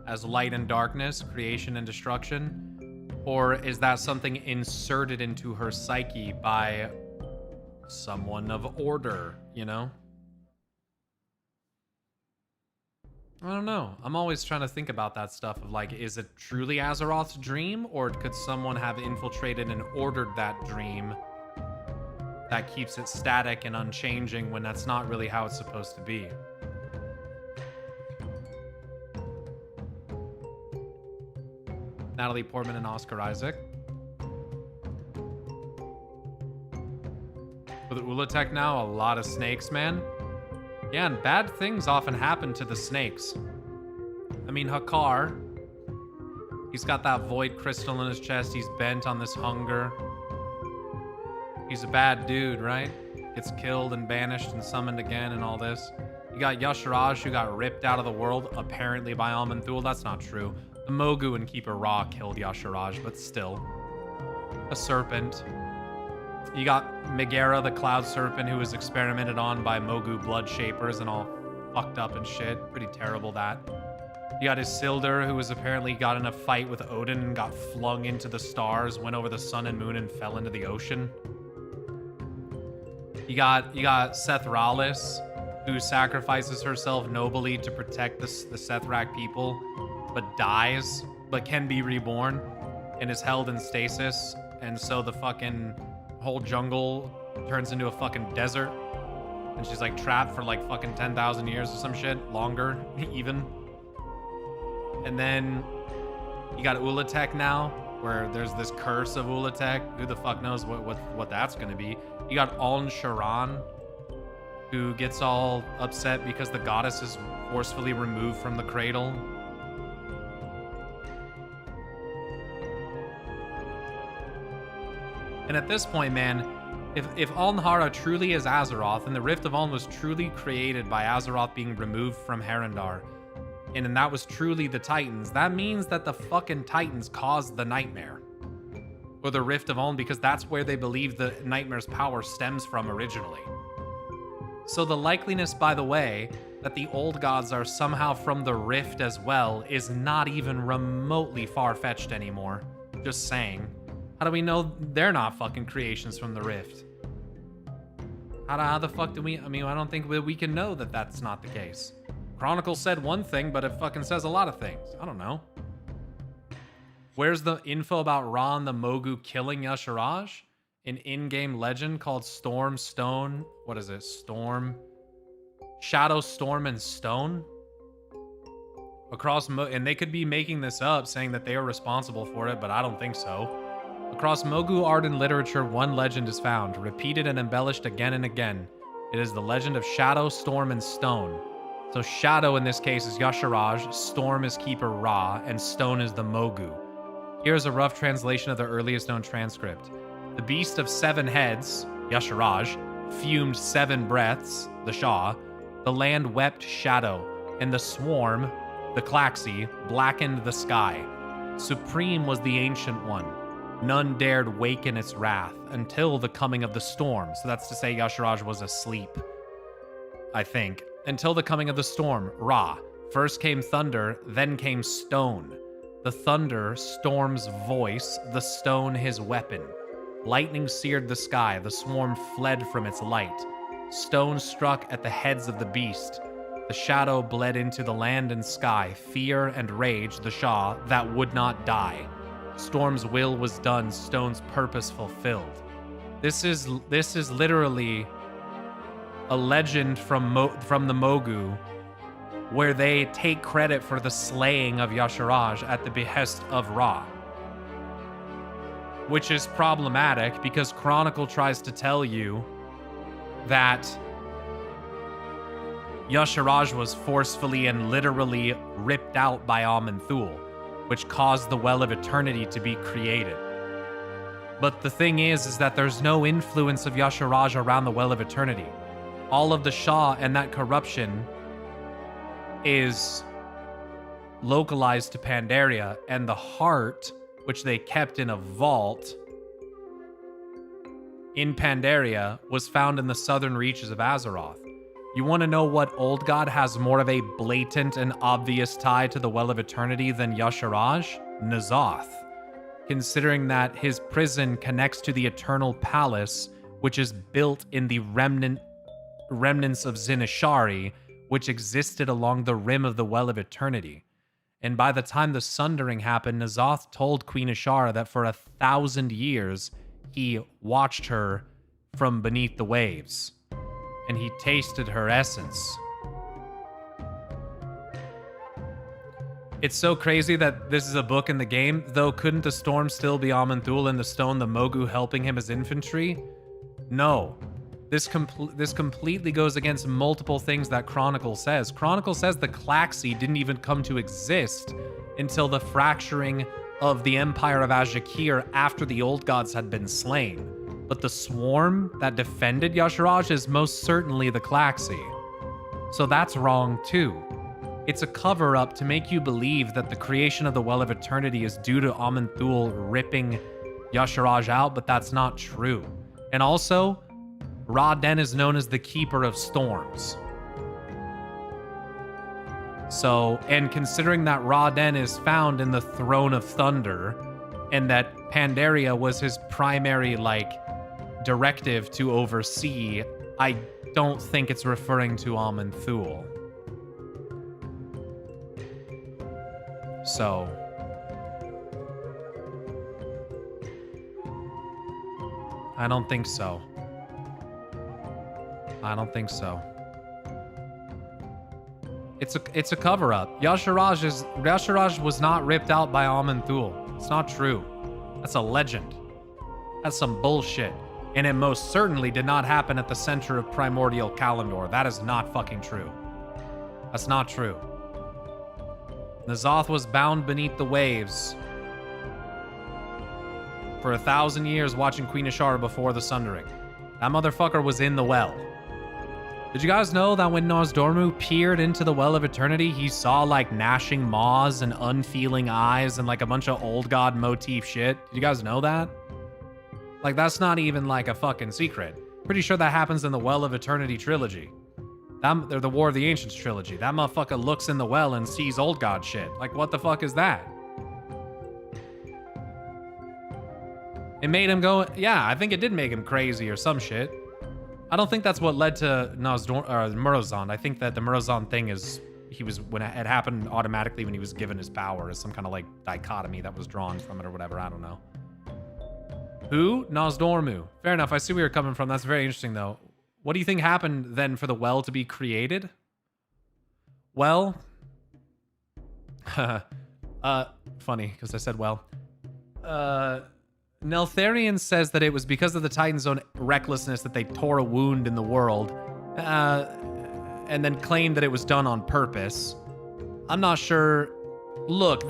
As light and darkness, creation and destruction? Or is that something inserted into her psyche by someone of order, you know? I don't know. I'm always trying to think about that stuff of like, is it truly Azeroth's dream? Or could someone have infiltrated and ordered that dream that keeps it static and unchanging when that's not really how it's supposed to be? Natalie Portman and Oscar Isaac. With Ulatek now, a lot of snakes, man. Yeah, and bad things often happen to the snakes. I mean, Hakar, he's got that void crystal in his chest. He's bent on this hunger. He's a bad dude, right? Gets killed and banished and summoned again and all this. You got Yasharaj, who got ripped out of the world, apparently by Aman'Thul. That's not true. The Mogu and Keeper Ra killed Yasharaj, but still. A serpent. You got Megara, the Cloud Serpent, who was experimented on by Mogu blood shapers and all fucked up and shit. Pretty terrible, that. You got Isildur, who was apparently got in a fight with Odin and got flung into the stars, went over the sun and moon and fell into the ocean. You got Seth Rallis, who sacrifices herself nobly to protect the Sethrak people, but dies, but can be reborn, and is held in stasis, and so the fucking whole jungle turns into a fucking desert, and she's like trapped for like fucking 10,000 years or some shit, longer even. And then you got Ulatek now, where there's this curse of Ulatek. Who the fuck knows what that's gonna be. You got Aln Sharan, who gets all upset because the goddess is forcefully removed from the cradle. And at this point, man, if Alnhara truly is Azeroth, and the Rift of Aln was truly created by Azeroth being removed from Herondar, and that was truly the Titans, that means that the fucking Titans caused the nightmare. Or the Rift of Aln, because that's where they believe the nightmare's power stems from originally. So the likeliness, by the way, that the old gods are somehow from the Rift as well is not even remotely far-fetched anymore. Just saying. How do we know they're not fucking creations from the Rift? How the fuck do we... I mean, I don't think we can know that that's not the case. Chronicle said one thing, but it fucking says a lot of things. I don't know. Where's the info about Ra and the Mogu killing Yasharaj? An in-game legend called Storm, Stone... What is it? Storm... Shadow, Storm, and Stone? And they could be making this up, saying that they are responsible for it, but I don't think so. Across Mogu art and literature, one legend is found, repeated and embellished again and again. It is the legend of Shadow, Storm, and Stone. So Shadow in this case is Yasharaj, Storm is Keeper Ra, and Stone is the Mogu. Here's a rough translation of the earliest known transcript. The beast of 7 heads, Yasharaj, fumed 7 breaths, the Shah. The land wept shadow, and the swarm, the Klaxi, blackened the sky. Supreme was the Ancient One. None dared waken its wrath until the coming of the storm. So that's to say Yasharaj was asleep, I think. Until the coming of the storm, Ra. First came thunder, then came stone. The thunder, Storm's voice, the stone his weapon. Lightning seared the sky, the swarm fled from its light. Stone struck at the heads of the beast. The shadow bled into the land and sky, fear and rage, the Shah, that would not die. Storm's will was done, Stone's purpose fulfilled. This is literally a legend from the Mogu, where they take credit for the slaying of Yasharaj at the behest of Ra. Which is problematic because Chronicle tries to tell you that Yasharaj was forcefully and literally ripped out by Aman'Thul, which caused the Well of Eternity to be created. But the thing is that there's no influence of Yasharaj around the Well of Eternity. All of the Shah and that corruption is localized to Pandaria, and the heart, which they kept in a vault in Pandaria, was found in the southern reaches of Azeroth. You want to know what old god has more of a blatant and obvious tie to the Well of Eternity than Yasharaj? N'Zoth. Considering that his prison connects to the Eternal Palace, which is built in the remnants of Zinashari, which existed along the rim of the Well of Eternity. And by the time the Sundering happened, N'Zoth told Queen Ashara that for 1,000 years, he watched her from beneath the waves. And he tasted her essence. It's so crazy that this is a book in the game, though couldn't the storm still be Aman'Thul and the stone the Mogu helping him as infantry? No. This completely goes against multiple things that Chronicle says. Chronicle says the Klaxi didn't even come to exist until the fracturing of the Empire of Azjakir after the Old Gods had been slain. But the swarm that defended Yasharaj is most certainly the Klaxi. So that's wrong too. It's a cover-up to make you believe that the creation of the Well of Eternity is due to Aman'Thul ripping Yasharaj out, but that's not true. And also, Ra-Den is known as the Keeper of Storms. So, and considering that Ra-Den is found in the Throne of Thunder, and that Pandaria was his primary, directive to oversee, I don't think it's referring to Aman'Thul. So, I don't think so. I don't think so. It's a cover-up. Yasharaj was not ripped out by Aman'Thul. It's not true. That's a legend. That's some bullshit. And it most certainly did not happen at the center of Primordial Kalimdor. That is not fucking true. That's not true. N'Zoth was bound beneath the waves for 1,000 years watching Queen Ashara before the Sundering. That motherfucker was in the well. Did you guys know that when Nozdormu peered into the Well of Eternity, he saw gnashing maws and unfeeling eyes and a bunch of old god motif shit? Did you guys know that? That's not even a fucking secret. Pretty sure that happens in the Well of Eternity trilogy. Or the War of the Ancients trilogy. That motherfucker looks in the well and sees old god shit. What the fuck is that? It made him go, yeah, I think it did make him crazy or some shit. I don't think that's what led to Murozond. I think that the Murozond thing is, when it happened automatically when he was given his power, as some kind of dichotomy that was drawn from it or whatever, I don't know. Who? Nozdormu. Fair enough, I see where you're coming from. That's very interesting though. What do you think happened then for the well to be created? Well, funny, because I said well. Neltharion says that it was because of the Titan's own recklessness that they tore a wound in the world. and then claimed that it was done on purpose. I'm not sure. Look,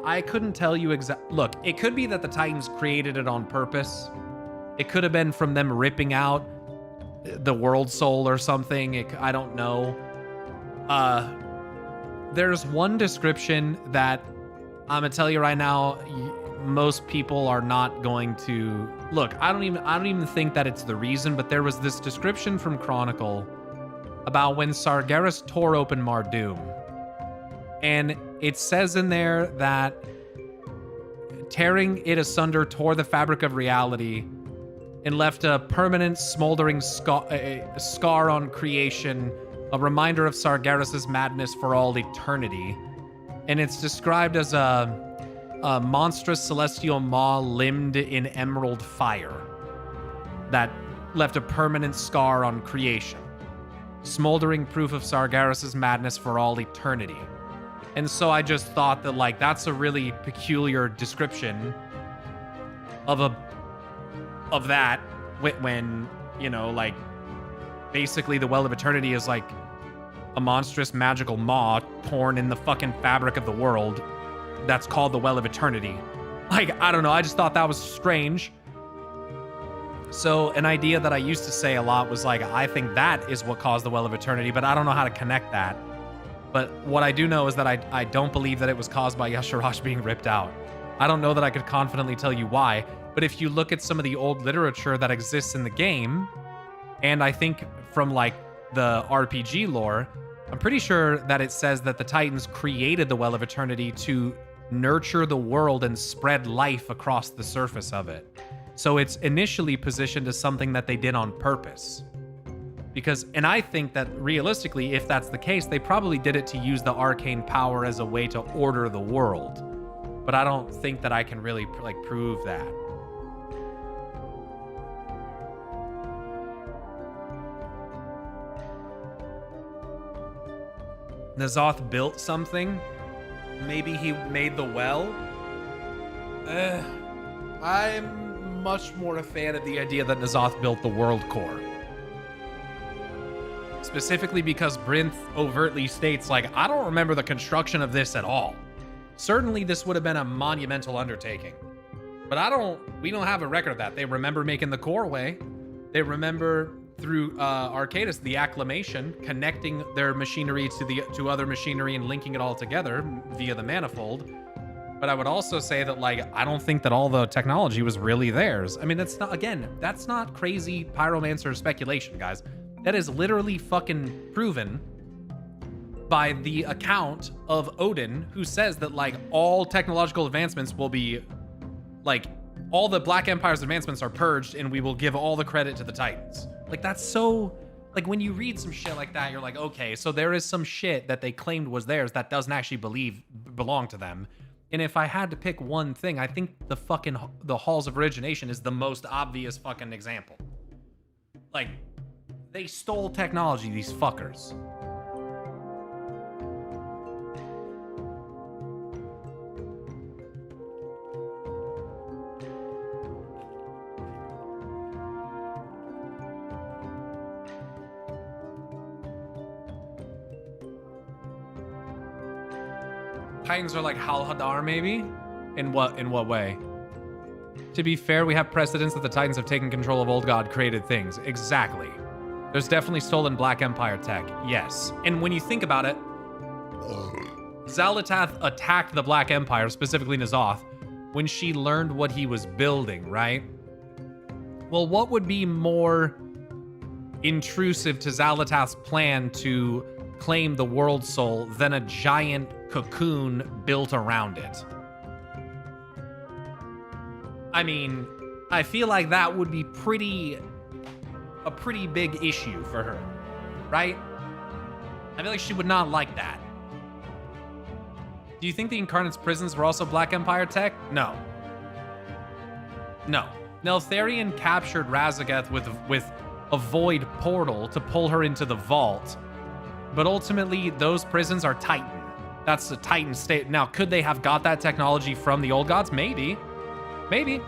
I couldn't tell you look, it could be that the Titans created it on purpose. It could have been from them ripping out the world soul or something. I don't know. There's one description that I'm gonna tell you right now, most people are not going to look. I don't even think that it's the reason, but there was this description from Chronicle about when Sargeras tore open Mardoom. And it says in there that tearing it asunder tore the fabric of reality and left a permanent smoldering scar on creation, a reminder of Sargeras' madness for all eternity. And it's described as a monstrous celestial maw limbed in emerald fire that left a permanent scar on creation, smoldering proof of Sargeras' madness for all eternity. And so I just thought that, like, that's a really peculiar description of that when, you know, like, basically the Well of Eternity is like a monstrous magical maw torn in the fucking fabric of the world that's called the Well of Eternity. Like, I don't know, I just thought that was strange. So an idea that I used to say a lot was like, I think that is what caused the Well of Eternity, but I don't know how to connect that. But what I do know is that I don't believe that it was caused by Yasharash being ripped out. I don't know that I could confidently tell you why, but if you look at some of the old literature that exists in the game, and I think from like the RPG lore, I'm pretty sure that it says that the Titans created the Well of Eternity to nurture the world and spread life across the surface of it. So it's initially positioned as something that they did on purpose. And I think that realistically, if that's the case, they probably did it to use the arcane power as a way to order the world. But I don't think that I can really like prove that. N'Zoth built something. Maybe he made the well. I'm much more a fan of the idea that N'Zoth built the world core. Specifically because Brinth overtly states, like, I don't remember the construction of this at all. Certainly this would have been a monumental undertaking. But we don't have a record of that. They remember making the core way. They remember through Arcadis, the acclamation, connecting their machinery to other machinery and linking it all together via the manifold. But I would also say that, like, I don't think that all the technology was really theirs. I mean, that's not crazy pyromancer speculation, guys. That is literally fucking proven by the account of Odin, who says that, like, all technological advancements will be, like, all the Black Empire's advancements are purged and we will give all the credit to the Titans. Like, that's so, like, when you read some shit like that, you're like, okay, so there is some shit that they claimed was theirs that doesn't actually belong to them. And if I had to pick one thing, I think the Halls of Origination is the most obvious fucking example. Like, they stole technology, these fuckers. Titans are like Hal Hadar, maybe? In what way? To be fair, we have precedents that the Titans have taken control of old god created things. Exactly. There's definitely stolen Black Empire tech, yes. And when you think about it, Xal'atath attacked the Black Empire, specifically N'Zoth, when she learned what he was building, right? Well, what would be more intrusive to Xal'atath's plan to claim the World Soul than a giant cocoon built around it? I mean, I feel like that would be a pretty big issue for her, right? I feel like she would not like that. Do you think the Incarnate's prisons were also Black Empire tech? No. No. Neltharion captured Razageth with a void portal to pull her into the vault, but ultimately those prisons are Titan. That's the Titan state. Now, could they have got that technology from the old gods? Maybe. Maybe.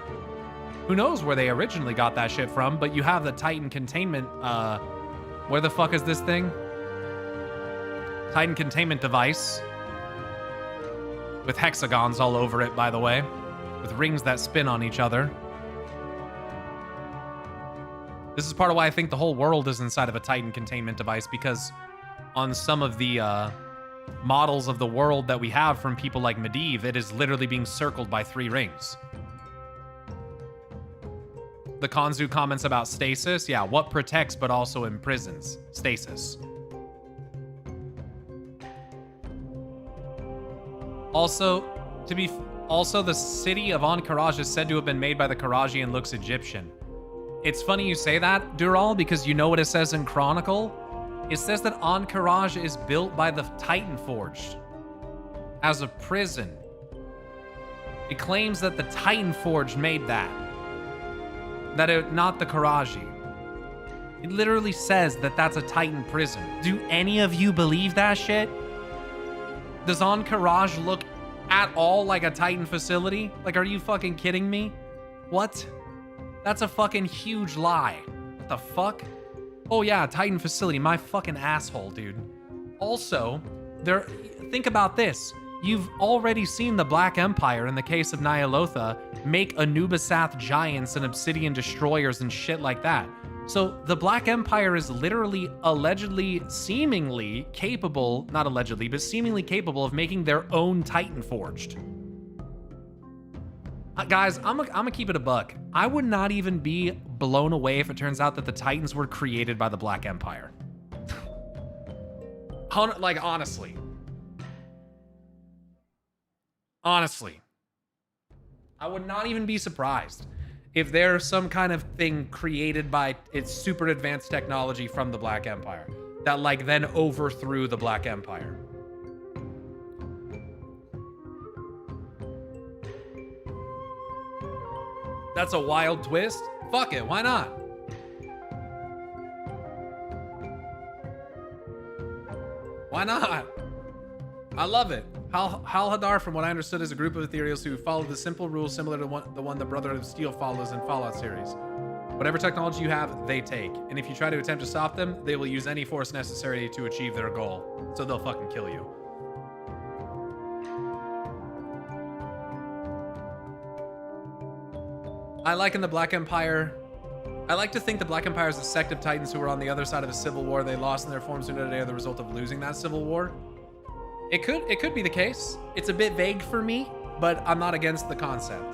Who knows where they originally got that shit from, but you have the Titan containment, where the fuck is this thing? Titan containment device. With hexagons all over it, by the way. With rings that spin on each other. This is part of why I think the whole world is inside of a Titan containment device, because on some of the models of the world that we have from people like Medivh, it is literally being circled by 3 rings. The Kanzu comments about stasis. Yeah, what protects but also imprisons? Stasis. Also, the city of Ankh-Karaj is said to have been made by the Karaji and looks Egyptian. It's funny you say that, Dural, because you know what it says in Chronicle? It says that Ankh-Karaj is built by the Titan Forged as a prison. It claims that the Titan Forged made that. Not the Karaji. It literally says that that's a Titan prison. Do any of you believe that shit? Does Ankh-Karaj look at all like a Titan facility? Like, are you fucking kidding me? What? That's a fucking huge lie. What the fuck? Oh yeah, Titan facility. My fucking asshole, dude. Also, think about this. You've already seen the Black Empire, in the case of Nyalotha, make Anubisath giants and obsidian destroyers and shit like that. So the Black Empire is literally, allegedly, seemingly capable, not allegedly, but seemingly capable of making their own Titan Forged. Guys, I'm gonna keep it a buck. I would not even be blown away if it turns out that the Titans were created by the Black Empire. Like, honestly. Honestly. I would not even be surprised if there's some kind of thing created by its super advanced technology from the Black Empire that, like, then overthrew the Black Empire. That's a wild twist. Fuck it, why not? Why not? I love it. Hal Hadar, from what I understood, is a group of ethereals who follow the simple rules similar to the one the Brotherhood of Steel follows in Fallout series. Whatever technology you have, they take. And if you try to attempt to stop them, they will use any force necessary to achieve their goal. So they'll fucking kill you. I like in the Black Empire. I like to think the Black Empire is a sect of Titans who were on the other side of a civil war. They lost in their forms today are the result of losing that civil war. It could be the case. It's a bit vague for me, but I'm not against the concept.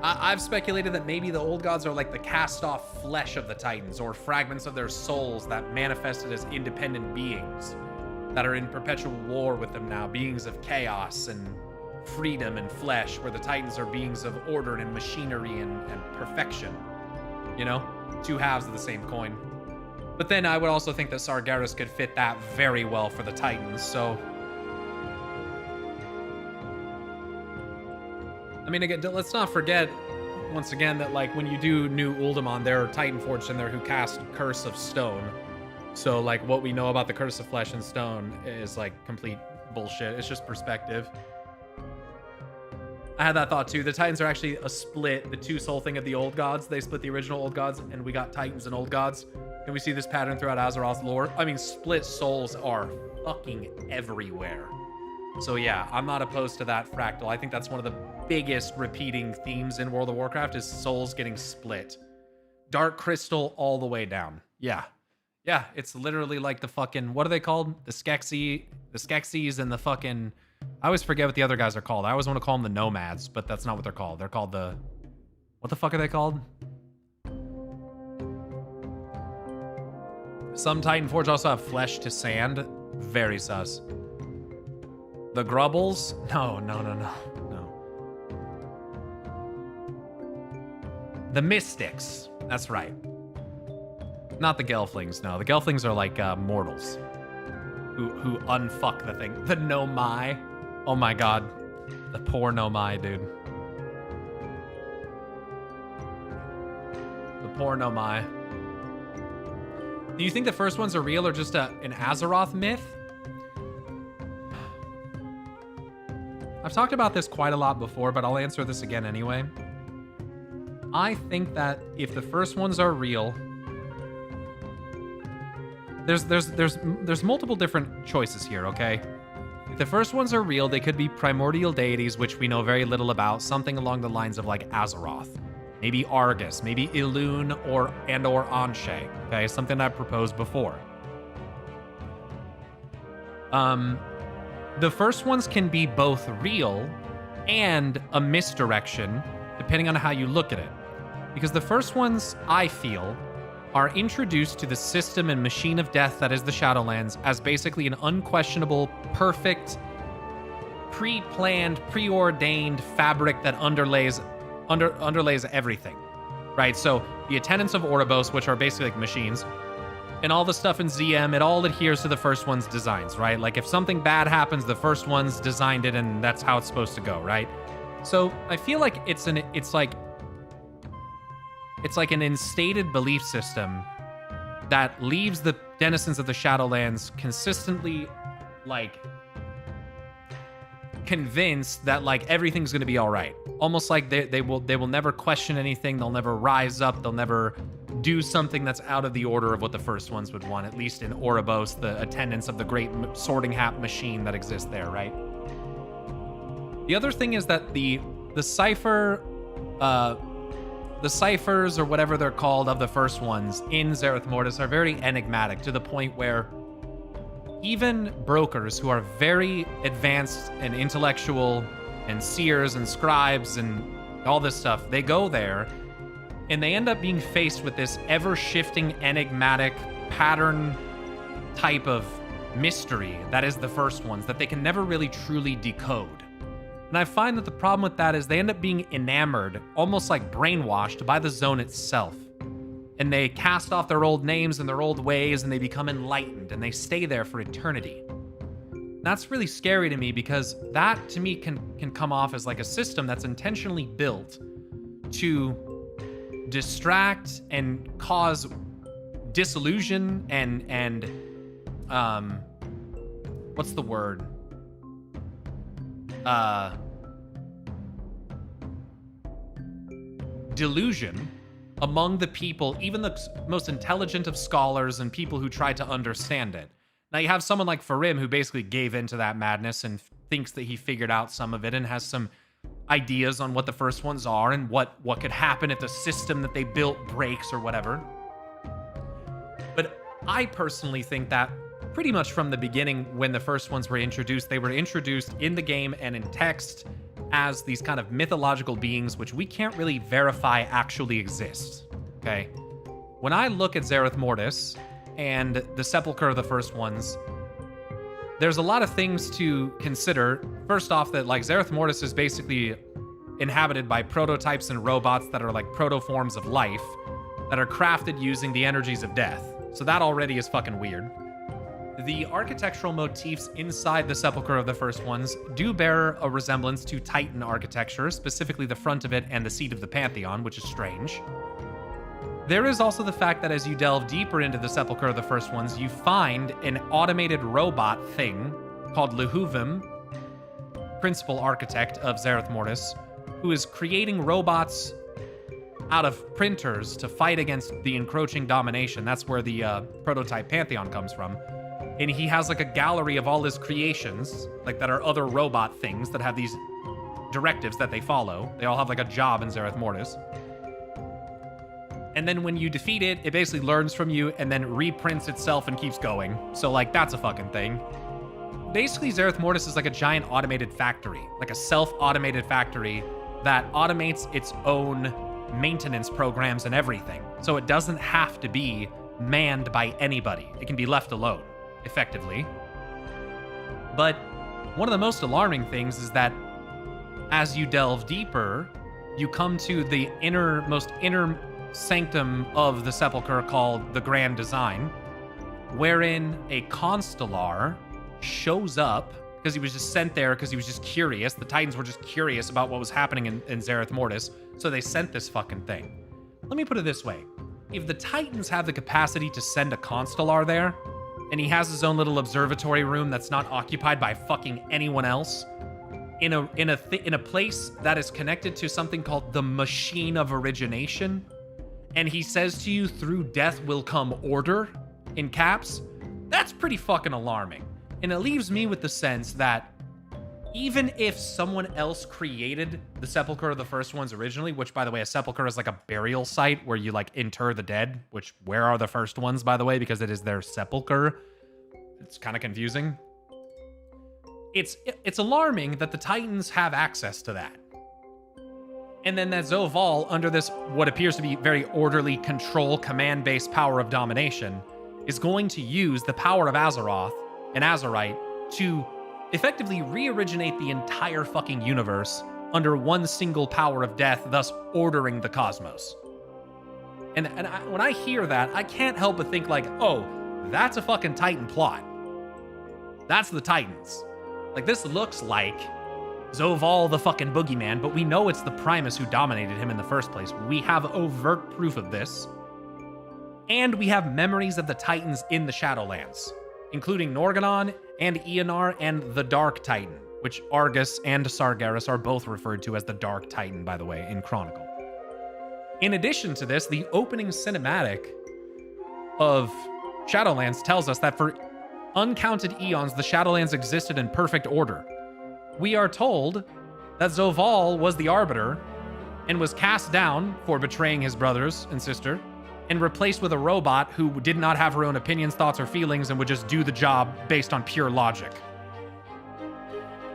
I've speculated that maybe the old gods are like the cast-off flesh of the Titans, or fragments of their souls that manifested as independent beings that are in perpetual war with them now, beings of chaos and freedom and flesh, where the Titans are beings of order and machinery and perfection. You know? 2 halves of the same coin. But then I would also think that Sargeras could fit that very well for the Titans, so... I mean, again, let's not forget, once again, that, like, when you do New Uldaman, there are Titan Forged in there who cast Curse of Stone. So, like, what we know about the Curse of Flesh and Stone is, like, complete bullshit. It's just perspective. I had that thought too. The Titans are actually a split, the 2 soul thing of the old gods. They split the original old gods, and we got Titans and old gods. And we see this pattern throughout Azeroth's lore. I mean, split souls are fucking everywhere. So yeah, I'm not opposed to that fractal. I think that's one of the biggest repeating themes in World of Warcraft is souls getting split. Dark Crystal all the way down. Yeah. Yeah, it's literally like the fucking, what are they called? The Skeksis and the fucking... I always forget what the other guys are called. I always want to call them the Nomads, but that's not what they're called. They're called the... What the fuck are they called? Some Titan Forge also have flesh to sand. Very sus. The Grubbles? No. The Mystics. That's right. Not the Gelflings, no. The Gelflings are like mortals. Who unfuck the thing. The Nomai. Oh my god. The poor Nomai, dude. The poor Nomai. Do you think the first ones are real or just an Azeroth myth? I've talked about this quite a lot before, but I'll answer this again anyway. I think that if the first ones are real, there's multiple different choices here, okay? If the first ones are real, they could be primordial deities, which we know very little about, something along the lines of like Azeroth, maybe Argus, maybe Elune or Anshe, okay? Something I proposed before. The first ones can be both real and a misdirection, depending on how you look at it. Because the first ones, I feel, are introduced to the system and machine of death that is the Shadowlands as basically an unquestionable, perfect, pre-planned, preordained fabric that underlays everything, right? So the attendants of Oribos, which are basically like machines, and all the stuff in ZM, it all adheres to the first one's designs, right? Like if something bad happens, the first one's designed it, and that's how it's supposed to go, right? So I feel like it's like an instated belief system that leaves the denizens of the Shadowlands consistently, like, convinced that, like, everything's gonna be all right. Almost like they will never question anything. They'll never rise up. They'll never do something that's out of the order of what the first ones would want, at least in Oribos, the attendants of the great sorting hat machine that exists there, right? The other thing is that the cipher, the ciphers or whatever they're called of the first ones in Zereth Mortis are very enigmatic, to the point where even brokers who are very advanced and intellectual and seers and scribes and all this stuff, they go there and they end up being faced with this ever-shifting, enigmatic pattern type of mystery that is the first ones that they can never really truly decode. And I find that the problem with that is they end up being enamored, almost like brainwashed by the zone itself. And they cast off their old names and their old ways, and they become enlightened, and they stay there for eternity. That's really scary to me, because that, to me, can come off as like a system that's intentionally built to distract and cause disillusion and what's the word? Delusion among the people, even the most intelligent of scholars and people who try to understand it. Now you have someone like Farim who basically gave into that madness and thinks that he figured out some of it and has some ideas on what the first ones are and what could happen if the system that they built breaks or whatever. But I personally think that pretty much from the beginning, when the first ones were introduced, they were introduced in the game and in text as these kind of mythological beings, which we can't really verify actually exist, okay? When I look at Zereth Mortis and the Sepulchre of the first ones, there's a lot of things to consider. First off, that like Zereth Mortis is basically inhabited by prototypes and robots that are like protoforms of life that are crafted using the energies of death. So that already is fucking weird. The architectural motifs inside the Sepulchre of the first ones do bear a resemblance to Titan architecture, specifically the front of it and the seat of the Pantheon, which is strange. There is also the fact that as you delve deeper into the Sepulchre of the first ones, you find an automated robot thing called Lehuvim, principal architect of Zereth Mortis, who is creating robots out of printers to fight against the encroaching domination. That's where the prototype Pantheon comes from. And he has like a gallery of all his creations, like that are other robot things that have these directives that they follow. They all have like a job in Zereth Mortis. And then when you defeat it, it basically learns from you and then reprints itself and keeps going. So like that's a fucking thing. Basically, Zereth Mortis is like a giant automated factory, like a self-automated factory that automates its own maintenance programs and everything. So it doesn't have to be manned by anybody. It can be left alone, effectively. But one of the most alarming things is that as you delve deeper, you come to the most inner sanctum of the Sepulchre called the Grand Design, wherein a Constellar shows up because he was just sent there because he was just curious. The Titans were just curious about what was happening in Zereth Mortis, so they sent this fucking thing. Let me put it this way. If the Titans have the capacity to send a Constellar there, and he has his own little observatory room that's not occupied by fucking anyone else, in a place that is connected to something called the Machine of Origination, and he says to you, through death will come order, in caps, That's pretty fucking alarming. And it leaves me with the sense that even if someone else created the sepulcher of the first ones originally, which, by the way, a sepulcher is like a burial site where you, like, inter the dead, which, where are the first ones, by the way, because it is their sepulcher. It's kind of confusing. It's alarming that the Titans have access to that. And then that Zoval, under this, what appears to be very orderly control, command-based power of domination, is going to use the power of Azeroth and Azerite to effectively re-originate the entire fucking universe under one single power of death, thus ordering the cosmos. And when I hear that, I can't help but think like, oh, that's a fucking Titan plot. That's the Titans. Like, this looks like Zoval the fucking boogeyman, but we know it's the Primus who dominated him in the first place. We have overt proof of this. And we have memories of the Titans in the Shadowlands, including Norgannon and Eonar and the Dark Titan, which Argus and Sargeras are both referred to as the Dark Titan, by the way, in Chronicle. In addition to this, the opening cinematic of Shadowlands tells us that for uncounted eons, the Shadowlands existed in perfect order. We are told that Zoval was the Arbiter and was cast down for betraying his brothers and sister and replaced with a robot who did not have her own opinions, thoughts, or feelings and would just do the job based on pure logic.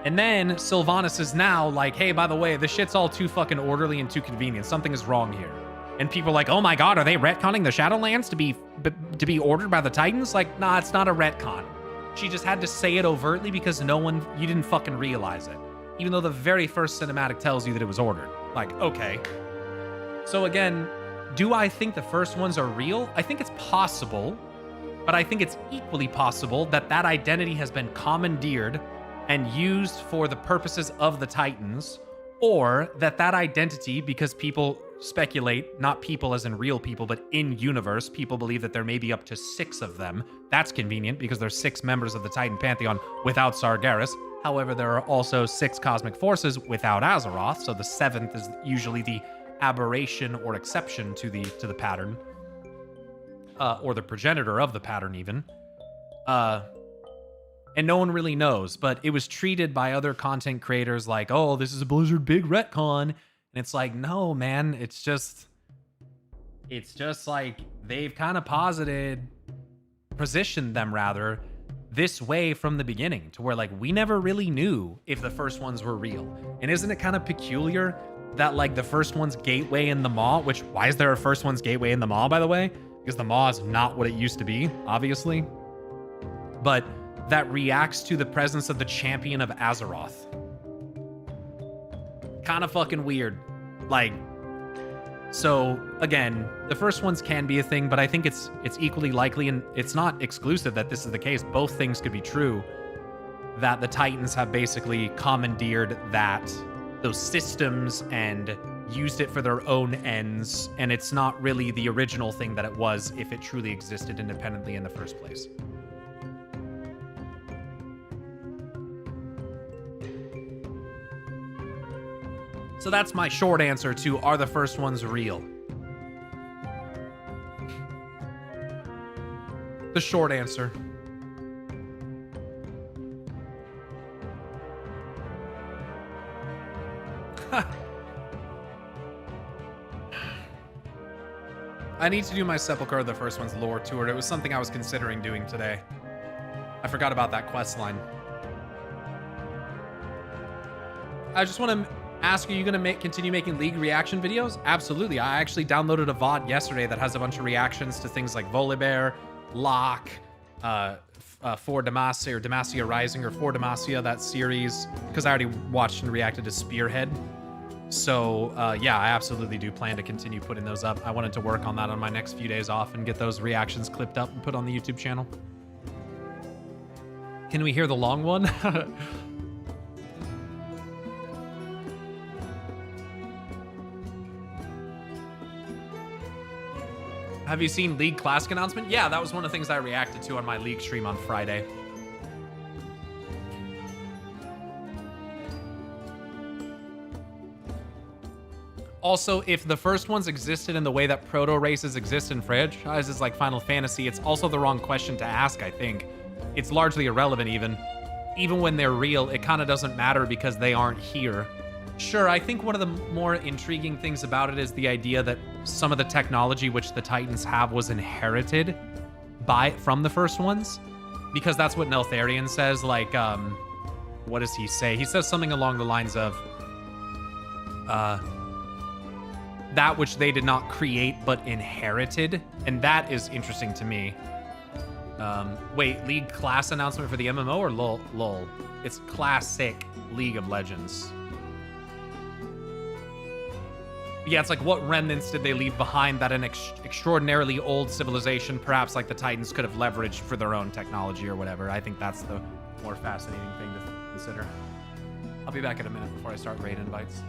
And then Sylvanas is now like, hey, by the way, this shit's all too fucking orderly and too convenient. Something is wrong here. And people are like, oh my god, are they retconning the Shadowlands to be ordered by the Titans? Like, nah, it's not a retcon. She just had to say it overtly because you didn't fucking realize it. Even though the very first cinematic tells you that it was ordered. Like, okay. So again, do I think the first ones are real? I think it's possible, but I think it's equally possible that that identity has been commandeered and used for the purposes of the Titans, or that identity, because people speculate, not people as in real people, but in universe, people believe that there may be up to 6 of them. That's convenient because there's 6 members of the Titan Pantheon without Sargeras. However, there are also 6 cosmic forces without Azeroth, so the 7th is usually the aberration or exception to the pattern, or the progenitor of the pattern even. And no one really knows, but it was treated by other content creators like, oh, this is a Blizzard big retcon. And it's like, no, man, it's just like they've kind of positioned them rather this way from the beginning, to where like we never really knew if the first ones were real. And isn't it kind of peculiar that like the first one's gateway in the Maw, which, why is there a first one's gateway in the Maw, by the way? Because the Maw is not what it used to be, obviously. But that reacts to the presence of the champion of Azeroth. Kind of fucking weird. Like, so again, the first ones can be a thing, but I think it's equally likely, and it's not exclusive that this is the case. Both things could be true, that the Titans have basically commandeered those systems and used it for their own ends, and it's not really the original thing that it was if it truly existed independently in the first place. So that's my short answer to, are the first ones real? The short answer. I need to do my Sepulchre of the First One's lore tour. It was something I was considering doing today. I forgot about that quest line. I just want to ask, are you going to continue making League reaction videos? Absolutely. I actually downloaded a VOD yesterday that has a bunch of reactions to things like Volibear, Locke, For Demacia, or Demacia Rising, or For Demacia, that series, because I already watched and reacted to Spearhead. So yeah, I absolutely do plan to continue putting those up. I wanted to work on that on my next few days off and get those reactions clipped up and put on the YouTube channel. Can we hear the long one? Have you seen League Classic announcement? Yeah, that was one of the things I reacted to on my League stream on Friday. Also, if the first ones existed in the way that proto races exist in franchises like Final Fantasy, it's also the wrong question to ask, I think. It's largely irrelevant even. Even when they're real, it kind of doesn't matter because they aren't here. Sure, I think one of the more intriguing things about it is the idea that some of the technology which the Titans have was inherited from the first ones. Because that's what Neltharion says, like, what does he say? He says something along the lines of, that which they did not create but inherited, and that is interesting to me. Wait, League class announcement for the MMO or lol? It's classic League of Legends. Yeah, it's like what remnants did they leave behind that an extraordinarily old civilization, perhaps like the Titans, could have leveraged for their own technology or whatever. I think that's the more fascinating thing to consider. I'll be back in a minute before I start raid invites.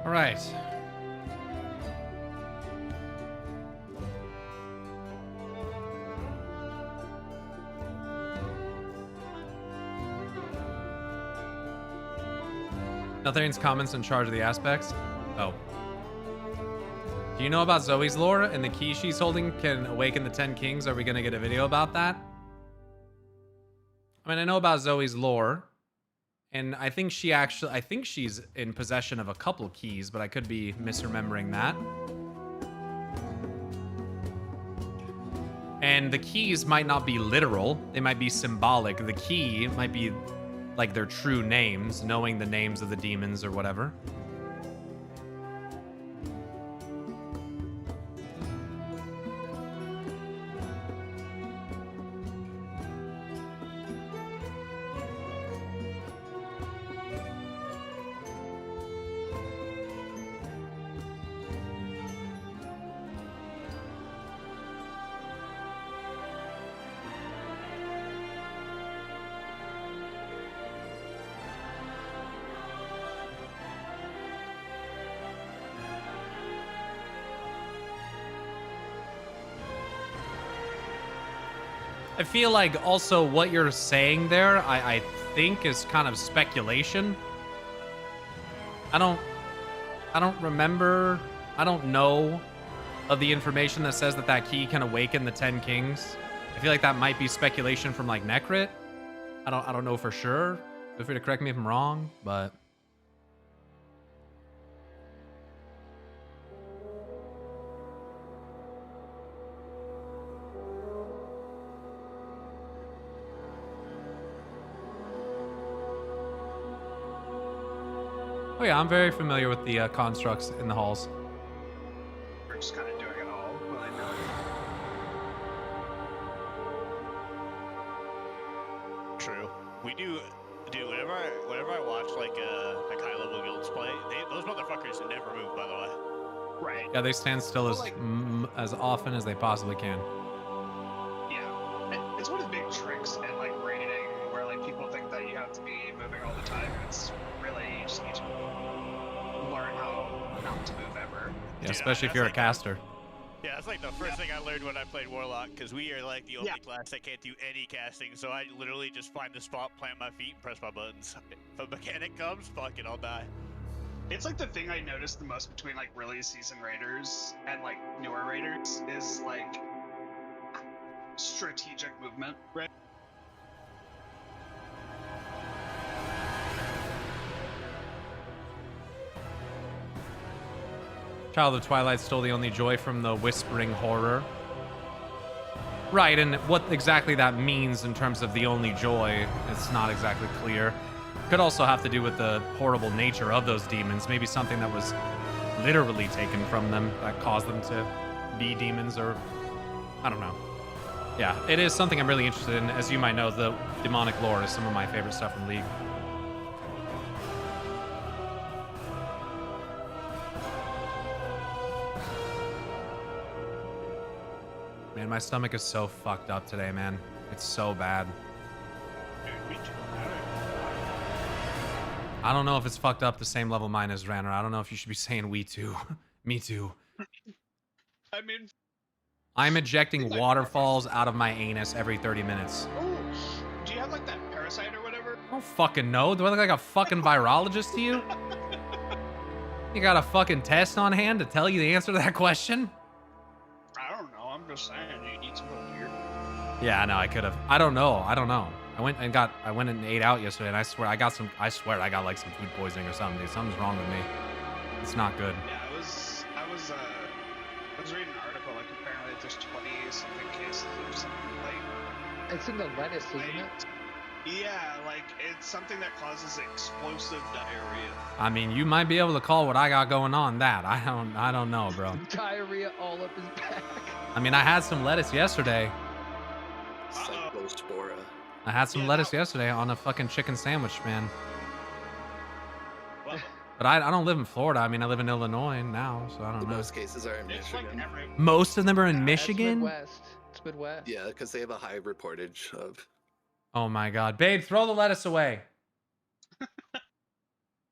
All right. Neltharion's comments in charge of the aspects. Oh. Do you know about Zoe's lore and the key she's holding can awaken the 10 kings? Are we going to get a video about that? I mean, I know about Zoe's lore, and I think she's in possession of a couple keys, but I could be misremembering that. And the keys might not be literal, they might be symbolic. The key might be like their true names, knowing the names of the demons or whatever. I feel like also what you're saying there, I think is kind of speculation. I don't remember, I don't know of the information that says that that key can awaken the 10 kings. I feel like that might be speculation from like Necrit. I don't know for sure. Feel free to correct me if I'm wrong, but oh yeah, I'm very familiar with the constructs in the halls. We're just kind of doing it all willy-nilly. True. We do whenever I watch like high level guilds play, those motherfuckers never move, by the way. Right. Yeah, they stand still as often as they possibly can. Yeah, it's one of the big tricks in like raiding, where like people think that you have to be moving all the time. It's really, you just need to learn how not to move ever. Yeah, especially if you're a caster. Yeah, that's like the first thing I learned when I played Warlock, because we are like the only class that can't do any casting, so I literally just find the spot, plant my feet, and press my buttons. If a mechanic comes, fuck it, I'll die. It's like the thing I noticed the most between like really seasoned raiders and like newer raiders is like strategic movement, right? Child of Twilight stole the only joy from the whispering horror. Right, and what exactly that means in terms of the only joy, it's not exactly clear. Could also have to do with the horrible nature of those demons. Maybe something that was literally taken from them that caused them to be demons, or I don't know. Yeah, it is something I'm really interested in. As you might know, the demonic lore is some of my favorite stuff in League. Man, my stomach is so fucked up today, man. It's so bad. I don't know if it's fucked up the same level mine is, Ranner. I don't know if you should be saying we too. Me too. I mean, I'm ejecting waterfalls out of my anus every 30 minutes. oh, do you have like that parasite or whatever? I don't fucking know. Do I look like a fucking virologist to you? You got a fucking test on hand to tell you the answer to that question? I don't know. I'm just saying, you eat something weird. Yeah, no, I could have. I don't know. I went and ate out yesterday, and I swear I got like some food poisoning or something, dude. Something's wrong with me. It's not good. Yeah, I was reading an article, like apparently there's 20-something cases or something, like... It's in the lettuce, isn't it? Yeah, like, it's something that causes explosive diarrhea. I mean, you might be able to call what I got going on that. I don't know, bro. Diarrhea all up his back. I mean, I had some lettuce yesterday. Cyclospora. I had some lettuce yesterday on a fucking chicken sandwich, man. But I don't live in Florida. I mean, I live in Illinois now, so I don't know. Most cases are in Michigan. Most of them are in Michigan? It's Midwest. Yeah, because they have a high reportage of... Oh my god. Babe, throw the lettuce away.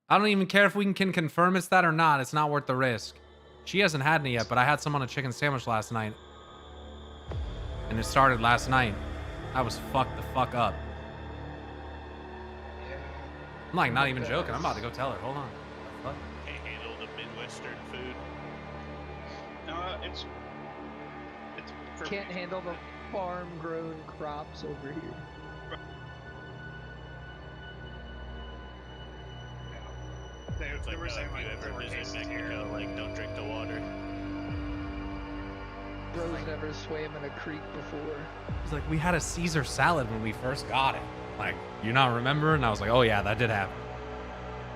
I don't even care if we can confirm it's that or not. It's not worth the risk. She hasn't had any yet, but I had some on a chicken sandwich last night. And it started last night. I was fucked the fuck up. I'm like not even joking. I'm about to go tell her. Hold on. What? Can't handle the Midwestern food. No, it's Can't handle the farm-grown crops over here. It's like, were saying, if you like, ever 4 visit cases Mexico, like, don't drink the water. Bro's never swam in a creek before. He's like, we had a Caesar salad when we first got it. Like, you not remember? And I was like, oh yeah, that did happen.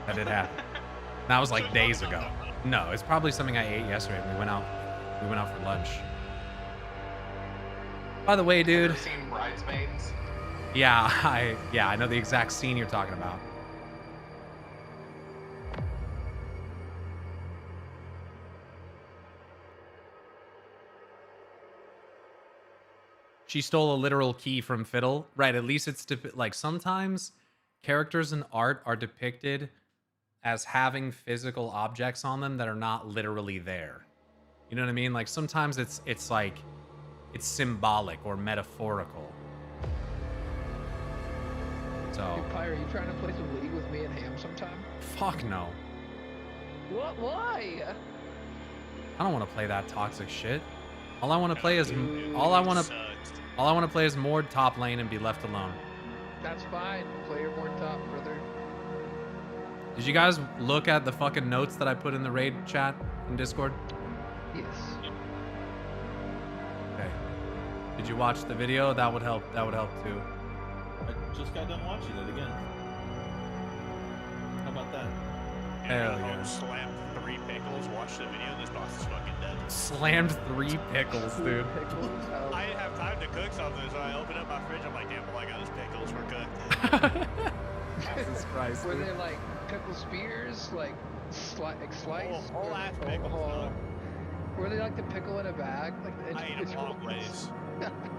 That did happen. And that was like days ago. No, it's probably something I ate yesterday when we went out for lunch. By the way, dude. Ever seen Bridesmaids? Yeah, I know the exact scene you're talking about. She stole a literal key from Fiddle. Right, at least it's like sometimes characters in art are depicted as having physical objects on them that are not literally there. You know what I mean? Like sometimes it's like it's symbolic or metaphorical. So Hey, Pyre, are you trying to play some League with me and Ham sometime? fuck no. What? Why? I don't want to play that toxic shit. All I want to play is Mord top lane and be left alone. That's fine. Play your more top, brother. Did you guys look at the fucking notes that I put in the raid chat in Discord? Yes. Okay. Did you watch the video? That would help. That would help too. I just got done watching it again. How about that? Hell yeah. Slammed 3 pickles, watched the video, this boss is fucking dead. Slammed 3 pickles, dude. I didn't have time to cook something, so I opened up my fridge. I'm like, damn, well, I got these pickles. We're cooked. Jesus Christ. Were they like pickle spears, like sliced? Whole ass pickles. No. Were they like the pickle in a bag? Like I ate them long ways.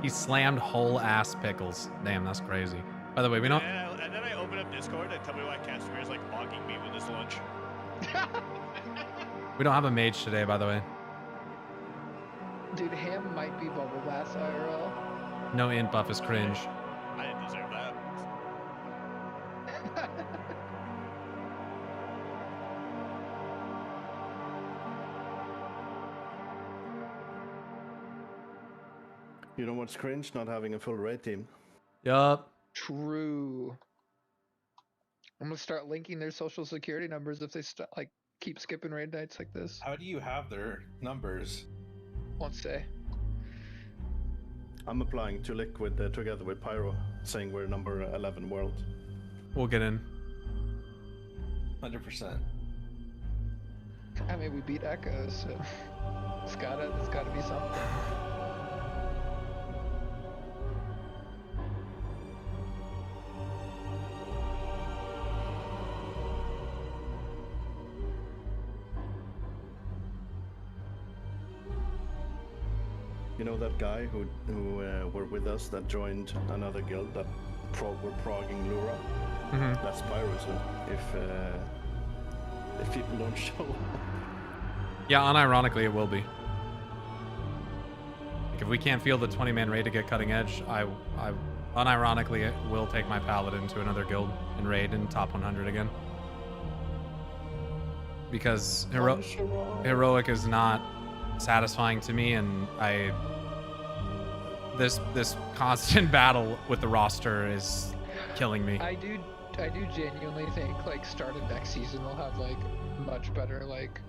He slammed whole ass pickles. Damn, that's crazy. By the way, we don't. And then I opened up Discord and tell me why Castamir's like mocking me with his lunch. We don't have a mage today, by the way. Dude, Ham might be bubble bass IRL. No int buff is cringe. I didn't deserve that. You know what's cringe? Not having a full raid team. Yup. True. I'm gonna start linking their social security numbers if they like keep skipping raid nights like this. How do you have their numbers? Won't say. I'm applying to Liquid together with Pyro, saying we're number 11 world. We'll get in. 100%. I mean, we beat Echo, so it's gotta be something. You know that guy who were with us that joined another guild that were progging Lura? Mhm. That's Pyro, so if people don't show up. Yeah, unironically, it will be. Like, if we can't field the 20-man raid to get cutting edge, I unironically will take my paladin to another guild and raid in top 100 again. Because heroic is not satisfying to me, and this constant battle with the roster is killing me. I do genuinely think like start of next season we'll have like much better like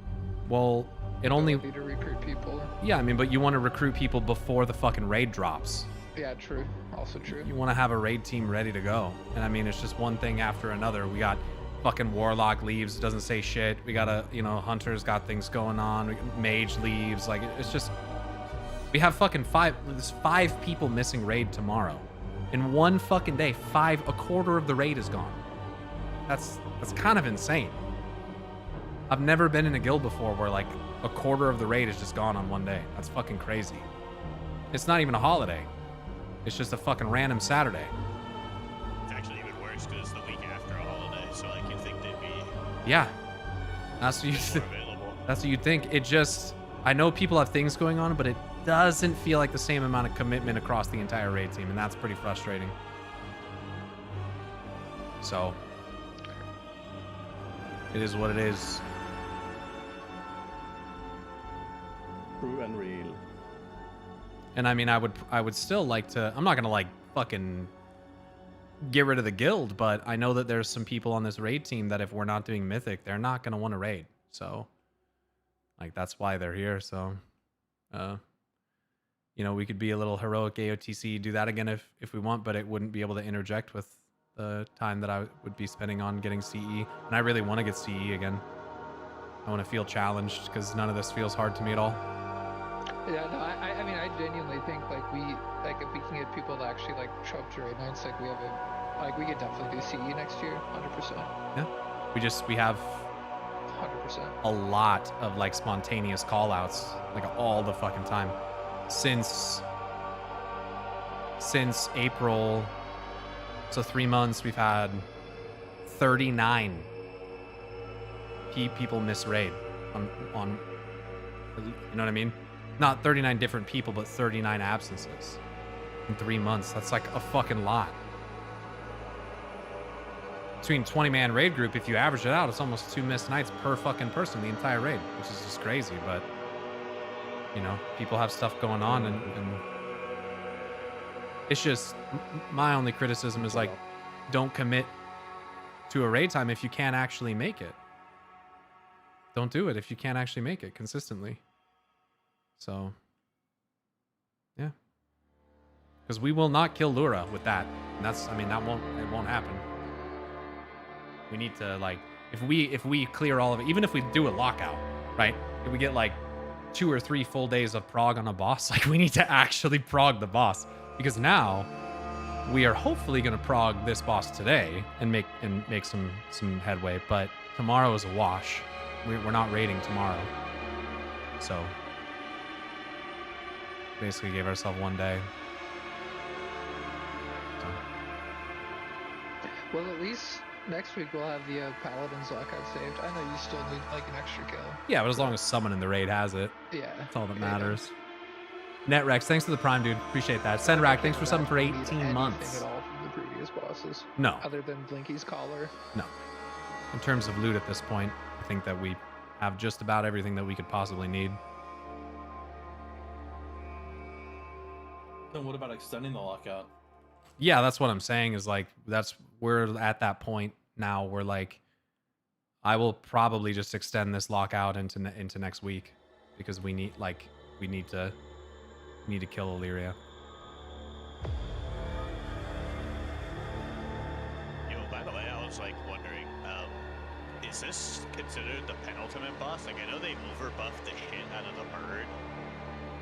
Well, it only ability to recruit people. Yeah, I mean, but you want to recruit people before the fucking raid drops. Yeah, true. Also true. You want to have a raid team ready to go. And I mean, it's just one thing after another. We got fucking Warlock leaves, doesn't say shit. We got Hunter's got things going on. Mage leaves. Like, it's just, we have fucking there's 5 people missing raid tomorrow. In one fucking day, a quarter of the raid is gone. That's kind of insane. I've never been in a guild before where like a quarter of the raid is just gone on one day. That's fucking crazy. It's not even a holiday. It's just a fucking random Saturday. It's actually even worse because it's the week after a holiday, so like you'd think they'd be Yeah. That's what you'd think. It just, I know people have things going on, but it doesn't feel like the same amount of commitment across the entire raid team, and that's pretty frustrating. So, it is what it is. True and real. And I mean, I would still like to, I'm not gonna like fucking get rid of the guild, but I know that there's some people on this raid team that if we're not doing Mythic, they're not going to want to raid. So, like, that's why they're here. So, you know, we could be a little heroic AOTC, do that again if we want, but it wouldn't be able to interject with the time that I would be spending on getting CE. And I really want to get CE again. I want to feel challenged because none of this feels hard to me at all. Yeah, no, I mean, I genuinely think like if we can get people to actually like show up to raid nights, like we could definitely do CE next year, 100%. Yeah, we have 100%. a lot of like spontaneous call-outs, like all the fucking time. Since April, so 3 months, we've had 39 people miss raid on, you know what I mean? Not 39 different people, but 39 absences in 3 months. That's like a fucking lot. Between 20-man raid group, if you average it out, it's almost 2 missed nights per fucking person the entire raid, which is just crazy. But you know, people have stuff going on, and it's just my only criticism is like, don't commit to a raid time if you can't actually make it. Don't do it if you can't actually make it consistently. So, yeah. Because we will not kill Lura with that. And that's, I mean, it won't happen. We need to, like, if we clear all of it, even if we do a lockout, right? If we get like 2 or 3 full days of prog on a boss, like we need to actually prog the boss. Because now we are hopefully going to prog this boss today and make some headway, but tomorrow is a wash. We're not raiding tomorrow. So basically gave ourselves 1 day. So. Well, at least next week we'll have the Paladin's lockout saved. I know you still need like an extra kill. Yeah, but as long as someone in the raid has it. Yeah. That's all that matters. Netrex, thanks for the Prime, dude. Appreciate that. Senrak, thanks for subbing for 18 months. At all from the previous bosses. No. Other than Blinky's collar. No. In terms of loot at this point, I think that we have just about everything that we could possibly need. Then what about extending the lockout? Yeah, that's what I'm saying is like, we're at that point now where like, I will probably just extend this lockout into next week because we need to kill Illyria. Yo, by the way, I was like wondering, is this considered the penultimate boss? Like, I know they overbuffed the shit out of the bird,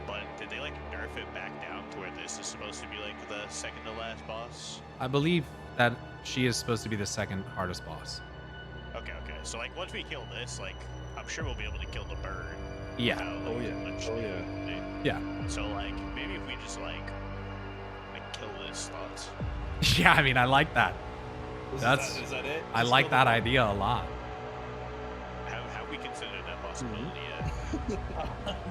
but did they like nerf it back down to where this is supposed to be like the second to last boss? I believe that she is supposed to be the second hardest boss. Okay. So like, once we kill this, like, I'm sure we'll be able to kill the bird. Yeah. Yeah. So like, maybe if we just like kill this thoughts. Yeah, I mean, I like that. Is that it? I like that idea a lot. Have we considered that possibility yet?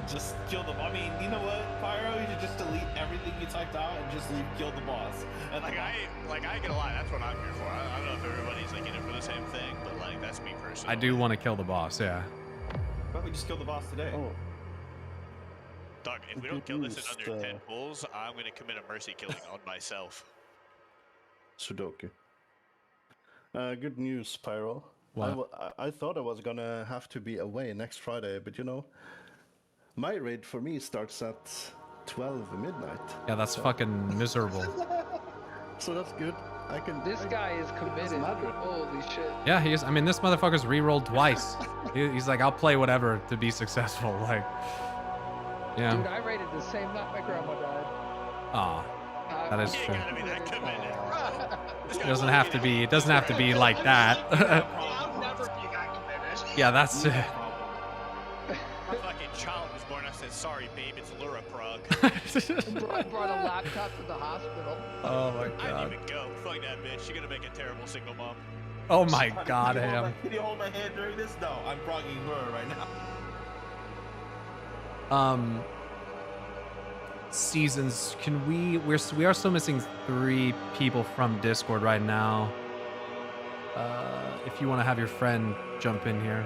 Just kill the. I mean, you know what, Pyro? You should just delete everything you typed out and just leave kill the boss. And I ain't gonna lie, that's what I'm here for. I don't know if everybody's like in it for the same thing, but like that's me personally. I do want to kill the boss, yeah. Why don't we just kill the boss today? Oh. Doug, if we don't kill this in under 10 pulls, I'm gonna commit a mercy killing on myself. Sudoku. Good news, Pyro. What? I thought I was gonna have to be away next Friday, but you know, my raid for me starts at 12 midnight. Yeah, that's fucking miserable. So that's good. This guy is committed. Holy shit. Yeah, he is. I mean, this motherfucker's re-rolled twice. He's like, I'll play whatever to be successful. Like, yeah. Dude, I raided the same night my grandma died. Aw, that is true. Gotta be that committed. It doesn't have to be. It doesn't have to be like that. I'll never be that committed. Yeah, that's it. My fucking child was born. I said, sorry, babe, it's Lura Prague. I brought a laptop to the hospital. Oh my I god. didn't even go. Fuck that bitch. She's gonna make a terrible single mom. Oh my god, Ham. Can you hold my hand during this? No, I'm progging her right now. Seasons, can we are still missing 3 people from Discord right now. If you want to have your friend jump in here.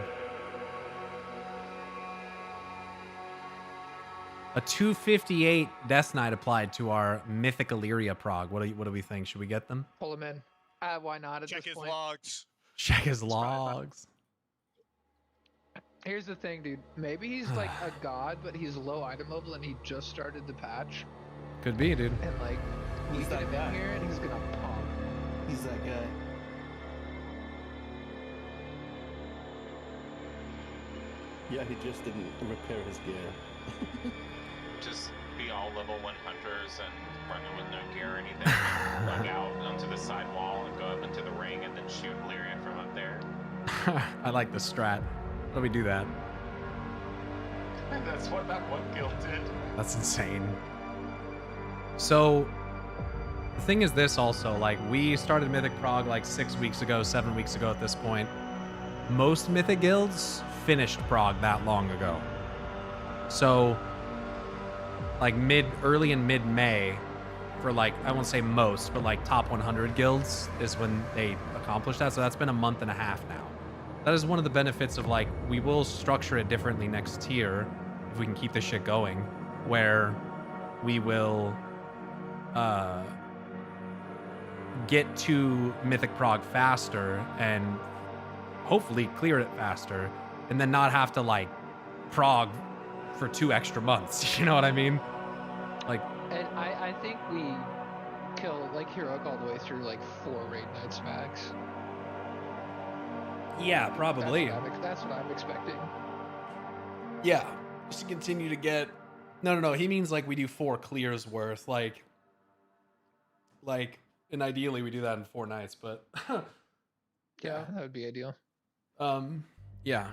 A 258 Death Knight applied to our Mythic Illyria prog. What do we think? Should we get them? Pull him in. Why not at Check this his point? logs. Check his logs. Here's the thing, dude. Maybe he's like a god, but he's low item level and he just started the patch. Could be, dude. And like, we He's get that him guy. in here and he's gonna pump. He's that guy. Yeah, he just didn't repair his gear. Just be all level 1 hunters and running with no gear or anything. Lug out onto the side wall and go up into the ring and then shoot Lyria from up there. I like the strat. Let me do that. That's what that one guild did. That's insane. So, the thing is this also, like, we started Mythic Prog like 6 weeks ago, 7 weeks ago at this point. Most Mythic guilds finished Prog that long ago. So, like early and mid-May, for like, I won't say most, but like top 100 guilds is when they accomplished that. So that's been a month and a half now. That is one of the benefits of like, we will structure it differently next tier if we can keep this shit going, where we will get to Mythic Prog faster and hopefully clear it faster, and then not have to like prog for 2 extra months. You know what I mean? Like, And I think we kill like heroic all the way through like 4 raid nights max. yeah, probably. That's what I'm expecting. Yeah, just to continue to get. No. He means like we do 4 clears worth, like, and ideally we do that in 4 nights, but Yeah, that would be ideal. yeah.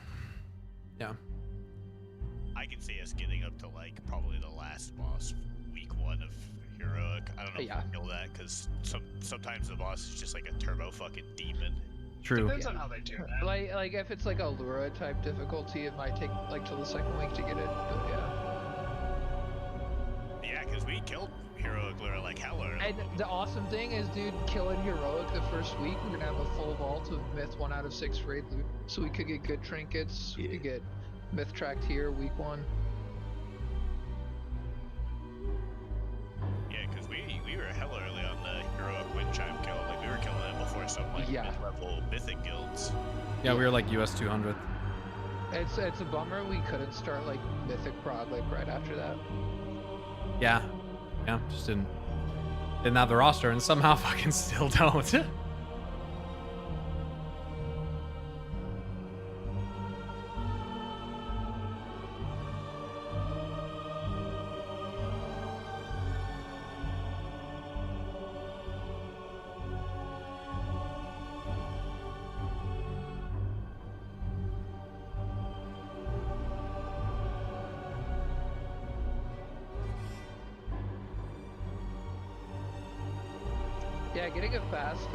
I can see us getting up to like probably the last boss, week 1 of heroic. I don't know if we know that because sometimes the boss is just like a turbo fucking demon. True. Depends on how they do that. Like if it's like a Lura type difficulty, it might take like till the second week to get it. But Yeah, because we killed heroic Lura like hell early. And the awesome thing is, dude, killing heroic the first week, we're gonna have a full vault of myth 1 out of 6 raid loot, so we could get good trinkets. We could get myth tracked here week 1. Yeah, because we were hell early on the heroic wind chime kill. Like we were killing it before some like mid-level mythic guilds. Yeah, we were like US 200. It's a bummer we couldn't start like mythic prog like right after that. Yeah, just didn't have the roster, and somehow fucking still don't. Yeah, getting a fast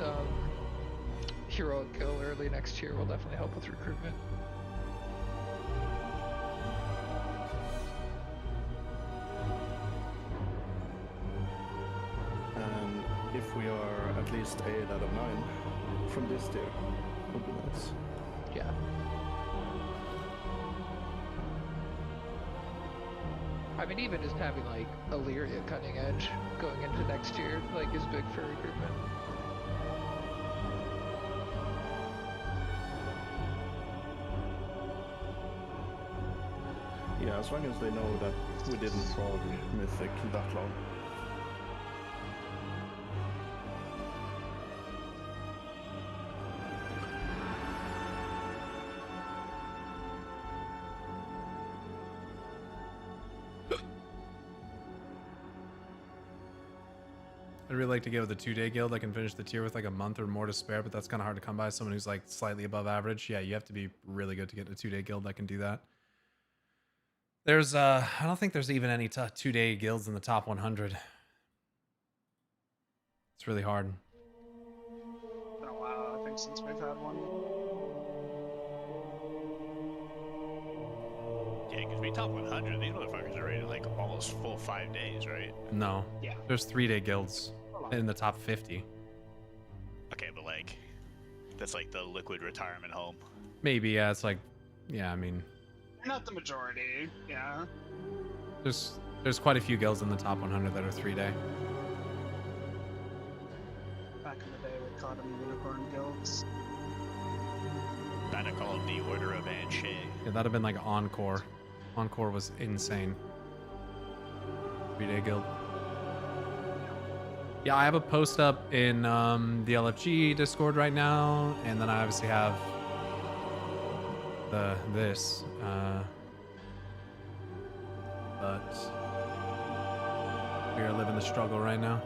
heroic kill early next year will definitely help with recruitment. And if we are at least 8 out of 9 from this tier, would be nice. Yeah. I mean, even just having like Illyria cutting edge going into next year like is big for recruitment. Yeah, as long as they know that we didn't prog mythic that long. I'd really like to get with a 2-day guild. I can finish the tier with like a month or more to spare, but that's kind of hard to come by. Someone who's like slightly above average. Yeah, you have to be really good to get a 2-day guild that can do that. There's, I don't think there's even any 2-day guilds in the top 100. It's really hard. Been a while, I think, since we've had one. Yeah, because we top 100, these motherfuckers are rated like almost full 5 days, right? No. Yeah. There's 3-day guilds in the top 50. Okay, but like, that's like the liquid retirement home. Maybe, yeah. It's like, yeah, I mean, Not the majority, yeah. there's quite a few guilds in the top 100 that are 3-day. back in the day we called them unicorn guilds. I'd call them the Order of Anshe. Yeah, that'd have been like Encore. Encore was insane. 3-day guild. Yeah, I have a post up in the LFG Discord right now, and then I obviously have this. But we are living the struggle right now.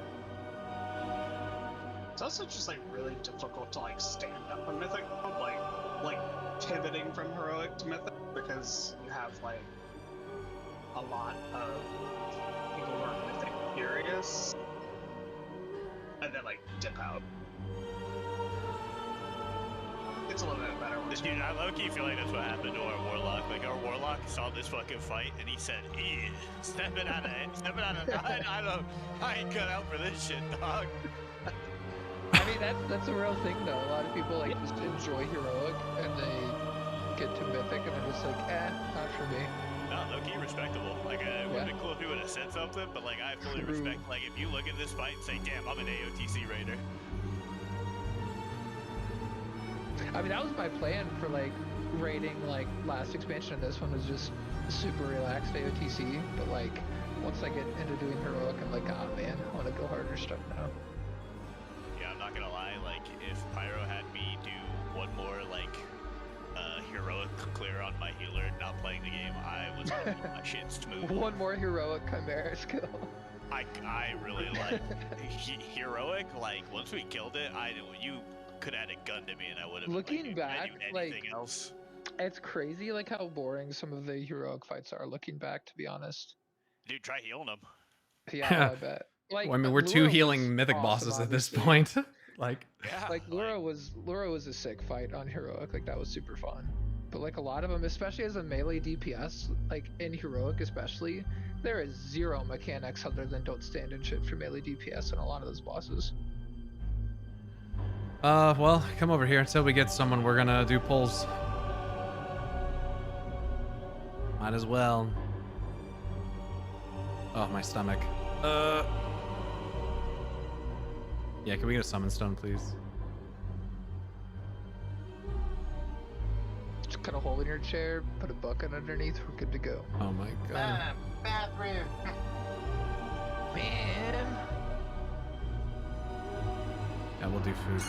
It's also just like really difficult to like stand up a mythic, like pivoting from heroic to mythic, because you have like a lot of people who are mythic curious and then like dip out. It's a little bit better. Dude, I low-key feel like that's what happened to our warlock. Like our warlock saw this fucking fight and he said, stepping out of I ain't cut out for this shit, dog. I mean, that's a real thing though. A lot of people like just enjoy heroic and they get to mythic and they're just like, not for me. No, low-key respectable. Like, it would have been cool if you would have said something, but like, I fully respect, like, if you look at this fight and say, damn, I'm an AOTC raider. I mean, that was my plan for like raiding like last expansion, and this one was just super relaxed AOTC. But like once I get into doing heroic, I'm like, oh man, I want to go harder stuff now. Yeah, I'm not gonna lie. Like if Pyro had me do one more like heroic clear on my healer, not playing the game, I was gonna do my shit smooth. One more heroic chimera skill. I really like heroic. Like once we killed it, you could add a gun to me and I would have. Looking back, like else. It's crazy like how boring some of the heroic fights are. Looking back, to be honest. Dude, try healing them. Yeah, I bet. Like, well, I mean, we're two healing mythic bosses at this point. Like Lura was a sick fight on heroic. Like that was super fun. But like a lot of them, especially as a melee DPS, like in heroic especially, there is zero mechanics other than don't stand and shit for melee DPS in a lot of those bosses. Well, come over here until we get someone. We're gonna do pulls. Might as well. Oh, my stomach. Yeah, can we get a summon stone, please? Just cut a hole in your chair, put a bucket underneath, we're good to go. Oh my god. Bathroom. Man. Yeah, we'll do food.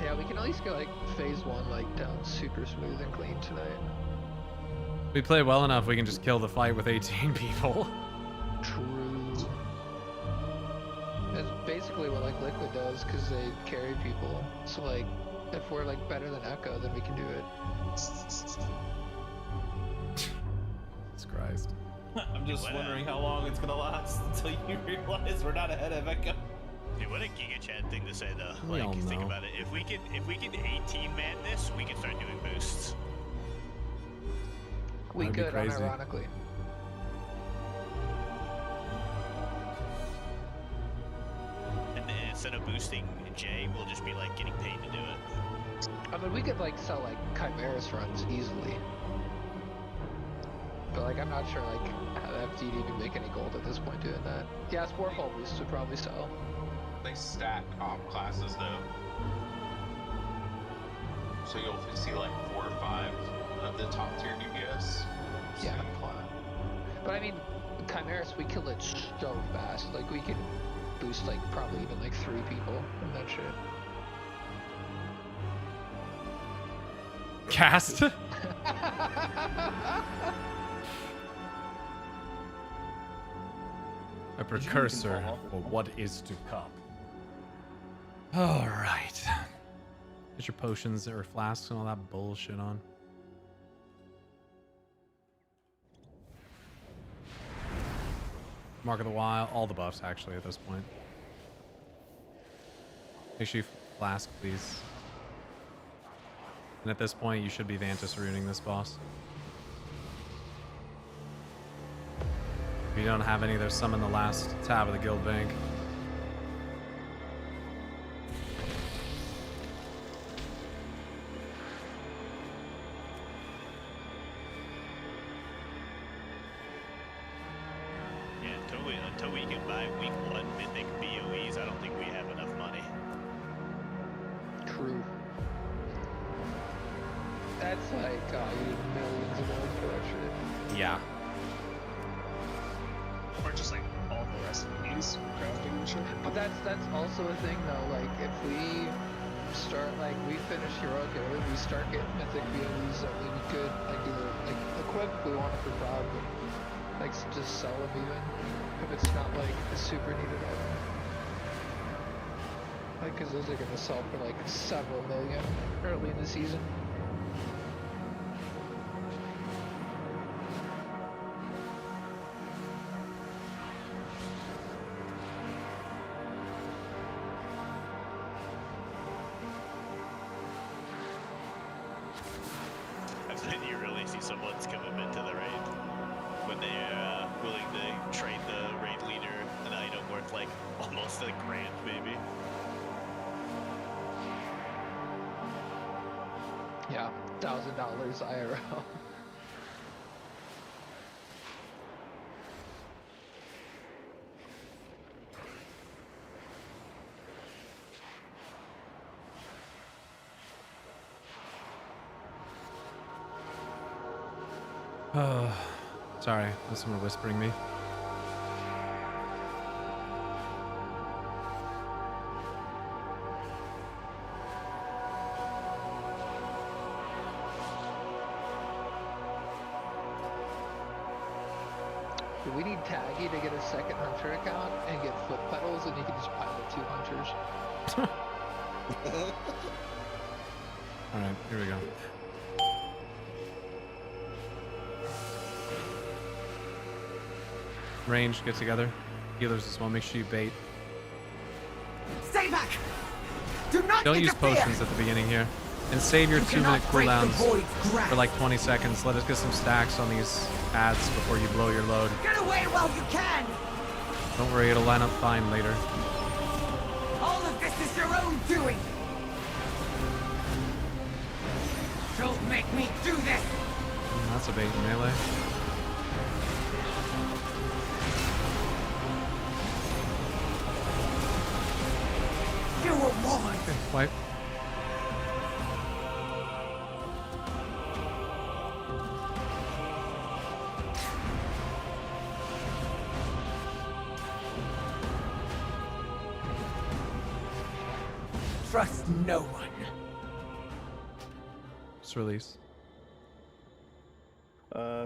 Yeah, we can at least get like phase 1 like down super smooth and clean tonight. We play well enough, we can just kill the fight with 18 people. True. That's basically what like Liquid does, because they carry people. So like, if we're like better than Echo, then we can do it. Jesus Christ. I'm just wondering how long it's gonna last until you realize we're not ahead of Echo. Dude, what a Giga Chad thing to say though. Like, think about it. If we can 18-man this, we can start doing boosts. We could, unironically. And then instead of boosting Jay, we'll just be like getting paid to do it. I mean, we could like sell like Chimeras runs easily. But like, I'm not sure like how the FDD can make any gold at this point doing that. Yeah, Sportfall boosts would probably sell. They stack op classes though. So you'll see like 4 or 5 of the top tier DPS. Yeah. But I mean, Chimeras, we kill it so fast. Like we could boost like probably even like 3 people from that shit. Cast? A precursor for what is to come. Alright. Get your potions or flasks and all that bullshit on. Mark of the Wild, all the buffs actually at this point. Make sure you flask, please. And at this point, you should be Vantis ruining this boss. If you don't have any, there's some in the last tab of the guild bank. until we can buy week 1 mythic BOEs, I don't think we have enough money. True. That's like, you need millions of dollars for that shit. Yeah. Or just like all the recipes, crafting and shit. But that's also a thing though, like if we start, like we finish Heroic Era, we start getting mythic BOEs that we could like either like equip if we want it for proud, but like just sell them even if it's not like a super needed item. Like, cause those are gonna sell for like several million early in the season. Then you really see someone's commitment to the raid when they're willing to trade the raid leader an item worth like almost $1,000 maybe. Yeah, $1,000 IRL. Oh, sorry, there's someone whispering me. Do we need Taggy to get a second hunter account and get foot pedals, and you can just pilot 2 hunters? All right, here we go. Range, get together. Healers as well. Make sure you bait. Stay back! Do not Don't use interfere! potions at the beginning here. And save your You 2-minute cannot break the cooldowns void's grasp. for like 20 seconds. Let us get some stacks on these pads before you blow your load. Get away while you can! Don't worry, it'll line up fine later. All of this is your own doing! Don't make me do this! That's a bait in melee. You were warned! Okay, wipe. Trust no one. Just release.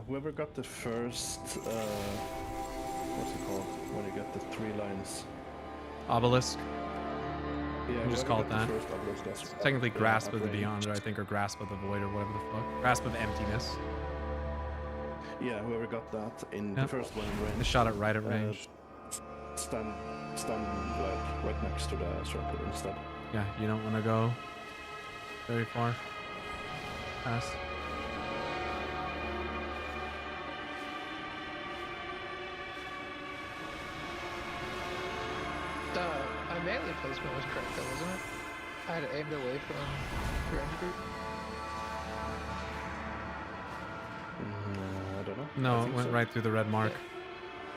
Whoever got the first, what's it called? When you get the 3 lines. Obelisk. Yeah, You just call it that. First obelisk, that's Technically Grasp of the range. Beyond, I think, or Grasp of the Void, or whatever the fuck. Grasp of Emptiness. Yeah, whoever got that in Yep. the first one in range. I shot it right at range. Stand like right next to the circle instead. Yeah, you don't want to go very far past. My melee placement was correct though, wasn't it? I had it aimed away from the range group. I don't know. No, I it think went so. right through the red mark.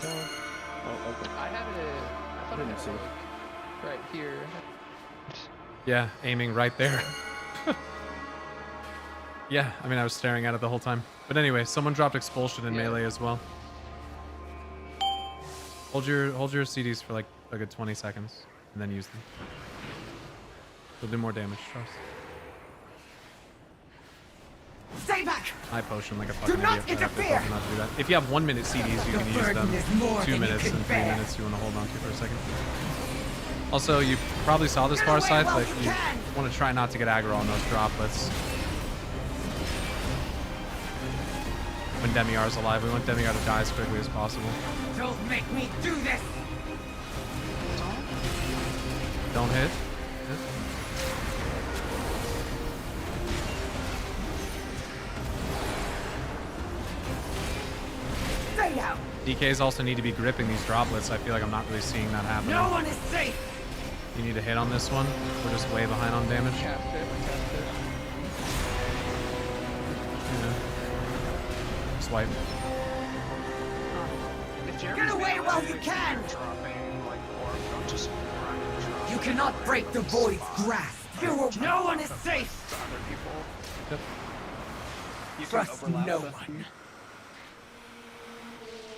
Oh, okay. I had it, I thought I had it like right here. Yeah, aiming right there. Yeah, I mean, I was staring at it the whole time. But anyway, someone dropped Expulsion in melee as well. Hold your CDs for like a good 20 seconds, and then use them. They'll do more damage, trust. Stay back! I potion like a fucking not idiot. But I have to interfere! fucking not do that. If you have 1 minute CDs, you The can use them. burden is more 2 than you minutes can and 3 bear. minutes you want to hold on to for a second. Also, you probably saw this far side, but you want to try not to get aggro on those droplets. When Demiar's alive, we want Demiar to die as quickly as possible. Don't make me do this! Don't hit. Stay out! DKs also need to be gripping these droplets. I feel like I'm not really seeing that happening. No one is safe! You need to hit on this one. We're just way behind on damage. Cast it. Yeah. Swipe. If Get away while you can! Dropping, like, orb, don't just run and drop. You cannot break the void's grasp. No one is safe. To other people. Yep. You can Trust overlap no with it. one.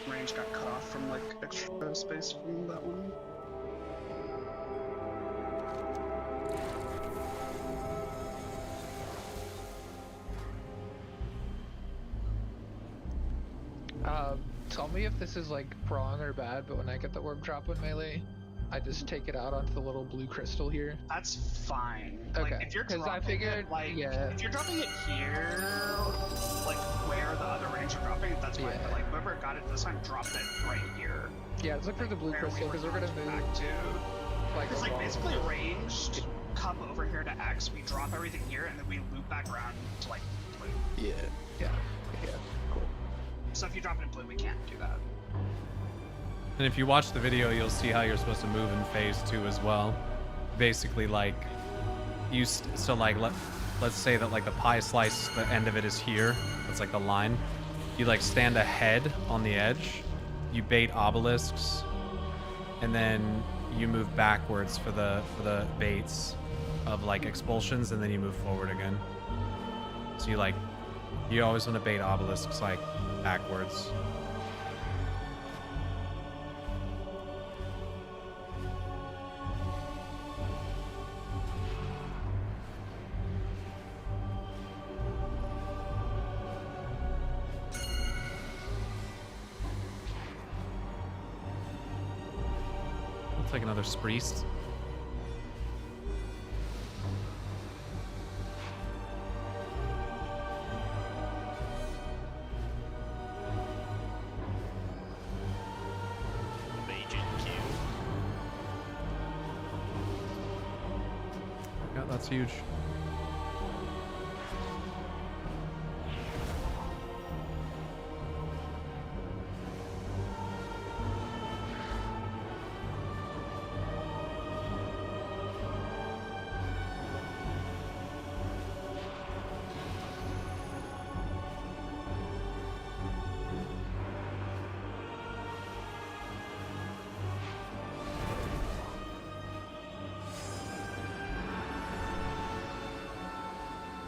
Range got cut off from, like, extra space from that one. Tell me if this is like wrong or bad, but when I get the orb drop with melee, I just take it out onto the little blue crystal here. That's fine. Okay. Like, if you're 'Cause dropping I figured, it, like, yeah. if you're dropping it here, like where the other range are dropping it, that's fine. But like whoever got it this time dropped it right here. Yeah, let's look for the blue crystal because we're gonna move back to. like It's like along. basically ranged. Come over here to X. We drop everything here, and then we loop back around to like blue. Yeah. Yeah. Cool. So if you drop it in blue, we can't do that. And if you watch the video, you'll see how you're supposed to move in phase 2 as well. Basically, like, so like, let's say that like the pie slice, the end of it is here. That's like the line. You like stand ahead on the edge. You bait obelisks, and then you move backwards for the baits of like expulsions, and then you move forward again. So you always want to bait obelisks like backwards. We'll take another Spriest. Yeah, that's huge.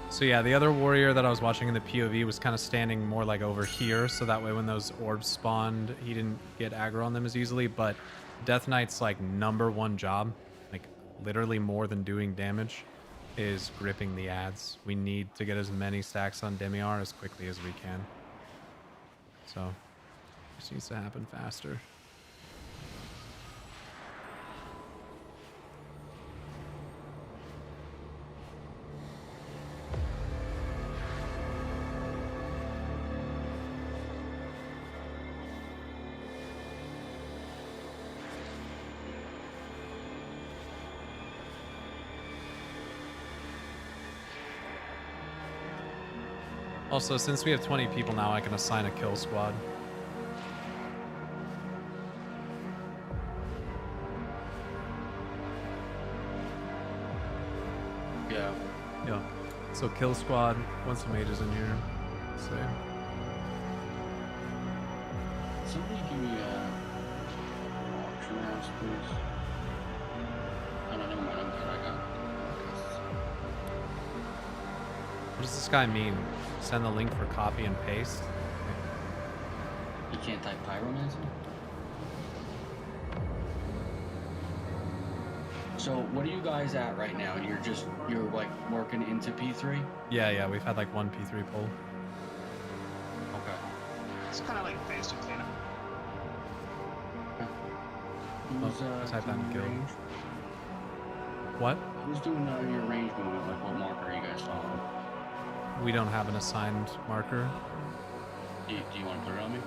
So yeah, the other warrior that I was watching in the POV was kind of standing more like over here, so that way when those orbs spawned, he didn't get aggro on them as easily. But Death Knight's like #1 job, like literally more than doing damage, is gripping the ads. We need to get as many stacks on Demiar as quickly as we can. So this needs to happen faster. Also, since we have 20 people now, I can assign a kill squad. Yeah. Yeah. So kill squad, once the mage is in here. So Somebody give me a auction house, please. Oh, no, never mind. I'm good. I got it. what does this guy mean? Send the link for copy and paste? You can't type pyromancer? So what are you guys at right now? You're like working into P3? Yeah, we've had like one P3 pull. Okay. It's kind of like phase 2 cleanup. Who's type that in doing guild. range? What? Who's doing your range movement? Like what marker are you guys following? We don't have an assigned marker. Do you want to put it on me?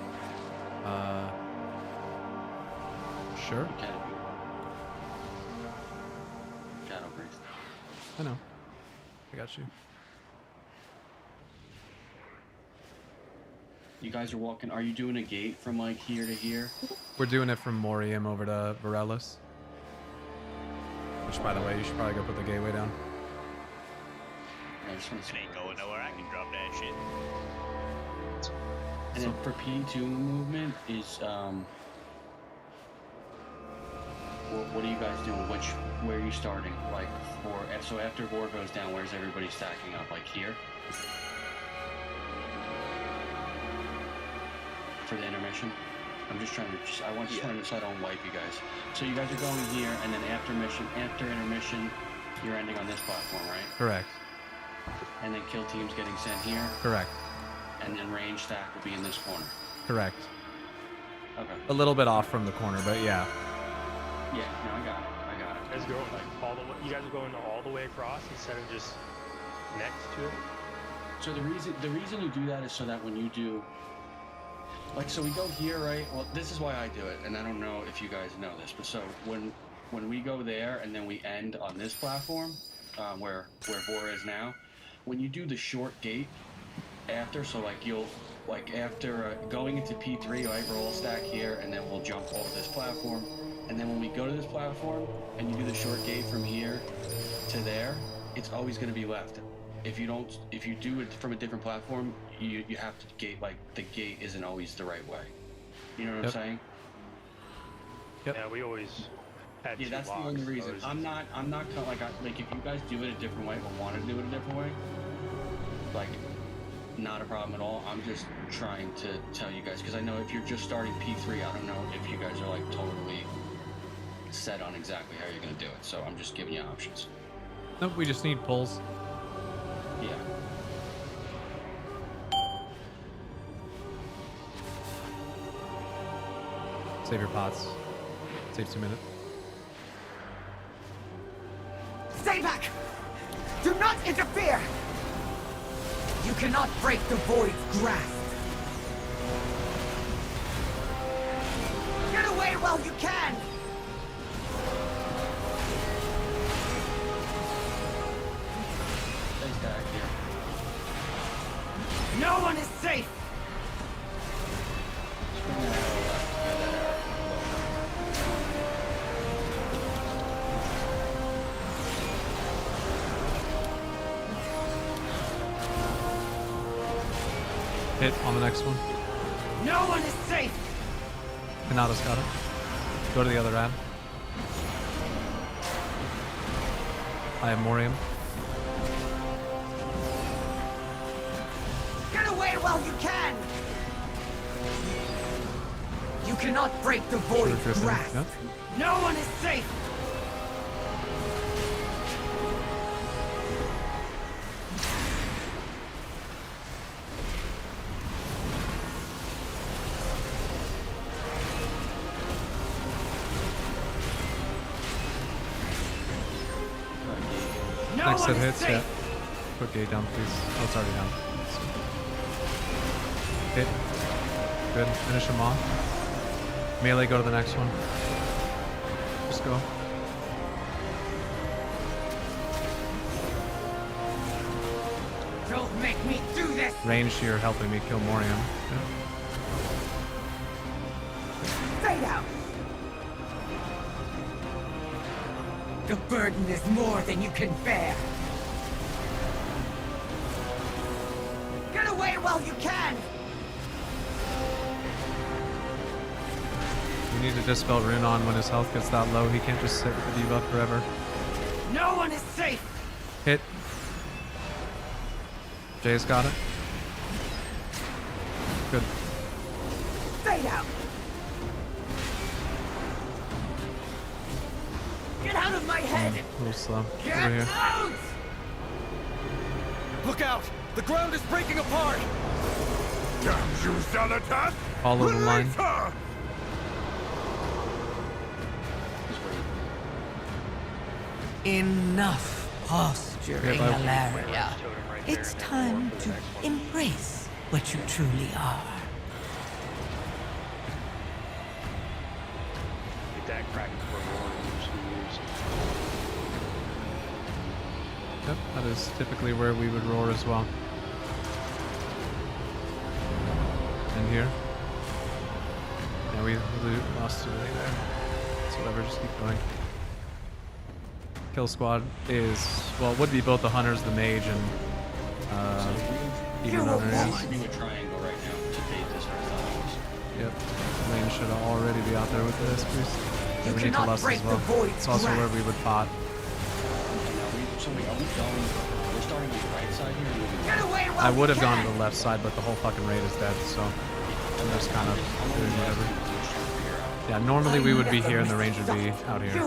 Sure. Shadow Priest. I know. I got you. You guys are walking. Are you doing a gate from like here to here? We're doing it from Morium over to Varellis. Which, by the way, you should probably go put the gateway down. I just want to It ain't going nowhere. I can drop that shit. And then for P2 movement is what are you guys doing? Where are you starting? Like, so after war goes down, where's everybody stacking up? Like here? For the intermission? I'm just trying to, I want to so I don't wipe you guys. So you guys are going here, and then after intermission, you're ending on this platform, right? Correct. And then kill teams getting sent here? Correct. And then range stack will be in this corner? Correct. Okay. A little bit off from the corner, but yeah. Yeah, no, I got it. You guys go like all the way. You guys are going all the way across instead of just next to it. So the reason you do that is so that when you do, like, so we go here, right? Well, this is why I do it, and I don't know if you guys know this, but so when we go there and then we end on this platform, where Vor is now, when you do the short gate after, so like you'll after going into P3, right? Roll stack here, and then we'll jump over this platform. And then when we go to this platform and you do the short gate from here to there, it's always going to be left. If you do it from a different platform, you have to gate, like, the gate isn't always the right way. You know what I'm saying? Yep. Yeah, we always had two that's locks, the only reason. so I'm not like if you guys do it a different way or want to do it a different way, like, not a problem at all. I'm just trying to tell you guys, because I know if you're just starting P3, I don't know if you guys are like totally set on exactly how you're going to do it, so I'm just giving you options. Nope, we just need pulls. Yeah. Save your pots. Save 2 minutes. Stay back! Do not interfere! You cannot break the void's grasp. Get away while you can! Thanks, Dad. Here. No one is safe! Hit on the next one. No one is safe! Kanata's got it. Go to the other ad. I have Morium. Get away while you can! You cannot break the void's grasp. Yep. No one is safe! Next set hits, yeah. Put gate down, please. Oh, it's already down. Hit. Good. Finish him off. Melee, go to the next one. Just go. Don't make me do this! Range, you're helping me kill Morium. Yeah. Fade out! The burden is more than you can bear! Get away while you can! We need to dispel Rune on when his health gets that low. He can't just sit with the debuff forever. No one is safe! Hit. Jay's got it. Good. Fade out! Get out of my head! A little slow. Get Over here. out! Look out! The ground is breaking apart! Damn you, Xanatas! Follow the line. Her! Enough posturing, Yeah, Alaria. It's time to embrace what you truly are. That crack for Yep, that is typically where we would roar as well. And here. Yeah, we lost today there. So whatever, just keep going. Kill squad is, well, it would be both the hunters, the mage, and even other areas. Do a triangle right now to bait this first. Yep. Lane should already be out there with this, please. Yeah, we need to lust as well. It's also where we would pot. So we are we going? We're starting on the right side here. Get away I would have gone to the left side, but the whole fucking raid is dead, so I'm just kind of doing whatever. Yeah, normally we would be here and the range would be out here. Yeah,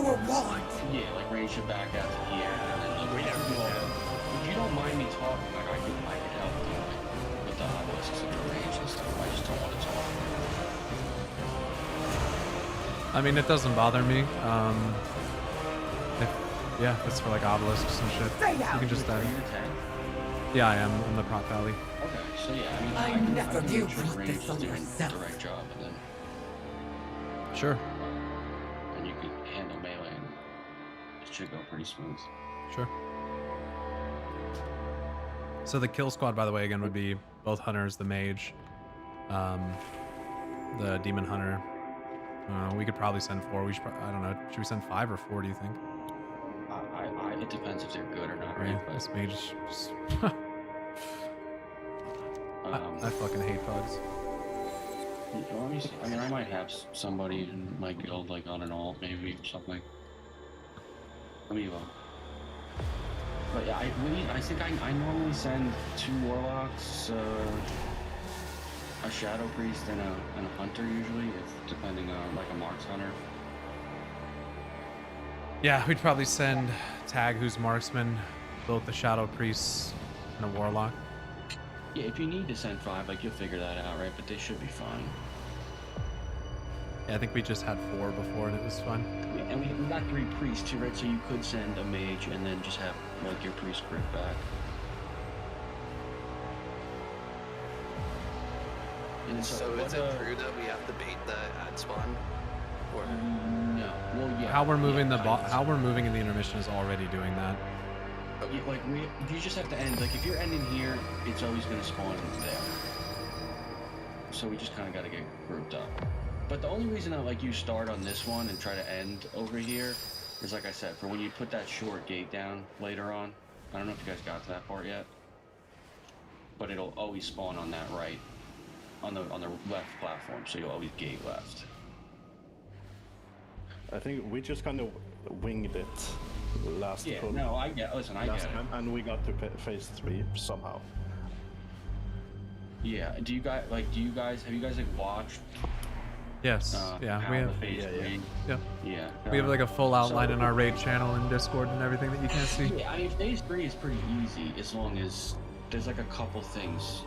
like range it back out to here. And then if you don't mind me talking, like I can help you with the obelisks and the range and stuff. I just don't want to talk. I mean, it doesn't bother me. If it's for like obelisks and shit. You can just Yeah, I am in the Prot Valley. Okay, so yeah, I mean, I never knew range this on doing yourself. the right job, and then Sure. and you could handle melee, and it should go pretty smooth. Sure. So the kill squad, by the way, again would be both hunters, the mage, the demon hunter. We could probably send 4. We should. I don't know. Should we send 5 or 4? Do you think? It depends if they're good or not, Right. right? This mage just I fucking hate bugs. Let me see. I mean, I might have somebody in my guild, like on an alt, maybe or something. Let me But yeah, I think I normally send 2 warlocks, a shadow priest, and a hunter usually, depending on like a marks hunter. Yeah, we'd probably send Tag, who's marksman, both the shadow priests and a warlock. Yeah, if you need to send 5, like you'll figure that out, right? But they should be fine. Yeah, I think we just had 4 before and it was fun. Yeah, and we got 3 priests too, right? So you could send a mage and then just have like your priest group back. And So is it true that we have to bait the ad spawn? Or no? Well, yeah. How we're moving how we're moving in the intermission is already doing that. Yeah, like you just have to end. Like if you're ending here, it's always going to spawn there. So we just kind of got to get grouped up. But the only reason I like you start on this one and try to end over here is, like I said, for when you put that short gate down later on. I don't know if you guys got to that part yet, but it'll always spawn on that right, on the left platform. So you'll always gate left. I think we just kind of winged it last Yeah, pull. no, I get it, time, and we got to phase 3 somehow. Yeah, have you guys like watched? Yes. Yeah, how we the have. phase three- Yeah. We have like a full outline So- in our raid channel and Discord and everything that you can't see. Yeah, I mean, phase 3 is pretty easy as long as there's like a couple things.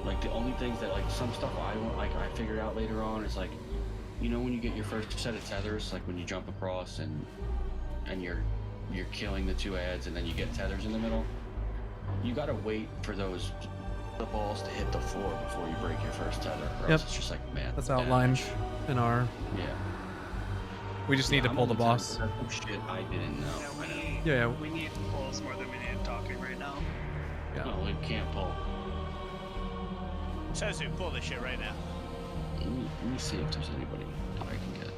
Like the only things that like some stuff I figured out later on is like, you know, when you get your first set of tethers, like when you jump across and you're killing the 2 ads and then you get tethers in the middle, you gotta wait for the balls to hit the floor before you break your first tether. Or else it's just like, man. That's outlined in our. Yeah. We just need to pull the boss. Oh shit, I didn't know. Yeah. We need pulls more than we need talking right now. Yeah. No, we can't pull. Says who? Pull this shit right now. Let me see if there's anybody that I can get.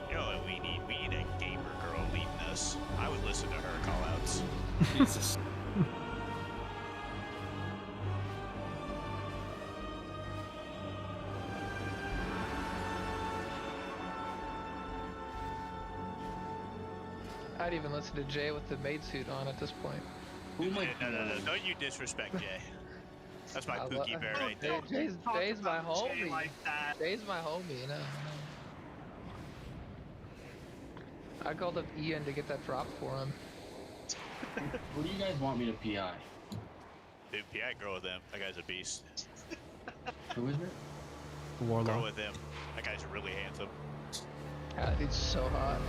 You know what we need? We need a gamer girl leading us. I would listen to her callouts. Jesus. I'd even listen to Jay with the maid suit on at this point. No, don't you disrespect Jay. That's my Pookie Bear right there. Jay's my homie. Jay's my homie, you know. I called up Ian to get that drop for him. What do you guys want me to PI? Dude, PI girl with him. That guy's a beast. Who is it? Warlock. Girl with him. That guy's really handsome. God, he's so hot.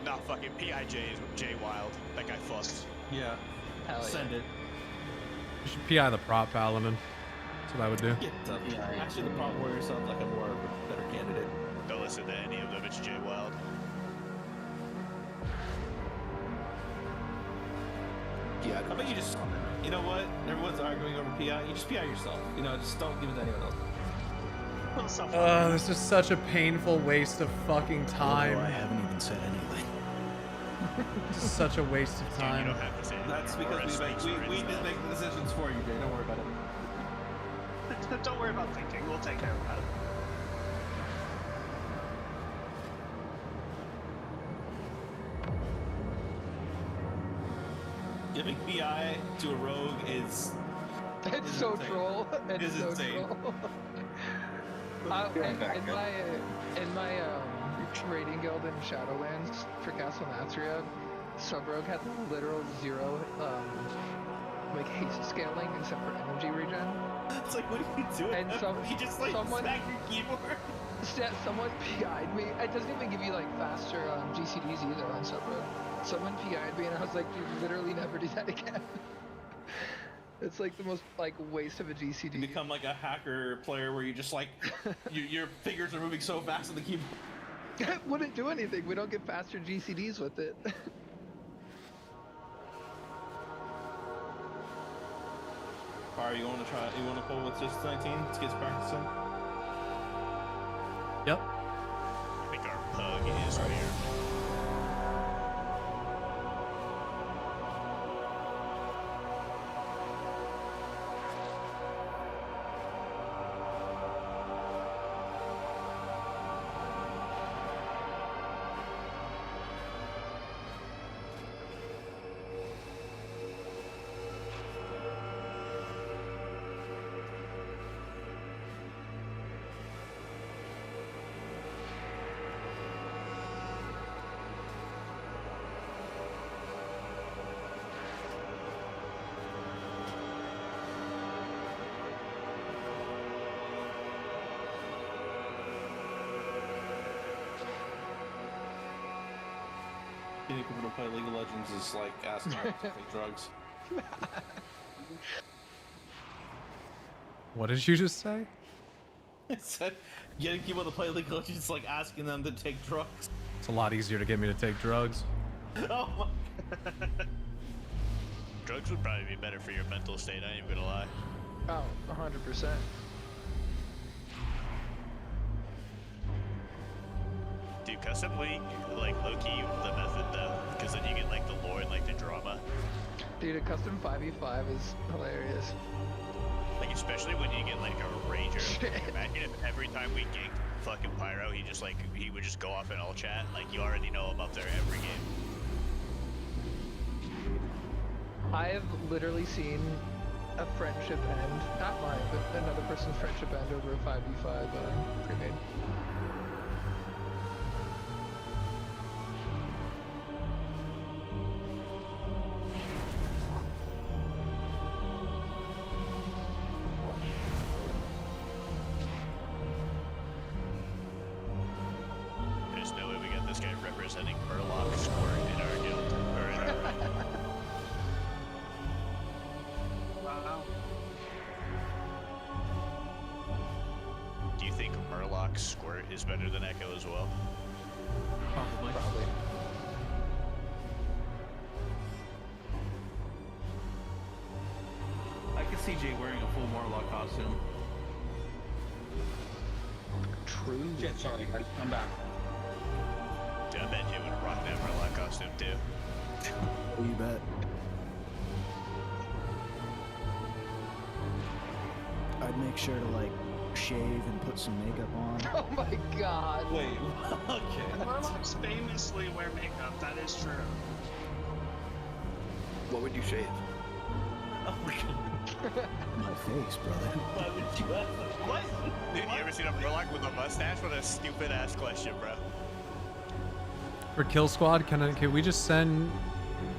Nah, fucking PIJ is Jay Wild. That guy fucks. Yeah. Hell yeah. Send it. You should PI the prop paladin. That's what I would do. Actually, the prop warrior sounds like a better candidate. Don't listen to any of them. It's Jay Wild. Yeah, I bet you just, you know what? Everyone's arguing over PI. You just PI yourself. You know, just don't give it to anyone else. This is such a painful waste of fucking time. I haven't even said anything. This is such a waste of time. That's because we did make the decisions for you, Jay. Don't worry about it. Don't worry about thinking. We'll take care of that. Giving PI to a rogue is... It's so insane. troll. It's so insane. troll. In my raiding guild in Shadowlands for Castle Natria, Sub-Rogue had literal 0 like haste scaling except for energy regen. It's like, what are you doing? And you just like smack your keyboard. Someone PI'd me. It doesn't even give you like faster GCDs either on Sub-Rogue. Someone PI'd me and I was like, dude, literally never do that again. It's like the most like waste of a GCD. You become like a hacker player where you just like your fingers are moving so fast on the keyboard. It wouldn't do anything. We don't get faster GCDs with it. Alright, you want to pull with just 19? Let's get practicing. Yep. I think our pug is right here. Getting people to play League of Legends is like asking them to take drugs. What did you just say? I said getting people to play League of Legends is like asking them to take drugs. It's a lot easier to get me to take drugs. Oh my god. Drugs would probably be better for your mental state, I ain't even gonna lie. Oh, 100%. Dude, custom league, like low-key, the method though, because then you get like the lore and like the drama. Dude, a custom 5v5 is hilarious. Like especially when you get like a rager. Imagine if every time we ganked fucking Pyro, he would just go off in all chat. Like you already know him up there every game. I have literally seen a friendship end, not mine, but another person's friendship end over a 5v5 pre-made. There's no way we got this guy representing Murloc Squirt in our guild. Or in our Wow. Do you think Murloc Squirt is better than Echo as well? Probably. I could see Jay wearing a full Morlock costume. True. Shit, sorry, guys. I'm back. Dude, I bet Jay would rock that Murloc costume too. Oh, you bet. I'd make sure to like shave and put some makeup on. Oh my god. Wait, okay. Murlocs famously wear makeup, that is true. What would you shave? Oh my god. My face, brother. Why would you ask the question? Dude, you ever seen a Murloc with a mustache? What a stupid ass question, bro. For Kill Squad, can we just send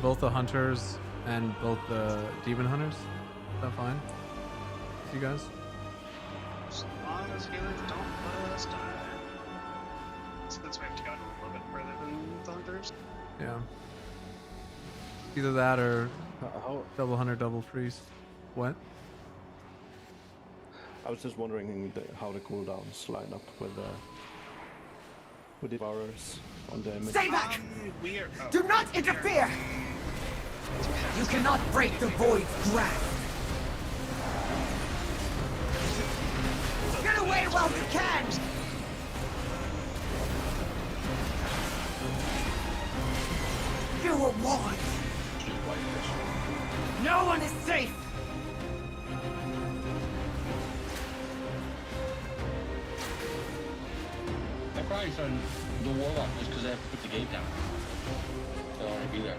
both the hunters and both the demon hunters? Is that fine? You guys? As long as healers don't let us die. Since we have to go a little bit further than the hunters. Yeah. Either that or double hunter, double priest. What? I was just wondering how the cooldowns line up with the devourers on damage. Stay back! Do not interfere! You cannot break the void's grasp! Get away while you can! You were warned! No one is safe! I probably send the warlock just because I have to put the gate down. They'll already be there.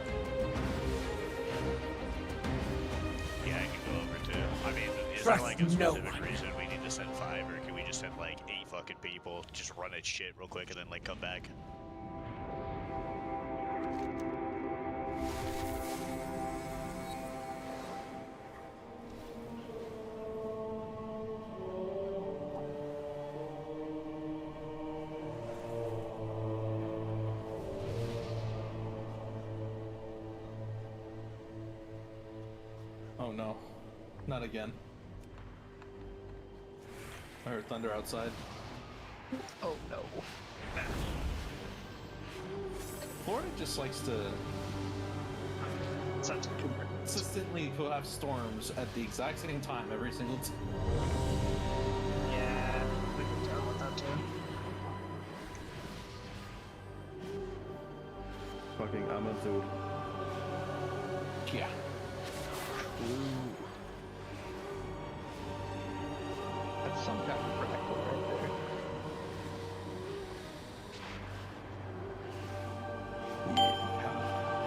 Yeah, I can go over too. I mean, is there like a specific reason we need to send 5, or can we just send like 8 fucking people, just run its shit real quick and then like come back? Oh no, not again. I heard thunder outside. Oh no. Florida just likes to consistently have storms at the exact same time every single time. Yeah, we can deal with that too. Fucking Amazood. Yeah. That's some kind of protector right there.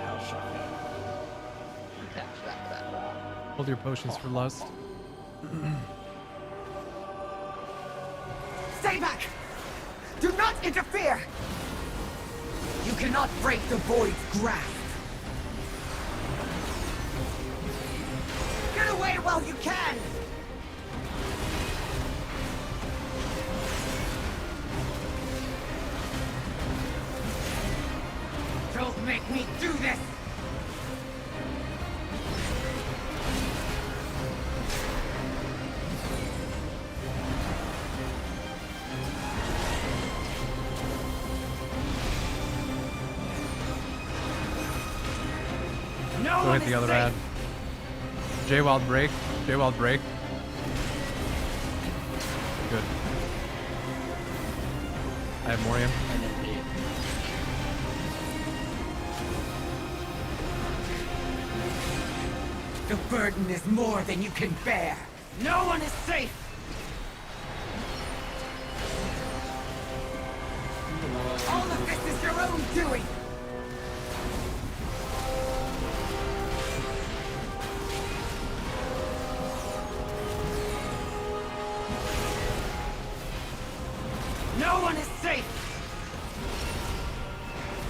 How shocking. Hold your potions for lust. Stay back! Do not interfere! You cannot break the void's grasp! Get away while you can! Don't make me do this! No Go hit the other ad. J-Wild break. J-Wild break. Good. I have Morium. The burden is more than you can bear. No one is safe. All of this is your own doing. No one is safe.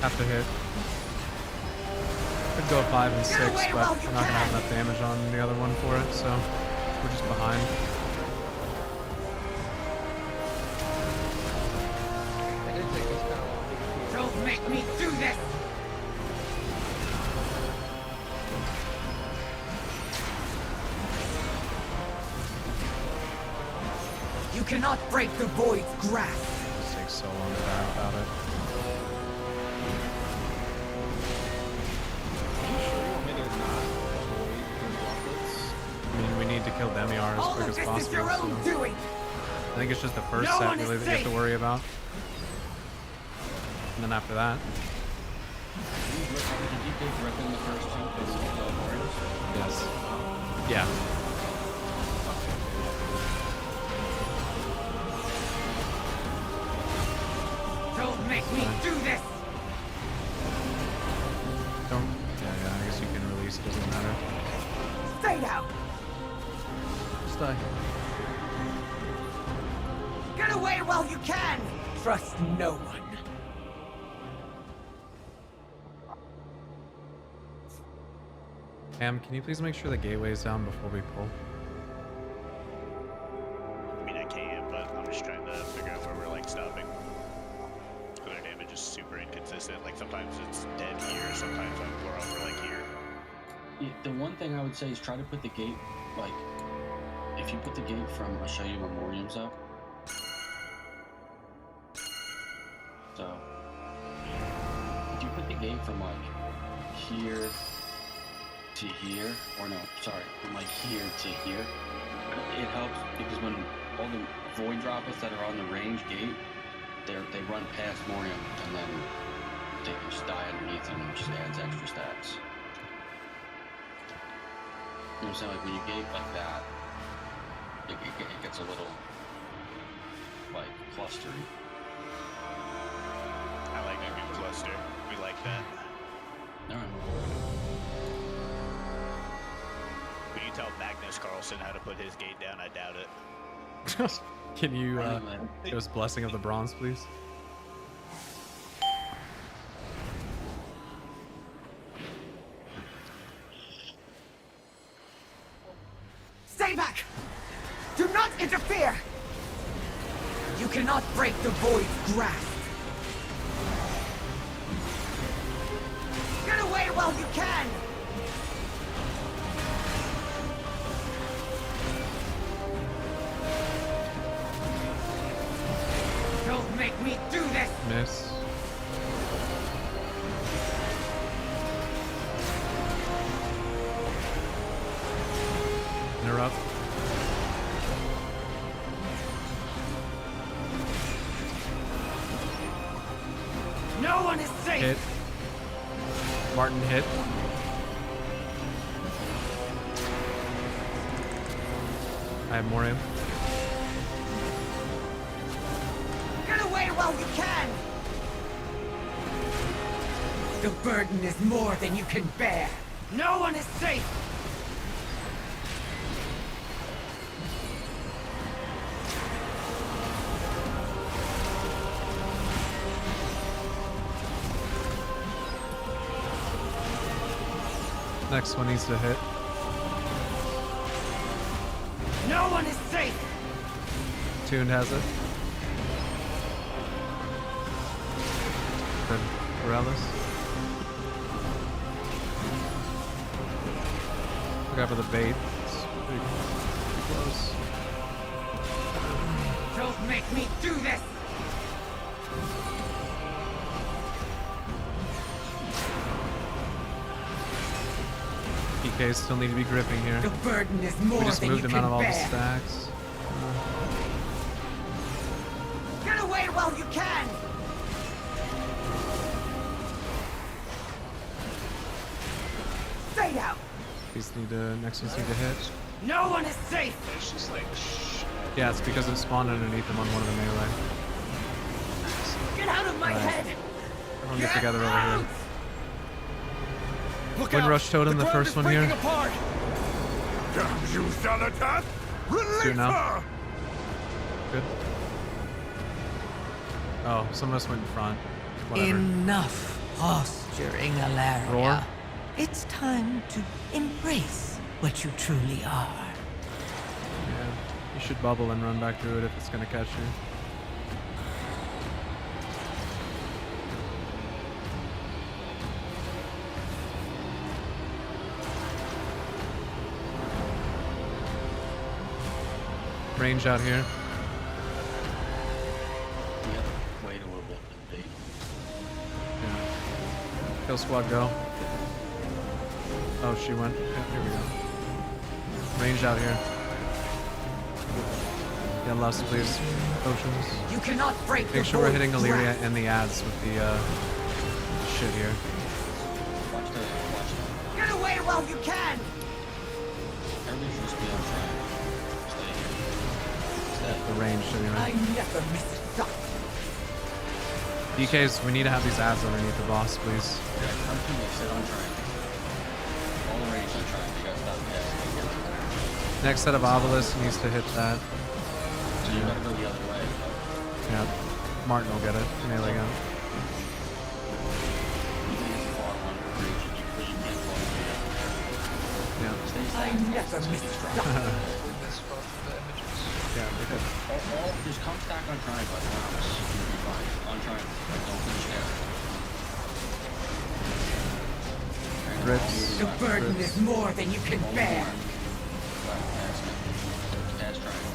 Have to hit. Could go 5 and 6, but we're not gonna have enough damage on the other one for it, so we're just behind. Don't make me do this. You cannot break the void's grasp. It takes so long to die without it. I mean, we need to kill Demiar as quick as possible. So I think it's just the first set really that you have to worry about. And then after that. Yes. Yeah. Don't make me do this. Don't. Yeah, I guess you can release. It doesn't matter. Stay out. die. Get away while you can! Trust no one. Cam, can you please make sure the gateway's down before we pull? I mean, I can, but I'm just trying to figure out where we're like stopping. Our damage is super inconsistent. Like sometimes it's dead here, sometimes we're over like here. Yeah, the one thing I would say is try to put the gate, like, if you put the gate from, I'll show you memoriams up. So, if you put the gate from like here to here, or no, sorry, from like here to here, it helps because when all the void droppers that are on the range gate, they run past Morium and then they can just die underneath them, and it just adds extra stats. You know what I'm saying? Like when you gate like that, it gets a little like clustery. I like a good cluster. We like that. Alright. When you tell Magnus Carlsen how to put his gate down, I doubt it. Can you give us blessing of the bronze, please? Stay back! Do not interfere! You cannot break the void's grasp. Get away while you can! Don't make me do this! Miss. Interrupt. No one is safe! Hit. Martin hit. I have more aim. Get away while you can! The burden is more than you can bear. No one is safe! Next one needs to hit. No one is safe! Tuned has it. Good. Morales. Look out for the bait. It's pretty close. Don't make me do this! PKs still need to be gripping here. The burden is more We just than moved you him out can of all the bear. stacks. Get away while you can! Stay out! These need to, next ones need to hit. No one is safe! It's just like, shh. Yeah, it's because it spawned underneath them on one of the melee. Get out of my Alright. head! Everyone get together over here. Look Wind out! Rush Totem, the ground first is one here. breaking apart! Damn you, Xanatas! Let's do it now. Release her! Good. Oh, some of us went in front. Whatever. Enough posturing, Alaria. Roar. It's time to embrace what you truly are. Yeah, you should bubble and run back through it if it's gonna catch you. Range out here. We have to wait a little bit and bait. Yeah. Kill squad, go. Oh, she went. Yeah, here we go. Range out here. Yeah, lust, please. Potions. You cannot break Make the sure we're void's hitting Illyria grasp. and the ads with the shit here. Watch the, watch the. Get away while you can! Everybody should just be on track. Stay here. The range anyway. I never miss a shot. DKs, we need to have these ads underneath the boss, please. Yeah, come to me, sit on track. All the range on track, you guys stop. Yeah, Next set of obelisks needs to hit that. So you gotta go the other way. Yeah. Martin will get it. Melee gun. Yeah. I never miss Yeah, because just come stack on triangle at once. You'll be fine. On triangle. Like, don't finish there. Grips. The burden is more than you can bear. That's triangle.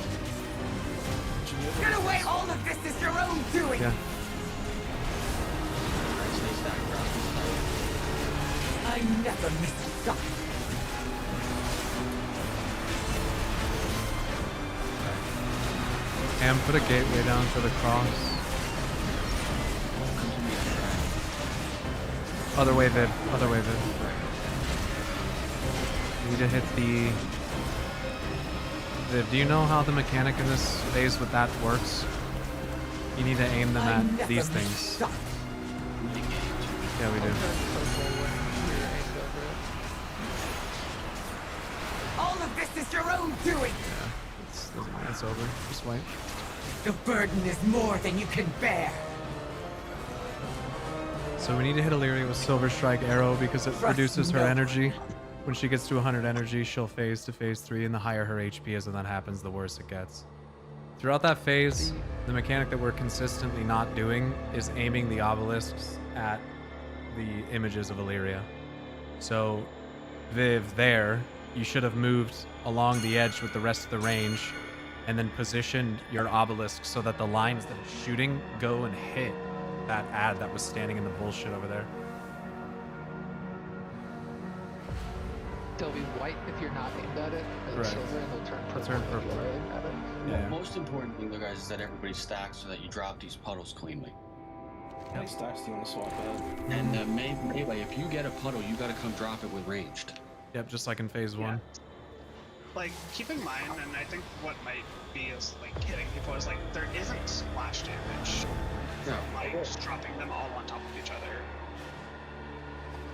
Get away! All of this is your own doing. Yeah. Stay stacked. I never miss a shot. And put a gateway down for the cross. Other way, Viv. Other way, Viv. You need to hit the... Viv, do you know how the mechanic in this phase with that works? You need to aim them at these things. Yeah, we do. All of this is your own doing. Yeah, it's over. Just wait. The burden is more than you can bear. So we need to hit Illyria with Silver Strike Arrow because it reduces her energy. When she gets to 100 energy, she'll phase to phase 3, and the higher her HP is when that happens, the worse it gets. Throughout that phase, the mechanic that we're consistently not doing is aiming the obelisks at the images of Illyria. So, Viv, there, you should have moved along the edge with the rest of the range and then positioned your obelisk so that the lines that it's shooting go and hit that ad that was standing in the bullshit over there. They'll be white if you're not aimed at it, and Correct. silver, and they'll turn purple. They'll turn if purple. you are aimed at it. Yeah. Most important thing, though, guys, is that everybody stacks so that you drop these puddles cleanly. How many stacks do you want to swap out? And melee, if you get a puddle, you gotta come drop it with ranged. Yep, just like in phase 1. Like, keep in mind, and I think what might be is like hitting people is like there isn't splash damage. No. Like just dropping them all on top of each other.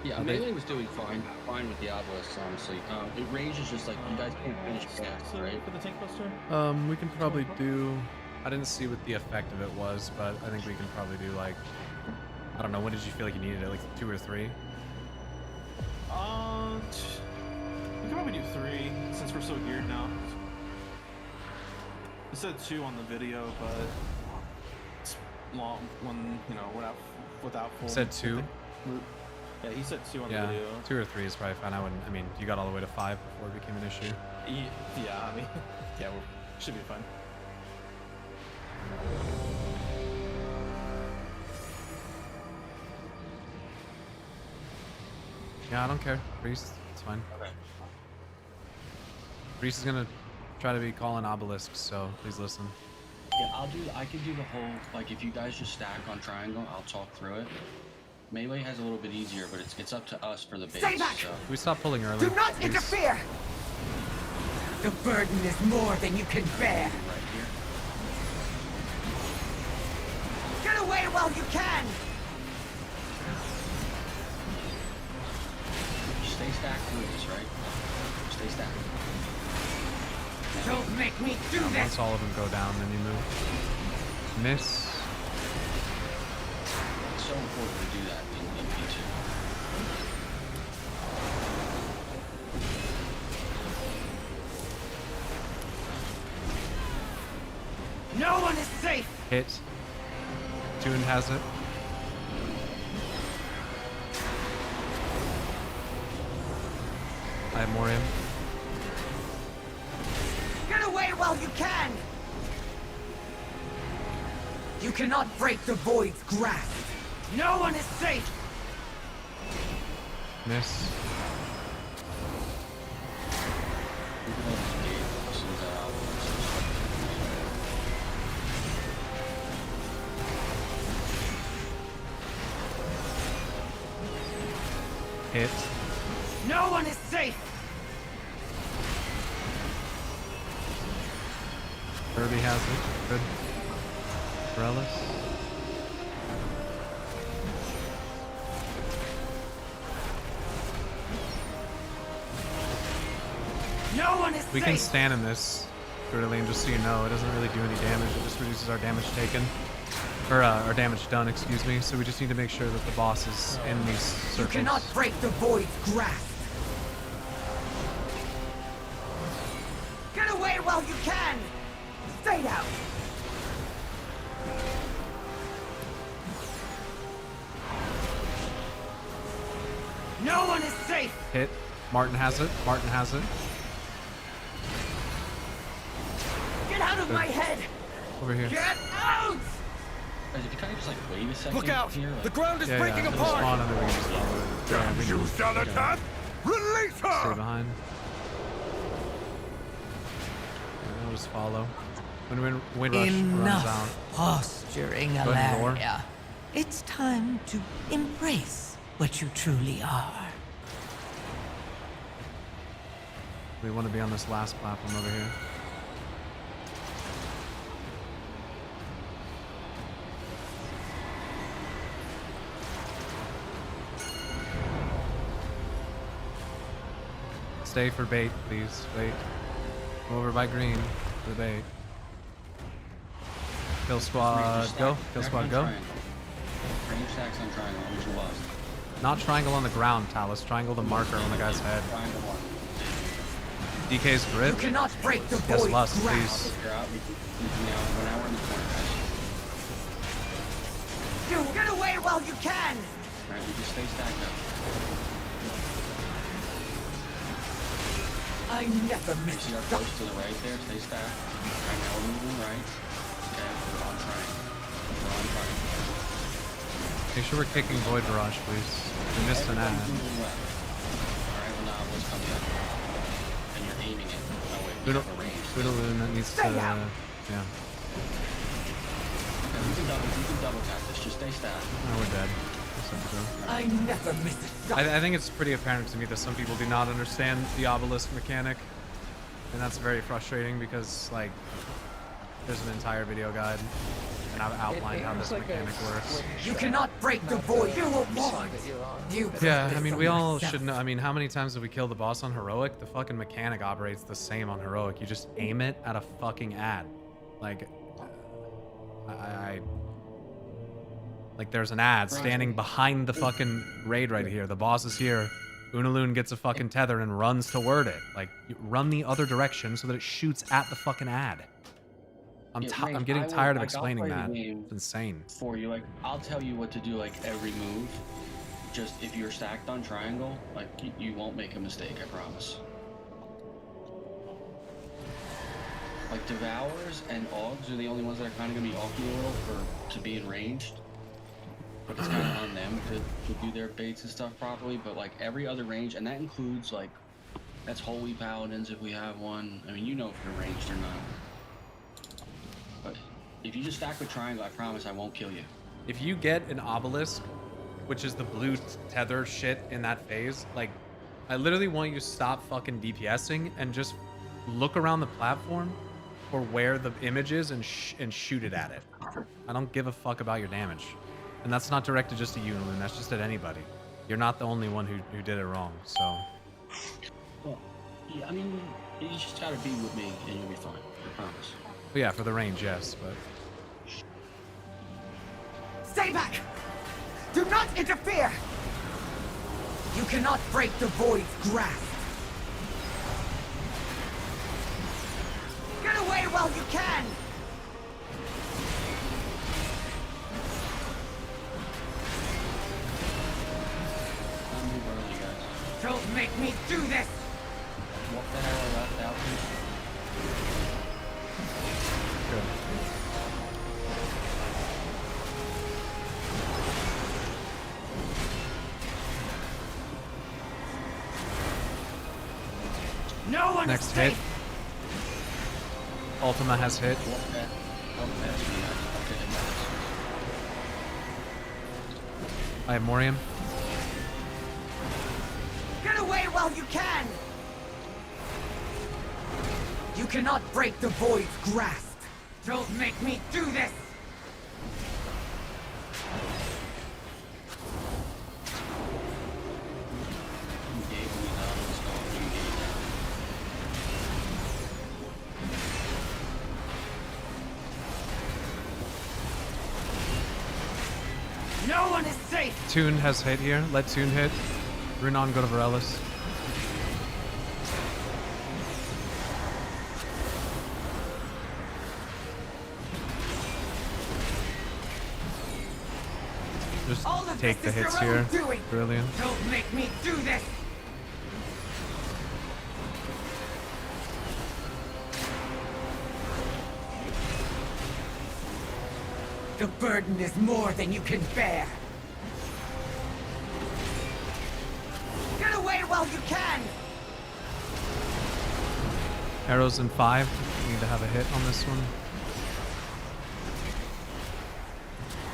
Yeah, melee was doing fine with the obelisks, honestly. It range is just like, you guys can't finish fast, right? For the tank buster? We can probably do... I didn't see what the effect of it was, but I think we can probably do like... I don't know, when did you feel like you needed it? Like 2 or 3? We can probably do 3 since we're so geared now. It said 2 on the video, but it's long when without full. It said 2? Yeah, he said 2 on the Yeah, video. 2 or 3 is probably fine. I mean, you got all the way to 5 before it became an issue. Yeah, I mean, yeah, we should be fine. Yeah, I don't care. Priest, it's fine. Priest is gonna try to be calling obelisks, so please listen. Yeah, I can do the whole, like, if you guys just stack on triangle, I'll talk through it. Melee has a little bit easier, but it's up to us for the base. Stay back! So. We stop pulling early. Do not please. interfere! The burden is more than you can bear. Right here. Get away while you can! Stay stacked through this, right? Stay stacked. Don't make me do this! Once all of them go down, then you move. Miss. It's so important to do that in P2. No one is safe! Hit. Tune has it. I have more aim. Get away while you can! You cannot break the void's grasp! No one is safe! Miss. Hit. No one is safe! Kirby has it. Good. Relic. No one is is We can safe. stand in this Druid lane, just so you know. It doesn't really do any damage. It just reduces our damage taken. Or our damage done, excuse me. So we just need to make sure that the boss is in these circles. You cannot break the void's grasp. Get away while you can. Stay out. No one is safe. Hit. Martin has it. Martin has it. Get out of Good. my head. Over here. Get out. Guys, if you kind of just like wait a second. Look out! Here, like, The ground is Yeah, breaking it'll apart! spawn and then we can just follow it. Yeah, we You can Zalatan! Release stay her! behind. Yeah, we'll just follow. When Wind Rush runs out. Enough posturing, Go ahead and roar. Alaria. It's time to embrace what you truly are. We want to be on this last platform over here. Stay for bait, please. Wait. Go over by green for the bait. Kill squad, go. Kill squad, go. Range stacks on triangle, which you lost. Not triangle on the ground, Talus. Triangle the marker on the guy's head. Triangle one. DK's grip. You cannot break the Yes, void's lust, grasp. please. You're out. Now we're in the corner, guys. You get away while you can. Alright, we just stay stacked up. I never You miss see our close to the right there? Stay stacked. Right now we're moving right. Okay, we're on triangle. We're on triangle. Make sure we're kicking Void Barrage, please. We missed an ad. Everybody's moving left. Alright, well now what's coming up? And you're aiming it. Oh wait, we have a range. Boodaloon that needs to, yeah. Okay, we can double tap this. Just stay stacked. Oh, we're dead. That's not true. I never miss a shot. I think it's pretty apparent to me that some people do not understand the obelisk mechanic, and that's very frustrating because, like, there's an entire video guide, and I've outlined how this mechanic works. You cannot break the void. You will want. You. Yeah, I mean, we all should know. I mean, how many times have we killed the boss on Heroic? The fucking mechanic operates the same on Heroic. You just aim it at a fucking ad. Like, like there's an ad standing behind the fucking raid right here. The boss is here. Unaloon gets a fucking tether and runs toward it. Like, you run the other direction so that it shoots at the fucking ad. I'm getting tired of explaining that. It's insane. For you, like, I'll tell you what to do, like, every move. Just if you're stacked on triangle, like, you won't make a mistake, I promise. Like, Devours and Augs are the only ones that are kind of going to be awky a little to be ranged. But it's kind of on them to do their baits and stuff properly. But, like, every other range, and that includes, like, that's Holy Paladins if we have one. I mean, you know if you're ranged or not. But if you just stack with triangle, I promise I won't kill you. If you get an obelisk, which is the blue tether shit in that phase, like, I literally want you to stop fucking DPSing and just look around the platform for where the image is and shoot it at it. I don't give a fuck about your damage. And that's not directed just at you, Unaloon, that's just at anybody. You're not the only one who did it wrong, so. Well, yeah, I mean, you just gotta be with me and you'll be fine, I promise. But yeah, for the range, yes, but. Stay back! Do not interfere! You cannot break the void's grasp. Get away while you can! I'll move early, guys. Don't make me do this! Walk the arrow left out, please. Good. No one Next is hit. safe. Ultima has hit. I have Morium. Get away while you can! You cannot break the void's grasp. Don't make me do this! one is safe. Toon has hit here. Let Toon hit. Runon, go to Varellis. Just All of take this the is hits your own here. doing. Brilliant. Don't make me do this. The burden is more than you can bear. Get away while you can. Arrows in 5. Need to have a hit on this one.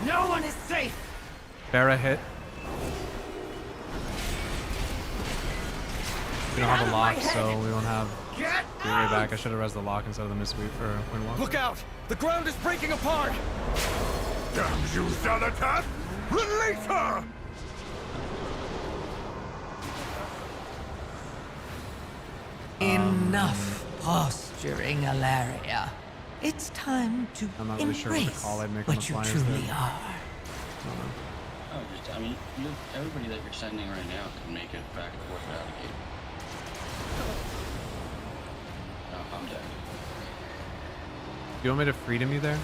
No one is safe. Barra hit. We don't have a lock, so we won't have way back. I should have rezzed the lock instead of the misweep for Windwalk. Look out! The ground is breaking apart! Damn you, Xanatas! Release her! Enough posturing, Alaria. It's time to I'm not really sure what the embrace call I'd make on the what you fly is truly there. are. Oh, just, I mean, everybody that you're sending right now can make it back and forth without a gate. Oh, I'm dead. You want me to freedom you there?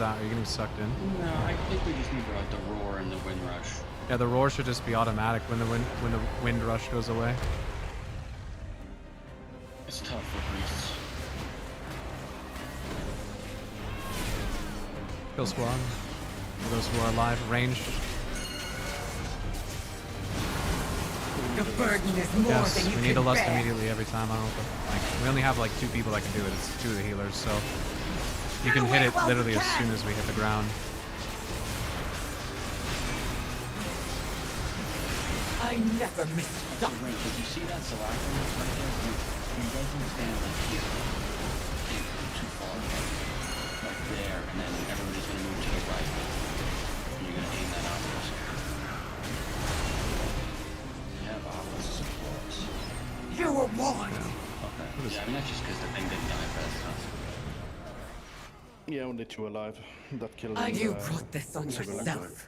Are you getting sucked in? No, I think we just need the roar and the wind rush. Yeah, the roar should just be automatic when the wind rush goes away. It's tough for priests. Kill squad. For those who are alive, ranged. The burden is more Yes, than you we need can a lust bear. immediately every time. I don't know if like we only have like 2 people that can do it. It's 2 of the healers, so you can hit it literally as soon as we hit the ground. I never miss something. Right, did you see that Salaka right there? He doesn't stand like here. Too far. Like there, and then everybody's gonna move to the right. And you're gonna aim that obelisk. You have obelisks of course. You were warned. Okay. Yeah, I mean that's just because the thing didn't die fast enough. Yeah, only 2 alive. That killed And you him, brought this on Civil yourself. Electric.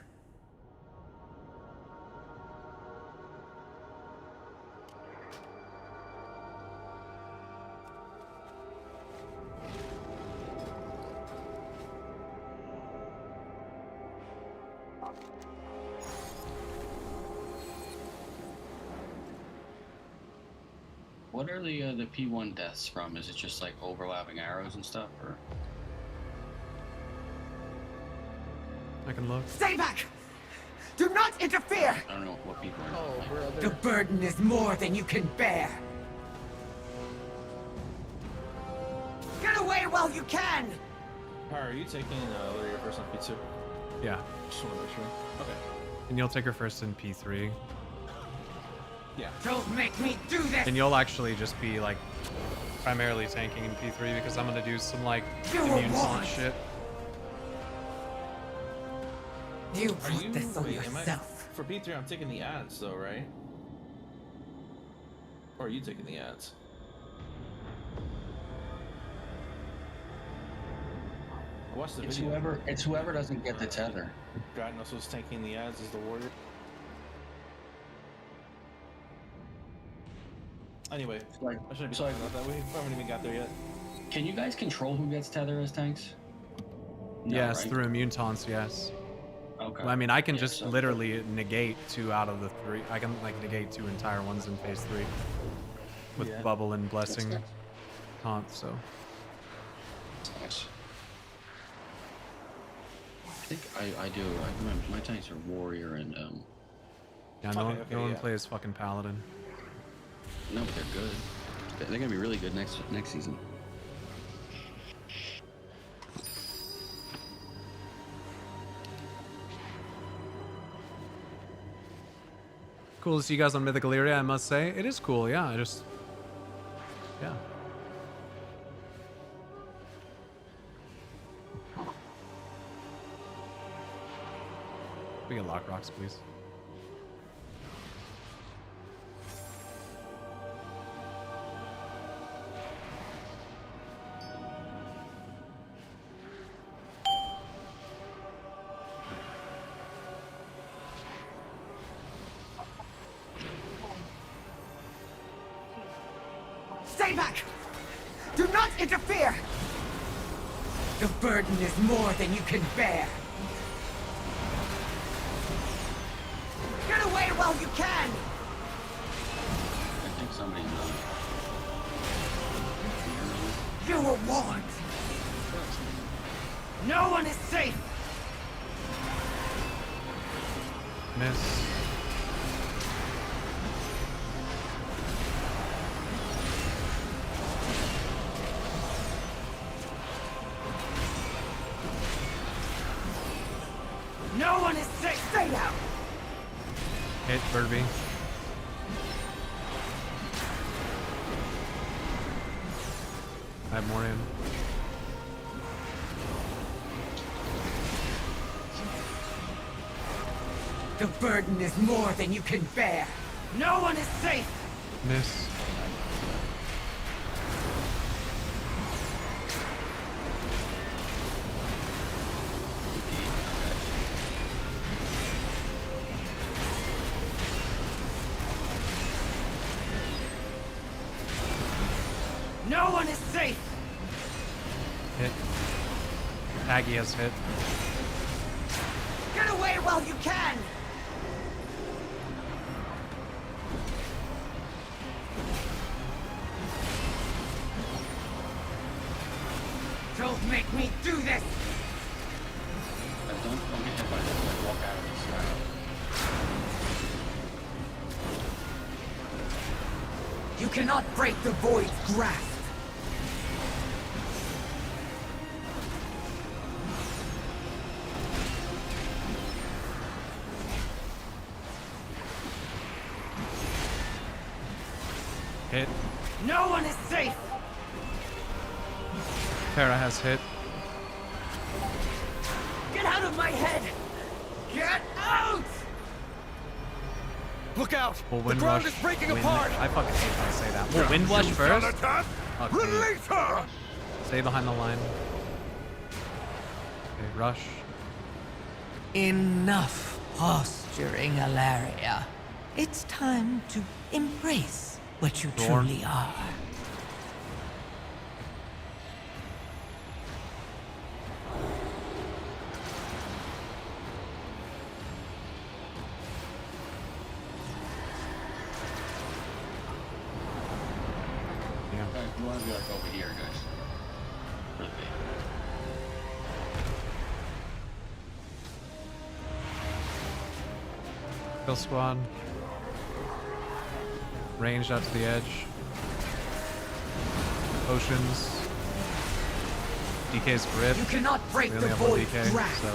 What are the P1 deaths from? Is it just like overlapping arrows and stuff, or? I can look. Stay back! Do not interfere! I don't know what people are. Oh, brother. The burden is more than you can bear. Get away while you can! How are you taking your first on P2? Yeah. Just want to make sure. Okay. And you'll take her first in P3. Yeah. Don't make me do this! And you'll actually just be like primarily tanking in P3 because I'm gonna do some like You were immune taunt warned. shit. You Are brought you? this on Wait, am I? yourself. For P3, I'm taking the ads though, right? Or are you taking the ads? I watched the It's video. whoever doesn't get the tether. Gradnos was taking the ads as the warrior. Anyway, Like, I shouldn't be so talking about that. We haven't even got there yet. Can you guys control who gets tether as tanks? No, Yes, right? through immune taunts, yes. Okay. Well, I mean, I can Yeah, just so- literally negate 2 out of the 3. I can like negate 2 entire ones in phase 3 with Yeah. bubble and blessing taunt. So Nice. I think I do. My tanks are warrior and yeah, no one plays fucking paladin. No, but they're good. They're gonna be really good next season. Cool to see you guys on Mythic Illyria, I must say. It is cool, yeah. Yeah. We get lock rocks, please. Stay back! Do not interfere! The burden is more than you can bear. Get away while you can! I think somebody knows. You were warned! No one is safe! Miss. No one is safe! Stay out! Hit Burby. I have more in. The burden is more than you can bear. No one is safe! Miss. No one is safe! Hit. Aggie has hit. Get away while you can! Don't make me do this! Don't get hit by this. Like, walk out of this. You cannot break the void's grasp! Hit. No one is safe! Terra has hit. Get out of my head! Get out! Look out! We'll The wind ground rush. is breaking Wind- apart! I fucking hate when I say that. We'll wind rush first. Okay. Release her! Stay behind the line. Okay, rush. Enough posturing, Alaria. It's time to embrace what you Roar. truly are. Guys, you want to be like over here, guys. Really big. Kill squad. Ranged out to the edge. Potions. DK's grip. You cannot break We only the have one void's DK, grasp. so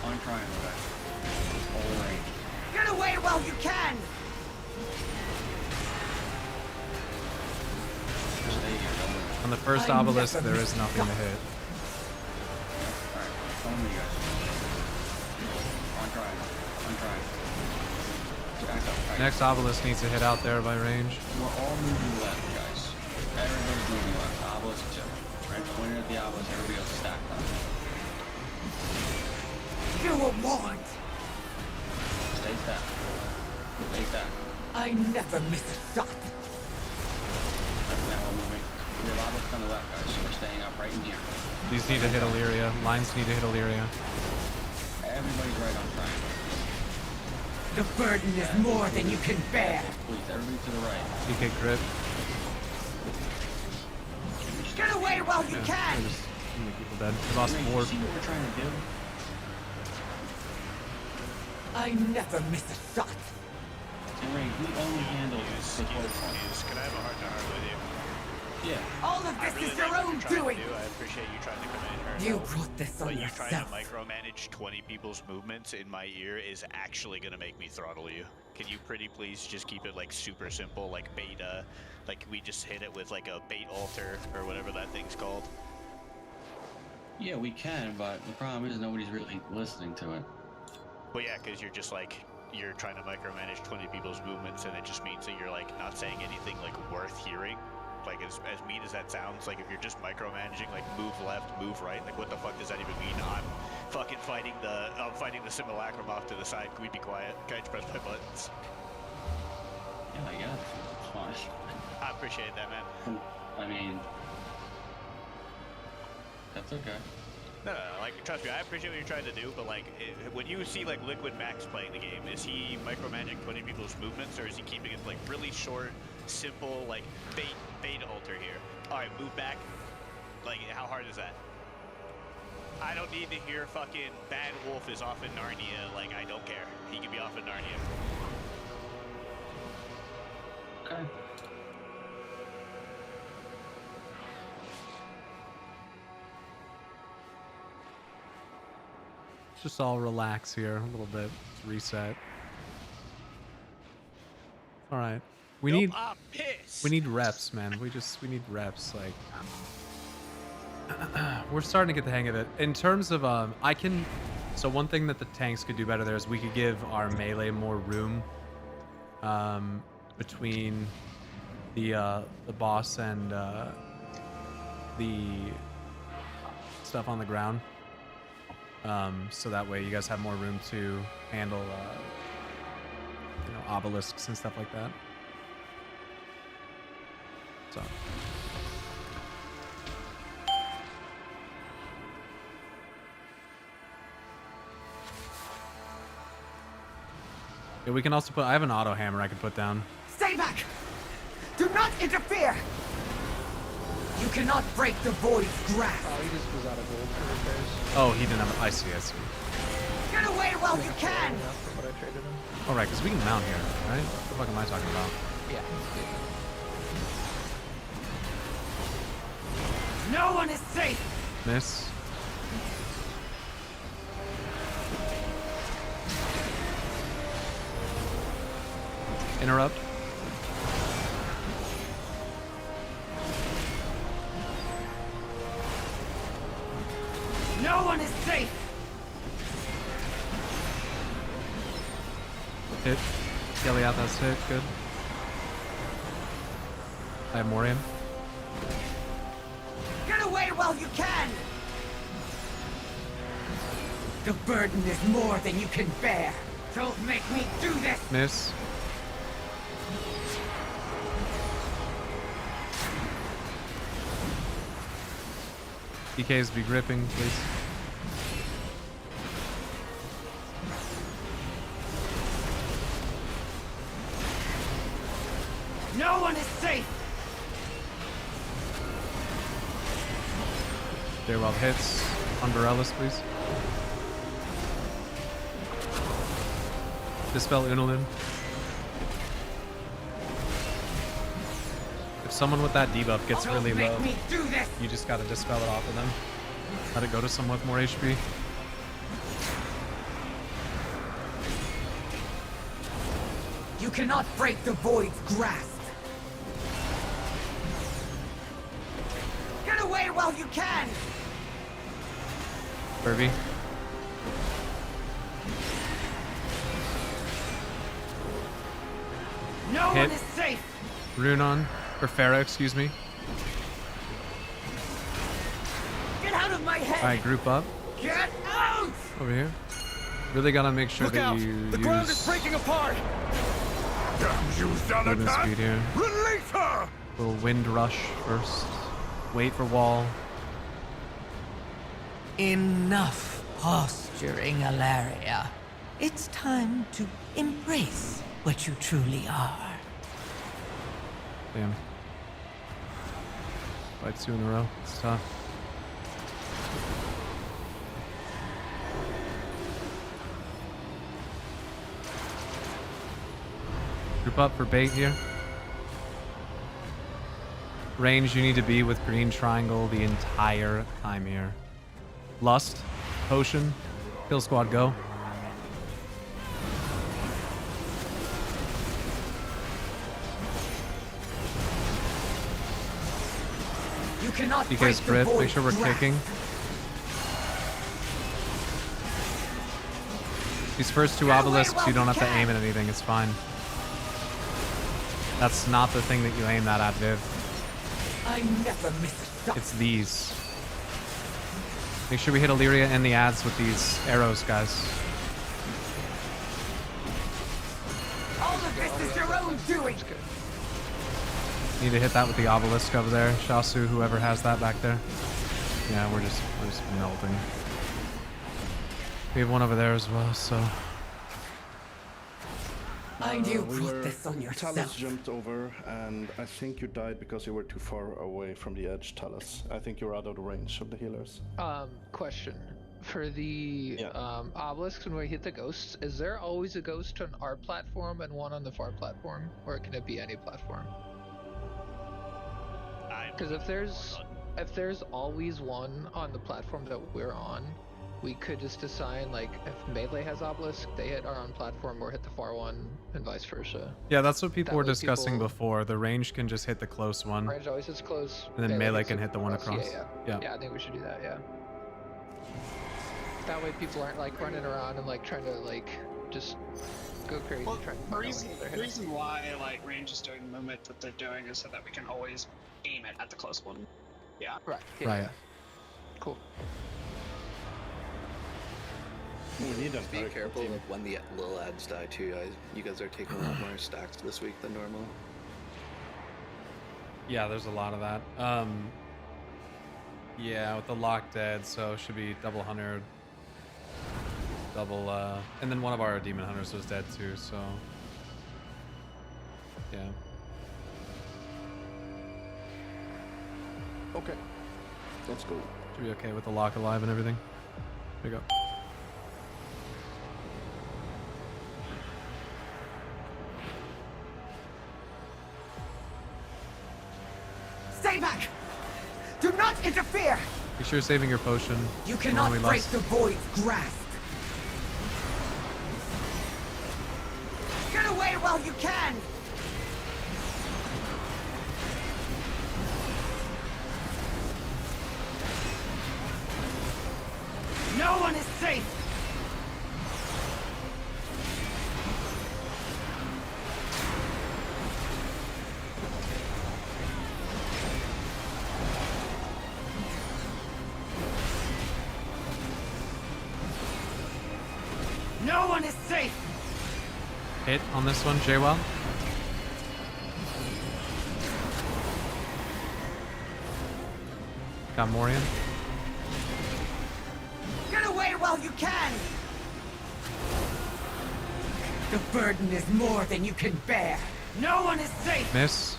On triangle, guys. All range. Get away while you can! Just stay here. Don't move. on the first I obelisk never there miss is nothing to hit. Alright, follow me, guys. On triangle. On triangle. Back up. Right. Next obelisk needs to hit out there by range. We're all moving left, guys. Everybody's moving left. Obelisk 2. Right, pointing at the obelisk, everybody else stacked up. You were warned! Stay stacked. Stay stacked. I never miss a shot! Now we're moving. We have obelisk on the left, guys, so we're staying up right in here. These need to hit Illyria. Lines need to hit Illyria. Everybody's right on triangle. The burden is more than you can bear! Please, everybody to the right. DK grip. Get away while you Yeah, can! there's too many people dead. We lost Ray, you 4. see what we're trying to do? I never miss a shot! And Ray, we only handle Excuse, can I have a heart-to-heart with you? Yeah. All of I this really is your like what own you're trying to doing! do. I appreciate you trying to come in here. You brought this on But you trying to yourself. micromanage 20 people's movements in my ear is actually gonna make me throttle you. Can you pretty please just keep it like super simple, like beta, like we just hit it with like a bait altar or whatever that thing's called? Yeah, we can, but the problem is nobody's really listening to it. Well, yeah, because you're just like, you're trying to micromanage 20 people's movements, and it just means that you're like not saying anything like worth hearing. Like as mean as that sounds, like if you're just micromanaging, like move left, move right, like what the fuck does that even mean? I'm fucking fighting the simulacrum off to the side. Can we be quiet? Can I just press my buttons? Yeah, I guess. fine. I appreciate that, man. I mean, that's okay. No, like, trust me, I appreciate what you're trying to do, but like, when you see like Liquid Max playing the game, is he micromanaging 20 people's movements, or is he keeping it like really short, simple, like bait alter here? All right, move back. Like, how hard is that? I don't need to hear fucking Bad Wolf is off in Narnia. Like, I don't care. He can be off in Narnia. Okay. Let's just all relax here a little bit. Let's reset. All right. We need reps, man. We need reps. Like, we're starting to get the hang of it. In terms of so one thing that the tanks could do better there is we could give our melee more room between the boss and the stuff on the ground. So that way you guys have more room to handle obelisks and stuff like that. So yeah, we can also I have an auto hammer I can put down. Stay back! Do not interfere! You cannot break the void's grasp! Oh, he just was out of gold for repairs. Oh, he didn't have I see. Get away while you can! From what I traded him. Alright, because we can mount here, right? What the fuck am I talking about? Yeah. No one is safe! Miss. Interrupt. No one is safe! Hit. Skelly out, that's hit. Good. I have more aim. Get away while you can! The burden is more than you can bear. Don't make me do this! Miss. PKs be gripping, please. No one is safe! Very well hits. Umbrellas, please. Dispel Unilin. If someone with that debuff gets really low, you just gotta dispel it off of them. Let it go to someone with more HP. You cannot break the void's grasp! Get away while you can! Kirby. No Hit. one is safe! Rune on. Or Pharaoh, excuse me. Get out of my head! Alright, group up. Get out! Over here. Really gotta make sure Look that out! you The ground is breaking apart! Damn you, movement Xanatan! speed here. Release her! Little wind rush first. Wait for wall. Enough posturing, Alaria. It's time to embrace what you truly are. Damn. Fight 2 in a row. It's tough. Group up for bait here. Range, you need to be with green triangle the entire time here. Lust, potion, kill squad, go. You cannot break DK's the grip, make void's sure we're grasp. kicking. These first two obelisks, you don't have to aim at anything, it's fine. That's not the thing that you aim that at, Viv. I never miss a shot. It's these. Make sure we hit Illyria and the ads with these arrows, guys. All of this is your own doing! Need to hit that with the obelisk over there. Shasu, whoever has that back there. Yeah, we're just melting. We have one over there as well, so. You we brought were, this on yourself. Talus jumped over, and I think you died because you were too far away from the edge, Talus. I think you're out of the range of the healers. Question. For the obelisks, when we hit the ghosts, is there always a ghost on our platform and one on the far platform? Or can it be any platform? Because if there's always one on the platform that we're on, we could just assign, like, if Melee has obelisk, they hit our own platform or hit the far one, and vice versa. Yeah, that's what people were discussing before. The range can just hit the close one. Range always hits close. And then Melee can hit the one across. Yeah, I think we should do that, yeah. That way people aren't, like, running around and, like, trying to, like, just go crazy trying to find out what the reason why, like, range is doing the movement that they're doing is so that we can always aim it at the close one. Yeah. Right. Right. Cool. Just be careful of when the little ads die too. You guys are taking a lot more stacks this week than normal. Yeah, there's a lot of that. Yeah, with the lock dead, so it should be double hunter, double, and then one of our demon hunters was dead too, so yeah. Okay, let's go. Should be okay with the lock alive and everything. There you go. Stay back! Do not interfere! Be sure saving your potion. You cannot we break lost. the void's grasp! Get away while you can! No one is safe! No one is safe! Hit on this one, Jaywell. Got Morian. Get away while you can! The burden is more than you can bear! No one is safe! Miss.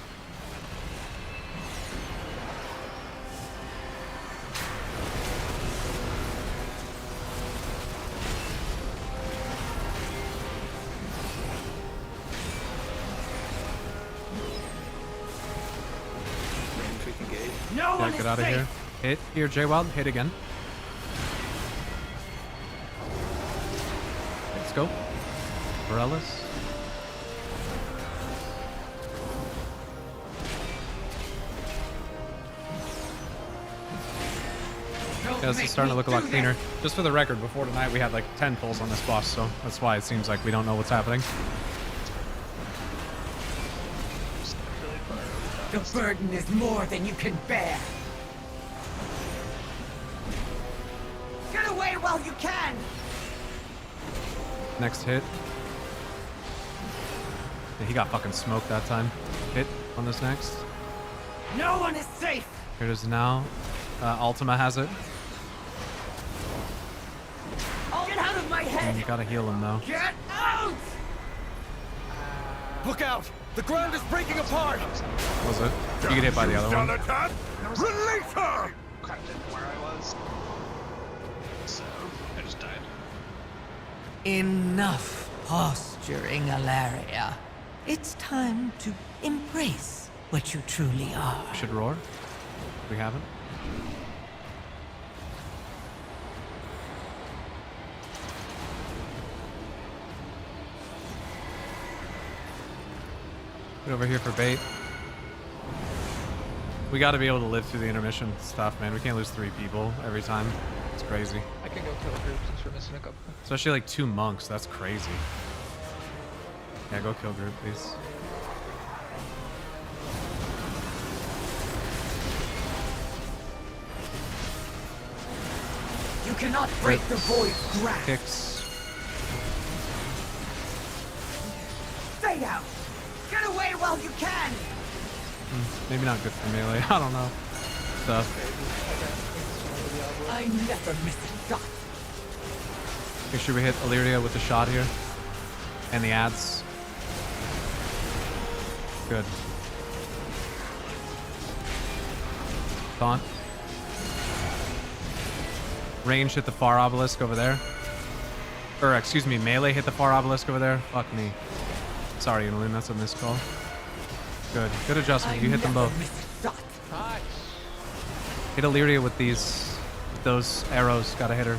No one Get is out of safe. here. Hit here, Jaywild. Hit again. Let's go. Morellis. Yeah, this is starting to look a lot cleaner. Just for the record, before tonight we had like 10 pulls on this boss, so that's why it seems like we don't know what's happening. The burden is more than you can bear! Get away while you can! Next hit. Yeah, he got fucking smoked that time. Hit on this next. No one is safe! Here it is now. Ultima has it. Get out of my head! You gotta heal him though. Get out! Look out! The ground is breaking apart! Was it? You get hit by the other one. Release her! Kind of didn't know where I was. So, I just died. Enough posturing, Alaria. It's time to embrace what you truly are. Should roar. We haven't. Get over here for bait. We got to be able to live through the intermission stuff, man. We can't lose 3 people every time. It's crazy. I can go kill a group since we're missing a couple. Especially like 2 monks. That's crazy. Yeah, go kill group, please. You cannot break the void's grasp! Kicks. Stay out! Get away while you can! Maybe not good for melee. I don't know. Stuff. I never miss a shot. Make sure we hit Illyria with the shot here. And the ads. Good. Taunt. Range hit the far obelisk over there. Or, excuse me, melee hit the far obelisk over there. Fuck me. Sorry, Unalyn, that's a missed call. Good. Good adjustment. You hit them both. Hit Illyria with those arrows. Gotta hit her.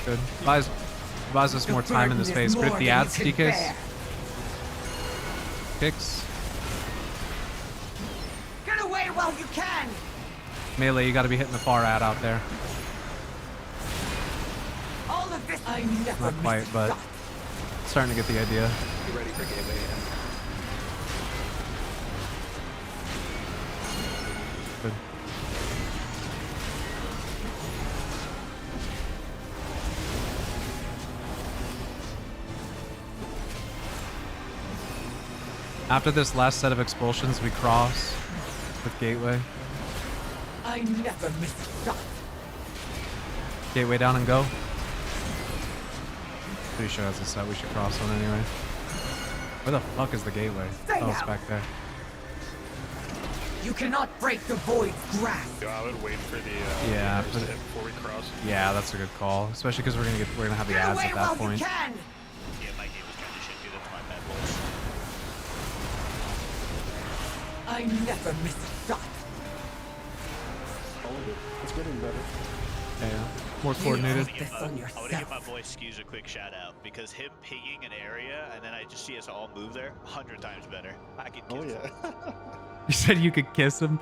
Good. Buys us more time in this phase. Grip the ads, DKs. Kicks. Get away while you can. Melee, you gotta be hitting the far ad out there. All of this I never Not quite, but starting to get the idea. You ready for gateway? Good. After this last set of expulsions, we cross with Gateway. I never miss a shot. Gateway down and go. Pretty sure that's a set we should cross on anyway. Where the fuck is the gateway? Oh, it's back there. You cannot break the void's grasp. I would wait for the Yeah, to hit before we cross. Yeah, that's a good call. Especially because we're gonna have the Get ads away at that while point. you can. Yeah, my game was trying to shit through the my bad balls. I never miss a shot. It's getting better. Yeah, more coordinated. I want to give my boy Skews a quick shout out because him pinging an area and then I just see us all move there 100 times better. I could kiss him. You said you could kiss him?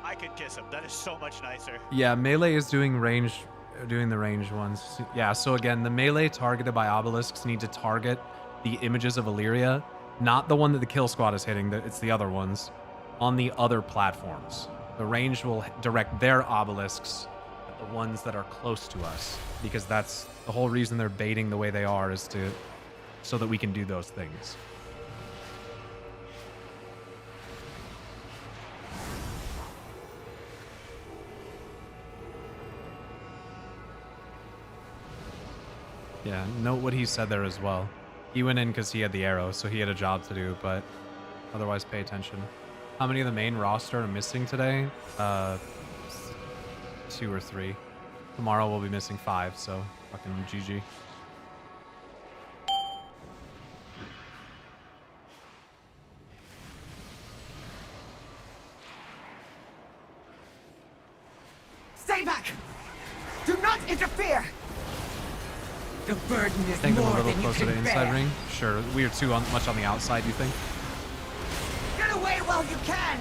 I could kiss him. That is so much nicer. Yeah, melee is doing the range ones. Yeah, so again, the melee targeted by obelisks need to target the images of Illyria, not the one that the kill squad is hitting, it's the other ones, on the other platforms. The range will direct their obelisks at the ones that are close to us, because that's the whole reason they're baiting the way they are, is so that we can do those things. Yeah, note what he said there as well. He went in because he had the arrow, so he had a job to do, but otherwise pay attention. How many of the main roster are missing today? 2 or 3. Tomorrow we'll be missing 5, so fucking GG. Stay back! Do not interfere! The burden is Think them a more little than you closer to can inside bear. ring? Sure, we are too much on the outside, you think? Get away while you can!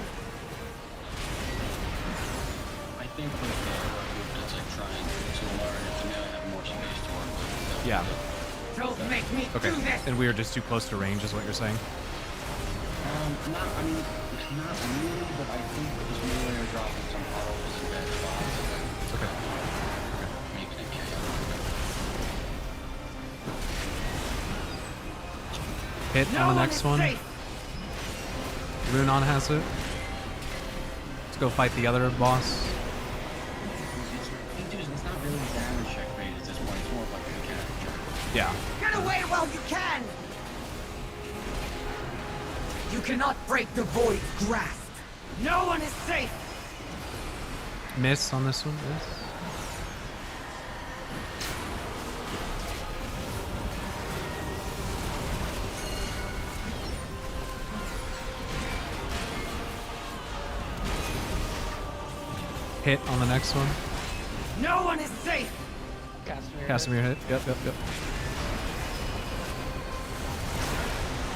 I think with the group that's like trying to learn if the melee have more space to work with. Yeah. Don't make me Okay, do this! and we are just too close to range is what you're saying? Not really, but I think because melee are dropping some autos and bad spots. Okay. Making it KO. Hit on the next one. Runon has it. Let's go fight the other boss. It's not really damage check bait at this point. It's more of like a mechanic check. Yeah. Get away while you can! You cannot break the void's grasp. No one is safe! Miss on this one, yes. Hit on the next one. No one is safe! Casimir hit. Yep.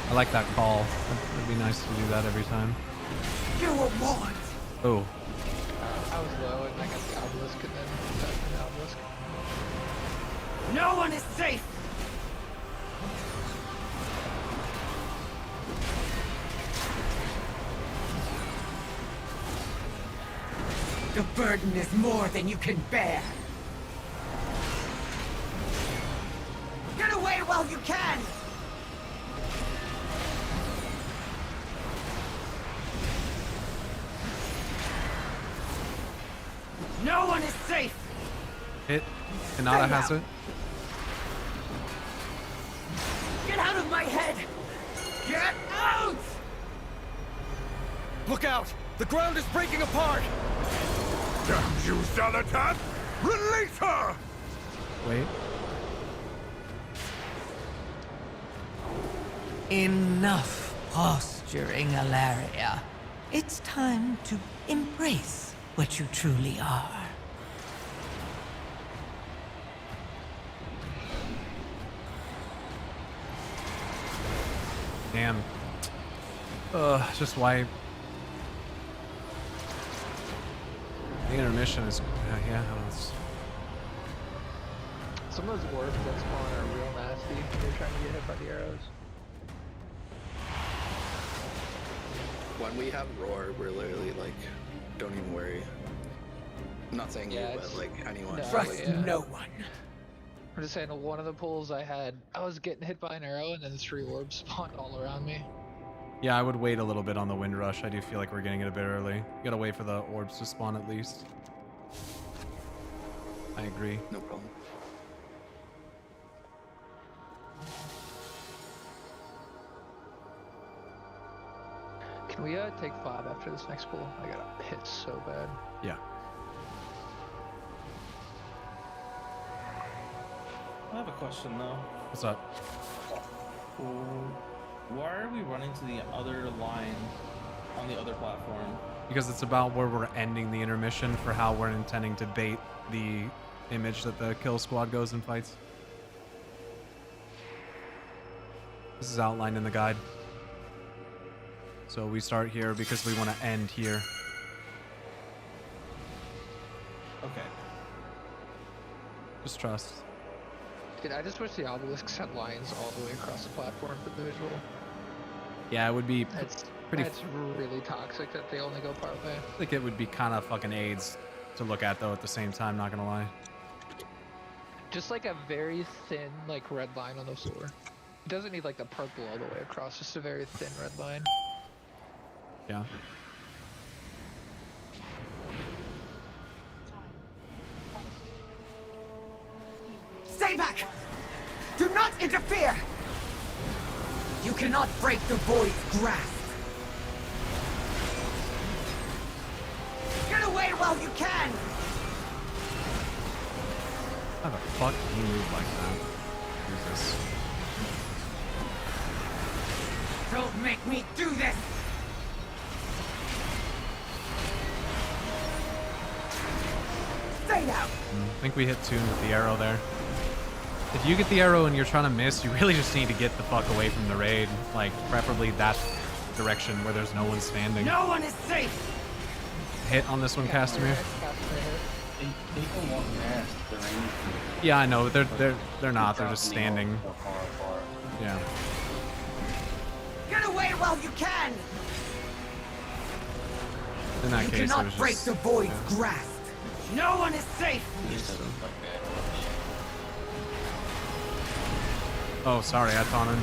I like that call. It'd be nice to do that every time. You were warned! Oh. I was low and I got the obelisk and then attacked the obelisk. No one is safe! The burden is more than you can bear. Get away while you can! one is safe! Hit. Hinata has it. Get out of my head! Get out! Look out! The ground is breaking apart! Damn you, Zalatan! Release her! Wait. Enough posturing, Alaria. It's time to embrace what you truly are. Damn. Just why. The intermission is. Yeah, it's... Some of those warps that spawn are real nasty when you're trying to get hit by the arrows. When we have roar, we're literally like, don't even worry. I'm not saying you, but like anyone. Trust no one. I'm just saying, one of the pulls I was getting hit by an arrow and then 3 orbs spawned all around me. Yeah, I would wait a little bit on the wind rush. I do feel like we're getting it a bit early. You gotta wait for the orbs to spawn at least. I agree. No problem. Can we take 5 after this next pull? I got hit so bad. Yeah. I have a question though. What's up? Why are we running to the other line on the other platform? Because it's about where we're ending the intermission for how we're intending to bait the image that the kill squad goes and fights. This is outlined in the guide. So we start here because we want to end here. Okay. Just trust. Dude, I just wish the obelisks had lines all the way across the platform for the visual. Yeah, it would be pretty... That's really toxic that they only go part way. I think it would be kind of fucking AIDS to look at though at the same time, not gonna lie. Just like a very thin like red line on the floor. It doesn't need like the purple all the way across, just a very thin red line. Yeah. Stay back! Do not interfere! You cannot break the void's grasp! Get away while you can! How the fuck can you move like that? Jesus. Don't make me do this! Stay out! I think we hit Toon with the arrow there. If you get the arrow and you're trying to miss, you really just need to get the fuck away from the raid. Like, preferably that direction where there's no one standing. No one is safe! Hit on this one, Castamere. They can walk past the range. Yeah, I know. They're not. They're just standing. Yeah. Get away while you can! In that You case, it cannot was break just, the void's grasp! No one is safe! Oh, sorry, I thought him.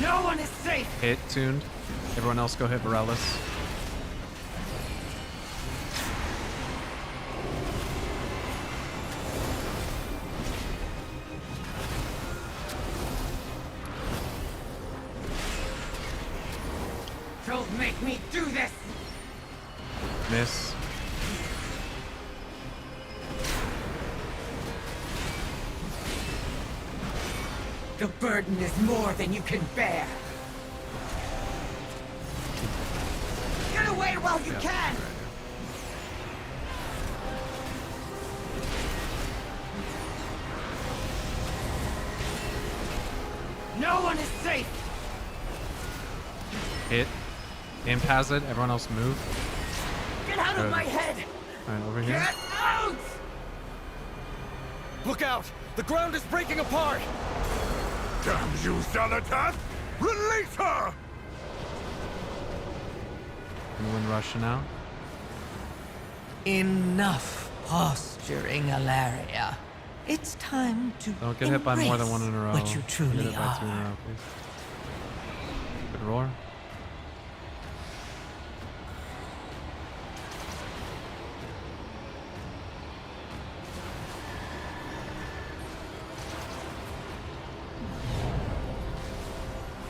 No one is safe! Hit Tuned. Everyone else go hit Varellus. Don't make me do this! Miss. The burden is more than you can bear! Get away while you can! No one is safe! Hit. Imp has it. Everyone else move. Get out of my head! Alright, over here. Get out! Look out! The ground is breaking apart! Damn you, Zalatan! Release her! Anyone rushing out? Enough posturing, Alaria. It's time to Don't get hit by more than one in a row. what you Get truly hit by 2 in a are. row, please. Good roar.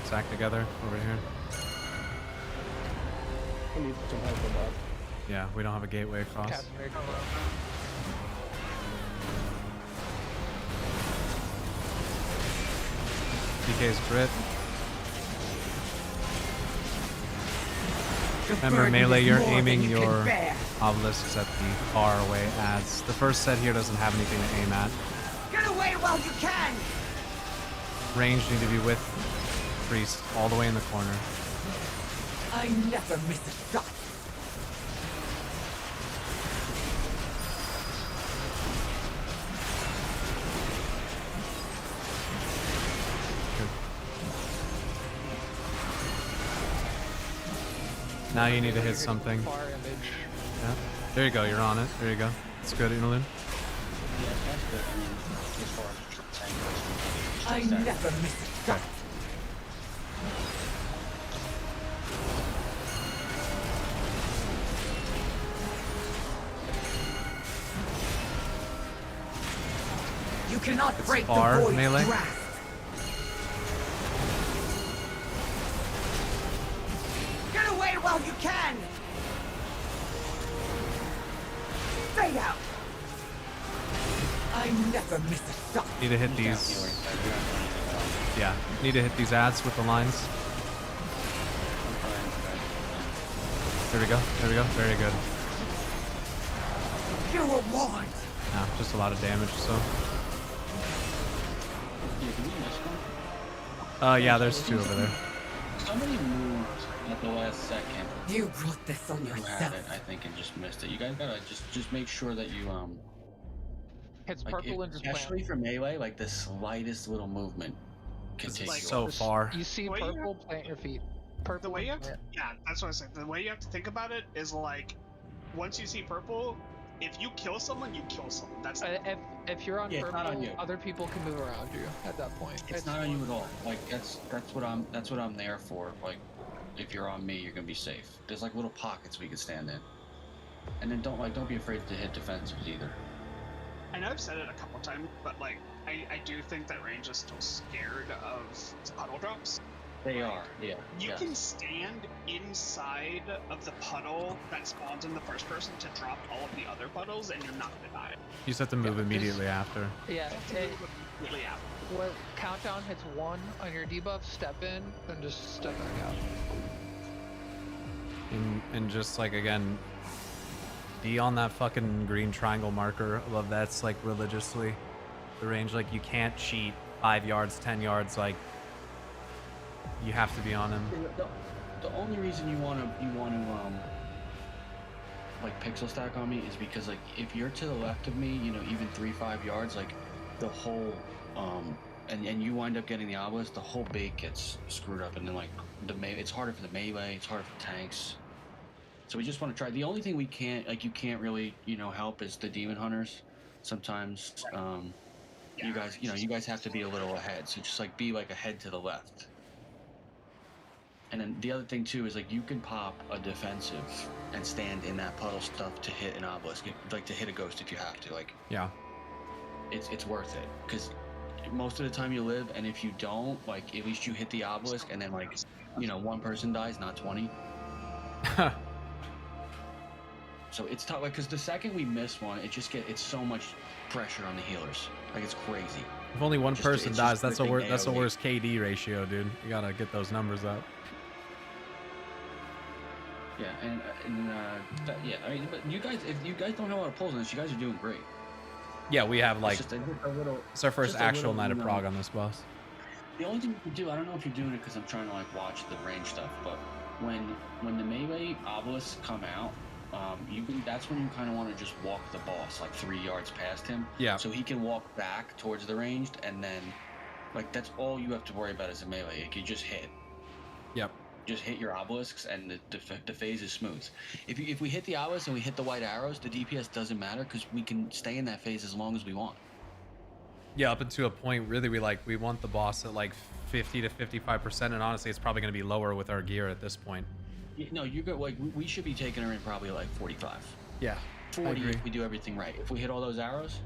Stack together over here. We need some help with that. Yeah, we don't have a gateway across. DK's crit. Remember, melee, you're aiming your obelisks at the far away adds. The first set here doesn't have anything to aim at. Get away while you can! Range need to be with priest all the way in the corner. I never miss a shot. Now you need to hit something. Yeah. There you go, you're on it. There you go. It's good, Inalun. I never miss a shot. You cannot It's break far, the void's melee. grasp. Get away while you can! Stay out! I never miss a shot. Need to hit these. Yeah, need to hit these ads with the lines. There we go. There we go. Very good. You were warned. Yeah, just a lot of damage, so. Yeah, there's 2 over there. Somebody moved at the last second. You brought this on Who yourself. had it, I think, and just missed it. You guys gotta just make sure that you Hits like, purple and just especially for melee, like the slightest little movement can take you so out. far. You see Well, purple, plant your feet. Purple. The way you have plant. yeah, that's what I said. The way you have to think about it is like, once you see purple, if you kill someone, you kill someone. That's If you're on Yeah, it's purple, not on you. other people can move around you at that point. It's not on you at all. Like that's what I'm there for. Like, if you're on me, you're gonna be safe. There's like little pockets we can stand in, and then don't be afraid to hit defensives either. I know I've said it a couple times, but like I do think that range is still scared of puddle drops. They are, yeah. You yes. can stand inside of the puddle that spawns in the first person to drop all of the other puddles, and you're not gonna die. You just have to move immediately after. Yeah, Really out. when countdown hits 1 on your debuff, step in, then just step back out. And just like, again, be on that fucking green triangle marker. I love that's like religiously. The range, like, you can't cheat 5 yards, 10 yards, like, you have to be on him. The only reason you want to like pixel stack on me is because, like, if you're to the left of me, you know, even 3-5 yards, like the whole and you wind up getting the obelisk, the whole bait gets screwed up, and then like it's harder for the melee, it's harder for tanks. So we just want to try. The only thing we can't, like, you can't really, you know, help is the demon hunters. Sometimes you guys have to be a little ahead, so just like be like ahead to the left. And then the other thing too is, like, you can pop a defensive and stand in that puddle stuff to hit an obelisk, like to hit a ghost if you have to. Like, yeah, it's worth it, because most of the time you live, and if you don't, like, at least you hit the obelisk, and then, like, you know, 1 person dies, not 20. So it's tough, like, because the second we miss one, it's so much pressure on the healers. Like, it's crazy. If only one person dies, that's a AOE. worse KD ratio, dude. You gotta get those numbers up. Yeah, yeah. I mean, but you guys, if you guys don't have a lot of pulls on this, you guys are doing great. Yeah, we have, like, It's just a little. it's our first just a actual little, night of you know, Prague on this boss. The only thing you can do, I don't know if you're doing it because I'm trying to, like, watch the range stuff, but when the melee obelisks come out, that's when you kind of want to just walk the boss like 3 yards past him. Yeah. So he can walk back towards the ranged, and then, like, that's all you have to worry about as a melee. Like, you just hit. Yep. Just hit your obelisks, and the phase is smooth. If we hit the obelisk and we hit the white arrows, the DPS doesn't matter because we can stay in that phase as long as we want. Yeah, up until a point, really, we want the boss at like 50 to 55%, and honestly, it's probably going to be lower with our gear at this point. No, you got like we should be taking her in probably like 45. Yeah, 40 if we do everything right. If we hit all those arrows,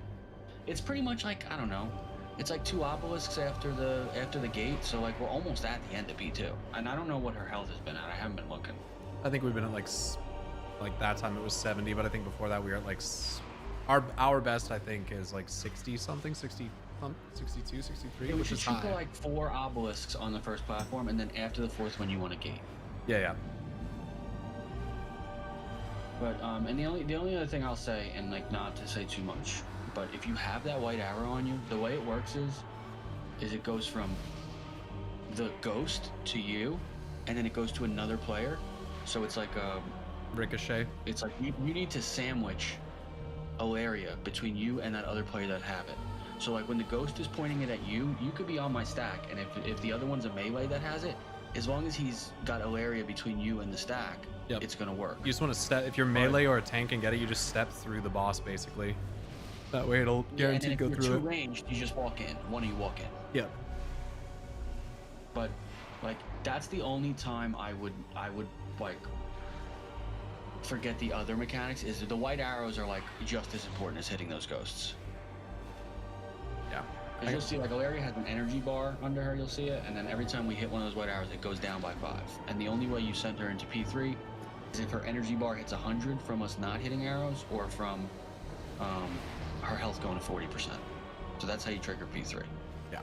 it's pretty much like, I don't know, it's like 2 obelisks after the gate, so like we're almost at the end of P2. And I don't know what her health has been at. I haven't been looking. I think we've been at like that time it was 70, but I think before that we were at like our best, I think, is like 60 something, 60 62, 63, Yeah, we which should is shoot high. for like 4 obelisks on the first platform, and then after the 4th one you want a gate. Yeah. But and the only other thing I'll say, and like not to say too much, but if you have that white arrow on you, the way it works is it goes from the ghost to you, and then it goes to another player. So it's like a ricochet. It's like you need to sandwich area between you and that other player that have it. So like when the ghost is pointing it at you, you could be on my stack, and if the other one's a melee that has it, as long as he's got area between you and the stack, it's gonna work. You just want to step, if you're melee or a tank and get it, you just step through the boss basically. That way it'll guaranteed go through it. If you're it. too ranged, you just walk in. One of you walk in. Yeah. But like that's the only time I would like forget the other mechanics. Is the white arrows are like just as important as hitting those ghosts. Yeah. Because you'll see like Alaria has an energy bar under her, you'll see it, and then every time we hit one of those white arrows, it goes down by 5. And the only way you send her into P3 is if her energy bar hits 100 from us not hitting arrows, or from her health going to 40%. So that's how you trigger P3. Yeah.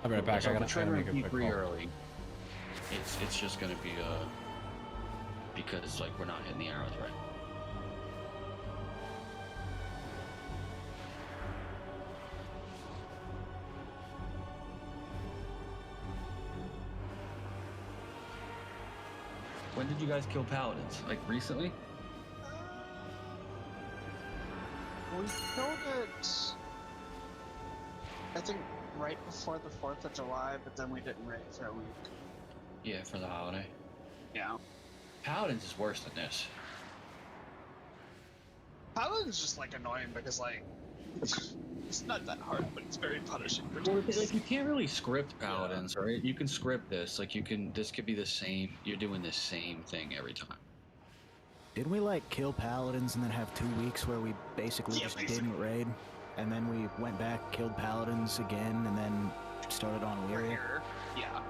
I'll be right back. So I if gotta we make a trigger quick P3 call. early, it's just gonna be because like we're not hitting the arrows right. When did you guys kill paladins? Like recently? We killed it, I think, right before the 4th of July, but then we didn't raid for a week. Yeah, for the holiday. Yeah. Paladins is worse than this. Paladin's just like annoying because like it's not that hard, but it's very punishing for Well, times. like you can't really script paladins, right? You can script this. Like this could be the same. You're doing the same thing every time. Didn't we like kill paladins and then have 2 weeks where we basically didn't raid? And then we went back, killed paladins again, and then started on Lyria? Yeah.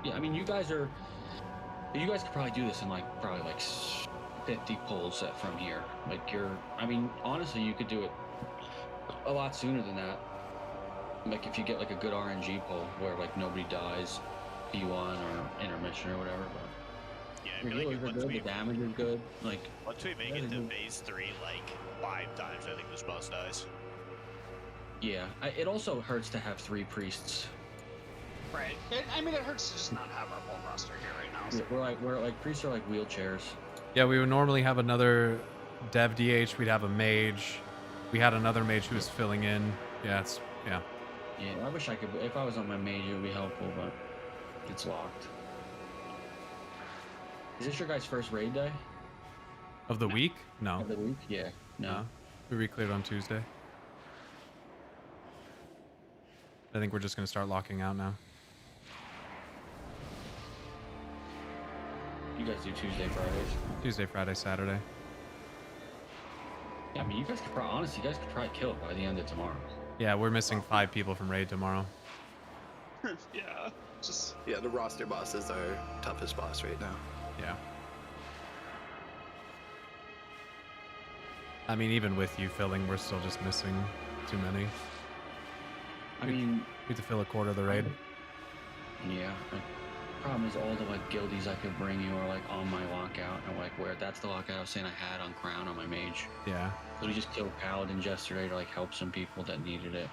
Yeah, I mean, you guys could probably do this in probably 50 pulls from here. I mean, honestly, you could do it a lot sooner than that. Like if you get like a good RNG pull where like nobody dies, P1 or intermission or whatever. But yeah, I your feel like healers are once good, the damage is good. Like once we make it to phase 3 like 5 times, I think this boss dies. yeah, it also hurts to have 3 priests. Right. I mean, it hurts to just not have our whole roster here right now. So. Yeah, we're like priests are like wheelchairs. Yeah, we would normally have another dev DH. We'd have a mage. We had another mage who was filling in. Yeah. Yeah, I wish I could. If I was on my mage, it would be helpful, but it's locked. Is this your guys' first raid day? Of the week? No. Of the week? Yeah. No. We re-cleared on Tuesday. I think we're just gonna start locking out now. You guys do Tuesday, Fridays? Tuesday, Friday, Saturday. Yeah, I mean, you guys could probably kill it by the end of tomorrow. Yeah, we're missing 5 people from raid tomorrow. Yeah. Yeah, the roster boss is our toughest boss right now. Yeah. I mean, even with you filling, we're still just missing too many. I mean, we have to fill a quarter of the raid. Yeah. The problem is all the like guildies I could bring you are like on my lockout, and like where that's the lockout I was saying I had on Crown on my mage. Yeah. So we just killed paladins yesterday to like help some people that needed it.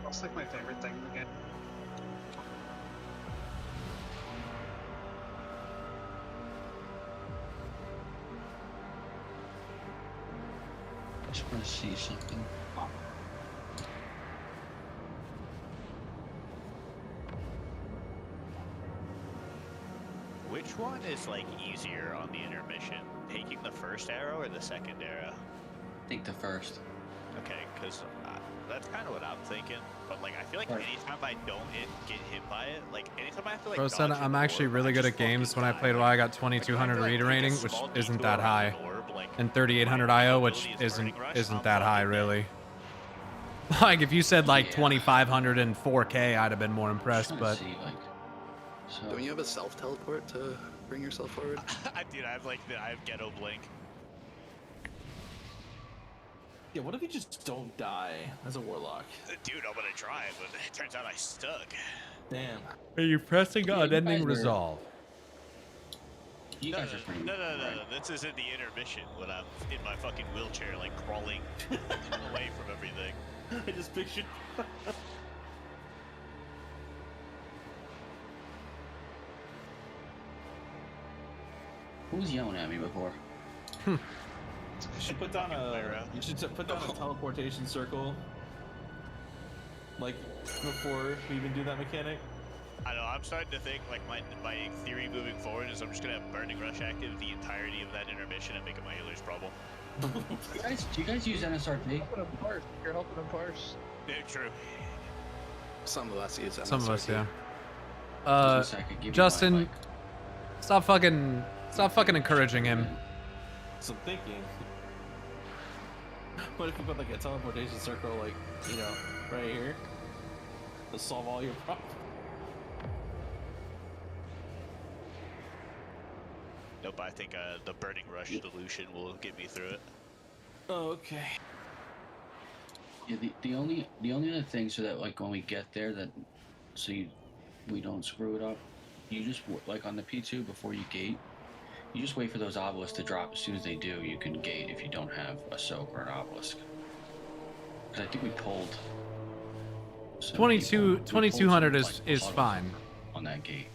That's like my favorite thing in the game. I just want to see something. Which one is like easier on the intermission? Taking the first arrow or the second arrow? Take the first. Okay, because that's kind of what I'm thinking. But like, I feel like anytime I don't get hit by it, like anytime I have to like. Bro said I'm actually really good at games. When I played WoW, I got 2200 reader rating, which isn't that high, and 3800 IO, which isn't that high really. Like if you said like 2500 and 4K, I'd have been more impressed. But Don't you have a self teleport to bring yourself forward? Dude, I have ghetto blink. Yeah, what if you just don't die as a warlock? Dude, I'm gonna try, but it turns out I stuck. Damn. Are you pressing unending resolve? You guys are pretty. No. This is in the intermission when I'm in my fucking wheelchair, like crawling away from everything. I just pictured. Who was yelling at me before? You should put down a teleportation circle. Like before we even do that mechanic. I know. I'm starting to think like my theory moving forward is I'm just gonna have burning rush active the entirety of that intermission and make it my healer's problem. Do you guys use NSRP? You're helping them parse. Yeah, true. Some of us use that. Some of us, yeah. Justin, stop fucking encouraging him. So I'm thinking, what if you put like a teleportation circle, like, you know, right here, to solve all your problems? Nope, I think the burning rush solution will get me through it. Oh, okay. Yeah, the only other thing, so that like when we get there, that we don't screw it up, you just like on the P2 before you gate, you just wait for those obelisks to drop. As soon as they do, you can gate if you don't have a soak or an obelisk. Because I think we pulled 2200 is fine on that gate.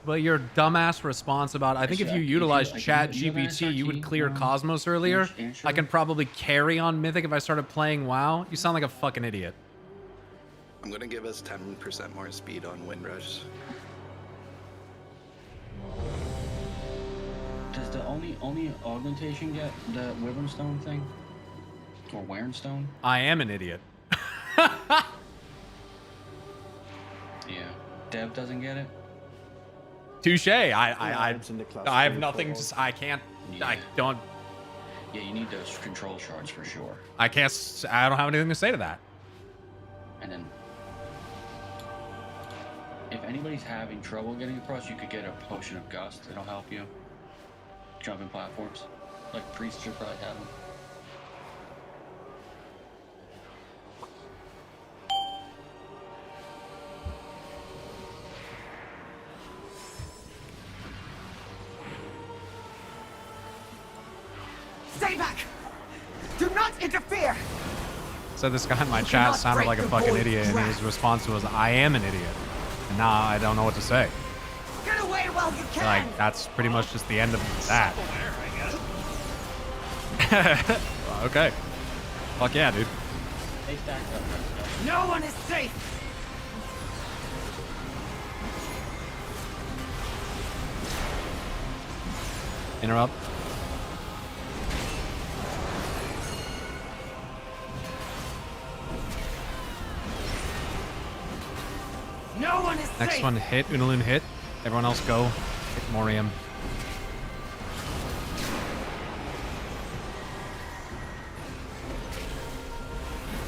But your dumbass response about, I think if you utilize Chat GPT, you would clear Cosmos earlier. I can probably carry on Mythic if I started playing WoW. You sound like a fucking idiot. I'm gonna give us 10% more speed on Windrush. Does the only augmentation get the Wyvernstone thing? Or Warenstone? I am an idiot. Yeah. Dev doesn't get it? Touche. I have nothing to. I can't. Yeah. I don't. Yeah, you need those control shards for sure. I can't. I don't have anything to say to that. And then, if anybody's having trouble getting across, you could get a potion of gust. It'll help you. Jumping platforms, like priests should probably have them. Stay back! Do not interfere! So this guy in my chat sounded like a fucking idiot, and his response was, "I am an idiot," and now I don't know what to say. Get away while you can! Like that's pretty much just the end of that. Okay. Fuck yeah, dude. No one is safe! Interrupt. No one is Next safe! one hit. Unalun hit. Everyone else go. Hit Morium.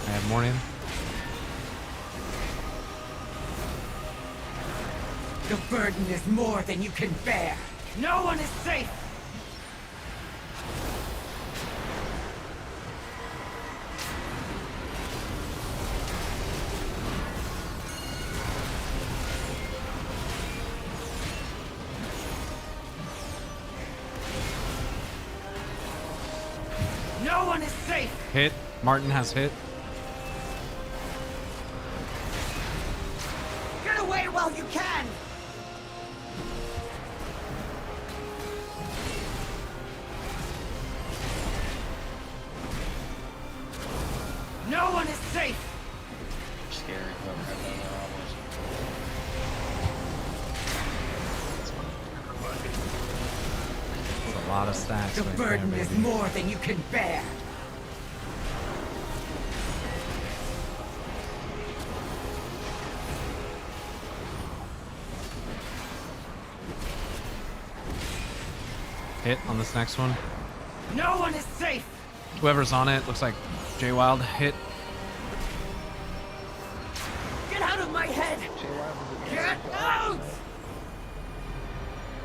I have Morium. The burden is more than you can bear. No one is safe! No one is safe! Hit. Martin has hit. lot of stacks. The right burden there, is baby. more than you can bear. Hit on this next one. No one is safe. Whoever's on it looks like Jay Wild. Hit. Get out of my head. Get out!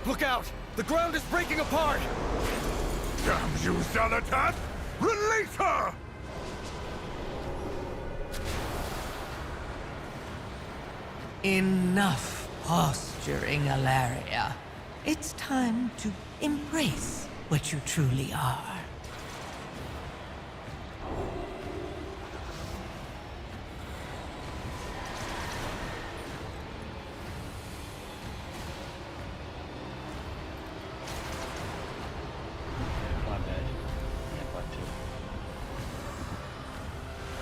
Look out! The ground is breaking apart! Damn you, Xanatat! Release her! Enough posturing, Alaria. It's time to embrace what you truly are.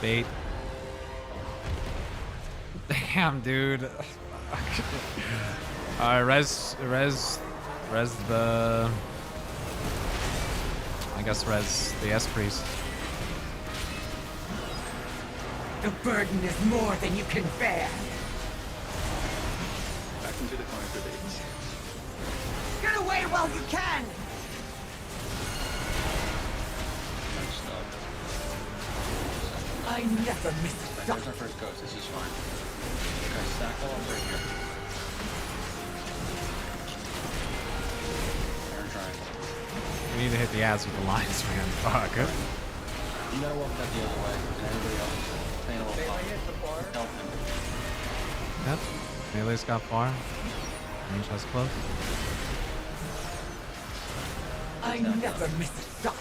Bait. Damn, dude. Alright, res the... I guess res the S-Priest. The burden is more than you can bear. Back into the corner for baits. Get away while you can. I never miss a shot. There's our first ghost. This is fine. Guys, stack all up right here. Turn triangle. We need to hit the ads with the lines, man. Fuck. You gotta walk that the other way. And everybody else stay in a little pop. Help him. Yep. Melee's got far. Range has close. I never miss a shot.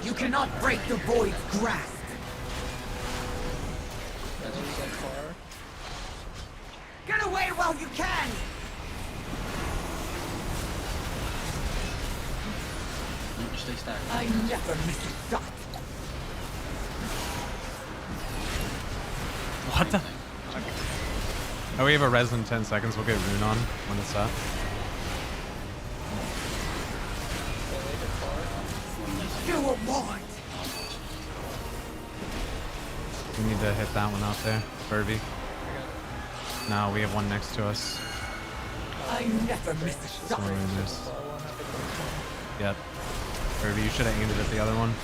You cannot break the void's grasp. Get away while you can. Stay stacked. I never miss a shot. What the? Oh, we have a res in 10 seconds. We'll get Rune on when it's up. Do a want. We need to hit that one out there. Furby. No, we have one next to us. I never miss a shot. Somewhere in this. Yep. Furby, you should have aimed it at the other one.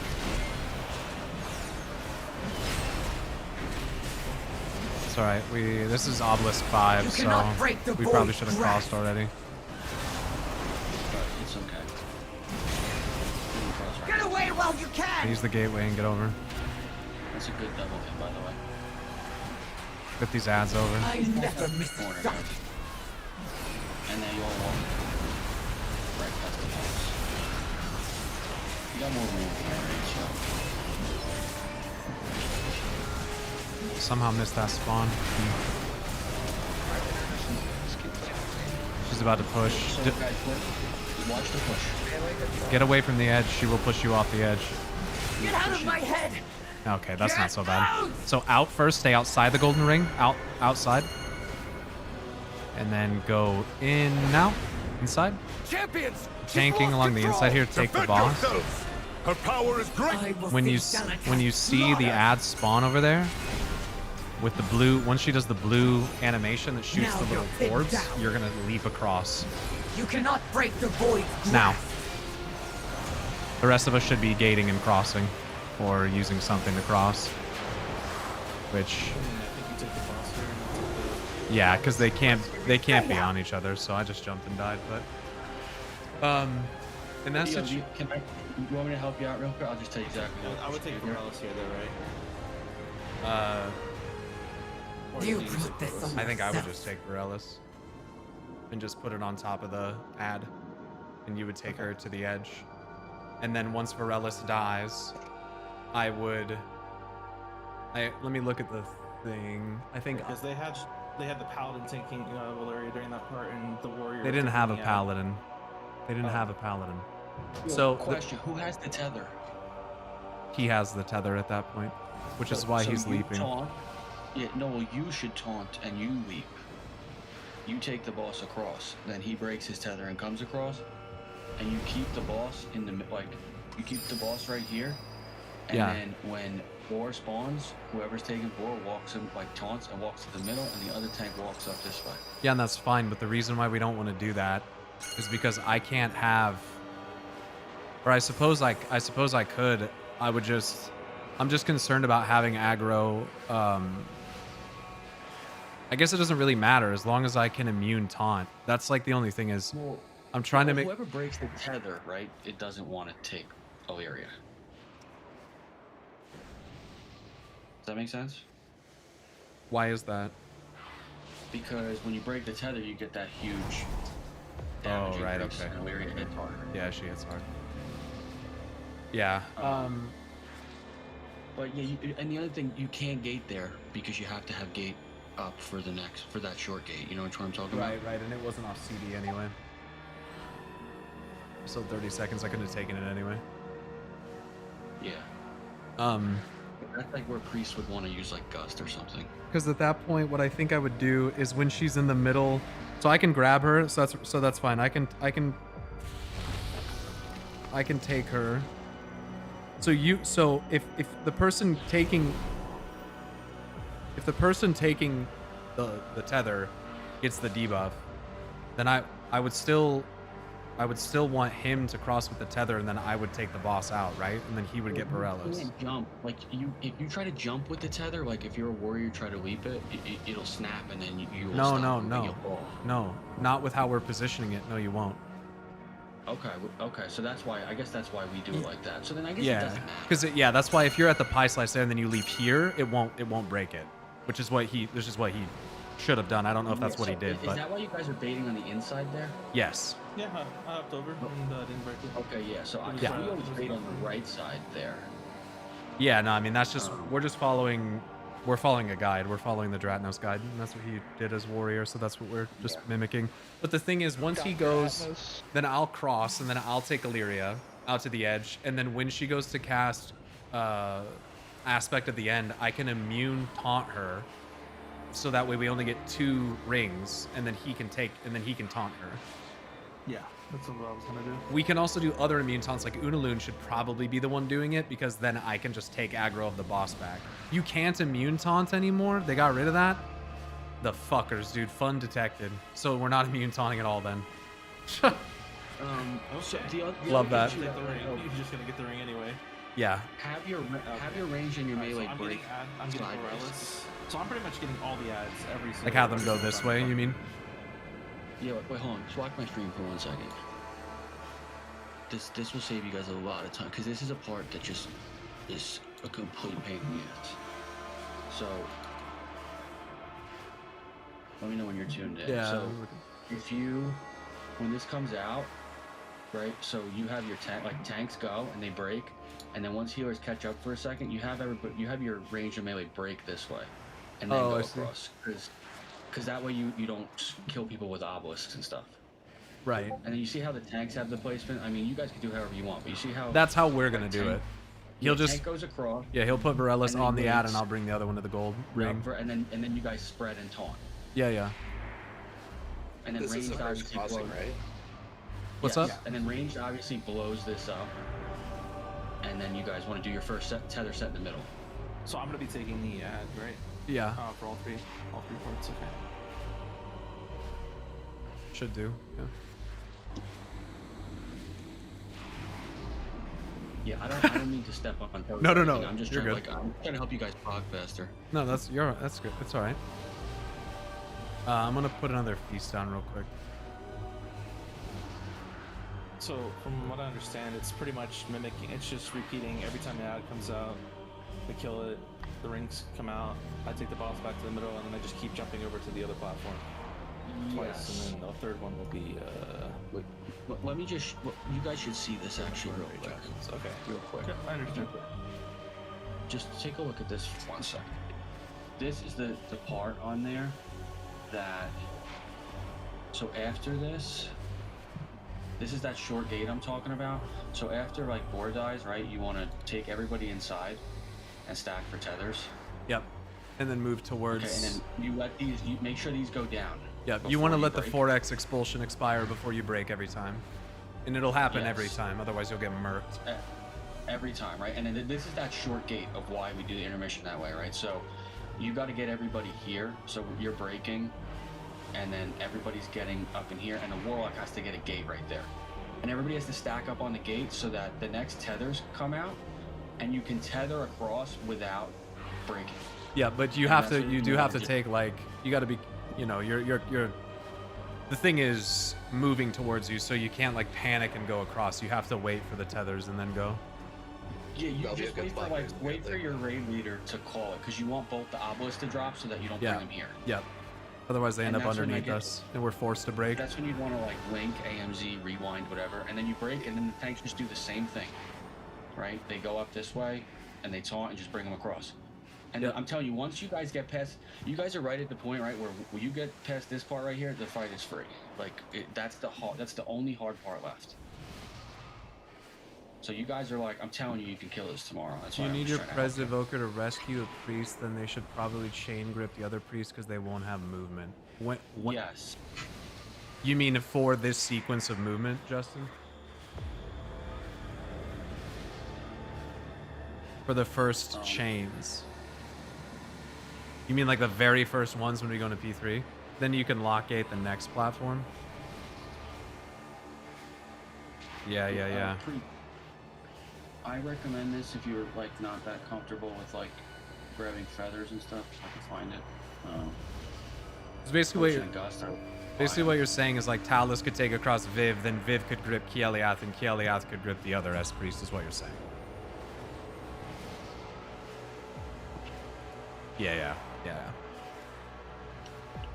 It's alright. This is Obelisk 5, so we probably should have crossed already. It's okay. Get away while you can. Use the gateway and get over. That's a good double hit, by the way. Get these ads over. I never miss a shot. And then you all walk right past the house. You got more room here, right? So. Somehow missed that spawn. She's about to push. So guys, watch the push. Get away from the edge. She will push you off the edge. Get out of my head. Okay, that's not so bad. So out first, stay outside the golden ring. Outside. And then go in now. Inside. Champions! Tanking along the inside here. Take the boss. Her power is great. When you see the ads spawn over there, with the blue, once she does the blue animation that shoots the little orbs, you're gonna leap across. You cannot break the void's grasp. Now, the rest of us should be gating and crossing, or using something to cross. Which, yeah, because they can't be on each other. So I just jumped and died. But, and that's You want me to help you out real quick? I'll just tell you exactly what. I would take Morales here, though, right? You brought this on I think I would yourself. just take Morellis and just put it on top of the ad, and you would take her to the edge. And then once Morellis dies, I would. Let me look at the thing. I think Because they had the paladin taking Valeria during that part, and the warrior. they didn't have a taking the paladin. They didn't have a paladin. Yo, So question: who has the tether? he has the tether at that point, which is why he's you leaping. Taunt. Yeah, no, well, you should taunt and you leap. You take the boss across, then he breaks his tether and comes across, and you keep the boss in the you keep the boss right here, and then when Boar spawns, whoever's taking Boar walks him taunts and walks to the middle, and the other tank walks up this way. Yeah, and that's fine, but the reason why we don't want to do that is because I can't have, or I suppose I could. I'm just concerned about having aggro. I guess it doesn't really matter as long as I can immune taunt. That's like the only thing is, I'm trying to make. Whoever breaks the tether, right? It doesn't want to take Illyria. Does that make sense? Why is that? Because when you break the tether, you get that huge damage increase, and Illyria hits hard. Yeah, she hits hard. Yeah. But yeah, and the other thing, you can't gate there because you have to have gate up for that short gate. You know what I'm talking about? Right, and it wasn't off CD anyway. Still 30 seconds. I couldn't have taken it anyway. Yeah. That's like where priests would want to use like Gust or something. Because at that point, what I think I would do is when she's in the middle, so I can grab her. So that's fine. I can take her. So if the person taking the tether gets the debuff, then I would still want him to cross with the tether, and then I would take the boss out, right? And then he would get Borellos. You can't jump. Like if you try to jump with the tether, like if you're a warrior, you try to leap it, it'll snap, and then you will stop moving, you'll fall. No, not with how we're positioning it. No, you won't. Okay, so that's why, I guess that's why we do it like that. So then I guess it doesn't matter. Because that's why if you're at the pie slice there and then you leap here, it won't break it, which is what he should have done. I don't know if that's what he did, Is but that why you guys are baiting on the inside there? yes. Yeah, I hopped over and didn't break it. Okay, yeah. So we always bait on the right side there. Yeah, no, I mean that's just we're following a guide. We're following the Dratnos guide, and that's what he did as warrior. So that's what we're just mimicking. But the thing is, once he goes, then I'll cross, and then I'll take Illyria out to the edge, and then when she goes to cast Aspect at the end, I can immune taunt her, so that way we only get 2 rings, and then he can taunt her. Yeah, that's what I was gonna do. We can also do other immune taunts, like Unaloon should probably be the one doing it, because then I can just take aggro of the boss back. You can't immune taunt anymore. They got rid of that. The fuckers, dude. Fun detected. So we're not immune taunting at all then. Okay. Love that. You're just gonna get the ring anyway. Yeah. Have your range and your melee so break. I'm getting Borellos. So I'm pretty much getting all the ads every single. Like have them go this way, you mean? Yeah, wait, hold on. Just watch my stream for 1 second. This will save you guys a lot of time, because this is a part that just is a complete pain in the ass. So let me know when you're tuned in. Yeah. So when this comes out, right? So you have your tanks go and they break, and then once healers catch up for a second, you have your range and melee break this way, and then go across, because that way you don't kill people with obelisks and stuff. Right. And then you see how the tanks have the placement. I mean, you guys can do however you want, but you see how That's how we're gonna do it. He'll just tank goes across. Yeah, he'll put Borellos on the ad, waits. and I'll bring the other one to the gold ring. And then you guys spread and taunt. Yeah. And then This is ranged the first obviously crossing, blows. right? What's Yes. up? And then ranged obviously blows this up. And then you guys want to do your first tether set in the middle. So I'm gonna be taking the ad, right? Yeah. For all three points. Okay. Should do. Yeah. Yeah, I don't mean to step up on toes. No. I'm just You're trying good. I'm trying to help you guys prog faster. No, that's good. It's all right. I'm gonna put another feast down real quick. So from what I understand, it's pretty much mimicking. It's just repeating every time the ad comes out. We kill it. The rings come out. I take the boss back to the middle, and then I just keep jumping over to the other platform twice, and then the third one will be. Let me just. You guys should see this actually real quick. Okay. Real quick. Okay, I understand. Just take a look at this for 1 second. This is the part on there that. So after this, This is that short gate I'm talking about. So after like Boar dies, right, you want to take everybody inside and stack for tethers. Yep. And then move towards. Okay, and then you let these. You make sure these go down. Yep. You want to let the 4x expulsion expire before you break every time, and it'll happen every time. Otherwise, you'll get murked. Every time, right? And then this is that short gate of why we do the intermission that way, right? So you got to get everybody here. So you're breaking, and then everybody's getting up in here, and the warlock has to get a gate right there, and everybody has to stack up on the gate so that the next tethers come out, and you can tether across without breaking. Yeah, but you have to. You do have to take like. You got to be. You know, you're. The thing is moving towards you, so you can't like panic and go across. You have to wait for the tethers and then go. Yeah, you just wait for your raid leader to call it, because you want both the obelisks to drop so that you don't bring them here. Yep. Otherwise, they end up that's when underneath us, and we're forced to break. That's when you'd want to like link, AMZ, rewind, whatever, and then you break, and then the tanks just do the same thing, right? They go up this way, and they taunt and just bring them across. And I'm telling you, once you guys get past, you guys are right at the point, right, where you get past this part right here, the fight is free. Like that's the only hard part left. So you guys are like, I'm telling you, you can kill this tomorrow. That's Do you why need your Prez Evoker to rescue a priest? Then they should probably chain grip the other priest because they won't have movement. Yes. You mean for this sequence of movement, Justin? For the first chains. You mean like the very first ones when we go into P3? Then you can lock gate the next platform? Yeah. I recommend this if you're like not that comfortable with like grabbing feathers and stuff. I can find it. It's basically what you're saying is like Talus could take across Viv, then Viv could grip Kieliath, and Kieliath could grip the other S-Priest, is what you're saying. Yeah.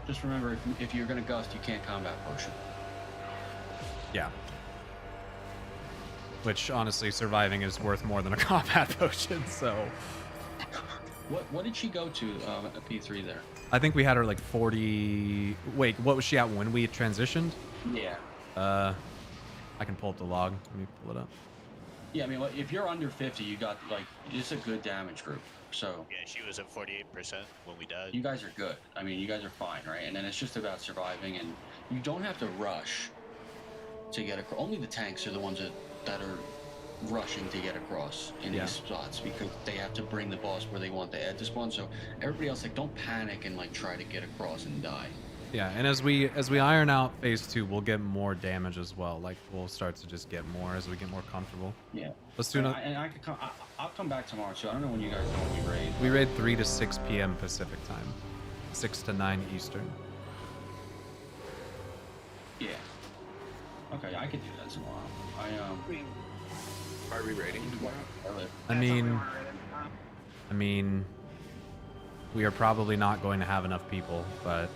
Just remember, if you're gonna gust, you can't combat potion. Yeah. Which, honestly, surviving is worth more than a combat potion, so... What did she go to at P3 there? I think we had her like 40... Wait, what was she at when we transitioned? Yeah. I can pull up the log. Let me pull it up. Yeah, I mean, if you're under 50, you got, like, it's a good damage group, so... Yeah, she was at 48% when we died. You guys are good. I mean, you guys are fine, right? And then it's just about surviving, and you don't have to rush to get across. Only the tanks are the ones that are rushing to get across in these spots, because they have to bring the boss where they want the ed to spawn. So everybody else, like, don't panic and like try to get across and die. Yeah, and as we iron out phase 2, we'll get more damage as well. Like, we'll start to just get more as we get more comfortable. Yeah. Let's do another. And I'll come back tomorrow too. I don't know when you guys know we raid. We raid 3 to 6 p.m. Pacific time, 6 to 9 Eastern. Yeah. Okay, I could do that tomorrow. Are we raiding tomorrow? I mean, we are probably not going to have enough people, but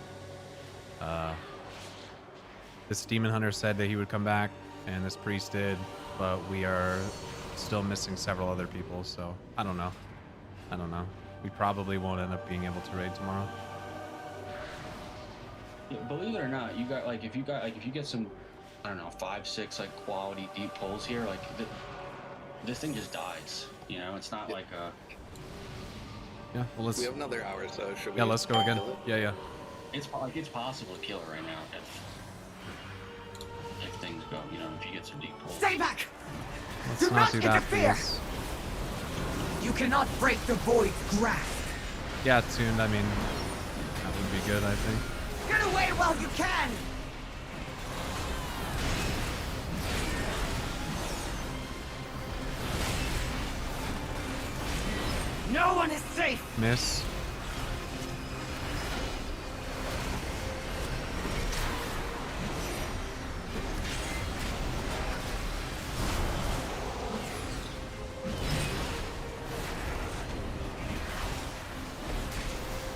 this demon hunter said that he would come back, and this priest did, but we are still missing several other people, so I don't know. We probably won't end up being able to raid tomorrow. Yeah, believe it or not, you got like if you get some, I don't know, 5, 6 like quality deep pulls here, like this thing just dies. You know, it's not like a. Yeah, well, let's. We have another hour, so should we? Yeah, let's go again. Yeah. It's possible to kill it right now if things go. You know, if you get some deep pulls. Stay back! Let's Do not not do that, interfere! please. You cannot break the void's grasp. Yeah, tuned. I mean, that would be good, I think. Get away while you can! No one is safe! Miss.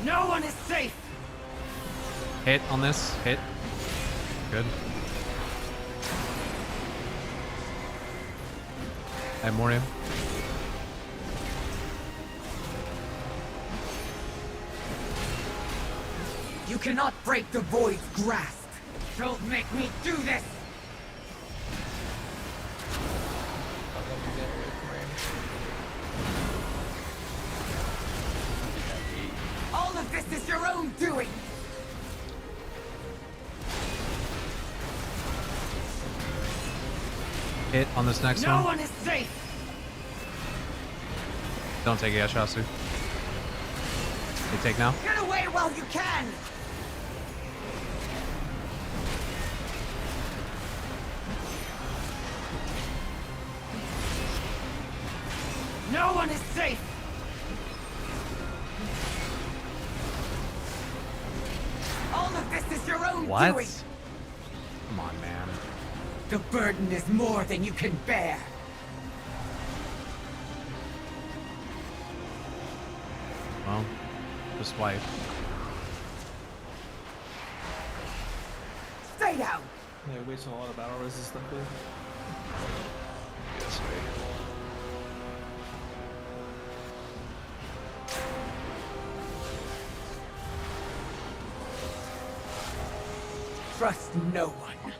No one is safe! Hit on this. Hit. Good. I have Moria. You cannot break the void's grasp! Don't make me do this! own doing! Hit on this next No one. one is safe! Don't take it yet, Shasu. They take now. Get away while you can! No one is safe! All of this is your own What? doing! Come on, man. The burden is more than you can bear! Well, just wipe. Stay down! Yeah, we wasted a lot of battle resist stuff here. This way. Trust no one.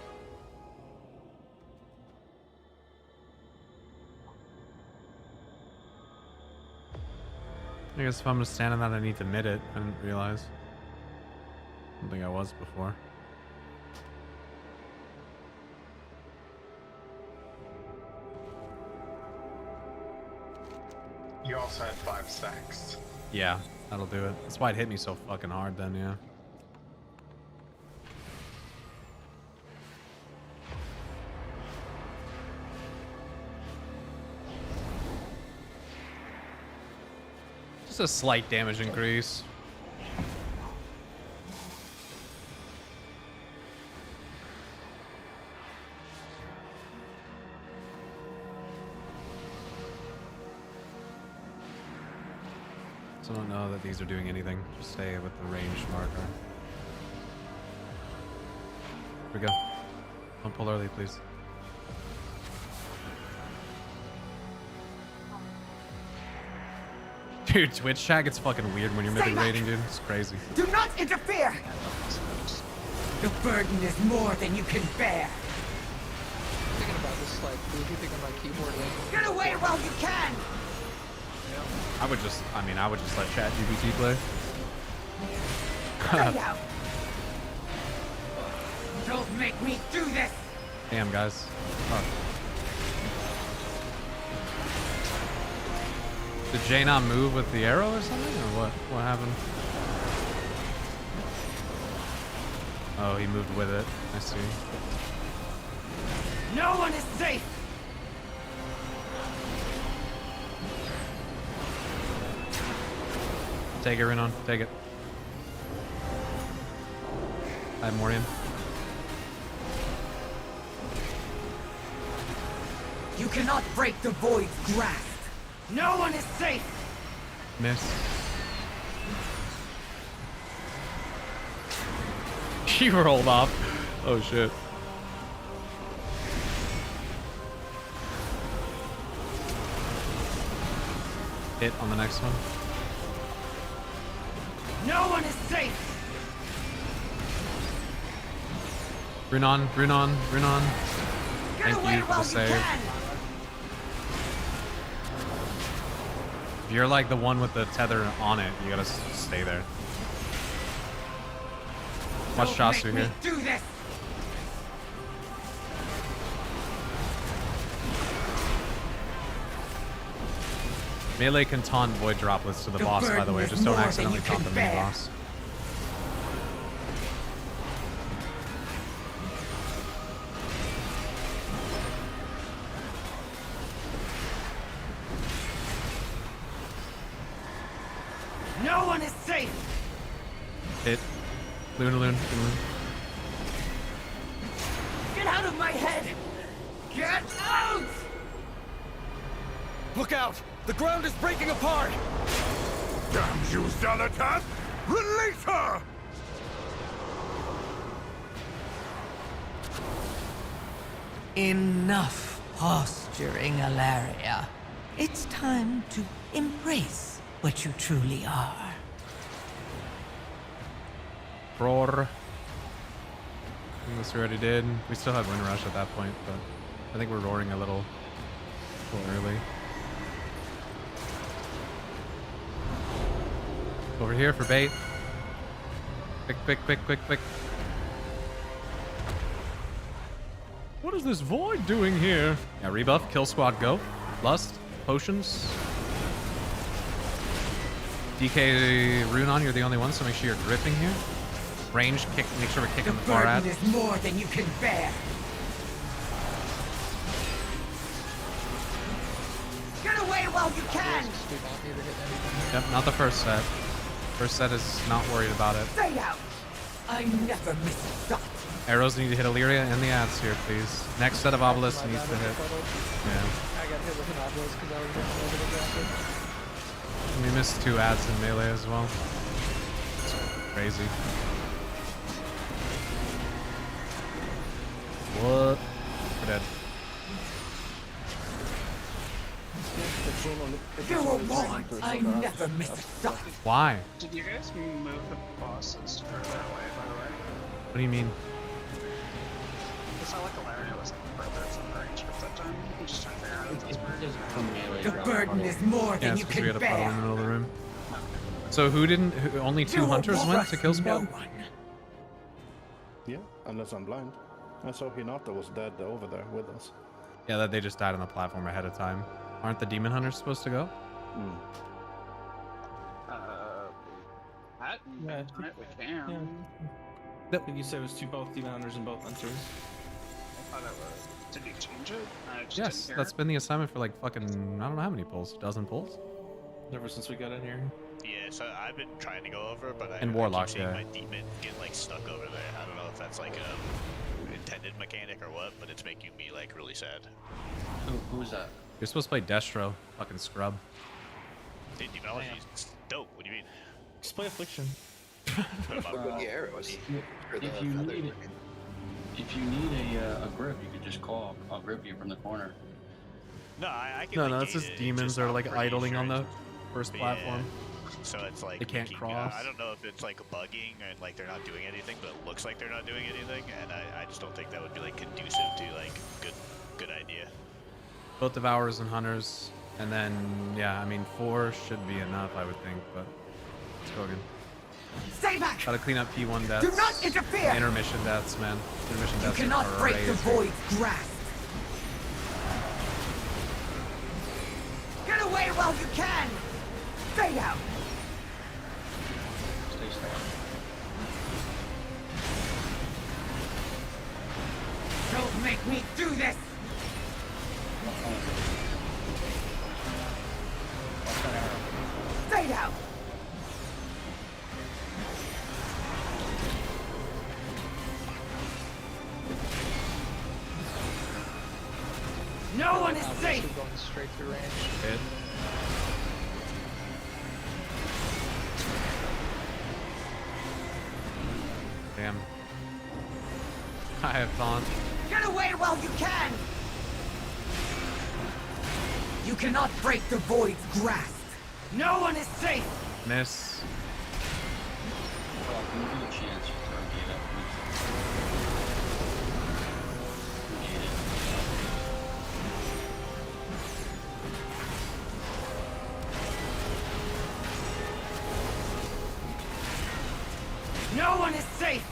I guess if I'm just standing that, I need to mid it. I didn't realize. I don't think I was before. You also had 5 stacks. Yeah, that'll do it. That's why it hit me so fucking hard then, yeah. Just a slight damage increase. So I don't know that these are doing anything. Just stay with the range marker. Here we go. Don't pull early, please. Dude, Twitch chat gets fucking weird when you're Stay mid back. rating, dude. It's crazy. Do not interfere! The burden is more than you can bear! Thinking about this, like, who do you think on my keyboard is? Get away while you can! I would just let ChatGPT play. Stay down! Don't make me do this! Damn, guys. Fuck. Did Jay not move with the arrow or something? Or what? What happened? Oh, he moved with it. I see. No one is safe! Take it, Renon. Take it. I have Morian. You cannot break the void's grasp! No one is safe! Miss. He rolled off. Oh shit. Hit on the next one. No one is safe! Runon, Runon, Runon. Get away Thank you for while the you save. can! If you're like the one with the tether on it, you gotta stay there. Watch Don't Shasu make me here. do this! Melee can taunt void droplets to the The boss, by the burden way. is Just don't more than accidentally you taunt can the mini bear. boss. No one is safe! Hit. Luna, Luna, Luna. Get out of my head! Get out! Look out! The ground is breaking apart! Damn you, Xalatath! Release her! Enough posturing, Alaria. It's time to embrace what you truly are. Roar. Unless we already did. We still had Wind Rush at that point, but I think we're roaring a little early. Over here for bait. Quick. What is this void doing here? Yeah, rebuff, kill squad, go. Lust, potions. DK rune on, you're the only one, so make sure you're gripping here. Range, kick, make sure we're kicking the far ad. Burden is more than you can bear. Get away while you can. Yep, not the first set. First set is not worried about it. Stay out. I never miss a shot. Arrows need to hit Illyria and the ads here, please. Next set of obelisks needs to hit. Yeah. I got hit with an obelisk because I was running over the ground. We missed 2 ads in melee as well. It's crazy. What? We're dead. You were warned. I never miss a shot. Why? Did you guys move the bosses further away, by the way? What do you mean? It felt like Alaria was further from the range at that time. I'm just trying to figure out if that's The burden is more Yeah, than it's you because we can had a puddle in bear. the middle of the room. So who didn't? Only 2 hunters went to kill squad? Yeah, unless I'm blind. I saw Hinata was dead over there with us. Yeah, that they just died on the platform ahead of time. Aren't the demon hunters supposed to go? We can. Did you say it was both demon hunters and both hunters? I thought it was. Did you change it? I just Yes, didn't hear that's it. been the assignment for like fucking, I don't know how many pulls. 12 pulls? Ever since we got in here. Yeah, so I've been trying to go over, but And I Warlock, keep seeing yeah. my demon get like stuck over there. I don't know if that's like a intended mechanic or what, but it's making me like really sad. Who was that? You're supposed to play Destro. Fucking scrub. Dude, demonology is dope. What do you mean? Just play Affliction. The arrows. Or the If you feather. need, if you need a grip, you could just call. I'll grip you from the corner. No, I can. No, like, no, it's gate just it, demons just are I'm like pretty idling sure on the it's- first yeah. platform. So it's like They can't cross. I don't know if it's like bugging and like they're not doing anything, but it looks like they're not doing anything, and I just don't think that would be like conducive to like good idea. Both Devourers and Hunters. And then, yeah, I mean, 4 should be enough, I would think, but let's go again. Stay back. Gotta clean up P1 deaths. Do not interfere. Intermission deaths, man. Intermission You deaths cannot are break the crazy. void's grasp. Get away while you can. Stay out. Stay. Don't make me do this. Stay out. No one is safe. Going straight through range. Hit. Damn. I have taunt. Get away while you can. You cannot break the void's grasp. No one is safe. Miss. Well, can you give me a chance to throw a gate up? Gate No one is safe.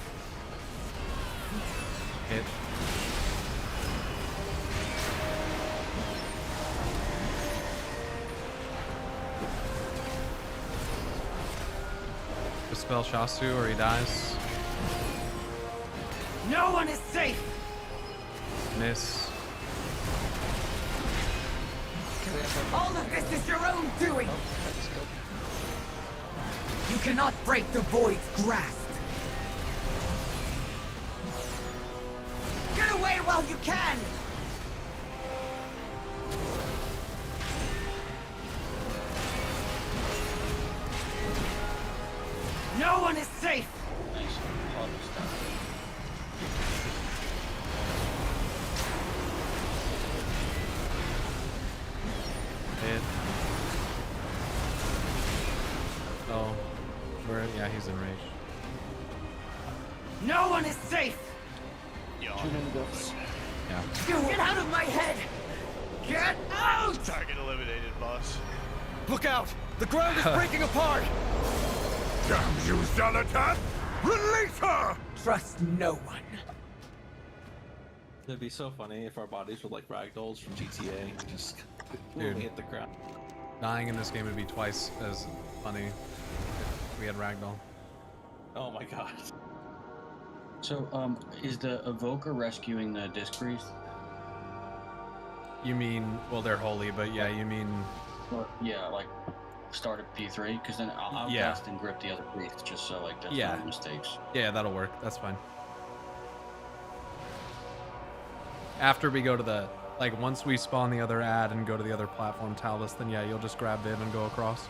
Hit. Dispel Shasu or he dies. No one is safe. Miss. All of this is your own doing. You cannot break the void's grasp. Get away while you can. No one is safe. Nice. Almost done. Hit. Oh. Where? Yeah, he's in rage. No one is safe. Yeah. Get out of my head. Get out. Target eliminated, boss. Look out! The ground is breaking apart! Damn you, Zalatan! Release her! Trust no one. It'd be so funny if our bodies were like ragdolls from GTA, just Dude. hit the ground. Dying in this game would be twice as funny if we had ragdoll. Oh my god. So, is the Evoker rescuing the Disc Priest? You mean, well, they're holy, but yeah, you mean... Or, yeah, like, start at P3, because then I'll cast and grip the other priests, just so, like, there's no mistakes. Yeah, that'll work. That's fine. After we go to the... Like, once we spawn the other ad and go to the other platform, Talus, then yeah, you'll just grab Viv and go across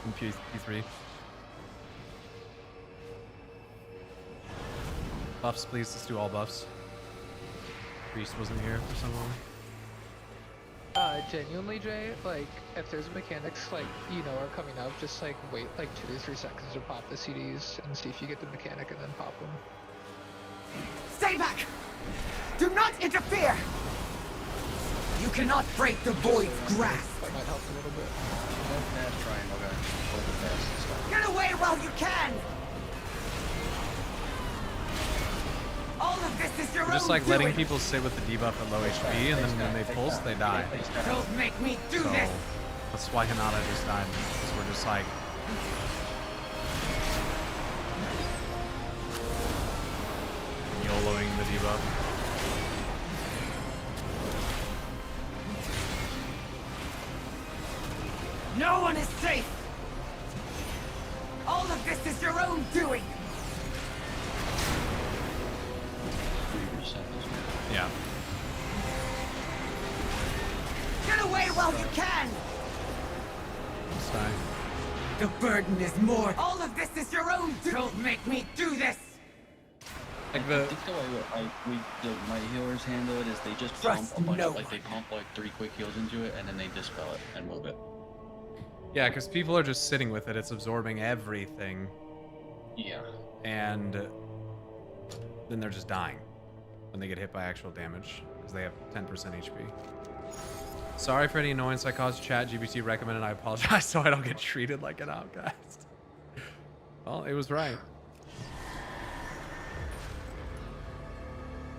in P3. Buffs, please. Let's do all buffs. Priest wasn't here for some reason. Genuinely, Jay, like, if there's mechanics, like, you know, are coming up, just, like, wait, like, 2 to 3 seconds to pop the CDs and see if you get the mechanic and then pop them. Stay back! Do not interfere! You cannot break the void's grasp! That might help a little bit. Triangle guy. Get away while you can! All of this is your We're just own like letting doing. people sit with the debuff at low HP, and then when they pulse, they die. Don't make me do So this! that's why Hinata just died. Because we're just like... YOLOing the debuff. No one is safe! All of this is your own doing! Yeah. Get away while you can! Let's die. The burden is more. All of this is your own doing! Don't make me do this! Like I think the way my healers handle it is they just pump a bunch of, like, they pump like 3 quick heals into it and then they dispel it and move it. Yeah, because people are just sitting with it. It's absorbing everything. Yeah. And then they're just dying when they get hit by actual damage because they have 10% HP. Sorry for any annoyance I caused. ChatGPT recommended I apologize so I don't get treated like an outcast. Well, it was right.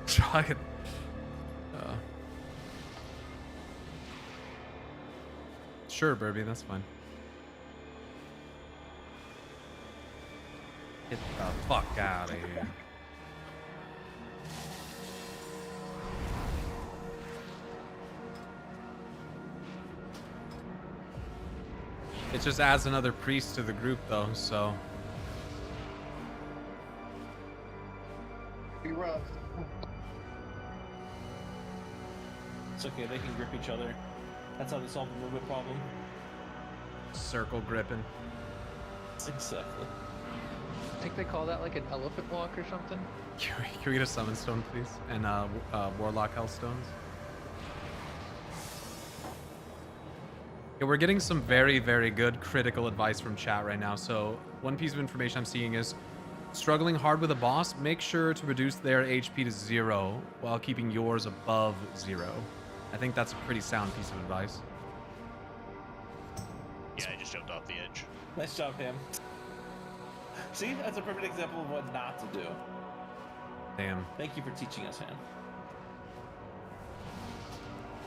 Trying. Sure, Burby, that's fine. Get the fuck out of here. It just adds another priest to the group, though, so. Be rough. It's okay, they can grip each other. That's how they solve the movement problem. Circle gripping. Exactly. I think they call that like an elephant walk or something. Can we get a summon stone, please? And warlock health stones. Yeah, we're getting some very, very good critical advice from chat right now. So one piece of information I'm seeing is struggling hard with a boss, make sure to reduce their HP to 0 while keeping yours above 0. I think that's a pretty sound piece of advice. Yeah, I just jumped off the edge. Nice job, Pam. See, that's a perfect example of what not to do. Damn. Thank you for teaching us, Ham.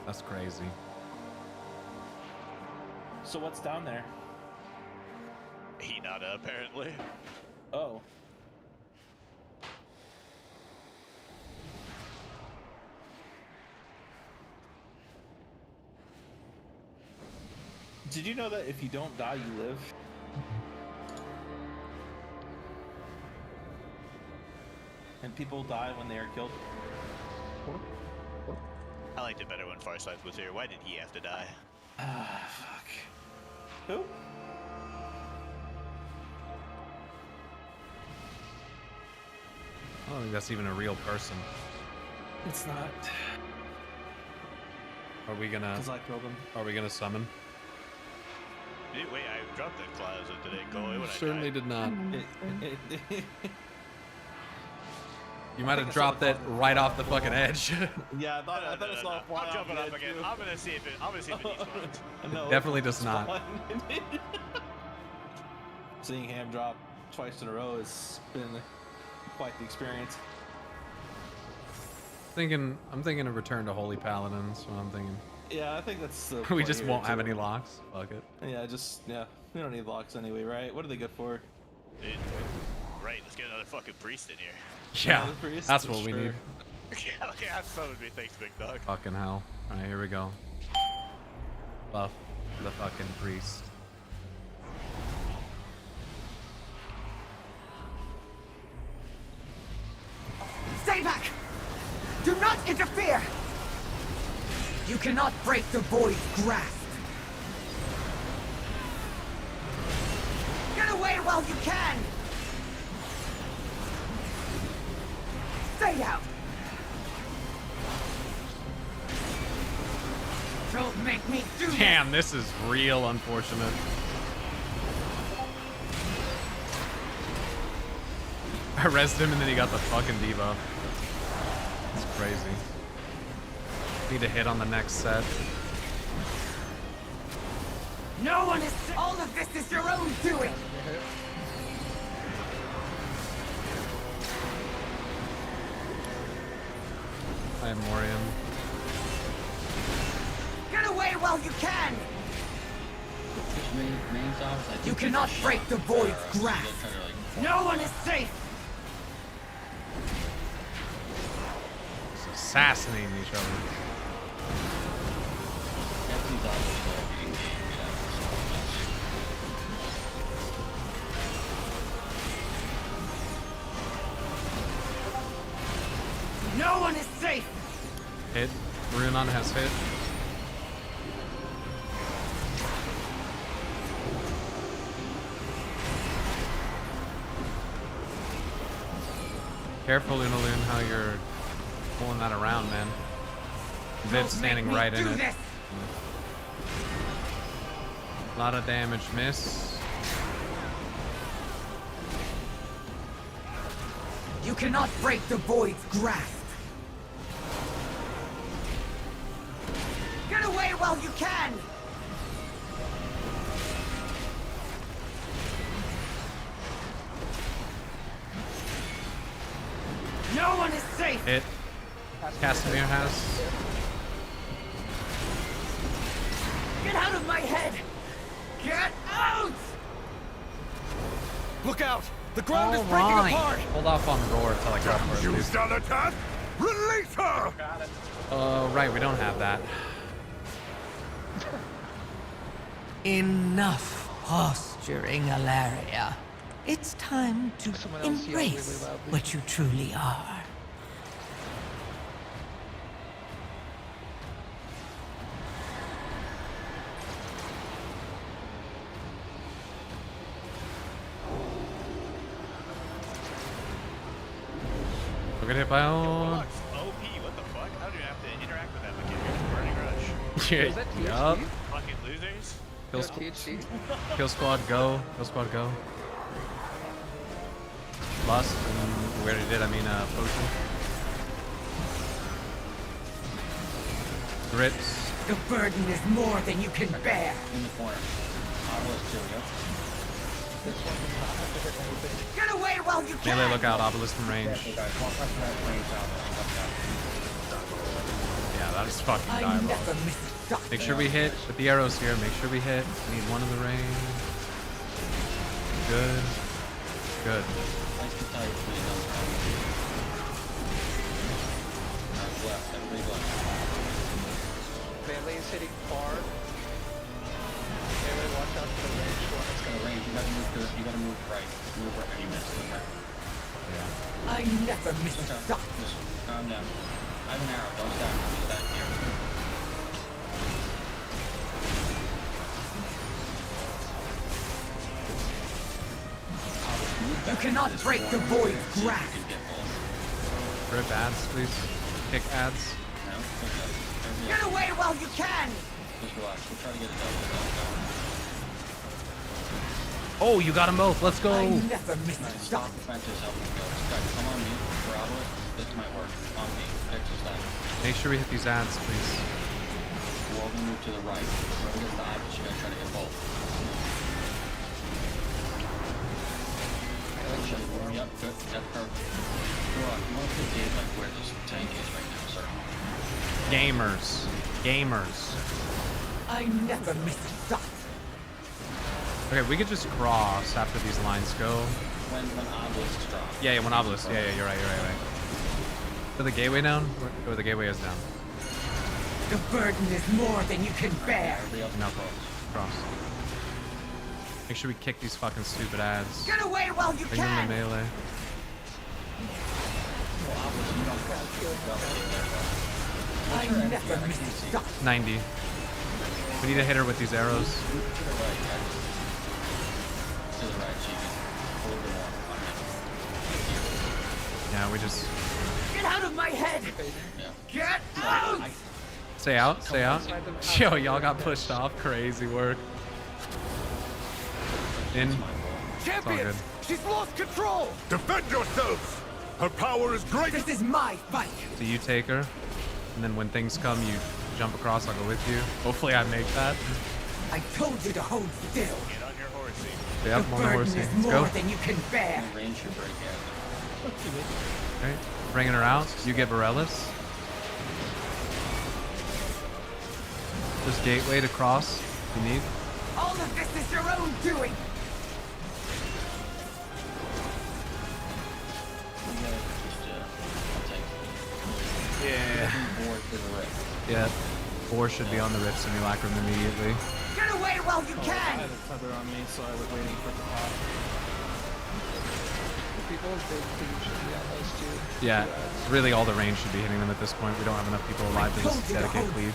That's crazy. So what's down there? Hinata, apparently. Oh. Did you know that if you don't die, you live? And people die when they are killed? I liked it better when Farsight was here. Why did he have to die? Ah, fuck. Who? I don't think that's even a real person. It's not. Are we gonna? 'Cause I killed him. Are we gonna summon? Wait, I dropped the clouds. Did it go away when Certainly I did not. It You might have dropped it right off the fucking edge. Yeah, I thought it saw a I'm jumping up again. I'm gonna see if it Definitely does not. Seeing Ham drop twice in a row has been quite the experience. I'm thinking a return to Holy Paladins. What I'm thinking. Yeah, I think that's the We play just here, won't have too. any locks. Fuck it. Yeah, we don't need locks anyway, right? What are they good for? Dude, right, let's get another fucking priest in here. Yeah, Another priest? that's what we Sure. need. Yeah, that's so would be. Thanks, big dog. Fucking hell. All right, here we go. Buff the fucking priest. Stay back! Do not interfere! You cannot break the void's grasp! Get away while you can! Stay out! Don't make me do this! Damn, this is real unfortunate. I rezzed him and then he got the fucking debuff. It's crazy. Need to hit on the next set. No one is. All of this is your own doing! I am Morian. Get away while you can! You cannot break the void's grasp! No one is safe! Just assassinating each other. No one is safe! Hit. Runan has hit. Careful, Lunaloon, how you're pulling that around, man. Vid's standing right in it. A lot of damage, miss. You cannot break the void's grasp! Get away while you can! No one is safe! Hit. Casimir has. Get out of my head! Get out! Look out! The ground is All breaking right. apart! Hold off on roar until I grab her. You Zalatat! Release her! Right, we don't have that. Enough posturing, Alaria. It's time to embrace what you truly are. We're gonna hit by all. OP, what the fuck? How do you have to interact with that mechanic? Burning rush. Yeah. Is that THC? Yup. Fucking losers. Kill, Is that THC? kill squad go. Kill squad go. Lust and we already did. I mean, potion. Grips. The burden is more than you can bear! In the corner. Obelisk, here we go. Get away while you can! Melee, look out. Obelisk from range. Yeah, that is fucking I diabolical. never miss a shot! Make sure we hit with the arrows here. Make sure we hit. We need one in the range. Good. Good. Melee is hitting far. Melee, watch out for the range one. It's gonna range. You gotta move right. Move right. You missed. Okay. Yeah. I never miss a shot! Just calm down. I have an arrow. Don't stack. Just stack here. You cannot break the void's grasp! Rip ads, please. Kick ads. No? Okay. Get away while you can! Just relax. We'll try to get it done. Oh, you got them both. Let's go. I never miss a Nice. shot! Defenses help me go. Guys, come on me. Bravo. This might work. On me. Extra stack. Make sure we hit these ads, please. We're all gonna move to the right. Whoever gets the opposite, you gotta try to hit both. Should I warm you up? Good. That's perfect. Well, you want to get like where this tank is right now, sir. Gamers. Gamers. I never miss a shot. Okay, we could just cross after these lines go. When obelisks drop. Yeah, when obelisk. Yeah, you're right. So the gateway down? Or the gateway is down? The burden is more than you can bear. No, cross. Make sure we kick these fucking stupid ads. Get away while you Bring them can. to melee. I never miss a shot. 90. We need to hit her with these arrows. To the right, Chibi. A little bit more. Yeah, we just... Get out of my head. Get out. Stay out, stay out. Yo, y'all got pushed off. Crazy work. In. It's all good. Champions, she's lost control. Defend yourselves! Her power is great! This is my fight. So you take her, and then when things come, you jump across. I'll go with you. Hopefully I make that. I told you to hold still. Get on your horsey. Yep, The on the burden horsey. is Let's more go. than you can bear. Range should break out. Okay, bringing her out. You get Varellis. There's gateway to cross if you need. All of this is your own doing. Yeah. Yeah. 4 should be on the rip simulacrum immediately. Get away while you I can. had a tether on me, so I was waiting for it to pop. People with big feet should be on those two. Yeah, really all the range should be hitting them at this point. We don't have enough people alive to just dedicate cleave.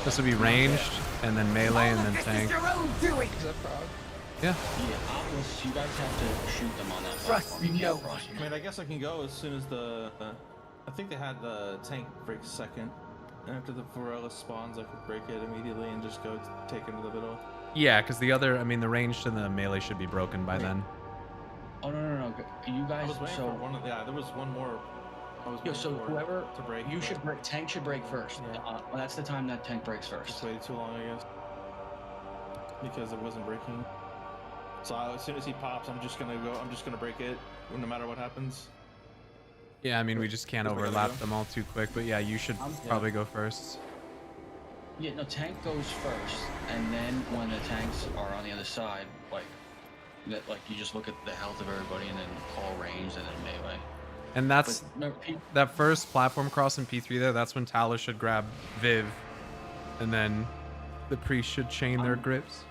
This would be ranged, and then melee, and then tank. Your own doing. Yeah. Yeah, Atlas, you guys have to shoot them on that Trust platform. me, You can't no. rush I mean, I guess I can go as soon as the... I think they had the tank break second. After the Varela spawns, I could break it immediately and just go take him to the middle. Yeah, because the other, I mean, the ranged and the melee should be broken by then. Oh, no. You I guys, was waiting for one of... Yeah, there was one more... I was Yo, waiting so for whoever... to break. You should break... Tank should break first. Yeah. Well, that's the time that tank breaks first. Just waited too long, I guess. Because it wasn't breaking. So as soon as he pops, I'm just gonna break it, no matter what happens. Yeah, I mean, we just can't overlap them all too quick, but yeah, you should probably go first. Yeah, no, tank goes first, and then when the tanks are on the other side, like you just look at the health of everybody and then call range and then melee. And that's But remember, that first platform cross in P3 there, that's when Talos should grab Viv, and then the priest should chain their grips.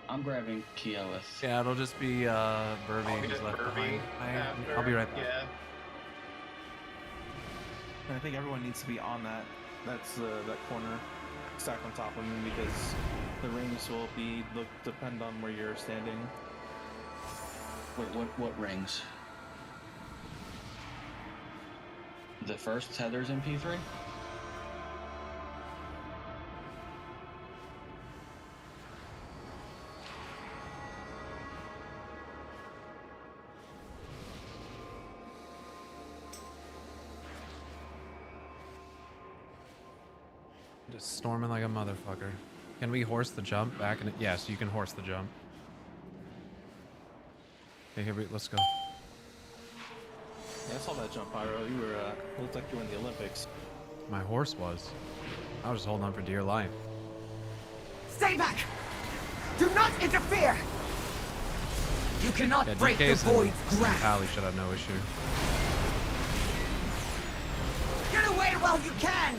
I'm grabbing Keyleth. Yeah, it'll just be Burby who's left behind. I'll be right back. Yeah. And I think everyone needs to be on that. That's that corner stack on top of me because the rings will depend on where you're standing. Wait, what rings? The first tether's in P3? Just storming like a motherfucker. Can we horse the jump back? And yes, you can horse the jump. Okay, let's go. Yeah, I saw that jump, Pyro. You were looked like you were in the Olympics. My horse was. I was just holding on for dear life. Stay back. Do not interfere. You cannot Yeah, break the DK's void's and grasp. Pally should have no issue. Get away while you can.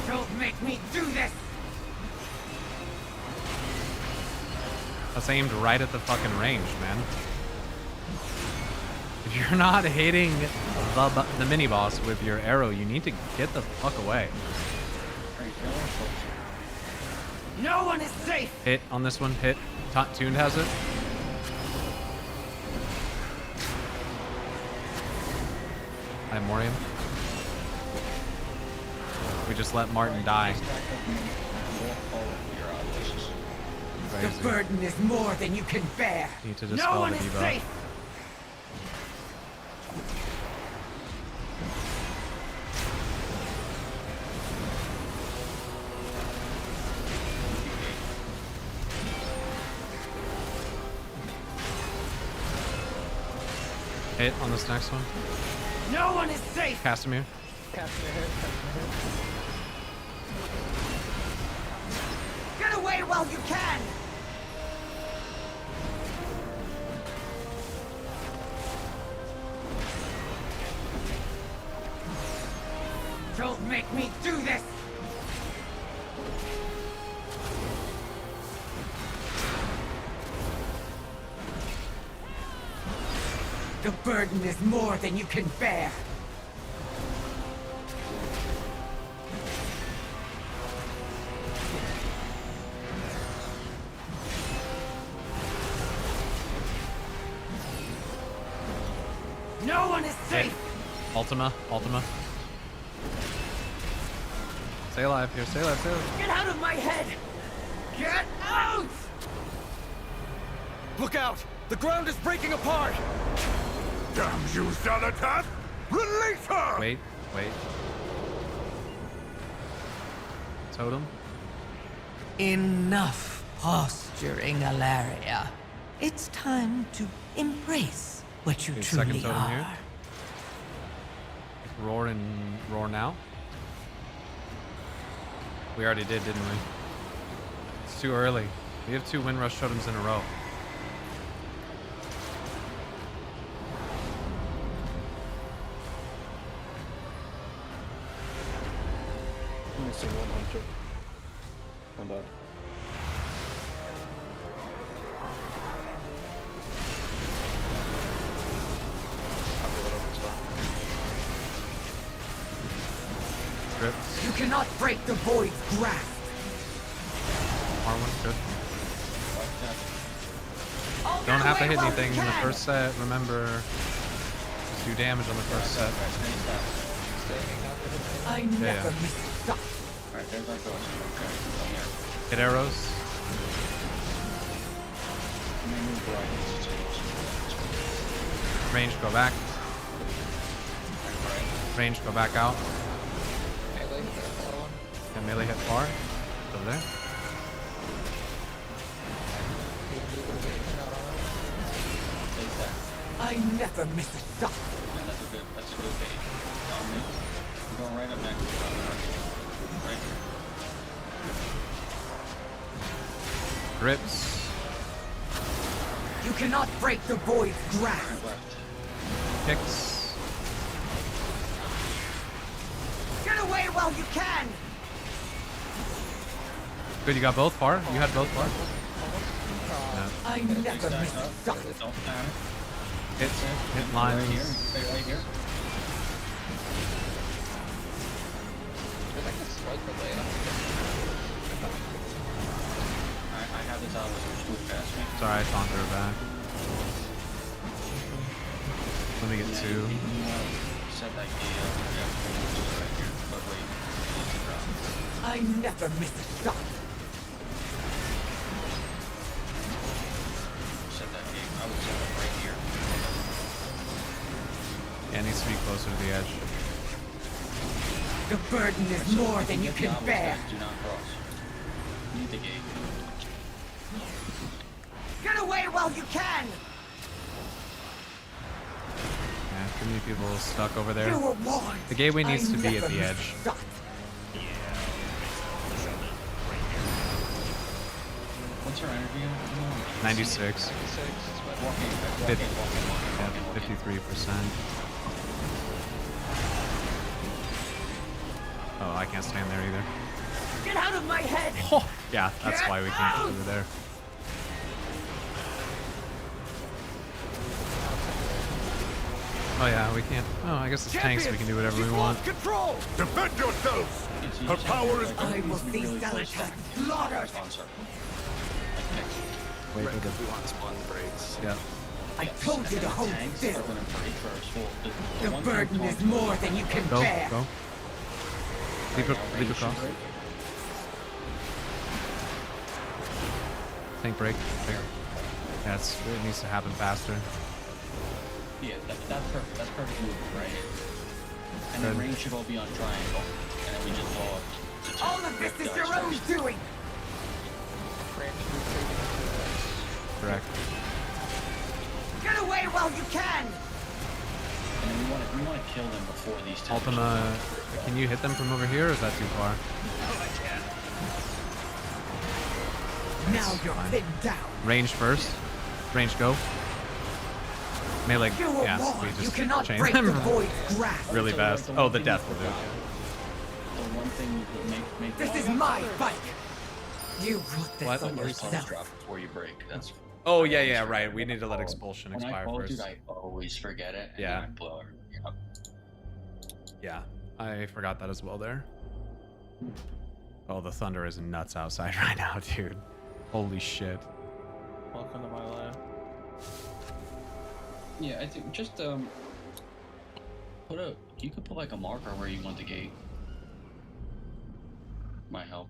Don't make me do this. That's aimed right at the fucking range, man. If you're not hitting the mini boss with your arrow, you need to get the fuck away. No one is safe. Hit on this one. Hit. Tuned has it. I have Morium. We just let Martin die. The burden is more than you can bear. Need to No dispel one the is debuff. safe. Hit on this next one. No one is safe. Casimir. Casting a hit, casting a hit. Get away while you can. Don't make me do this. The burden is more than you can bear. No one is safe. Ultima. Stay alive here. Stay alive. Stay alive. Get out of my head. Get out! Look out! The ground is breaking apart! Damn you, Xanatas! Release her! Wait. Totem. Enough posturing, Alaria. It's time to embrace what you Okay, truly second totem are. here. Roar now. We already did, didn't we? It's too early. We have 2 Windrush totems in a row. Missing 100. My bad. You cannot break the void's grasp. R1's good. I'll Don't get have to away hit while anything you in the can. first set. Remember, just do damage on the first set. I never miss a shot. Alright, there's our ghost. Okay, come here. Hit arrows. Let me move right. Range, go back. Range, go back out. And melee hit far. Over there. I never miss a shot. That's a good bait. I'm going right up next to you. Right. Grips. You cannot break the void's grasp. Kicks. Get away while you can. Good, you got both far. You had both far. I never miss a shot. Hit lines. Right here. Stay right here. I have this out. Just move past me. Sorry, I taunted her back. Let me get 2. Set that key up. Yeah, just right here. But wait. I never miss a shot. Set that key. I would set it right here. Yeah, it needs to be closer to the edge. The burden is more than you can bear. Do not cross. Need the gate. Get away while you can. Yeah, too many people stuck over there. You were warned. The gateway needs I to be never at the miss a edge. shot. What's her energy? 96. Walking. 53%. Oh, I can't stand there either. Get out of my head. Oh, yeah, that's why we can't go over there. Oh yeah, we can't. Oh, I guess it's tanks. We can do whatever we want. Control! Defend yourselves! Her power is... I will see Xanatas slaughtered. Wait Right, for because we want spawn breaks. Yeah. I told you to hold Tanks still. are gonna break first. Well, The one burden tank is taunts more than you can Go, bear. go. Leap across. Tank break. Yeah, it needs to happen faster. Yeah, that's perfect. That's perfect move, right? And then Good. range should all be on triangle, and then we just all. All of this is your own doing. Correct. Get away while you can. we want to kill them before these tenders. Ultima, can you hit them from over here, or is that too far? Now you're pinned down. Range first. Range go. Melee, You were yeah, warned. we You just cannot chain break them the void's grasp. really fast. Oh, the death will do it. The one thing that make This is my fight. You brought this What? on First yourself. drop before you break. That's. Oh, yeah, right. We need to let expulsion When expire I fall, first. dude, I always forget it. And Yeah. Then I blow it. Yep. Yeah, I forgot that as well there. Oh, the thunder is nuts outside right now, dude. Holy shit. Welcome to my life. Yeah, I think just you could put like a marker where you want the gate. Might help.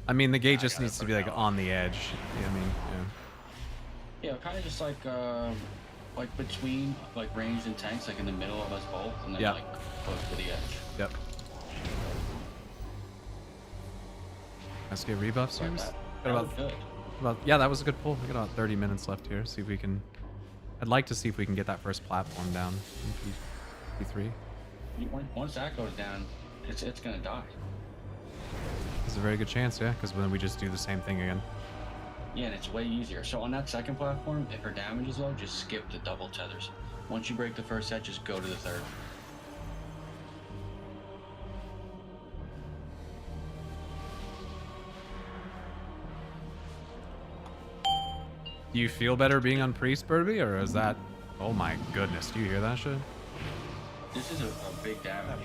I mean, the gate just needs to be like on the edge. Yeah, I mean, Yeah, kind of just like between like ranged and tanks, like in the middle of us both, and then Yeah. like close to the edge. Yep. Let's get rebuffs, Like James. that. Got That was good. yeah, that was a good pull. We got about 30 minutes left here. See if we can. I'd like to see if we can get that first platform down in P3. Once that goes down, it's gonna die. There's a very good chance, yeah, because then we just do the same thing again. Yeah, and it's way easier. So on that second platform, if her damage is low, just skip the double tethers. Once you break the first set, just go to the third. Do you feel better being on Priest, Burby, or is that... Oh my goodness, do you hear that shit? This is a big damage.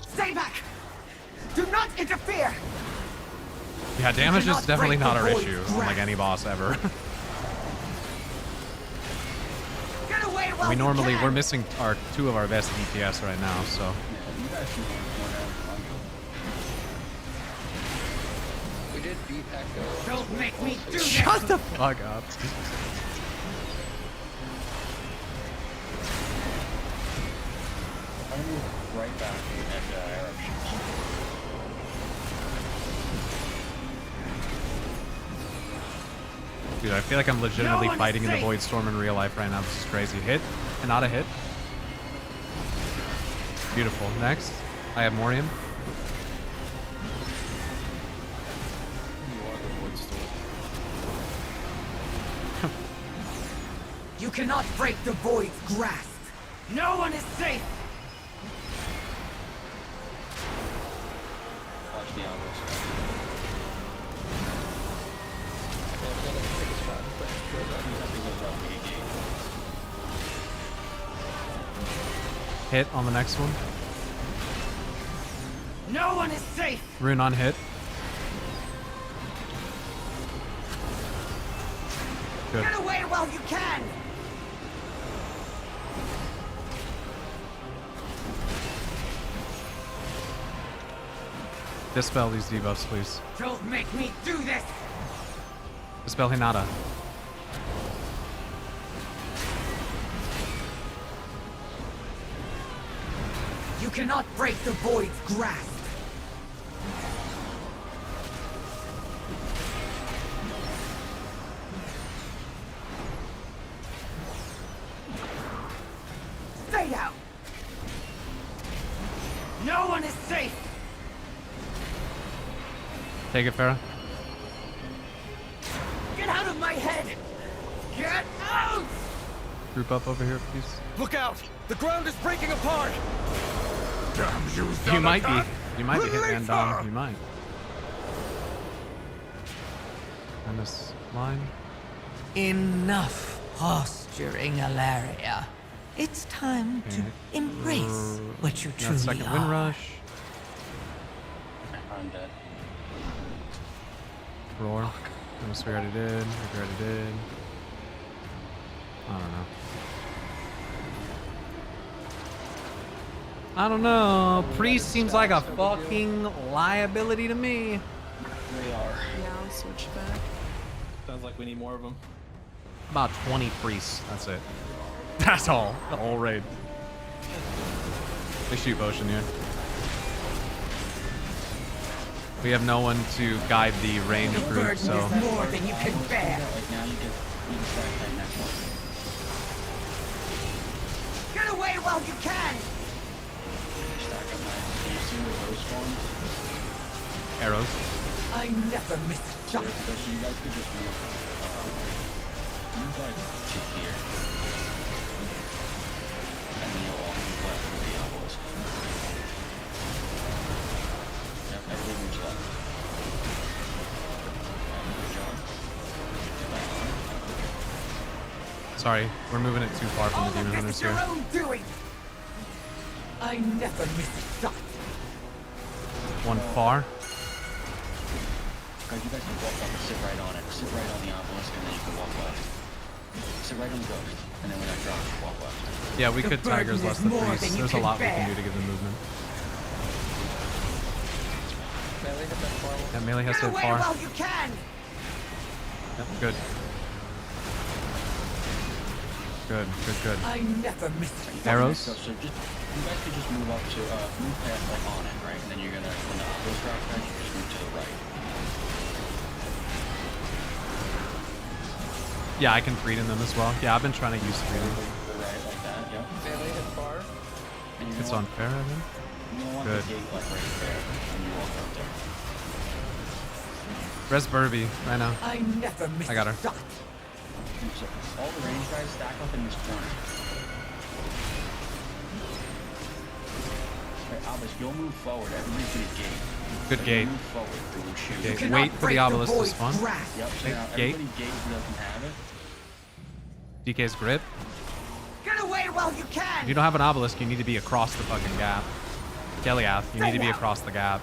Stay back! Do not interfere! Yeah, damage is cannot definitely break not the our void's issue on grasp. like any boss ever. Get away while We you normally, can. we're missing our 2 of our best DPS right now, so... You guys can We did beat Echo. Don't make me do this! Shut the fuck up. I move right back at Arab. Dude, I feel like I'm legitimately No one is fighting in the safe. Void Storm in real life right now. This is crazy. Hit, and not a hit. Beautiful. Next, I have Morium. You cannot break the void's grasp. No one is safe. Watch the algos. Hit on the next one. No one is safe. Rune on hit. Good. Get away while you can. Dispel these debuffs, please. Don't make me do this. Dispel Hinata. You cannot break the void's grasp. Stay down. No one is safe. Take it, Farah. Get out of my head. Get out. Group up over here, please. Look out! The ground is breaking apart! Damn you, You might be. Zalatan! You might be Release Hitman Dom. her! You might. And this line. Enough posturing, Alaria. It's time to embrace what you That truly second wind are. rush. I'm dead. Roar. This we already did. We already did. I don't know. Priest seems like a fucking liability to me. They are. Yeah, I'll switch back. Sounds like we need more of them. About 20 priests. That's it. That's all. The whole raid. They shoot potion here. We have no one to guide the range group, so. More than you can bear. Like now you can start that next one. Get away while you can! Stack up nice. Can you see where those spawn? Arrows. I never miss a shot. So you guys could just move. Move like to here. And then you'll all move left with the obelisk. Yep, everybody moves left. Good job. Sorry, we're moving it too far from All the demon of hunters this is your here. own doing. I never miss a shot. One far. Guys, you guys can walk up and sit right on it. Sit right on the obelisk, and then you can walk left. Sit right on the ghost, and then when that drops, walk left. Yeah, we could tigers less than more priest. than you There's a can lot we bear. can do to give them movement. Melee hit that far one. Yeah, melee has Get to hit away far. while you can. Yep, good. Good, good, good. I never miss a shot. Arrows. So just, you guys could just move up to, move past like on it, right? And then you're gonna, when the obelisk drops down, you just move to the right. Yeah, I can freedom them as well. Yeah, I've been trying to use freedom. To the right, like that, yep. Melee hit far. And you It's don't want, unfair, I think. you don't want Good. the gate like right there when you walk up there. Res Burby right now. I never miss I got a her. shot. So all the range guys stack up in this corner. Right, obelisk, you'll move forward. Everybody's gonna gate. Good But gate. you move forward through the shoot. Okay, wait for the obelisk to spawn. Yep, so now Gate. everybody gate who doesn't have it. DK's grip. Get away while you If can. you don't have an obelisk, you need to be across the fucking gap. Geliath, you need to be across the gap.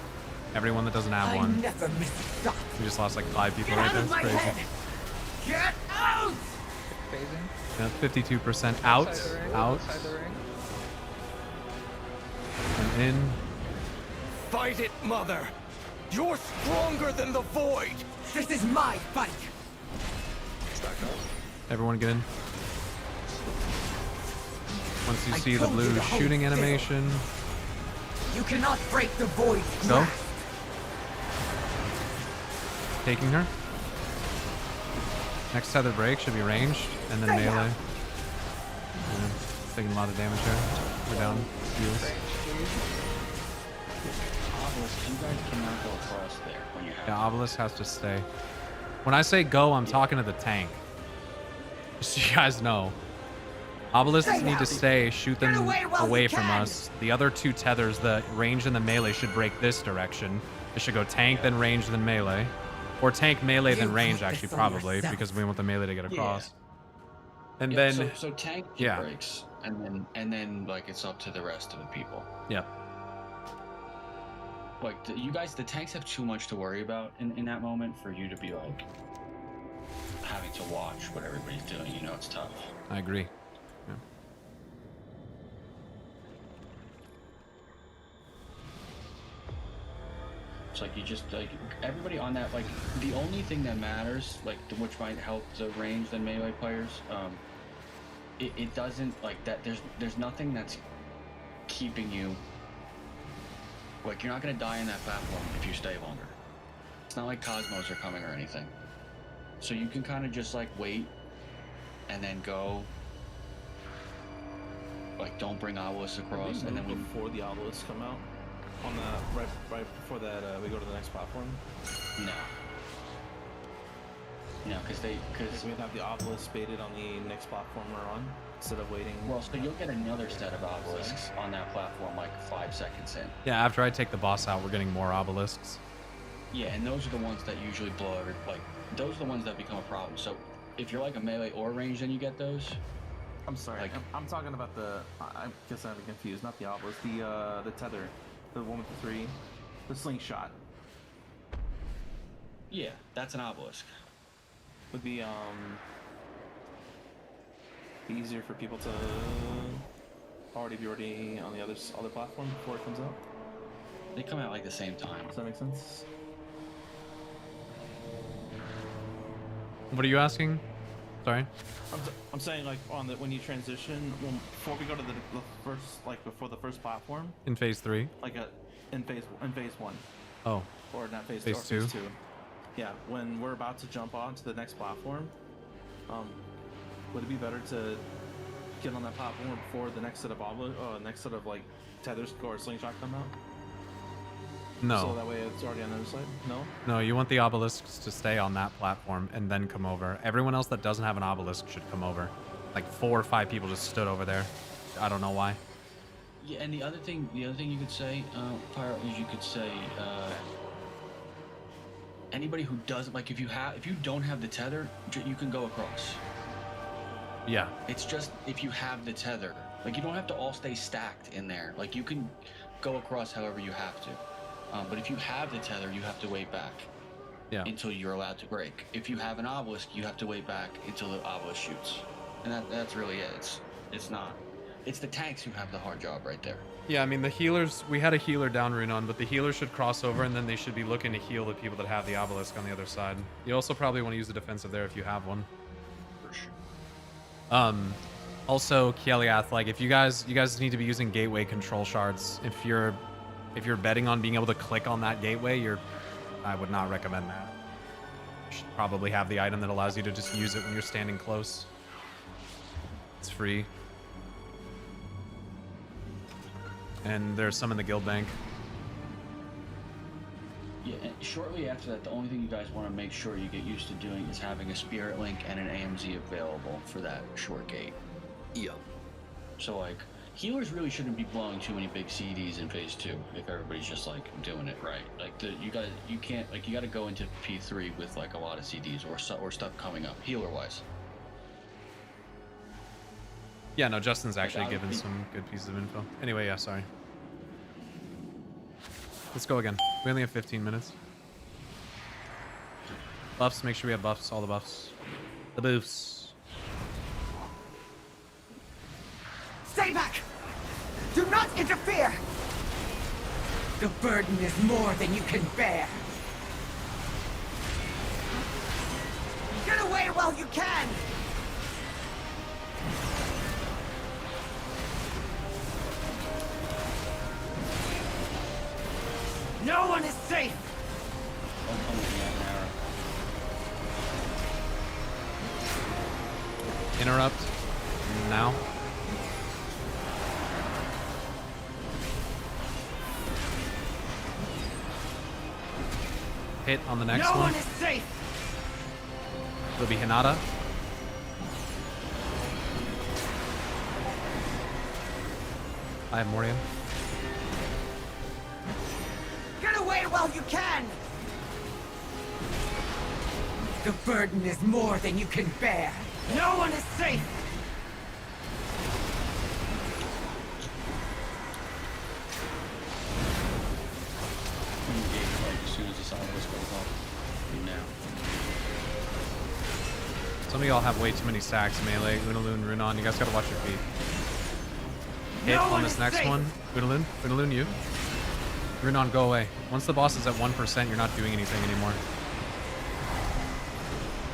Everyone that doesn't have I one. never miss a shot. We just lost like 5 people Get right out there. of It's my crazy. head. Get out. Phasing. Yeah, 52% out, Outside the ring, out, outside the ring. and in. Fight it, Mother! You're stronger than the Void! This is my fight. Everyone get in. Once you I see the told you blue to hold shooting still. animation, You cannot break the void's go. grasp. Taking her. Next tether break should be ranged, and then Stay melee. out. Yeah, taking a lot of damage here. We're down. Heals. Obelisk, you guys cannot go across there when you have Yeah, obelisk has to stay. When I say go, I'm talking to the tank. Just so you guys know. Obelisks Stay need to out. stay, shoot them Get away while away you from can. us. The other two tethers, the range and the melee, should break this direction. It should go tank, then range, then melee. Or tank, melee, then You range, put actually, this on probably, yourself. because we want the melee to get across. And Yeah, then, so tank yeah. breaks, and then like it's up to the rest of the people. Yep. Like you guys, the tanks have too much to worry about in that moment for you to be like having to watch what everybody's doing. You know, it's tough. I agree. Yeah. It's like you just like everybody on that. Like the only thing that matters, like which might help the ranged and melee players, it doesn't like that. There's nothing that's keeping you. Like you're not gonna die in that platform if you stay longer. It's not like cosmos are coming or anything. So you can kind of just like wait, and then go. Like don't bring obelisks across, and then we before the obelisks come out on the right before that we go to the next platform. no. No, because we have the obelisk baited on the next platform we're on instead of waiting. Well, so you'll get another set of obelisks on that platform like 5 seconds in. Yeah, after I take the boss out, we're getting more obelisks. Yeah, and those are the ones that usually blow every, like, those are the ones that become a problem. So if you're like a melee or range, then you get those. I'm sorry, Like- I'm talking about the. I guess I'm confused. Not the obelisk, the tether, the one with the 3, the slingshot. Yeah, that's an obelisk. Would be easier for people to already be on the other platform before it comes out. They come out like the same time. Does that make sense? What are you asking? Sorry? I'm saying like when you transition, before we go to the first, like before the first platform. In phase 3? Like in phase 1. Oh. Or not phase Phase 2. two. Phase 2. Yeah, when we're about to jump on to the next platform, would it be better to get on that platform before the next set of next set of like tethers or slingshot come out? No. So that way it's already on the other side? No? No, you want the obelisks to stay on that platform and then come over. Everyone else that doesn't have an obelisk should come over. Like 4 or 5 people just stood over there. I don't know why. Yeah, and the other thing you could say, Pyro, is you could say, anybody who doesn't, like if you don't have the tether, you can go across. Yeah. It's just if you have the tether, like you don't have to all stay stacked in there. Like you can go across however you have to. But if you have the tether, you have to wait back until you're allowed to break. If you have an obelisk, you have to wait back until the obelisk shoots. And that's really it. It's not. It's the tanks who have the hard job right there. Yeah, I mean, the healers, we had a healer down rune on, but the healers should cross over and then they should be looking to heal the people that have the obelisk on the other side. You also probably want to use the defensive there if you have one. For sure. Also, Kieliath, like if you guys need to be using gateway control shards. If you're betting on being able to click on that gateway, I would not recommend that. You should probably have the item that allows you to just use it when you're standing close. It's free. And there's some in the guild bank. Yeah, and shortly after that, the only thing you guys want to make sure you get used to doing is having a spirit link and an AMZ available for that short gate. Yeah. So like, healers really shouldn't be blowing too many big CDs in phase 2 if everybody's just like doing it right. Like you got to go into P3 with like a lot of CDs or stuff coming up healer wise. Yeah, no, Justin's actually given some good pieces of info. Anyway, yeah, sorry. Let's go again. We only have 15 minutes. Buffs, make sure we have buffs, all the buffs. The boofs. Stay back! Do not interfere! The burden is more than you can bear. Get away while you can! No one is safe! Interrupt. Now. Hit on the next one. No one is safe! It'll be Hinata. I have Morian. Get away while you can! The burden is more than you can bear. No one is safe! As soon as this obelisk goes off. Now. Some of y'all have way too many stacks. Melee, Unaloon, Runon. You guys gotta watch your feet. Hit on this next one. Unaloon, Unaloon, you. Runon, go away. Once the boss is at 1%, you're not doing anything anymore.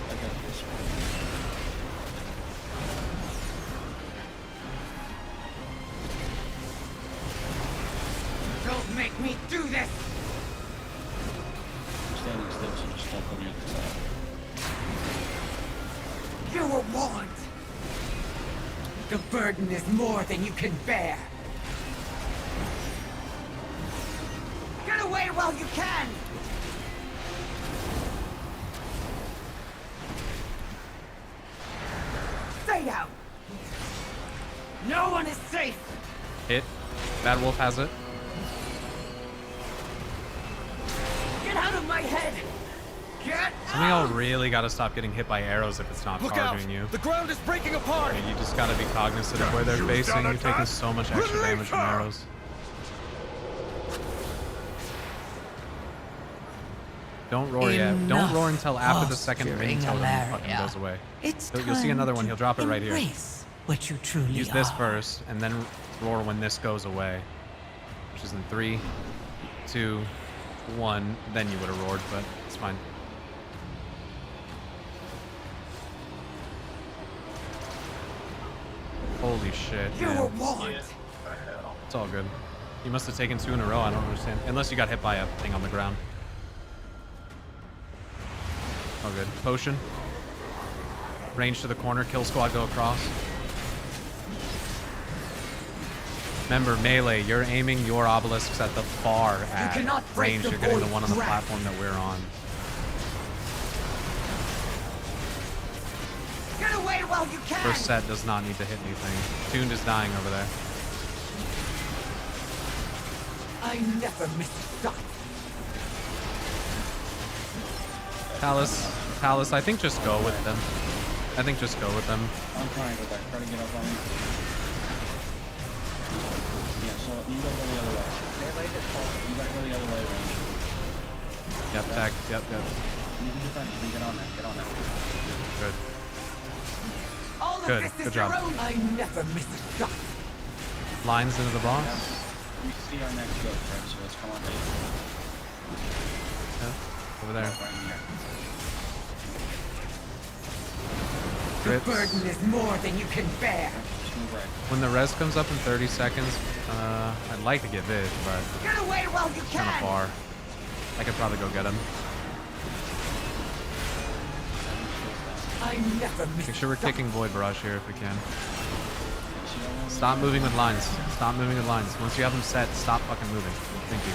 I got this one. Don't make me do this! Standing still, so just step on the other side. You were warned! The burden is more than you can bear! Get away while you can! Stay down! No one is safe! Hit. Bad Wolf has it. Get out of my head! Get Some of y'all really gotta stop getting hit by arrows if it's not targeting you. The ground is breaking apart! You just gotta be cognizant of where they're facing. You're taking so much extra damage from arrows. Don't roar yet. Don't roar until after the second ring totem fucking goes away. You'll see another one. He'll drop it right here. What you truly Use this first, and then roar when this goes away. Which is in 3, 2, 1. Then you would have roared, but it's fine. Holy shit. You man. were warned! It's all good. You must have taken 2 in a row. I don't understand. Unless you got hit by a thing on the ground. Oh, good. Potion. Range to the corner. Kill squad. Go across. Remember, melee, you're aiming your obelisks at the far at cannot break range. the You're getting the void one on the grasp. platform that we're on. Get away while you can! First set does not need to hit anything. Tuned is dying over there. I never miss a shot. Talus, I think just go with them. I think just go with them. I'm trying to go back. Try to get up on me. Yeah, so you go the other way. You gotta go the other way, range. Yep, tag. Yep. You can defend. You can get on there. Get on there. Good. All of Good. this is Good your job. own. I never miss a shot. Lines into the boss. We see our next ghost, right? So let's come on there. Yeah, over there. Right here. The Grips. burden is more than you can bear. Just move right. When the res comes up in 30 seconds, I'd like to get Vid, but Get away while you it's kind of can. far. I could probably go get him. I never miss Make sure we're a shot. kicking Void Barrage here if we can. Stop moving with lines. Stop moving with lines. Once you have them set, stop fucking moving. Thank you.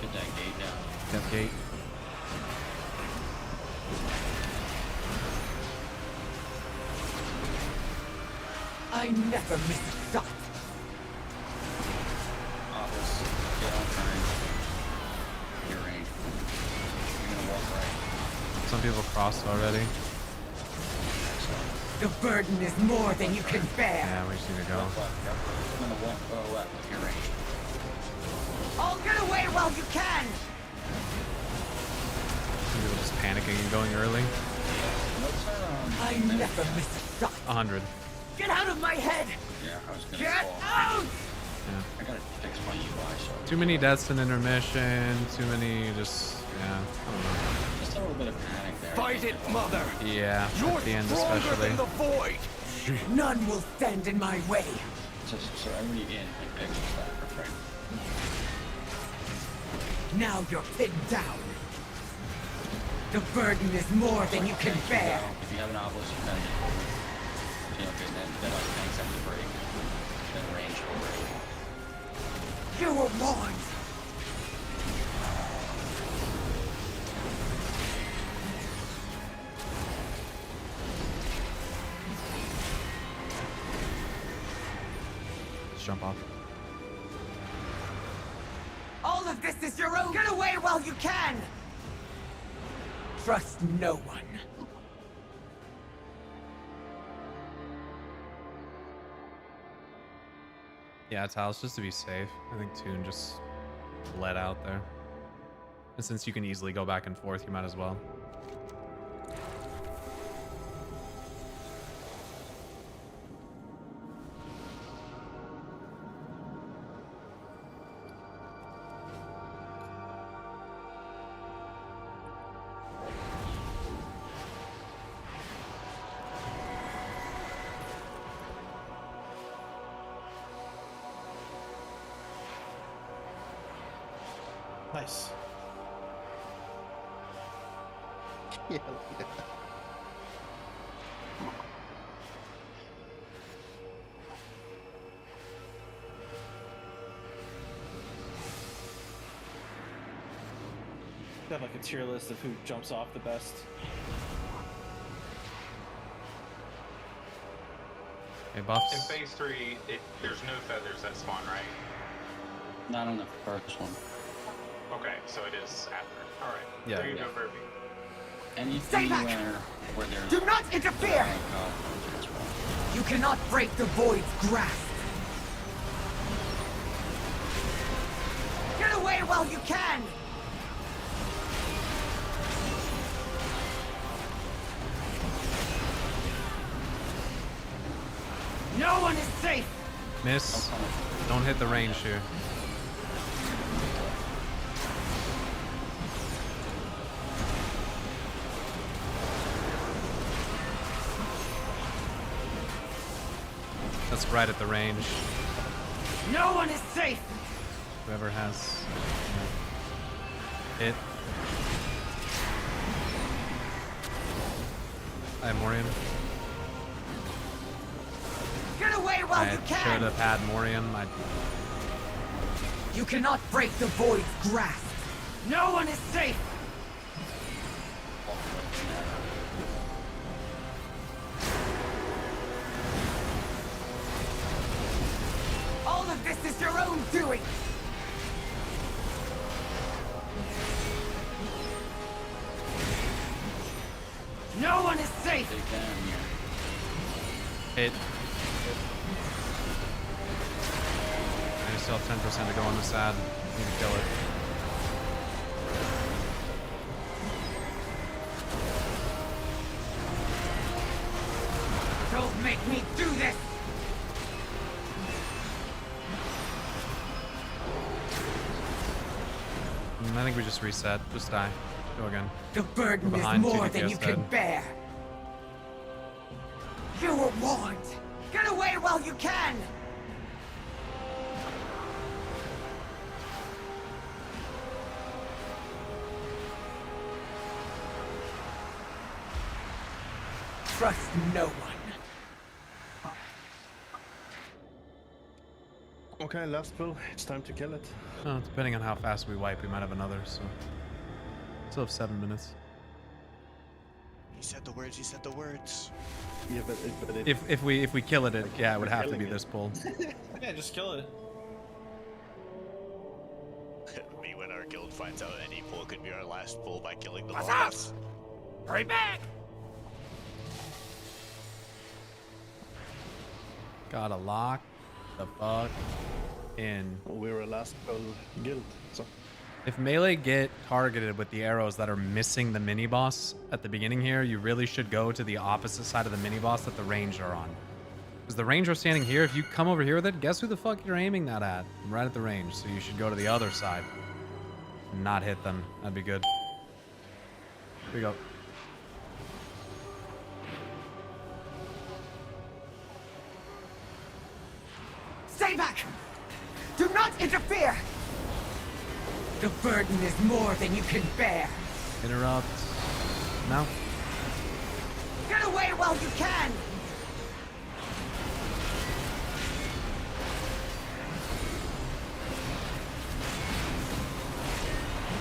Get that gate down. Death Gate. I never miss a shot. Office. Get on time. Your range. You're gonna walk right. Some people crossed already. The burden is more than you can bear. Yeah, we just need to go. Left. Yep. I'm gonna walk left. Your range. I'll get away while you can. Some people just panicking and going early. I never miss a shot. 100. Get out of my head. Yeah, I was gonna Get fall. out. Yeah. I gotta fix my UI, so. Too many deaths in intermission. Too many just, yeah, I don't know. Just a little bit of panic there. Fight it, mother! Yeah, You're at the end stronger especially. than the void! None will stand in my way. So everybody in and picks stuff, right? Now you're pinned down. The burden is more than you can bear. If you have an obelisk, you kind of get forward. You know, then like tanks have to break. Then range over. You were warned. Let's jump off. All of this is your own. Get away while you can. Trust no one. Yeah, Talos, just to be safe. I think Toon just let out there. And since you can easily go back and forth, you might as well. Nice. Yeah. Got like a tier list of who jumps off the best. Hey, buffs. In phase 3, there's no feathers that spawn, right? Not on the first one. Okay, so it is after. Alright. Yeah, There you yeah. go, Burpee. Stay back! Anywhere where there's Do not interfere! You cannot break the void's grasp. Get away while you can! No one is safe! Miss. Don't hit the range here. That's right at the range. No one is safe! Whoever has it. I have Morian. Get away while I you should can! have had Morian. You cannot break the void's grasp. No one is safe. All of this is your own doing. No one is safe. Hit. I still have 10% to go on this ad. Need to kill it. Don't make me do this. I think we just reset. Just die. Go again. The burden is Behind, more 2 than you DPS can dead. bear. You were warned. Get away while you can. Trust no one. Okay, last pull. It's time to kill it. Oh, depending on how fast we wipe, we might have another, so. Still have 7 minutes. He said the words, he said the words. Yeah, but If we kill it, yeah, it would have to be this pull. Yeah, just kill it. Me when our guild finds out any pull could be our last pull by killing the What's boss. Hurry back! Gotta lock the fuck in. We're a last pull guild, so. If melee get targeted with the arrows that are missing the mini boss at the beginning here, you really should go to the opposite side of the mini boss that the ranged are on. Because the ranged are standing here. If you come over here with it, guess who the fuck you're aiming that at? Right at the range. So you should go to the other side and not hit them. That'd be good. Here we go. Stay back! Do not interfere! The burden is more than you can bear. Interrupt. No. Get away while you can!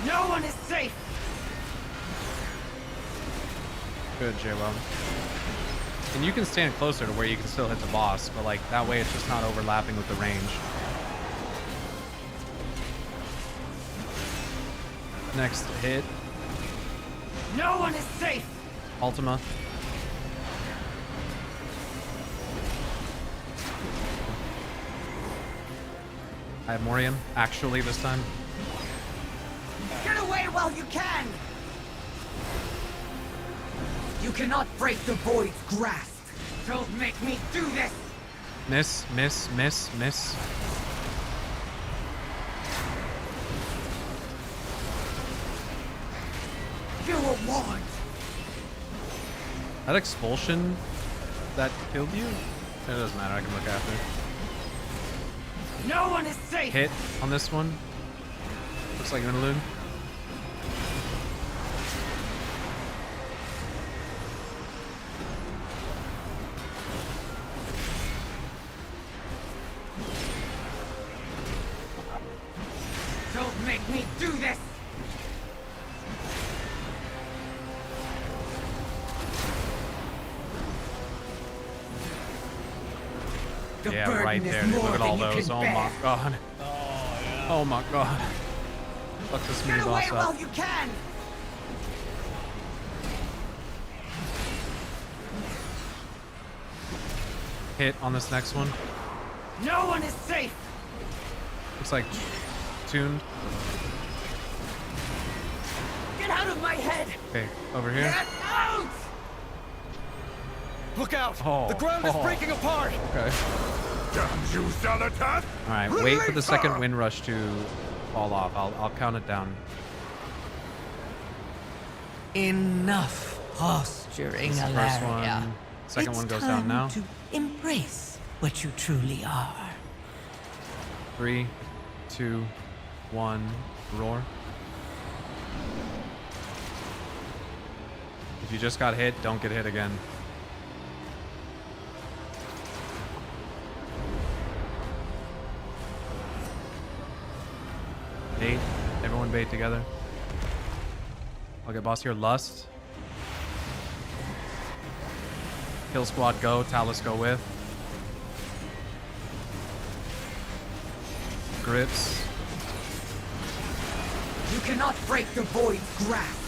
No one is safe! Good, J-Well. And you can stand closer to where you can still hit the boss, but like that way it's just not overlapping with the range. Next hit. No one is safe! Ultima. I have Morian, actually, this time. Get away while you can! You cannot break the void's grasp! Don't make me do this! Miss, miss, miss, miss. You were warned! That expulsion that killed you? It doesn't matter, I can look after. No one is safe! Hit on this one. Looks like interlude. Don't make me do this! The Yeah, burden right is there. Dude. more Look at all than you those. can Oh bear. my god. Oh my god. Fuck this mini Get away boss while up. you can! Hit on this next one. No one is safe! Looks like tuned. Get out of my head! Okay, over here. Get out! Look out! Oh, The ground is oh. breaking apart! Okay. Damn you, Zalatat! Alright, wait for the second wind rush to fall off. I'll count it down. Enough posturing, This is the first Alaria. one. Second It's one goes time down now. to embrace what you truly are. 3, 2, 1, roar. If If you just got hit, don't get hit again. Bait. Everyone bait together. Okay, boss here. Lust. Kill squad go. Talus go with. Grips. You cannot break the void's grasp.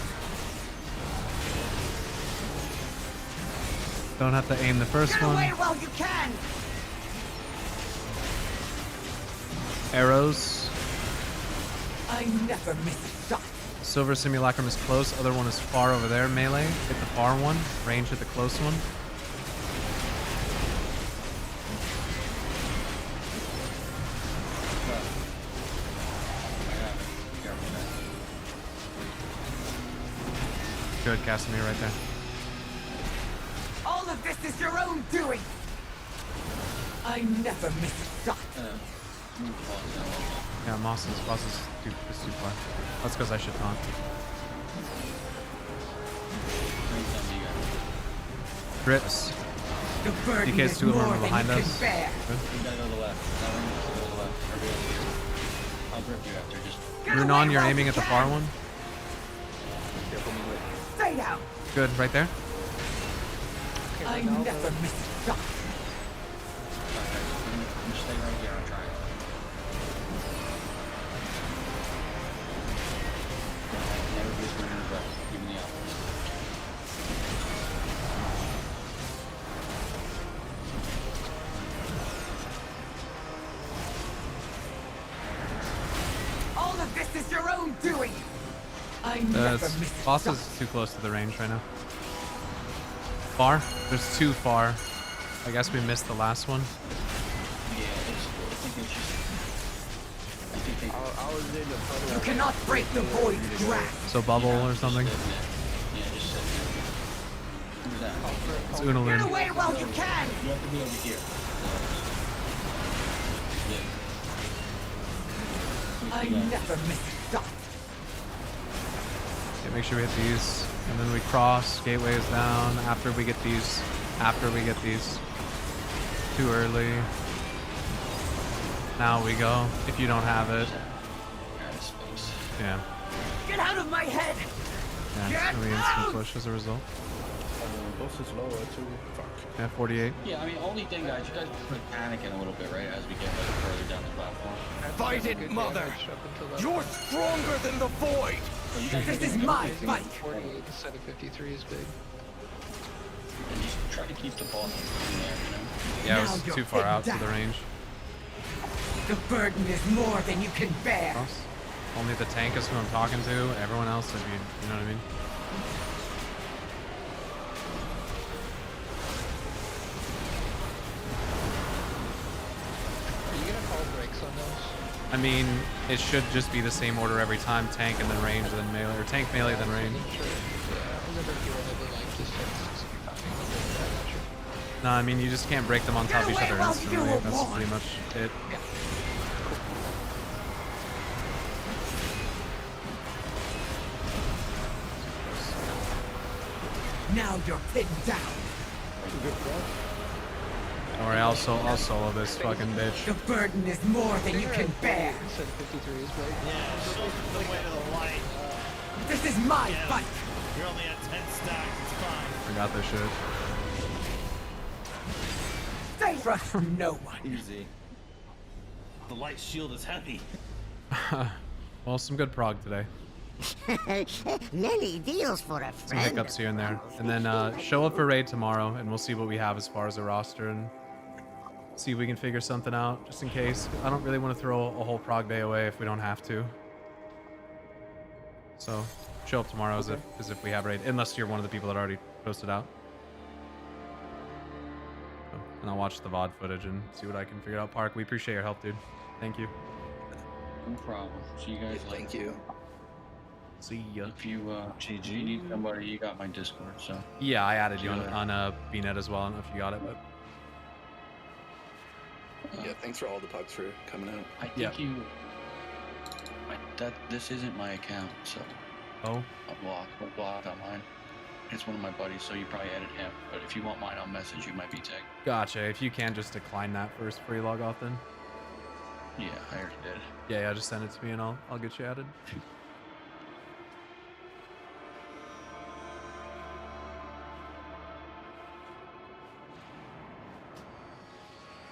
Don't have to aim the first Get one. away while you can. Arrows. I never miss a shot. Silver Simulacrum is close. Other one is far over there. Melee. Hit the far one. Range hit the close one. Good, Casimir right there. All of this is your own doing. I never miss a shot. Yeah, boss is too far. That's because I should taunt. Grips. The burden DK's is 2 of them more are than behind you us. can bear. Good. You gotta go to the left. Go to the left. I'll grip you after. Just. Runon, you're aiming at the far one. Stay down. Good, right there. I never miss a shot. Stay right here. I'll try it. Never be as running as right. Give me the opposite. All of this is your own doing. I never miss a Boss shot. is too close to the range right now. Far? There's 2 far. I guess we missed the last one. Yeah, I think it's just. I think they. I was in the puddle. You cannot break the void's grasp. So bubble or something. Yeah, just sit there. Who's that? It's Get Unalun. away while you can. You have to be over here. I never miss a shot. Okay, make sure we hit these. And then we cross. Gateway is down. After we get these. Too early. Now we go. If you don't have it. Yeah. Get out of my head. Yeah, Get it's gonna be instant out! push as a result. Boss is lower too. Fuck. Yeah, 48. Yeah, I mean, only thing, guys, you guys are panicking a little bit, right, as we get like, further down the platform. Fight it, mother! You're stronger than the void! This is my fight. 48 instead of 53 is big. And just try to keep the ball in there, you know? Yeah, it Now was you're too far pinned out to the down. range. The burden is more than you can bear. Cross. Only the tank is who I'm talking to. Everyone else, if you know what I mean. Are you gonna call breaks on those? I mean, it should just be the same order every time. Tank and then range, then melee. Or tank, melee, then range. Sure. Yeah, I was never hearing of the like just like No, I mean, you just can't break them on top of each other instantly. That's pretty much it. Now you're pinned down. Don't worry, I'll solo this fucking bitch. The burden is more than you can bear. Instead of 53 is big. Yeah, show them the way to the light. This is my Yeah, fight. You're only at 10 stacks, it's fine. I got this shit. Stay trust from no one. Easy. The light shield is heavy. Well, some good prog today. Nelly deals for a Some friend. hiccups here and there. And then show up for raid tomorrow, and we'll see what we have as far as a roster, and see if we can figure something out, just in case. I don't really want to throw a whole prog day away if we don't have to. So, show up tomorrow as if we have raid, unless you're one of the people that already posted out. So, and I'll watch the VOD footage and see what I can figure out. Park, we appreciate your help, dude. Thank you. No problem. See you guys later. Thank you. See ya. If you need somebody, you got my Discord, so. Yeah, I added you on BNet as well. I don't know if you got it, but Yeah, thanks for all the pugs for coming out. I think this isn't my account, so. Oh. I'm blocked on mine. It's one of my buddies, so you probably added him. But if you want mine, I'll message you my VTech. Gotcha. If you can, just decline that first before you log off then. Yeah, I already did. Yeah, just send it to me and I'll get you added.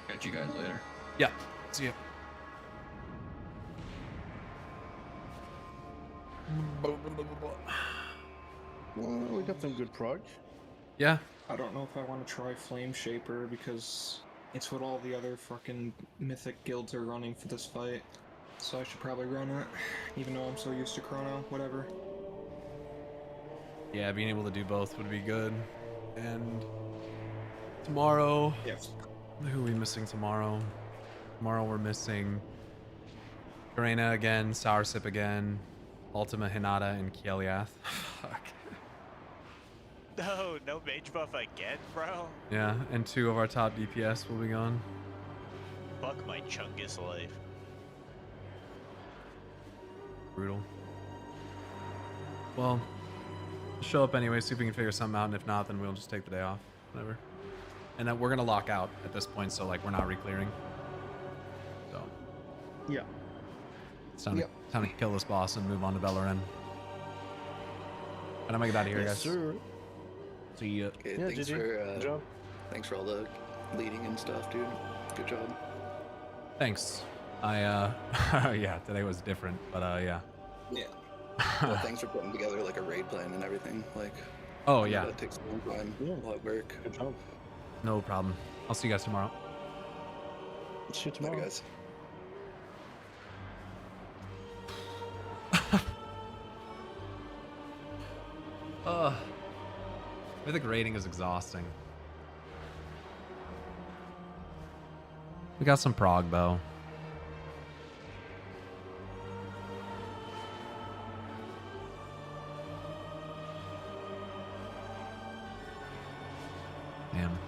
Catch you guys later. Yeah. See ya. Well, we got some good prog. Yeah. I don't know if I want to try Flame Shaper because it's what all the other fucking mythic guilds are running for this fight. So I should probably run it, even though I'm so used to Chrono, whatever. Yeah, being able to do both would be good. And tomorrow, yes. Who are we missing tomorrow? Tomorrow we're missing Karena again, Soursip again, Ultima Hinata, and Kieliath. Fuck. No mage buff again, bro. Yeah, and 2 of our top DPS will be gone. Fuck my Chungus life. Brutal. Well, show up anyway, see if we can figure something out, and if not, then we'll just take the day off. Whatever. And then we're gonna lock out at this point, so like we're not re-clearing. So. Yeah. It's time, time to kill this boss and move on to Beleren. And I'm gonna get out of here, guys. Sir. See ya. Okay, Yeah, thanks GG. for Good job. thanks for all the leading and stuff, dude. Good job. Thanks. Yeah, today was different, but yeah. Yeah. Well, thanks for putting together like a raid plan and everything. Like. Oh I know yeah. that takes a long time. A lot of work. Good job. No problem. I'll see you guys tomorrow. See you tomorrow, guys. Mythic raiding is exhausting. We got some prog though. Damn.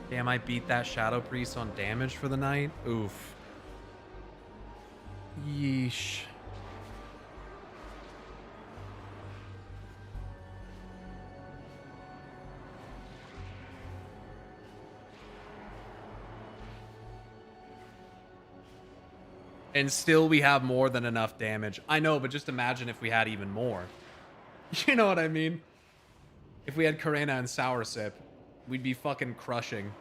Damn, I beat that Shadow Priest on damage for the night. Oof. Yeesh. And still we have more than enough damage. I know, but just imagine if we had even more. You know what I mean? If we had Karena and Soursip, we'd be fucking crushing.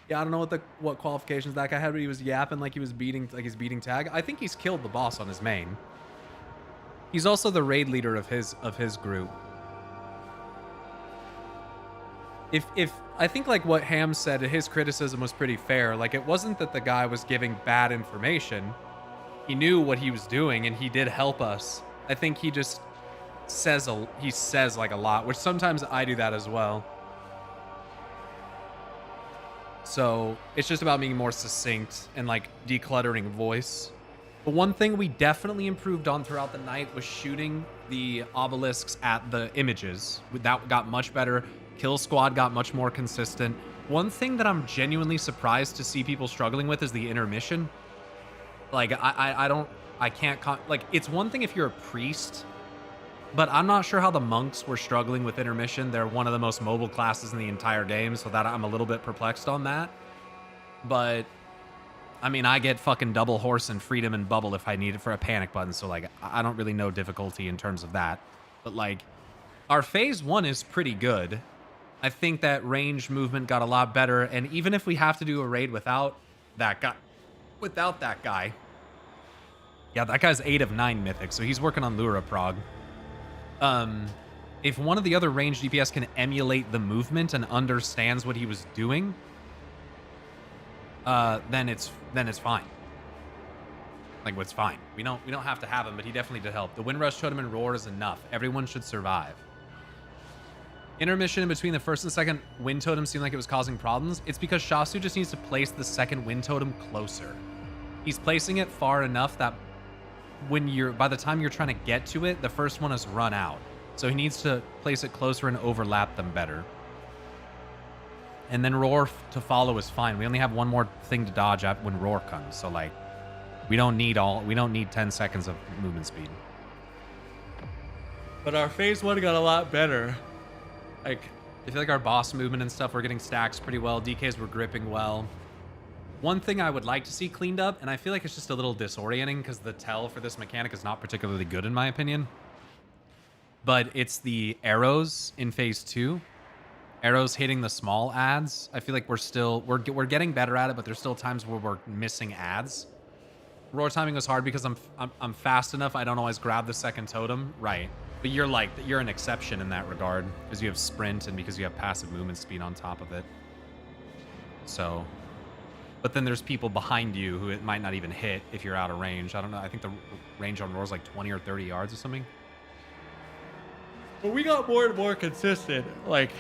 Yeah, I don't know what qualifications that guy had, but he was yapping like he's beating tag. I think he's killed the boss on his main. He's also the raid leader of his group. If I think like what Ham said, his criticism was pretty fair. Like it wasn't that the guy was giving bad information. He knew what he was doing and he did help us. I think he just says like a lot, which sometimes I do that as well. So it's just about being more succinct and like decluttering voice. But one thing we definitely improved on throughout the night was shooting the obelisks at the images. That got much better. Kill squad got much more consistent. One thing that I'm genuinely surprised to see people struggling with is the intermission. Like I can't like it's one thing if you're a priest, but I'm not sure how the monks were struggling with intermission. They're one of the most mobile classes in the entire game, so that I'm a little bit perplexed on that. But I mean, I get fucking double horse and freedom and bubble if I need it for a panic button, so like I don't really know difficulty in terms of that. But like our phase 1 is pretty good. I think that range movement got a lot better, and even if we have to do a raid without that guy, yeah, that guy's 8 of 9 mythic, so he's working on Lura prog. If one of the other range DPS can emulate the movement and understands what he was doing, then it's fine. Like, it's fine. We don't have to have him, but he definitely did help. The Windrush Totem and Roar is enough. Everyone should survive. Intermission in between the first and second Wind Totem seemed like it was causing problems. It's because Shasu just needs to place the second Wind Totem closer. He's placing it far enough that by the time you're trying to get to it, the first one has run out. So he needs to place it closer and overlap them better. And then roar to follow is fine. We only have one more thing to dodge at when roar comes. So like, we don't need 10 seconds of movement speed. But our phase 1 got a lot better. Like, I feel like our boss movement and stuff, we're getting stacks pretty well. DKs were gripping well. One thing I would like to see cleaned up, and I feel like it's just a little disorienting because the tell for this mechanic is not particularly good in my opinion. But it's the arrows in phase 2. Arrows hitting the small ads. I feel like we're getting better at it, but there's still times where we're missing ads. Roar timing was hard because I'm fast enough. I don't always grab the second totem. Right. But you're an exception in that regard because you have sprint and because you have passive movement speed on top of it. So, but then there's people behind you who it might not even hit if you're out of range. I don't know. I think the range on Roar is like 20 or 30 yards or something. But we got more and more consistent. Like,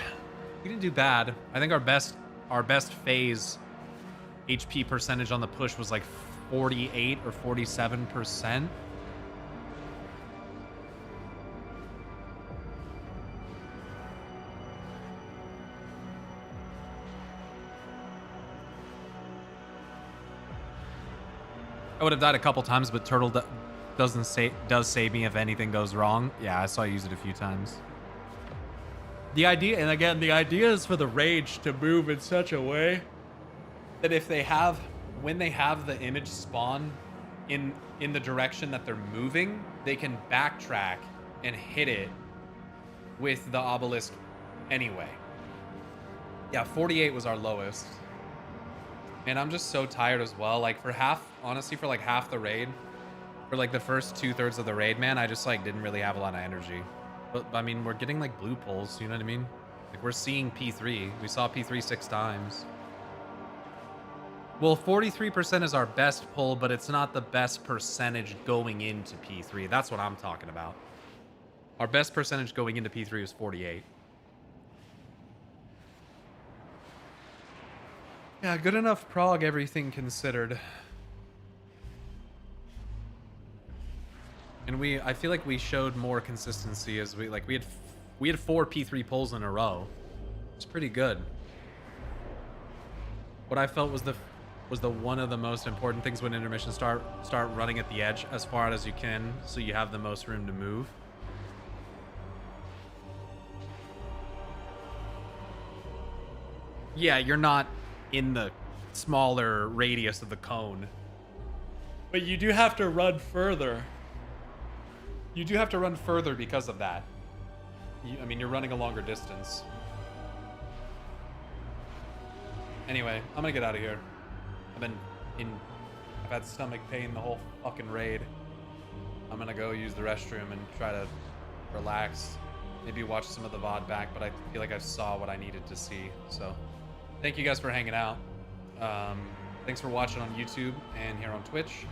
we didn't do bad. I think our best phase HP percentage on the push was like 48 or 47%. I would have died a couple times, but Turtle does save me if anything goes wrong. Yeah, I saw you use it a few times. The idea, and again, the idea is for the rage to move in such a way that when they have the image spawn in the direction that they're moving, they can backtrack and hit it with the obelisk anyway. Yeah, 48 was our lowest. Man, I'm just so tired as well. Like honestly, for like half the raid, for like the first 2/3 of the raid, man, I just like didn't really have a lot of energy. But I mean, we're getting like blue pulls, you know what I mean? Like we're seeing P3. We saw P3 6 times. Well, 43% is our best pull, but it's not the best percentage going into P3. That's what I'm talking about. Our best percentage going into P3 is 48. Yeah, good enough prog, everything considered. And I feel like we showed more consistency as we had 4 P3 pulls in a row. It's pretty good. What I felt was the one of the most important things when intermissions start running at the edge as far out as you can, so you have the most room to move. Yeah, you're not in the smaller radius of the cone, but you do have to run further. You do have to run further because of that. I mean, you're running a longer distance. Anyway, I'm gonna get out of here. I've had stomach pain the whole fucking raid. I'm gonna go use the restroom and try to relax. Maybe watch some of the VOD back, but I feel like I saw what I needed to see. So, thank you guys for hanging out. Thanks for watching on YouTube and here on Twitch.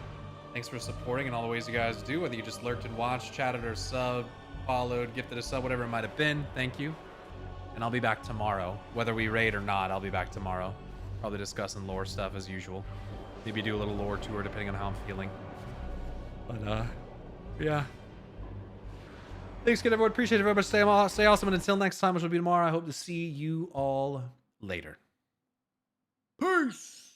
Thanks for supporting in all the ways you guys do, whether you just lurked and watched, chatted or subbed, followed, gifted a sub, whatever it might have been. Thank you. And I'll be back tomorrow. Whether we raid or not, I'll be back tomorrow. Probably discussing lore stuff as usual. Maybe do a little lore tour depending on how I'm feeling. But, yeah. Thanks again, everyone. Appreciate it, everybody. Stay awesome. And until next time, which will be tomorrow, I hope to see you all later. Peace!